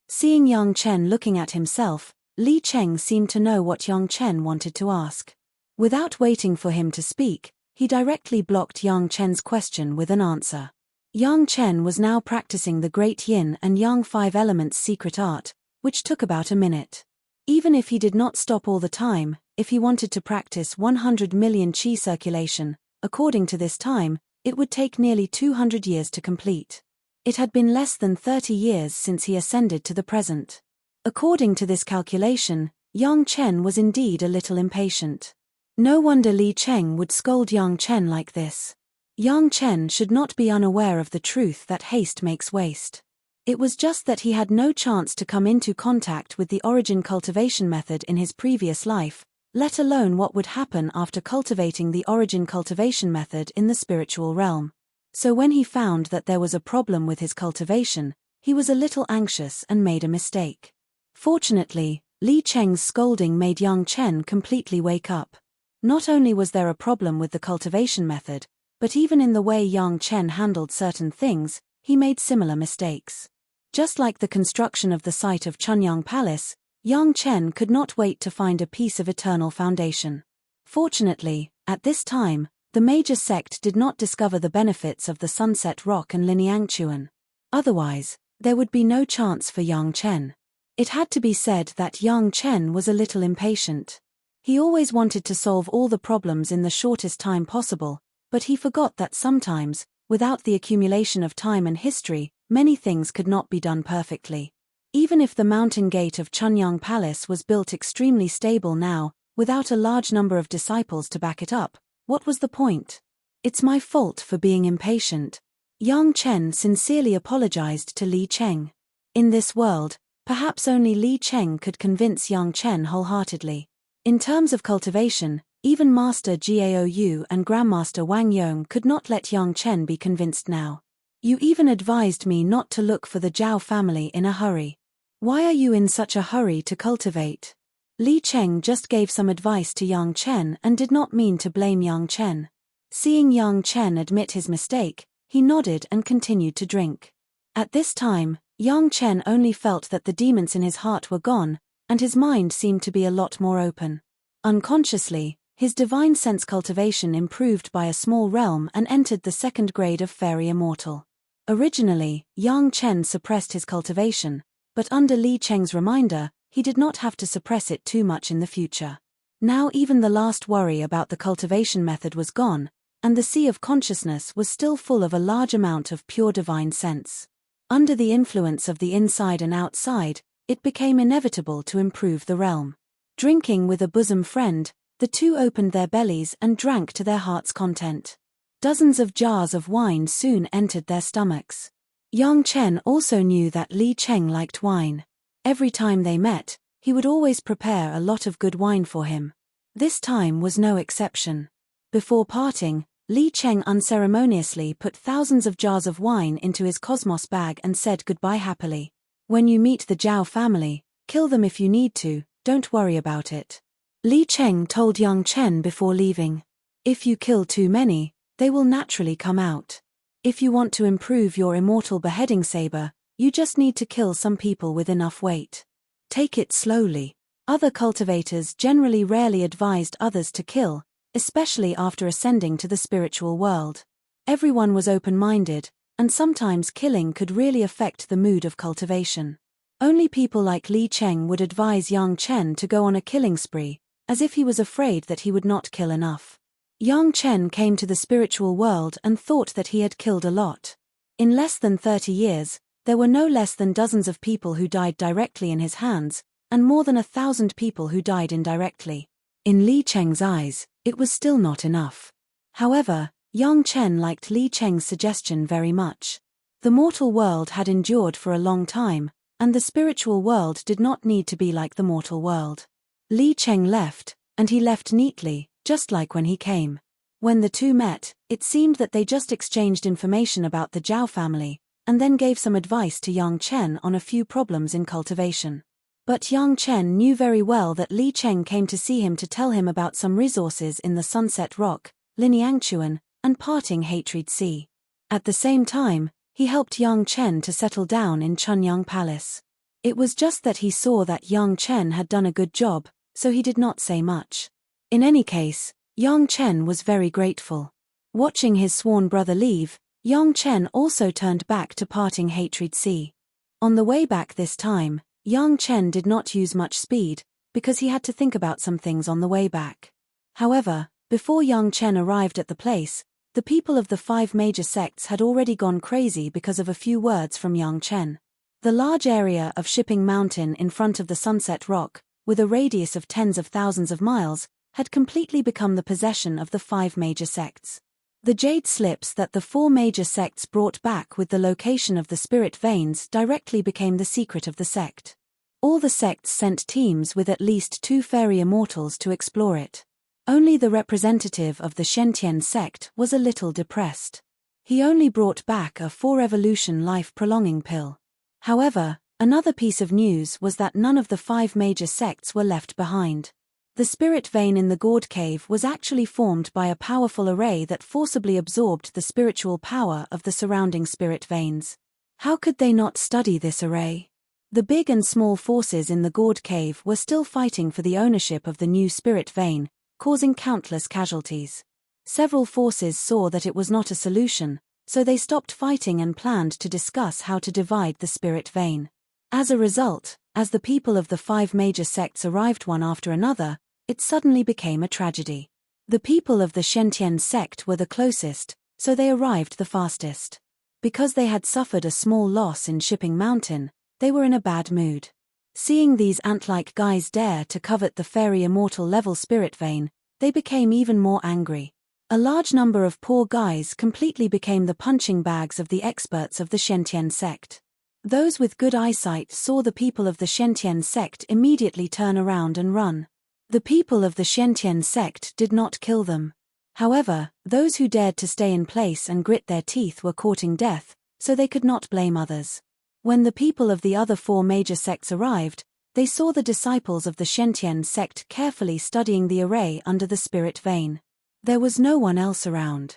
Seeing Yang Chen looking at himself, Li Cheng seemed to know what Yang Chen wanted to ask. Without waiting for him to speak, he directly blocked Yang Chen's question with an answer. Yang Chen was now practicing the great yin and yang 5 elements secret art, which took about a minute. Even if he did not stop all the time, if he wanted to practice 100 million qi circulation, according to this time, it would take nearly 200 years to complete. It had been less than 30 years since he ascended to the present. According to this calculation, Yang Chen was indeed a little impatient. No wonder Li Cheng would scold Yang Chen like this. Yang Chen should not be unaware of the truth that haste makes waste. It was just that he had no chance to come into contact with the origin cultivation method in his previous life, let alone what would happen after cultivating the origin cultivation method in the spiritual realm. So when he found that there was a problem with his cultivation, he was a little anxious and made a mistake. Fortunately, Li Cheng's scolding made Yang Chen completely wake up. Not only was there a problem with the cultivation method, but even in the way Yang Chen handled certain things, he made similar mistakes. Just like the construction of the site of Chunyang Palace, Yang Chen could not wait to find a piece of eternal foundation. Fortunately, at this time, the major sect did not discover the benefits of the Sunset Rock and Linyangchuan. Otherwise, there would be no chance for Yang Chen. It had to be said that Yang Chen was a little impatient. He always wanted to solve all the problems in the shortest time possible, but he forgot that sometimes, without the accumulation of time and history, many things could not be done perfectly. Even if the mountain gate of Chunyang Palace was built extremely stable now, without a large number of disciples to back it up, what was the point? It's my fault for being impatient. Yang Chen sincerely apologized to Li Cheng. In this world, perhaps only Li Cheng could convince Yang Chen wholeheartedly. In terms of cultivation, even Master Gao Yu and Grandmaster Wang Yong could not let Yang Chen be convinced now. You even advised me not to look for the Zhao family in a hurry. Why are you in such a hurry to cultivate? Li Cheng just gave some advice to Yang Chen and did not mean to blame Yang Chen. Seeing Yang Chen admit his mistake, he nodded and continued to drink. At this time, Yang Chen only felt that the demons in his heart were gone, and his mind seemed to be a lot more open. Unconsciously, his divine sense cultivation improved by a small realm and entered the second grade of Fairy Immortal. Originally, Yang Chen suppressed his cultivation, but under Li Cheng's reminder, he did not have to suppress it too much in the future. Now even the last worry about the cultivation method was gone, and the sea of consciousness was still full of a large amount of pure divine sense. Under the influence of the inside and outside, it became inevitable to improve the realm. Drinking with a bosom friend, the two opened their bellies and drank to their heart's content. Dozens of jars of wine soon entered their stomachs. Yang Chen also knew that Li Cheng liked wine. Every time they met, he would always prepare a lot of good wine for him. This time was no exception. Before parting, Li Cheng unceremoniously put thousands of jars of wine into his cosmos bag and said goodbye happily. When you meet the Zhao family, kill them if you need to, don't worry about it. Li Cheng told young Chen before leaving. If you kill too many, they will naturally come out. If you want to improve your immortal beheading saber, you just need to kill some people with enough weight. Take it slowly. Other cultivators generally rarely advised others to kill, especially after ascending to the spiritual world. Everyone was open-minded, and sometimes killing could really affect the mood of cultivation. Only people like Li Cheng would advise young Chen to go on a killing spree, as if he was afraid that he would not kill enough. Young Chen came to the spiritual world and thought that he had killed a lot. In less than 30 years, there were no less than dozens of people who died directly in his hands, and more than 1,000 people who died indirectly. In Li Cheng's eyes, it was still not enough. However, young Chen liked Li Cheng's suggestion very much. The mortal world had endured for a long time, and the spiritual world did not need to be like the mortal world. Li Cheng left, and he left neatly, just like when he came. When the two met, it seemed that they just exchanged information about the Zhao family, and then gave some advice to young Chen on a few problems in cultivation. But young Chen knew very well that Li Cheng came to see him to tell him about some resources in the Sunset Rock, Linyangchuan, and Parting Hatred Sea. At the same time, he helped young Chen to settle down in Chunyang Palace. It was just that he saw that young Chen had done a good job, so he did not say much. In any case, young Chen was very grateful. Watching his sworn brother leave, young Chen also turned back to Parting Hatred Sea. On the way back this time, young Chen did not use much speed, because he had to think about some things on the way back. However, before young Chen arrived at the place, the people of the 5 major sects had already gone crazy because of a few words from young Chen. The large area of Shipping Mountain in front of the Sunset Rock, with a radius of tens of thousands of miles, had completely become the possession of the 5 major sects. The jade slips that the 4 major sects brought back with the location of the spirit veins directly became the secret of the sect. All the sects sent teams with at least 2 fairy immortals to explore it. Only the representative of the Shentian sect was a little depressed. He only brought back a 4-evolution life-prolonging pill. However, another piece of news was that none of the 5 major sects were left behind. The spirit vein in the gourd cave was actually formed by a powerful array that forcibly absorbed the spiritual power of the surrounding spirit veins. How could they not study this array? The big and small forces in the gourd cave were still fighting for the ownership of the new spirit vein, causing countless casualties. Several forces saw that it was not a solution, so they stopped fighting and planned to discuss how to divide the spirit vein. As a result, as the people of the 5 major sects arrived one after another, it suddenly became a tragedy. The people of the Shentian sect were the closest, so they arrived the fastest. Because they had suffered a small loss in Shipping Mountain, they were in a bad mood. Seeing these ant-like guys dare to covet the fairy immortal level spirit vein, they became even more angry. A large number of poor guys completely became the punching bags of the experts of the Shentian sect. Those with good eyesight saw the people of the Shentian sect immediately turn around and run. The people of the Shentian sect did not kill them. However, those who dared to stay in place and grit their teeth were courting death, so they could not blame others. When the people of the other 4 major sects arrived, they saw the disciples of the Shentian sect carefully studying the array under the spirit vein. There was no one else around.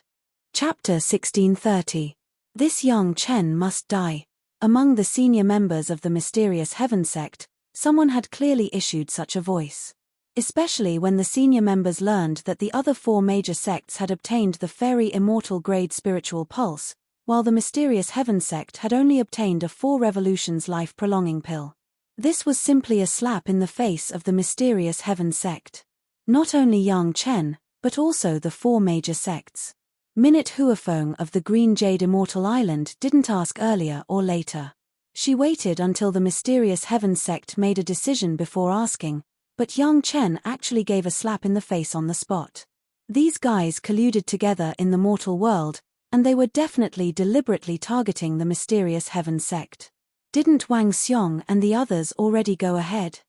Chapter 1630. This young Chen must die. Among the senior members of the mysterious Heaven sect, someone had clearly issued such a voice. Especially when the senior members learned that the other 4 major sects had obtained the fairy immortal grade spiritual pulse, while the mysterious Heaven sect had only obtained a 4 revolutions life-prolonging pill. This was simply a slap in the face of the mysterious Heaven sect. Not only young Chen, but also the 4 major sects. Minute Huafeng of the Green Jade Immortal Island didn't ask earlier or later. She waited until the mysterious Heaven sect made a decision before asking, but young Chen actually gave a slap in the face on the spot. These guys colluded together in the mortal world, and they were definitely deliberately targeting the mysterious Heaven sect. Didn't Wang Xiong and the others already go ahead?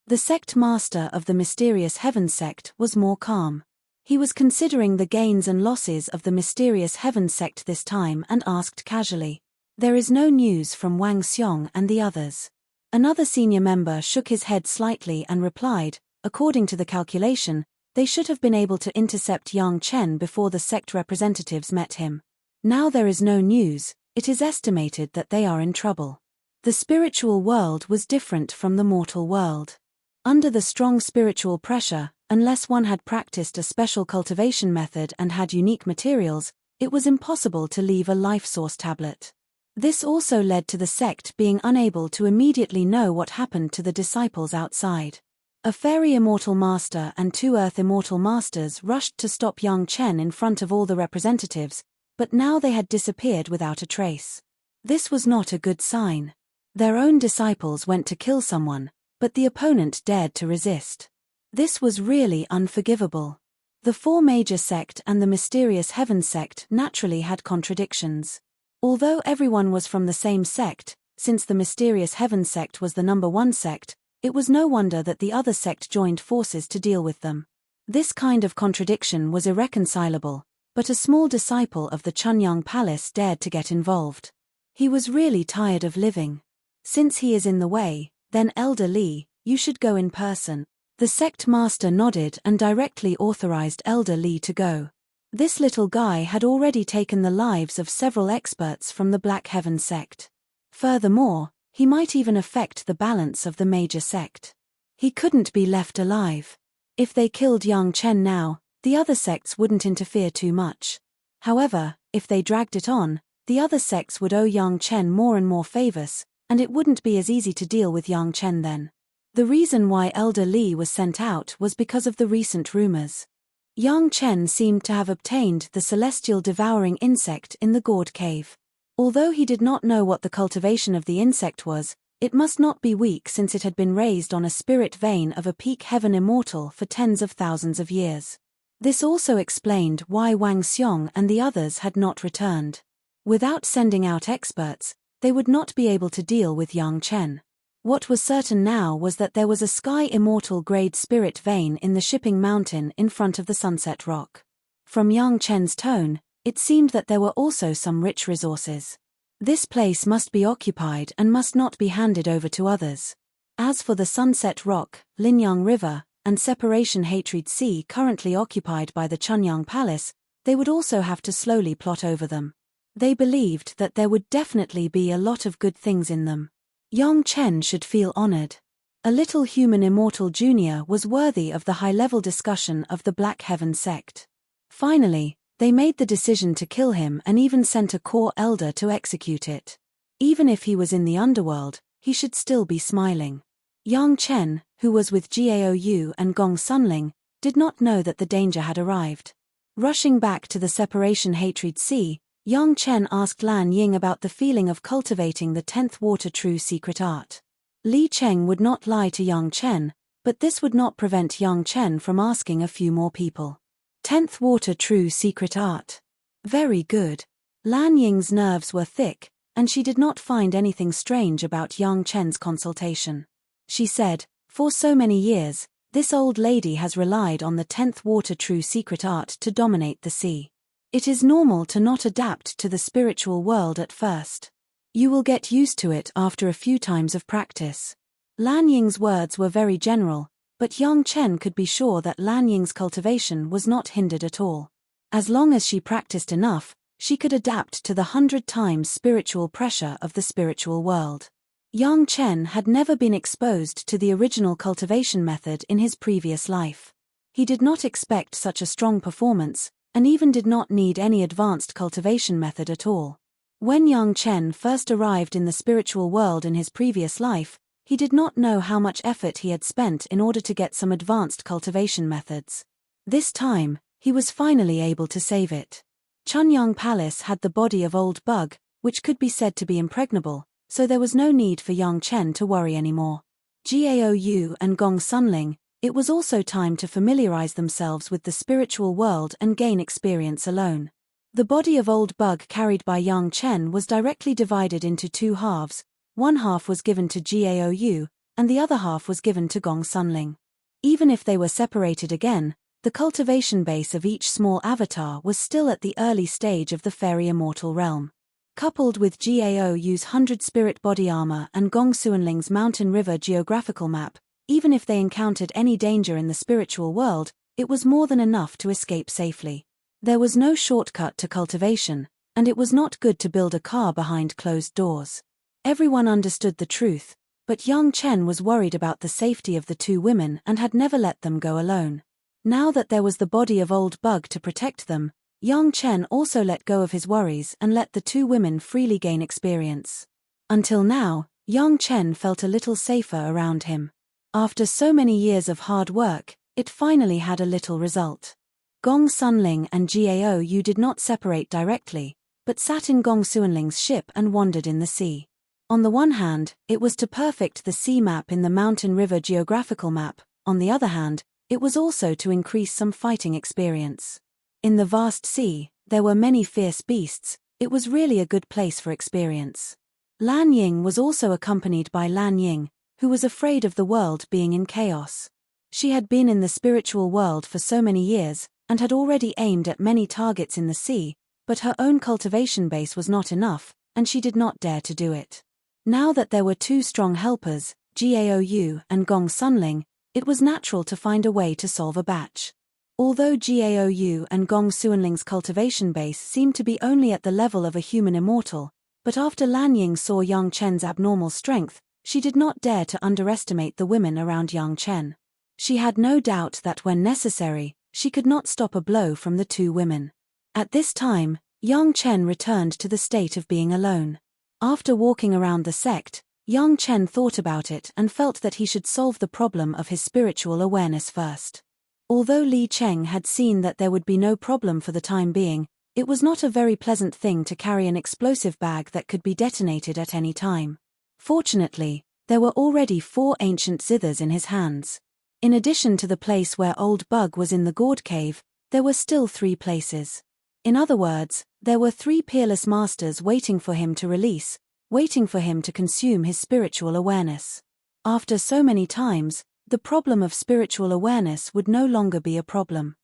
The sect master of the mysterious heaven sect was more calm. He was considering the gains and losses of the mysterious heaven sect this time and asked casually, "There is no news from Wang Xiong and the others?" Another senior member shook his head slightly and replied, "According to the calculation, they should have been able to intercept Yang Chen before the sect representatives met him. Now there is no news. It is estimated that they are in trouble." The spiritual world was different from the mortal world. Under the strong spiritual pressure, unless one had practiced a special cultivation method and had unique materials, it was impossible to leave a life source tablet. This also led to the sect being unable to immediately know what happened to the disciples outside. A fairy immortal master and 2 earth immortal masters rushed to stop Yang Chen in front of all the representatives, but now they had disappeared without a trace. This was not a good sign. Their own disciples went to kill someone, but the opponent dared to resist. This was really unforgivable. The 4 major sect and the mysterious heaven sect naturally had contradictions. Although everyone was from the same sect, since the mysterious heaven sect was the number 1 sect, it was no wonder that the other sect joined forces to deal with them. This kind of contradiction was irreconcilable, but a small disciple of the Chunyang Palace dared to get involved. He was really tired of living. "Since he is in the way, then Elder Li, you should go in person." The sect master nodded and directly authorized Elder Li to go. This little guy had already taken the lives of several experts from the Black Heaven sect. Furthermore, he might even affect the balance of the major sect. He couldn't be left alive. If they killed Yang Chen now, the other sects wouldn't interfere too much. However, if they dragged it on, the other sects would owe Yang Chen more and more favors, and it wouldn't be as easy to deal with Yang Chen then. The reason why Elder Li was sent out was because of the recent rumors. Yang Chen seemed to have obtained the celestial devouring insect in the gourd cave. Although he did not know what the cultivation of the insect was, it must not be weak since it had been raised on a spirit vein of a peak heaven immortal for tens of thousands of years. This also explained why Wang Xiong and the others had not returned. Without sending out experts, they would not be able to deal with Yang Chen. What was certain now was that there was a sky immortal grade spirit vein in the shipping mountain in front of the sunset rock. From Yang Chen's tone, it seemed that there were also some rich resources. This place must be occupied and must not be handed over to others. As for the sunset rock, Linyang River, and Separation Hatred Sea currently occupied by the Chunyang Palace, they would also have to slowly plot over them. They believed that there would definitely be a lot of good things in them. Yang Chen should feel honored. A little human immortal junior was worthy of the high-level discussion of the Black Heaven sect. Finally, they made the decision to kill him and even sent a core elder to execute it. Even if he was in the underworld, he should still be smiling. Yang Chen, who was with Gaou and Gong Sunling, did not know that the danger had arrived. Rushing back to the Separation Hatred Sea, Yang Chen asked Lan Ying about the feeling of cultivating the 10th water true secret art. Li Cheng would not lie to Yang Chen, but this would not prevent Yang Chen from asking a few more people. 10th water true secret art. Very good. Lan Ying's nerves were thick, and she did not find anything strange about Yang Chen's consultation. She said, "For so many years, this old lady has relied on the 10th water true secret art to dominate the sea. It is normal to not adapt to the spiritual world at first. You will get used to it after a few times of practice." Lan Ying's words were very general, but Yang Chen could be sure that Lan Ying's cultivation was not hindered at all. As long as she practiced enough, she could adapt to the 100 times spiritual pressure of the spiritual world. Yang Chen had never been exposed to the original cultivation method in his previous life. He did not expect such a strong performance, and even did not need any advanced cultivation method at all. When Yang Chen first arrived in the spiritual world in his previous life, he did not know how much effort he had spent in order to get some advanced cultivation methods. This time, he was finally able to save it. Chunyang Palace had the body of Old Bug, which could be said to be impregnable, so there was no need for Yang Chen to worry anymore. Gaou and Gong Sunling, it was also time to familiarize themselves with the spiritual world and gain experience alone. The body of Old Bug carried by Yang Chen was directly divided into 2 halves. One half was given to Gaou, and the other half was given to Gong Sunling. Even if they were separated again, the cultivation base of each small avatar was still at the early stage of the fairy immortal realm. Coupled with Gao Yu's 100 spirit body armor and Gong Sunling's mountain river geographical map, even if they encountered any danger in the spiritual world, it was more than enough to escape safely. There was no shortcut to cultivation, and it was not good to build a car behind closed doors. Everyone understood the truth, but Yang Chen was worried about the safety of the two women and had never let them go alone. Now that there was the body of Old Bug to protect them, Yang Chen also let go of his worries and let the two women freely gain experience. Until now, Yang Chen felt a little safer around him. After so many years of hard work, it finally had a little result. Gong Sunling and Gao Yu did not separate directly, but sat in Gong Sunling's ship and wandered in the sea. On the one hand, it was to perfect the sea map in the mountain river geographical map, on the other hand, it was also to increase some fighting experience. In the vast sea, there were many fierce beasts, it was really a good place for experience. Lan Ying was also accompanied by Lan Ying, who was afraid of the world being in chaos. She had been in the spiritual world for so many years, and had already aimed at many targets in the sea, but her own cultivation base was not enough, and she did not dare to do it. Now that there were two strong helpers, Gao Yu and Gong Sunling, it was natural to find a way to solve a batch. Although Gao Yu and Gong Sunling's cultivation base seemed to be only at the level of a human immortal, but after Lan Ying saw Yang Chen's abnormal strength, she did not dare to underestimate the women around Yang Chen. She had no doubt that when necessary, she could not stop a blow from the two women. At this time, Yang Chen returned to the state of being alone. After walking around the sect, Yang Chen thought about it and felt that he should solve the problem of his spiritual awareness first. Although Li Cheng had seen that there would be no problem for the time being, it was not a very pleasant thing to carry an explosive bag that could be detonated at any time. Fortunately, there were already 4 ancient zithers in his hands. In addition to the place where Old Bug was in the gourd cave, there were still 3 places. In other words, there were 3 peerless masters waiting for him to release, waiting for him to consume his spiritual awareness. After so many times, the problem of spiritual awareness would no longer be a problem.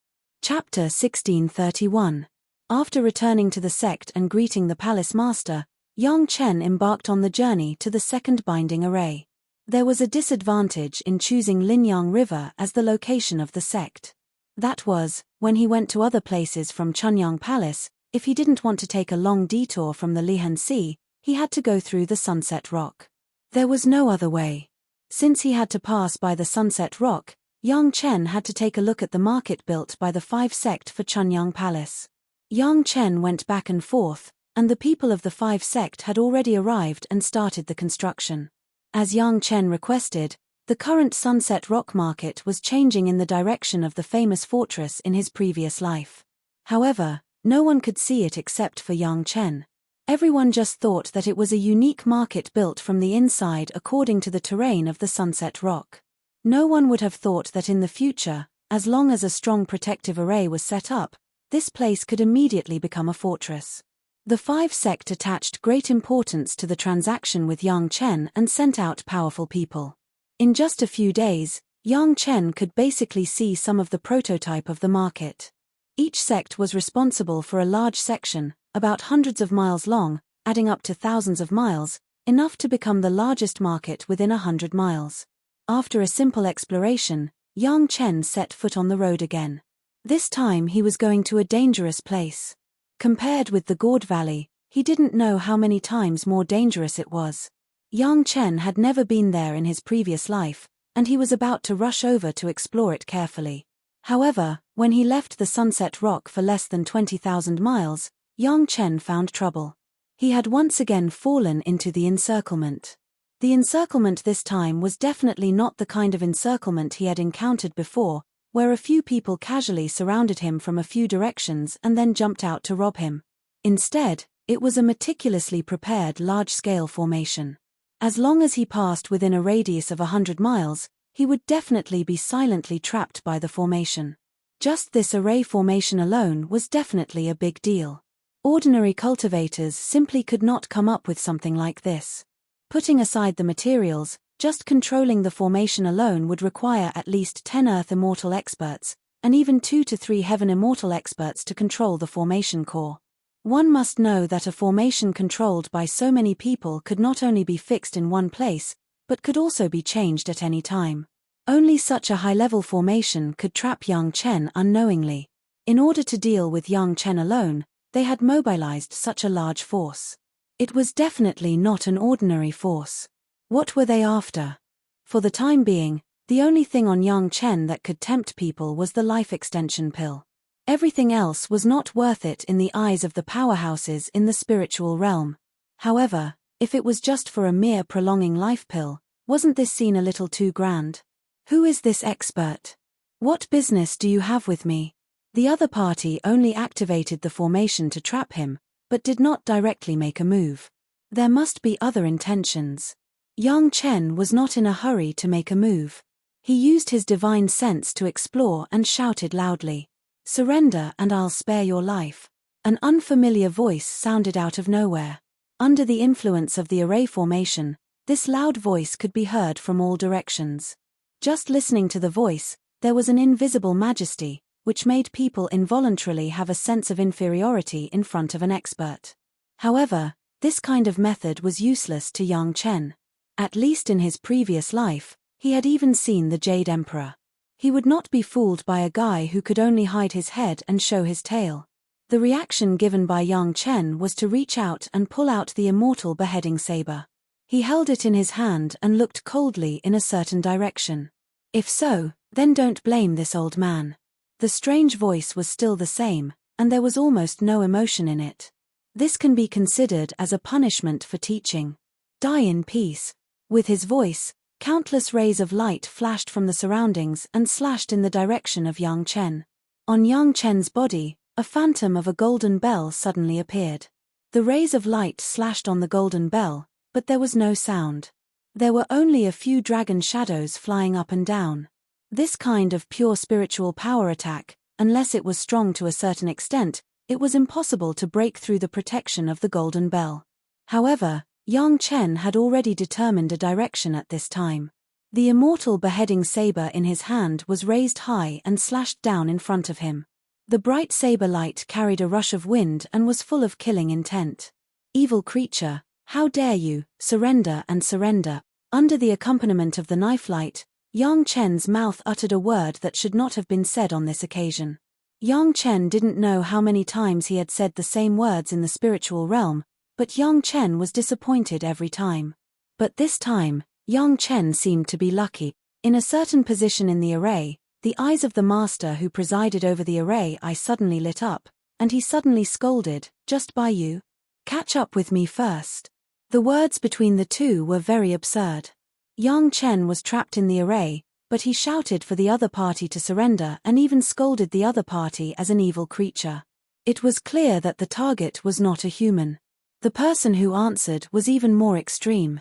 Chapter 1631. After returning to the sect and greeting the palace master, Yang Chen embarked on the journey to the second binding array. There was a disadvantage in choosing Linyang River as the location of the sect. That was, when he went to other places from Chunyang Palace, if he didn't want to take a long detour from the Lihan Sea, he had to go through the Sunset Rock. There was no other way. Since he had to pass by the Sunset Rock, Yang Chen had to take a look at the market built by the 5 sect for Chunyang Palace. Yang Chen went back and forth, and the people of the 5 sect had already arrived and started the construction. As Yang Chen requested, the current Sunset Rock market was changing in the direction of the famous fortress in his previous life. However, no one could see it except for Yang Chen. Everyone just thought that it was a unique market built from the inside according to the terrain of the Sunset Rock. No one would have thought that in the future, as long as a strong protective array was set up, this place could immediately become a fortress. The 5 sect attached great importance to the transaction with Yang Chen and sent out powerful people. In just a few days, Yang Chen could basically see some of the prototype of the market. Each sect was responsible for a large section, about hundreds of miles long, adding up to thousands of miles, enough to become the largest market within 100 miles. After a simple exploration, Yang Chen set foot on the road again. This time he was going to a dangerous place. Compared with the Gourd Valley, he didn't know how many times more dangerous it was. Yang Chen had never been there in his previous life, and he was about to rush over to explore it carefully. However, when he left the Sunset Rock for less than 20,000 miles, Yang Chen found trouble. He had once again fallen into the encirclement. The encirclement this time was definitely not the kind of encirclement he had encountered before, where a few people casually surrounded him from a few directions and then jumped out to rob him. Instead, it was a meticulously prepared large-scale formation. As long as he passed within a radius of 100 miles, he would definitely be silently trapped by the formation. Just this array formation alone was definitely a big deal. Ordinary cultivators simply could not come up with something like this. Putting aside the materials, Just controlling the formation alone would require at least 10 Earth Immortal experts, and even 2 to 3 Heaven Immortal experts to control the formation core. One must know that a formation controlled by so many people could not only be fixed in one place, but could also be changed at any time. Only such a high-level formation could trap Yang Chen unknowingly. In order to deal with Yang Chen alone, they had mobilized such a large force. It was definitely not an ordinary force. What were they after? For the time being, the only thing on Yang Chen that could tempt people was the life extension pill. Everything else was not worth it in the eyes of the powerhouses in the spiritual realm. However, if it was just for a mere prolonging life pill, wasn't this scene a little too grand? Who is this expert? What business do you have with me? The other party only activated the formation to trap him, but did not directly make a move. There must be other intentions. Yang Chen was not in a hurry to make a move. He used his divine sense to explore and shouted loudly, "Surrender and I'll spare your life." An unfamiliar voice sounded out of nowhere. Under the influence of the array formation, this loud voice could be heard from all directions. Just listening to the voice, there was an invisible majesty, which made people involuntarily have a sense of inferiority in front of an expert. However, this kind of method was useless to Yang Chen. At least in his previous life, he had even seen the Jade Emperor. He would not be fooled by a guy who could only hide his head and show his tail. The reaction given by Yang Chen was to reach out and pull out the immortal beheading saber. He held it in his hand and looked coldly in a certain direction. If so, then don't blame this old man. The strange voice was still the same, and there was almost no emotion in it. This can be considered as a punishment for teaching. Die in peace. With his voice, countless rays of light flashed from the surroundings and slashed in the direction of Yang Chen. On Yang Chen's body, a phantom of a golden bell suddenly appeared. The rays of light slashed on the golden bell, but there was no sound. There were only a few dragon shadows flying up and down. This kind of pure spiritual power attack, unless it was strong to a certain extent, it was impossible to break through the protection of the golden bell. However, Yang Chen had already determined a direction at this time. The immortal beheading saber in his hand was raised high and slashed down in front of him. The bright saber light carried a rush of wind and was full of killing intent. "Evil creature, how dare you, surrender and surrender." Under the accompaniment of the knife light, Yang Chen's mouth uttered a word that should not have been said on this occasion. Yang Chen didn't know how many times he had said the same words in the spiritual realm, but Yang Chen was disappointed every time. But this time, Yang Chen seemed to be lucky. In a certain position in the array, the eyes of the master who presided over the array suddenly lit up, and he suddenly scolded, "Just by you? Catch up with me first." The words between the two were very absurd. Yang Chen was trapped in the array, but he shouted for the other party to surrender and even scolded the other party as an evil creature. It was clear that the target was not a human. The person who answered was even more extreme.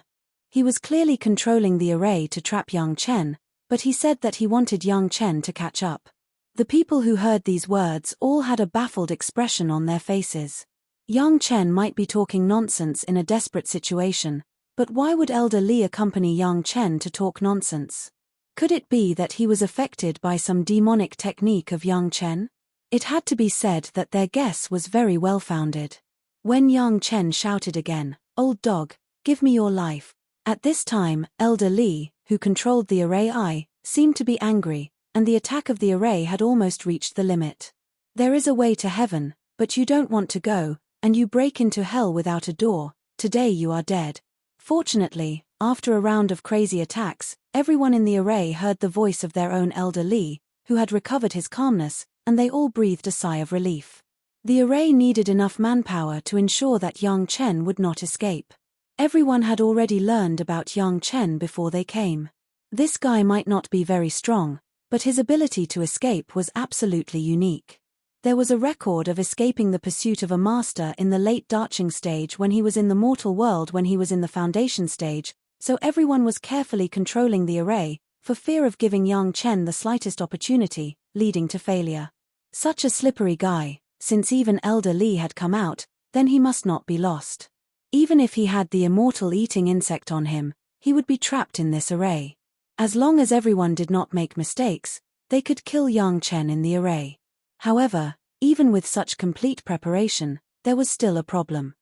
He was clearly controlling the array to trap Yang Chen, but he said that he wanted Yang Chen to catch up. The people who heard these words all had a baffled expression on their faces. Yang Chen might be talking nonsense in a desperate situation, but why would Elder Li accompany Yang Chen to talk nonsense? Could it be that he was affected by some demonic technique of Yang Chen? It had to be said that their guess was very well-founded. When Yang Chen shouted again, "Old dog, give me your life." At this time, Elder Li, who controlled the array seemed to be angry, and the attack of the array had almost reached the limit. "There is a way to heaven, but you don't want to go, and you break into hell without a door. Today you are dead." Fortunately, after a round of crazy attacks, everyone in the array heard the voice of their own Elder Li, who had recovered his calmness, and they all breathed a sigh of relief. The array needed enough manpower to ensure that Yang Chen would not escape. Everyone had already learned about Yang Chen before they came. This guy might not be very strong, but his ability to escape was absolutely unique. There was a record of escaping the pursuit of a master in the late Darching stage when he was in the mortal world when he was in the foundation stage, so everyone was carefully controlling the array, for fear of giving Yang Chen the slightest opportunity, leading to failure. Such a slippery guy. Since even Elder Li had come out, then he must not be lost. Even if he had the immortal eating insect on him, he would be trapped in this array. As long as everyone did not make mistakes, they could kill young Chen in the array. However, even with such complete preparation, there was still a problem.